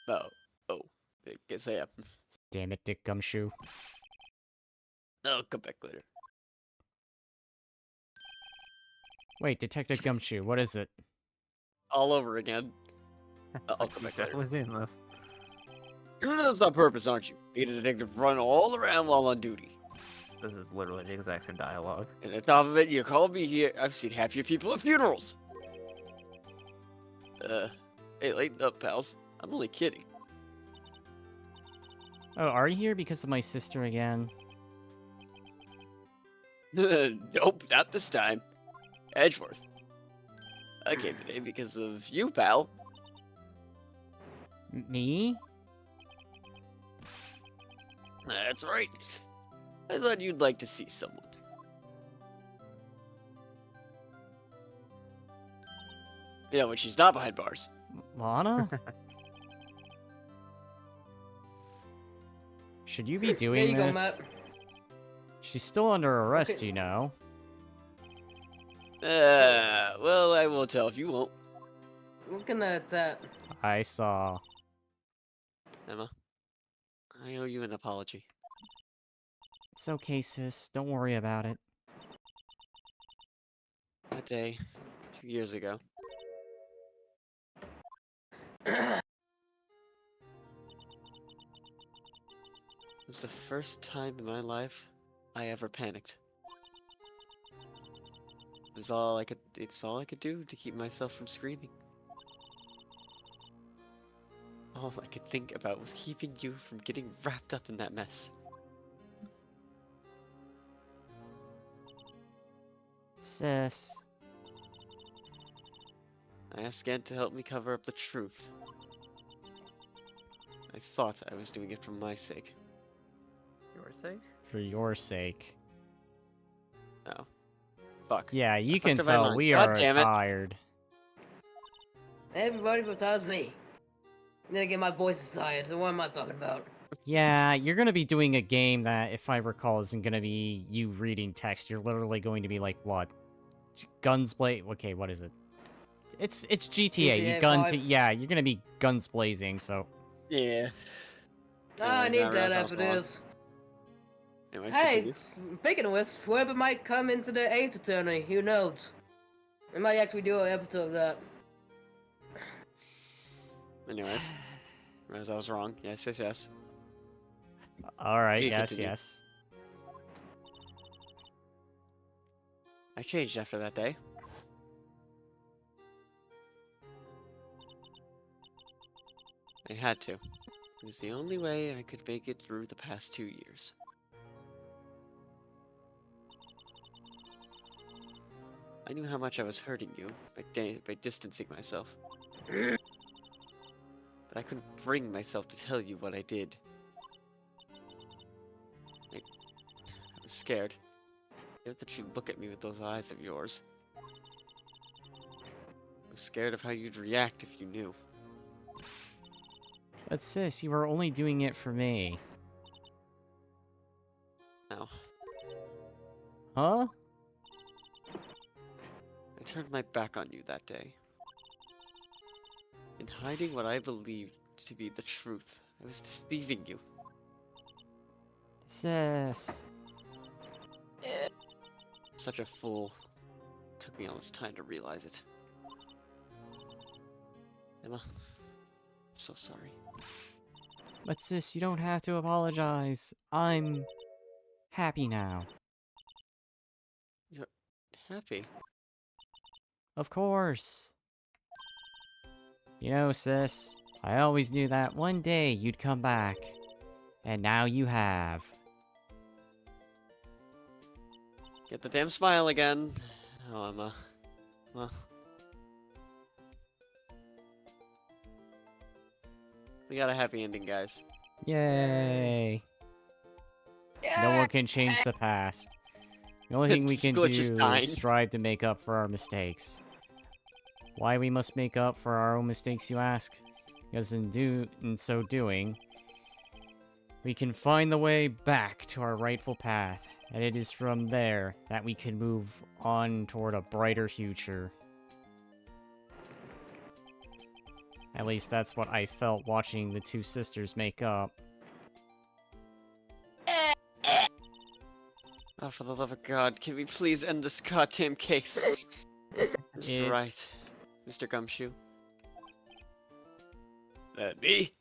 Oh. I guess I am. Damn it, Dick Gumshoe. I'll come back later. Wait, Detective Gumshoe, what is it? All over again. I'll Like, come you've back later. definitely seen this. You're doing this on purpose, aren't you? Being a detective run all around while on duty. This is literally the exact same dialogue. And on top of it, you call me here. I've seen half your people at funerals. Hey, lighten up, pals. I'm only kidding. Oh, are you here because of my sister again? Nope, not this time. Edgeworth. I came today because of you, pal. Me? That's right. I thought you'd like to see someone. You know, when she's not behind bars. Lana? Should you be doing There you this? go, Matt. She's still under arrest, Okay. you know. Well, I won't tell if you won't. Looking at that. I saw. Emma, I owe you an apology. It's okay, sis. Don't worry about it. That day, 2 years ago. It was the first time in my life I ever panicked. It's all I could do to keep myself from screaming. All I could think about was keeping you from getting wrapped up in that mess. Sis. I asked Ant to help me cover up the truth. I thought I was doing it for my sake. Your sake? For your sake. Oh. Fuck. Yeah, you I can fucked up my tell line. we God are damn it. tired. Everybody besides me. Then again, my voice is tired, so what am I talking about? Yeah, you're gonna be doing a game that, if I recall, isn't gonna be you reading text. You're literally going to be like, what? Guns blazing? Okay, what is it? It's GTA. You GTA gun 5. to yeah. You're gonna be guns blazing. So Yeah. I Yeah, need I that realized I after was wrong. this. Anyways, Hey, continue. speaking of which, whoever might come into the Ace Attorney, who knows? We might actually do an episode of that. Anyways. Realize I was wrong. Yes. all right, You yes, continue. yes. I changed after that day. I had to. It was the only way I could make it through the past 2 years. I knew how much I was hurting you by distancing myself. But I couldn't bring myself to tell you what I did. I was scared. Scared that you'd look at me with those eyes of yours. I was scared of how you'd react if you knew. But sis, you were only doing it for me. Now, Huh? I turned my back on you that day. In hiding what I believed to be the truth, I was deceiving you. Sis. Such a fool. Took me all this time to realize it. Emma, I'm so sorry. But sis, you don't have to apologize. I'm happy now. You're happy. Of course. You know, sis, I always knew that one day you'd come back. And now you have. Get the damn smile again. Oh, Emma. Well. We got a happy ending, guys. Yay. No one can change the past. The only thing we can Glitch is do dying. is strive to make up for our mistakes. Why we must make up for our own mistakes, you ask? Because in so doing, we can find the way back to our rightful path, and it is from there that we can move on toward a brighter future. At least that's what I felt watching the two sisters make up. Oh, for the love of God, can we please end this goddamn case? Mr. Right. Mr. Gumshoe. Me?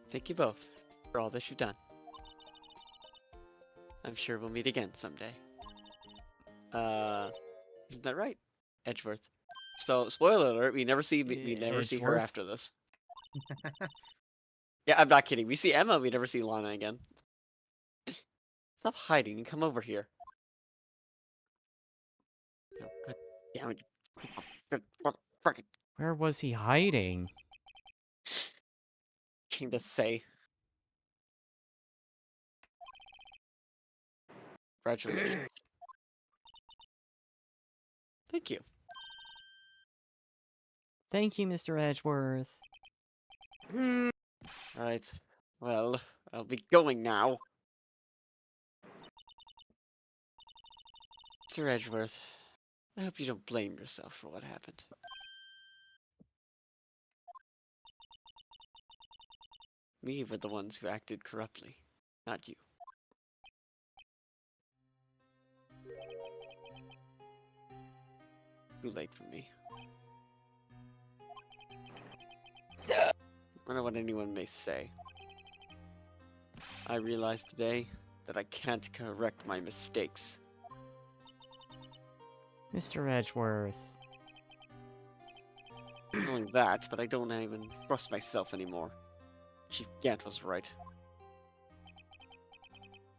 Thank you both for all that you've done. I'm sure we'll meet again someday. Isn't that right? Edgeworth. So, spoiler alert, we never see her Edgeworth? after this. Yeah, I'm not kidding. We see Emma, we never see Lana again. Stop hiding and come over here. Oh, God damn it. What frickin' Where was he hiding? thing to say? Congratulations. Thank you. Thank you, Mr. Edgeworth. Alright. Well, I'll be going now. Mr. Edgeworth, I hope you don't blame yourself for what happened. We were the ones who acted corruptly, not you. Too late for me. No matter what anyone may say, I realized today that I can't correct my mistakes. Mr. Edgeworth. Not only that, but I don't even trust myself anymore. Chief Gant was right.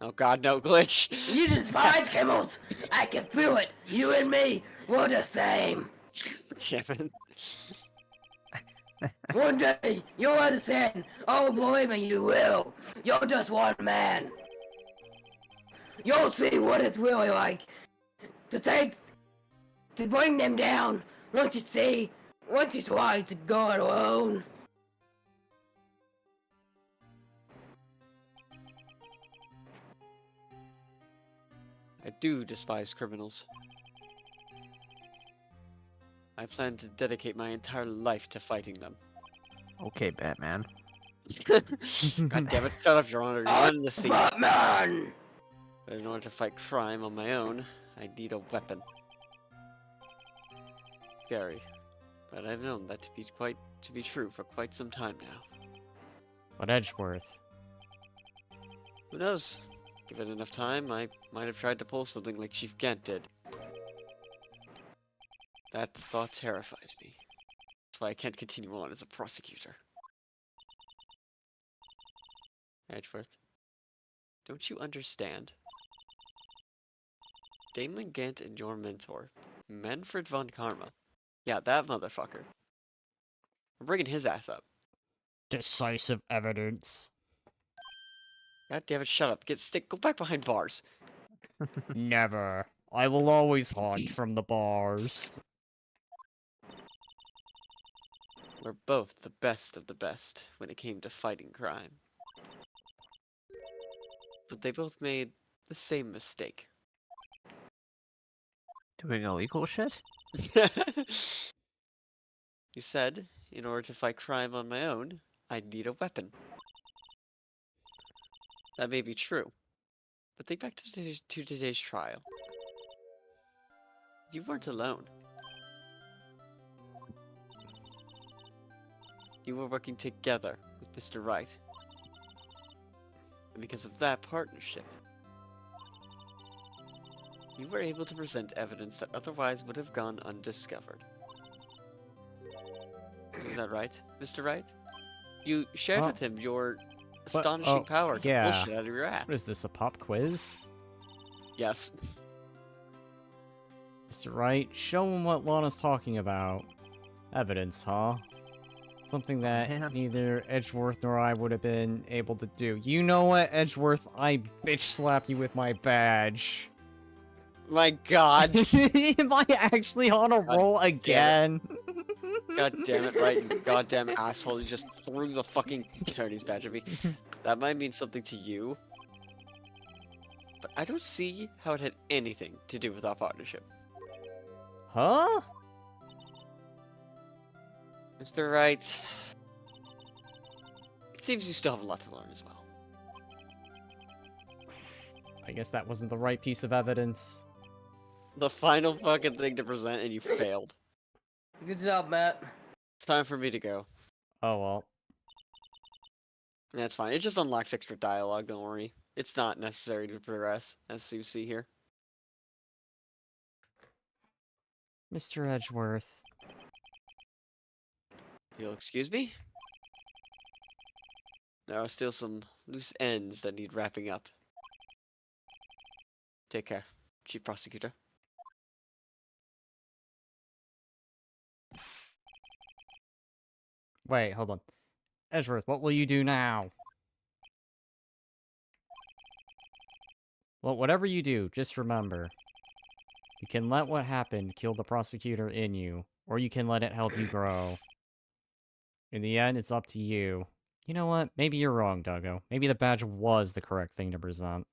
Oh God, no glitch! You despise Kimmels! I can feel it! You and me, we're the same! Damn it. One day, you'll understand! Oh, believe me, you will! You're just one man! You'll see what it's really like to bring them down once you try to go it alone. I do despise criminals. I plan to dedicate my entire life to fighting them. Okay, Batman. God damn it, shut up, Your Honor, you're not in the scene. Batman! But in order to fight crime on my own, I need a weapon. Scary. But I've known that to be true for quite some time now. But Edgeworth. Who knows? Given enough time, I might have tried to pull something like Chief Gant did. That thought terrifies me. That's why I can't continue on as a prosecutor. Edgeworth, don't you understand? Damon Gant and your mentor, Manfred von Karma. Yeah, that motherfucker. We're bringing his ass up. Decisive evidence. God damn it, shut up. Go back behind bars. Never. I will always haunt from the bars. We're both the best of the best when it came to fighting crime. But they both made the same mistake. Doing illegal shit? You said, in order to fight crime on my own, I'd need a weapon. That may be true. But think back to today's trial. You weren't alone. you were working together with Mr. Wright. And because of that partnership, you were able to present evidence that otherwise would have gone undiscovered. Isn't that right, Mr. Wright? You shared Oh. with him your What? astonishing Oh, power to yeah. bullshit out of your ass. What is this, a pop quiz? Yes. Mr. Wright, show him what Lana's talking about. Evidence, huh? Something that Man. neither Edgeworth nor I would have been able to do. You know what, Edgeworth? I bitch slap you with my badge. My god. Am I actually on a roll again? God damn it, right? You goddamn asshole. You just threw the fucking Tony's badge at me. That might mean something to you. But I don't see how it had anything to do with our partnership. Huh? Mr. Wright, it seems you still have a lot to learn as well. I guess that wasn't the right piece of evidence. The final fucking thing to present and you failed. Good job, Matt. It's time for me to go. Oh well. That's fine. It just unlocks extra dialogue, don't worry. It's not necessary to progress, as you see here. Mr. Edgeworth. You'll excuse me? There are still some loose ends that need wrapping up. Take care, Chief Prosecutor. Wait, hold on. Edgeworth, what will you do now? Well, whatever you do, just remember. You can let what happened kill the prosecutor in you, or you can let it help you grow. In the end, it's up to you. You know what? Maybe you're wrong, Duggo. Maybe the badge was the correct thing to present.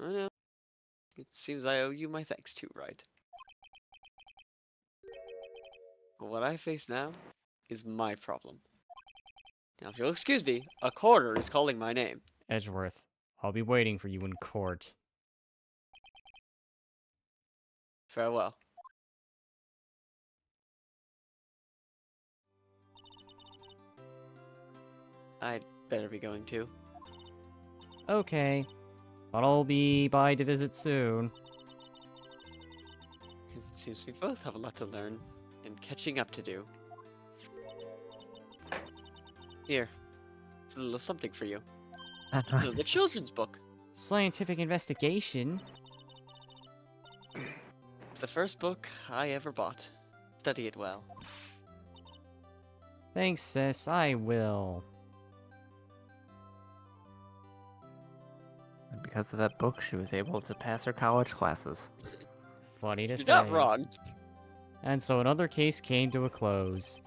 I know. It seems I owe you my thanks too, right? But what I face now is my problem. Now, if you'll excuse me, a coroner is calling my name. Edgeworth, I'll be waiting for you in court. Farewell. I'd better be going too. Okay. But I'll be by to visit soon. It seems we both have a lot to learn and catching up to do. Here, it's a little something for you. It's a children's book. Scientific investigation? It's the first book I ever bought. Study it well. Thanks, sis. I will. And because of that book, she was able to pass her college classes. Funny to You're say. not wrong. And so another case came to a close.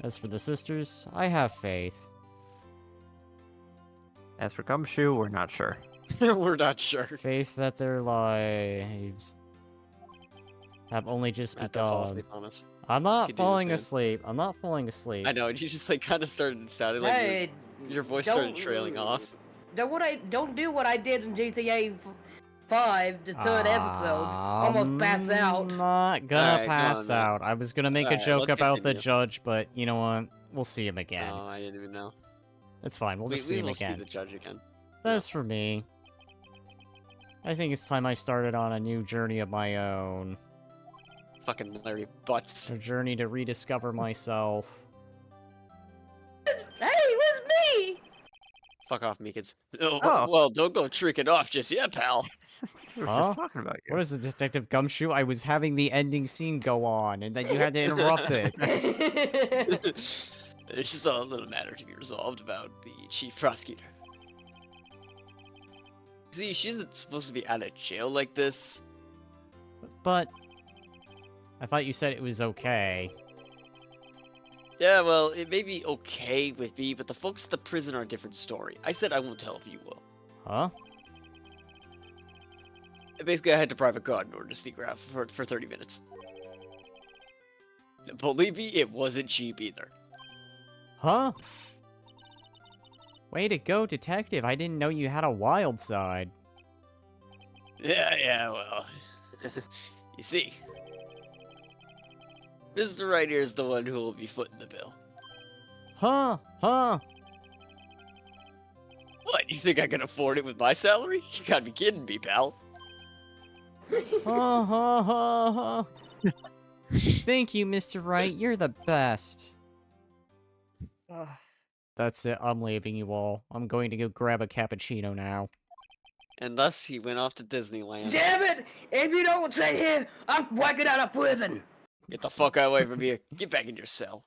As for the sisters, I have faith. As for Gumshoe, we're not sure. We're not sure. Faith that their lives have only just Matt, don't fall begun. asleep on us. I'm not You can do this, falling man. asleep. I'm not falling asleep. I know, you just like kind of started sounding like Hey, your voice started trailing off. don't do what I did in GTA 5, the third episode. Almost pass out. I'm not gonna Alright, come pass on, Matt. out. I was gonna make a Alright, joke let's about the continue. judge, but you know what? We'll see him again. Oh, I didn't even know. It's fine. We'll just see we him will see again. the judge again. That's for me. I think it's time I started on a new journey of my own. Fucking Larry Butts. A journey to rediscover myself. Hey, it was me! Fuck off, Meekins. Oh, Oh. well, don't go tricking off just yet, pal. We were Huh? just talking about you. What is it, Detective Gumshoe? I was having the ending scene go on, and then you had to interrupt it. It's just a little matter to be resolved about the chief prosecutor. See, she isn't supposed to be out of jail like this. But I thought you said it was okay. Yeah, well, it may be okay with me, but the folks at the prison are a different story. I said I won't tell if you will. Huh? Basically, I had to private guard in order to sneak around for 30 minutes. Believe me, it wasn't cheap either. Huh? Way to go, Detective. I didn't know you had a wild side. Yeah, well. You see, Mr. Right here is the one who will be footing the bill. Huh? What, you think I can afford it with my salary? You gotta be kidding me, pal. Huh. Thank you, Mr. Wright. You're the best. That's it. I'm leaving you all. I'm going to go grab a cappuccino now. And thus he went off to Disneyland. Damn it! If you don't stay here, I'm whacking out of prison. Get the fuck away from me. Get back in your cell.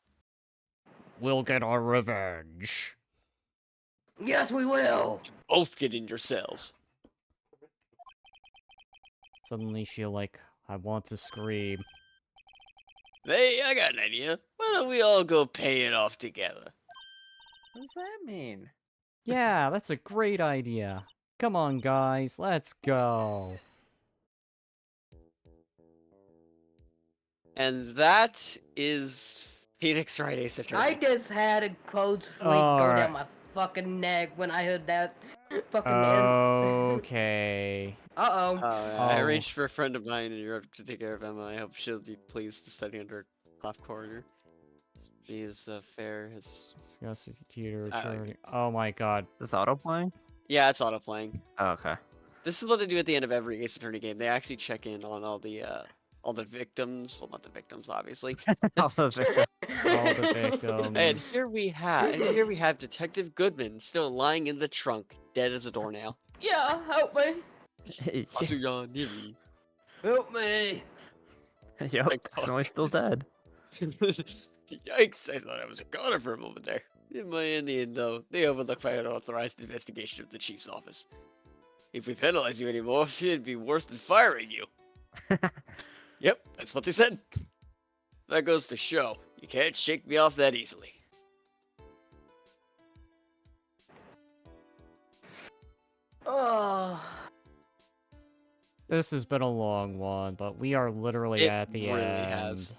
We'll get our revenge. Yes, we will. Both get in your cells. Suddenly feel like I want to scream. Hey, I got an idea. Why don't we all go pay it off together? What does that mean? Yeah, that's a great idea. Come on, guys, let's go. And that is Phoenix Wright Ace Attorney. I just had a cold sweat go Alright. down my fucking neck when I heard that fucking Okay. Uh-oh. I Oh. arranged for a friend of mine in Europe to take care of Emma. I hope she'll be pleased to study under top coroner. She is fair. Discuss executor okay. attorney. Oh my god. Is auto playing? Yeah, it's auto playing. Oh, okay. This is what they do at the end of every Ace Attorney game. They actually check in on all the victims. Well, not the victims, obviously. All the victims. All the victims. And here we have Detective Goodman still lying in the trunk, dead as a doornail. Yeah, help me. Asuyan Niri. Help me. Yep, Like, definitely still dead. Yikes! I thought I was a goner for a moment there. In the end, though, they overlooked my unauthorized investigation of the chief's office. If we penalize you anymore, it'd be worse than firing you. Yep, that's what they said. That goes to show, you can't shake me off that easily. Oh. This has been a long one, but we are literally It at the really end. has.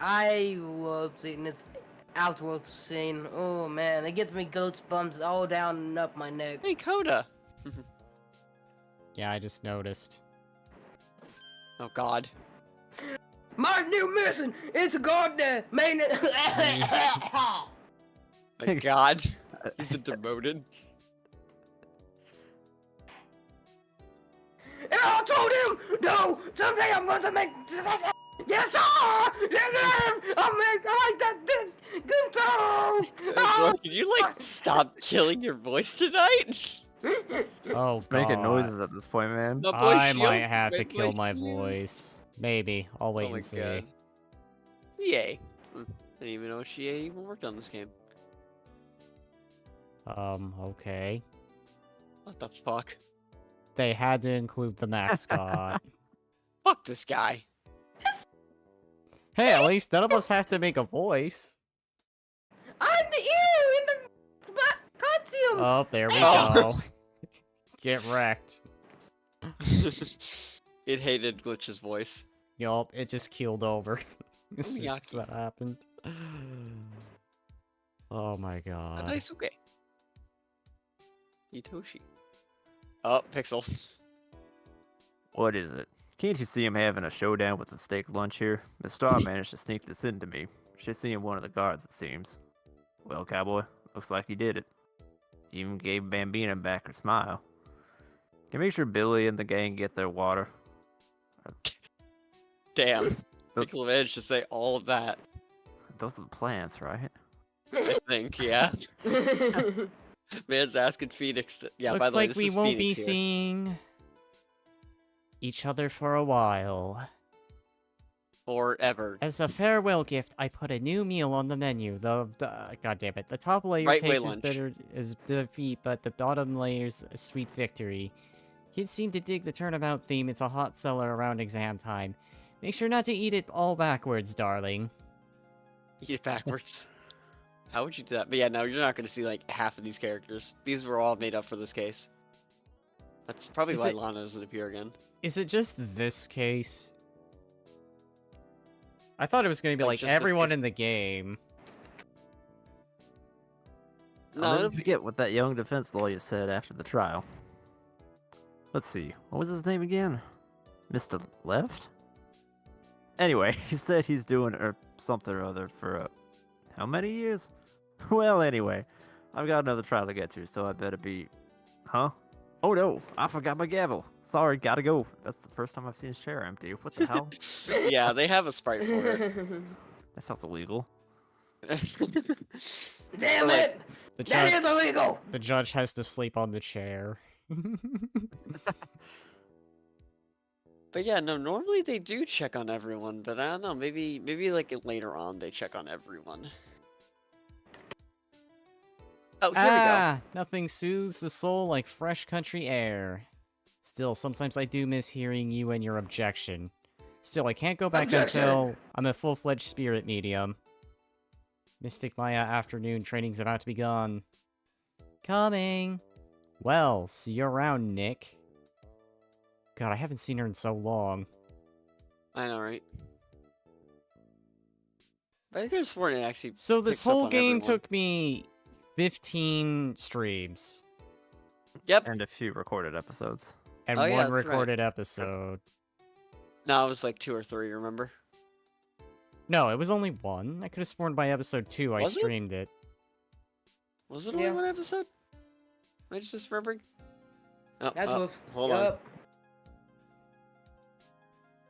I love seeing this outworld scene. Oh man, it gets me goosebumps all down and up my neck. Hey, Coda! Yeah, I just noticed. Oh god. My new mission is to guard the main. My god. He's been demoted. And I told him, no, someday I'm going to make. Yes, sir! I like that good song! Bro, can you, like, stop killing your voice tonight? Oh It's making god. noises at this point, man. No, boy, I shield, might have to make kill my my shield. voice. Maybe. I'll wait Oh my and see. god. Yay. I didn't even know she even worked on this game. Okay. What the fuck? They had to include the mascot. Fuck this guy. Hey, at least none of us have to make a voice. I'm the ew in the costume! Oh, there we Oh. go. Get wrecked. It hated Glitch's voice. Yup, it just keeled over. As soon as Yaki. that happened. Oh my god. Adaisuke. Itoshi. Oh, Pixel. What is it? Can't you see him having a showdown with the steak lunch here? Miss Star managed to sneak this into me. She's seeing one of the guards, it seems. Well, cowboy, looks like he did it. He even gave Bambina back her smile. Can you make sure Billy and the gang get their water? Damn. The- Pickle managed to say all of that. Those are the plants, right? I think, yeah. Man's asking Phoenix to... Yeah, by Looks the way, like this we is won't Phoenix be here. seeing each other for a while. Forever. As a farewell gift, I put a new meal on the menu. God damn it. The top layer Right way tastes as lunch. bitter as defeat, but the bottom layer's a sweet victory. Kids seem to dig the turnabout theme. It's a hot seller around exam time. Make sure not to eat it all backwards, darling. Eat it backwards. How would you do that? But yeah, no, you're not going to see like half of these characters. These were all made up for this case. That's probably Is why it- Lana doesn't appear again. Is it just this case? I thought it was going to be Like, like just this everyone case? in the game. No, I'll it'll never be... forget what that young defense lawyer said after the trial. Let's see. What was his name again? Mr. Left? Anyway, he said he's doing something or other for how many years? Well, anyway, I've got another trial to get to, so I better be. Huh? Oh no, I forgot my gavel. Sorry, gotta go. That's the first time I've seen his chair empty. What the hell? Yeah, they have a sprite for it. That felt illegal. Damn Like, it! The That judge, is illegal! the judge has to sleep on the chair. But yeah, no, normally they do check on everyone, but I don't know, maybe like later on they check on everyone. Oh, here we go. Nothing soothes the soul like fresh country air. Still, sometimes I do miss hearing you and your objection. Still, I can't go back Objection! until I'm a full-fledged spirit medium. Mystic Maya afternoon training's about to begin. Coming! Well, see you around, Nick. God, I haven't seen her in so long. I know, right? But I could have sworn it actually. So this picks up whole on game everyone. took me 15 streams. Yep. And a few recorded episodes. And Oh, yeah, one that's right. recorded episode. No, it was like 2 or 3. Remember? No, it was only one. I could have sworn by episode 2 I Was it? streamed it. Was it only Yeah. one episode? Am I just misremembering? Oh, That's oh, what. hold on. Yup.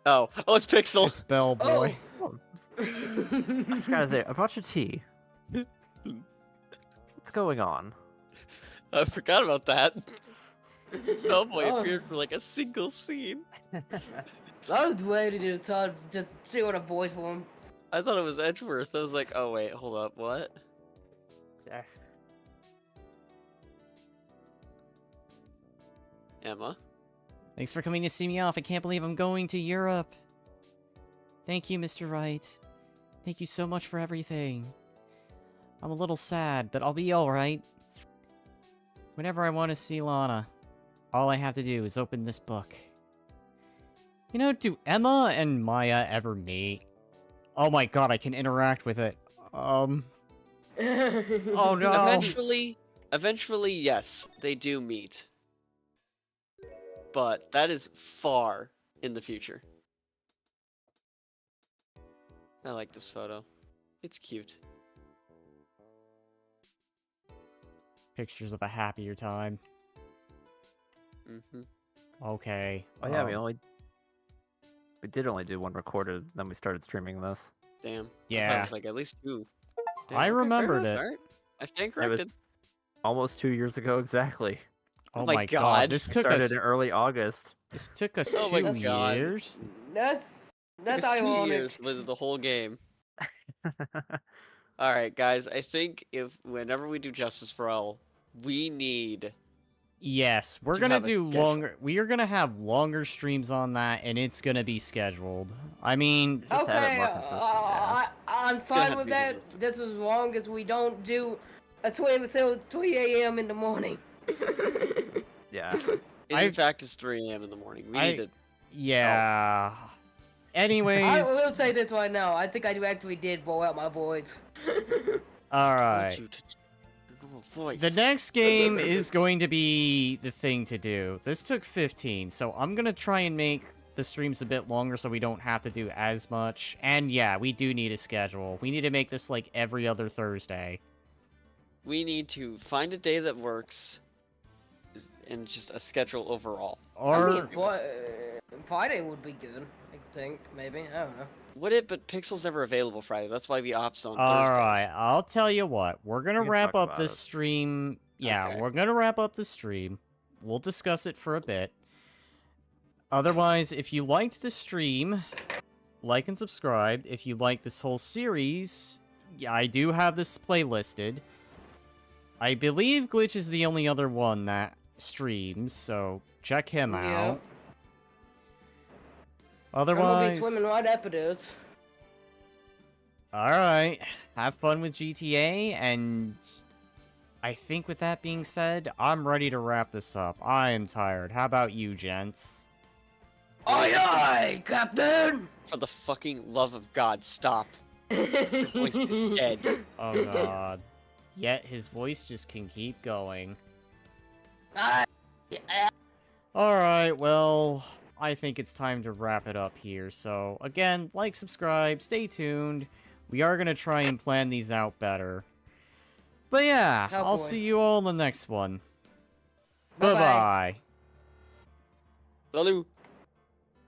Oh, it's Pixel. It's Bellboy. Oh, I forgot to say, I brought you tea. What's going on? I forgot about that. Oh boy, Oh. appeared for like a single scene. I was ready to talk, just see what a voice for him. I thought it was Edgeworth. I was like, oh wait, hold up, what? Emma? Thanks for coming to see me off. I can't believe I'm going to Europe. Thank you, Mr. Wright. Thank you so much for everything. I'm a little sad, but I'll be alright. Whenever I want to see Lana, all I have to do is open this book. You know, do Emma and Maya ever meet? Oh my god, I can interact with it. Oh no. Eventually, yes, they do meet. But that is far in the future. I like this photo. It's cute. Pictures of a happier time. Mm-hmm. Okay. Oh yeah, we did only do one recorded, then we started streaming this. Damn. I thought Yeah. it was like at least 2. Damn, I okay, fair remembered enough, it. alright. I stand It corrected. was almost 2 years ago exactly. Oh my my god, God. this We took started us in early August. this took us Oh my 2 God. years. That's It's 2 ironic. years with the whole game. Alright, guys, I think whenever we do Justice for All, we need... Yes, we're To gonna have a do schedule. longer. We are gonna have longer streams on that, and it's gonna be scheduled. I mean, Just have it Okay, more consistent, yeah. I'm gonna fine have with to be that. consistent. Just as long as we don't do a 12 until 3 a.m. in the morning. Yeah. In fact, it's 3 a.m. in the morning. We I- need to... yeah. I Anyways, will say this right now. I think I actually did blow out my voice. all want right. you to... normal voice. The next game is going to be the thing to do. This took 15, so I'm gonna try and make the streams a bit longer so we don't have to do as much. And yeah, we do need a schedule. We need to make this like every other Thursday. We need to find a day that works, and just a schedule overall. Or I mean, Friday would be good. I think maybe. I don't know. Would it? But Pixel's never available Friday. That's why we opt on all Thursdays. right, I'll tell you what. We're gonna We can wrap talk up about this it. stream. Yeah, Okay. we're gonna wrap up the stream. We'll discuss it for a bit. Otherwise, if you liked the stream, like and subscribe. If you like this whole series, yeah, I do have this playlisted. I believe Glitch is the only other one that streams, so check him Yeah. out. I'm gonna be Otherwise, swimming right after this. alright, have fun with GTA, and I think with that being said, I'm ready to wrap this up. I am tired. How about you, gents? Aye, aye, Captain! For the fucking love of God, stop. Voice is dead. Oh god. Yet his voice just can keep going. Aye, Alright, well, I think it's time to wrap it up here. So, again, like, subscribe, stay tuned. We are going to try and plan these out better. But yeah, Oh, I'll boy. see you all in the next one. Bye-bye. Bye-bye. Salut.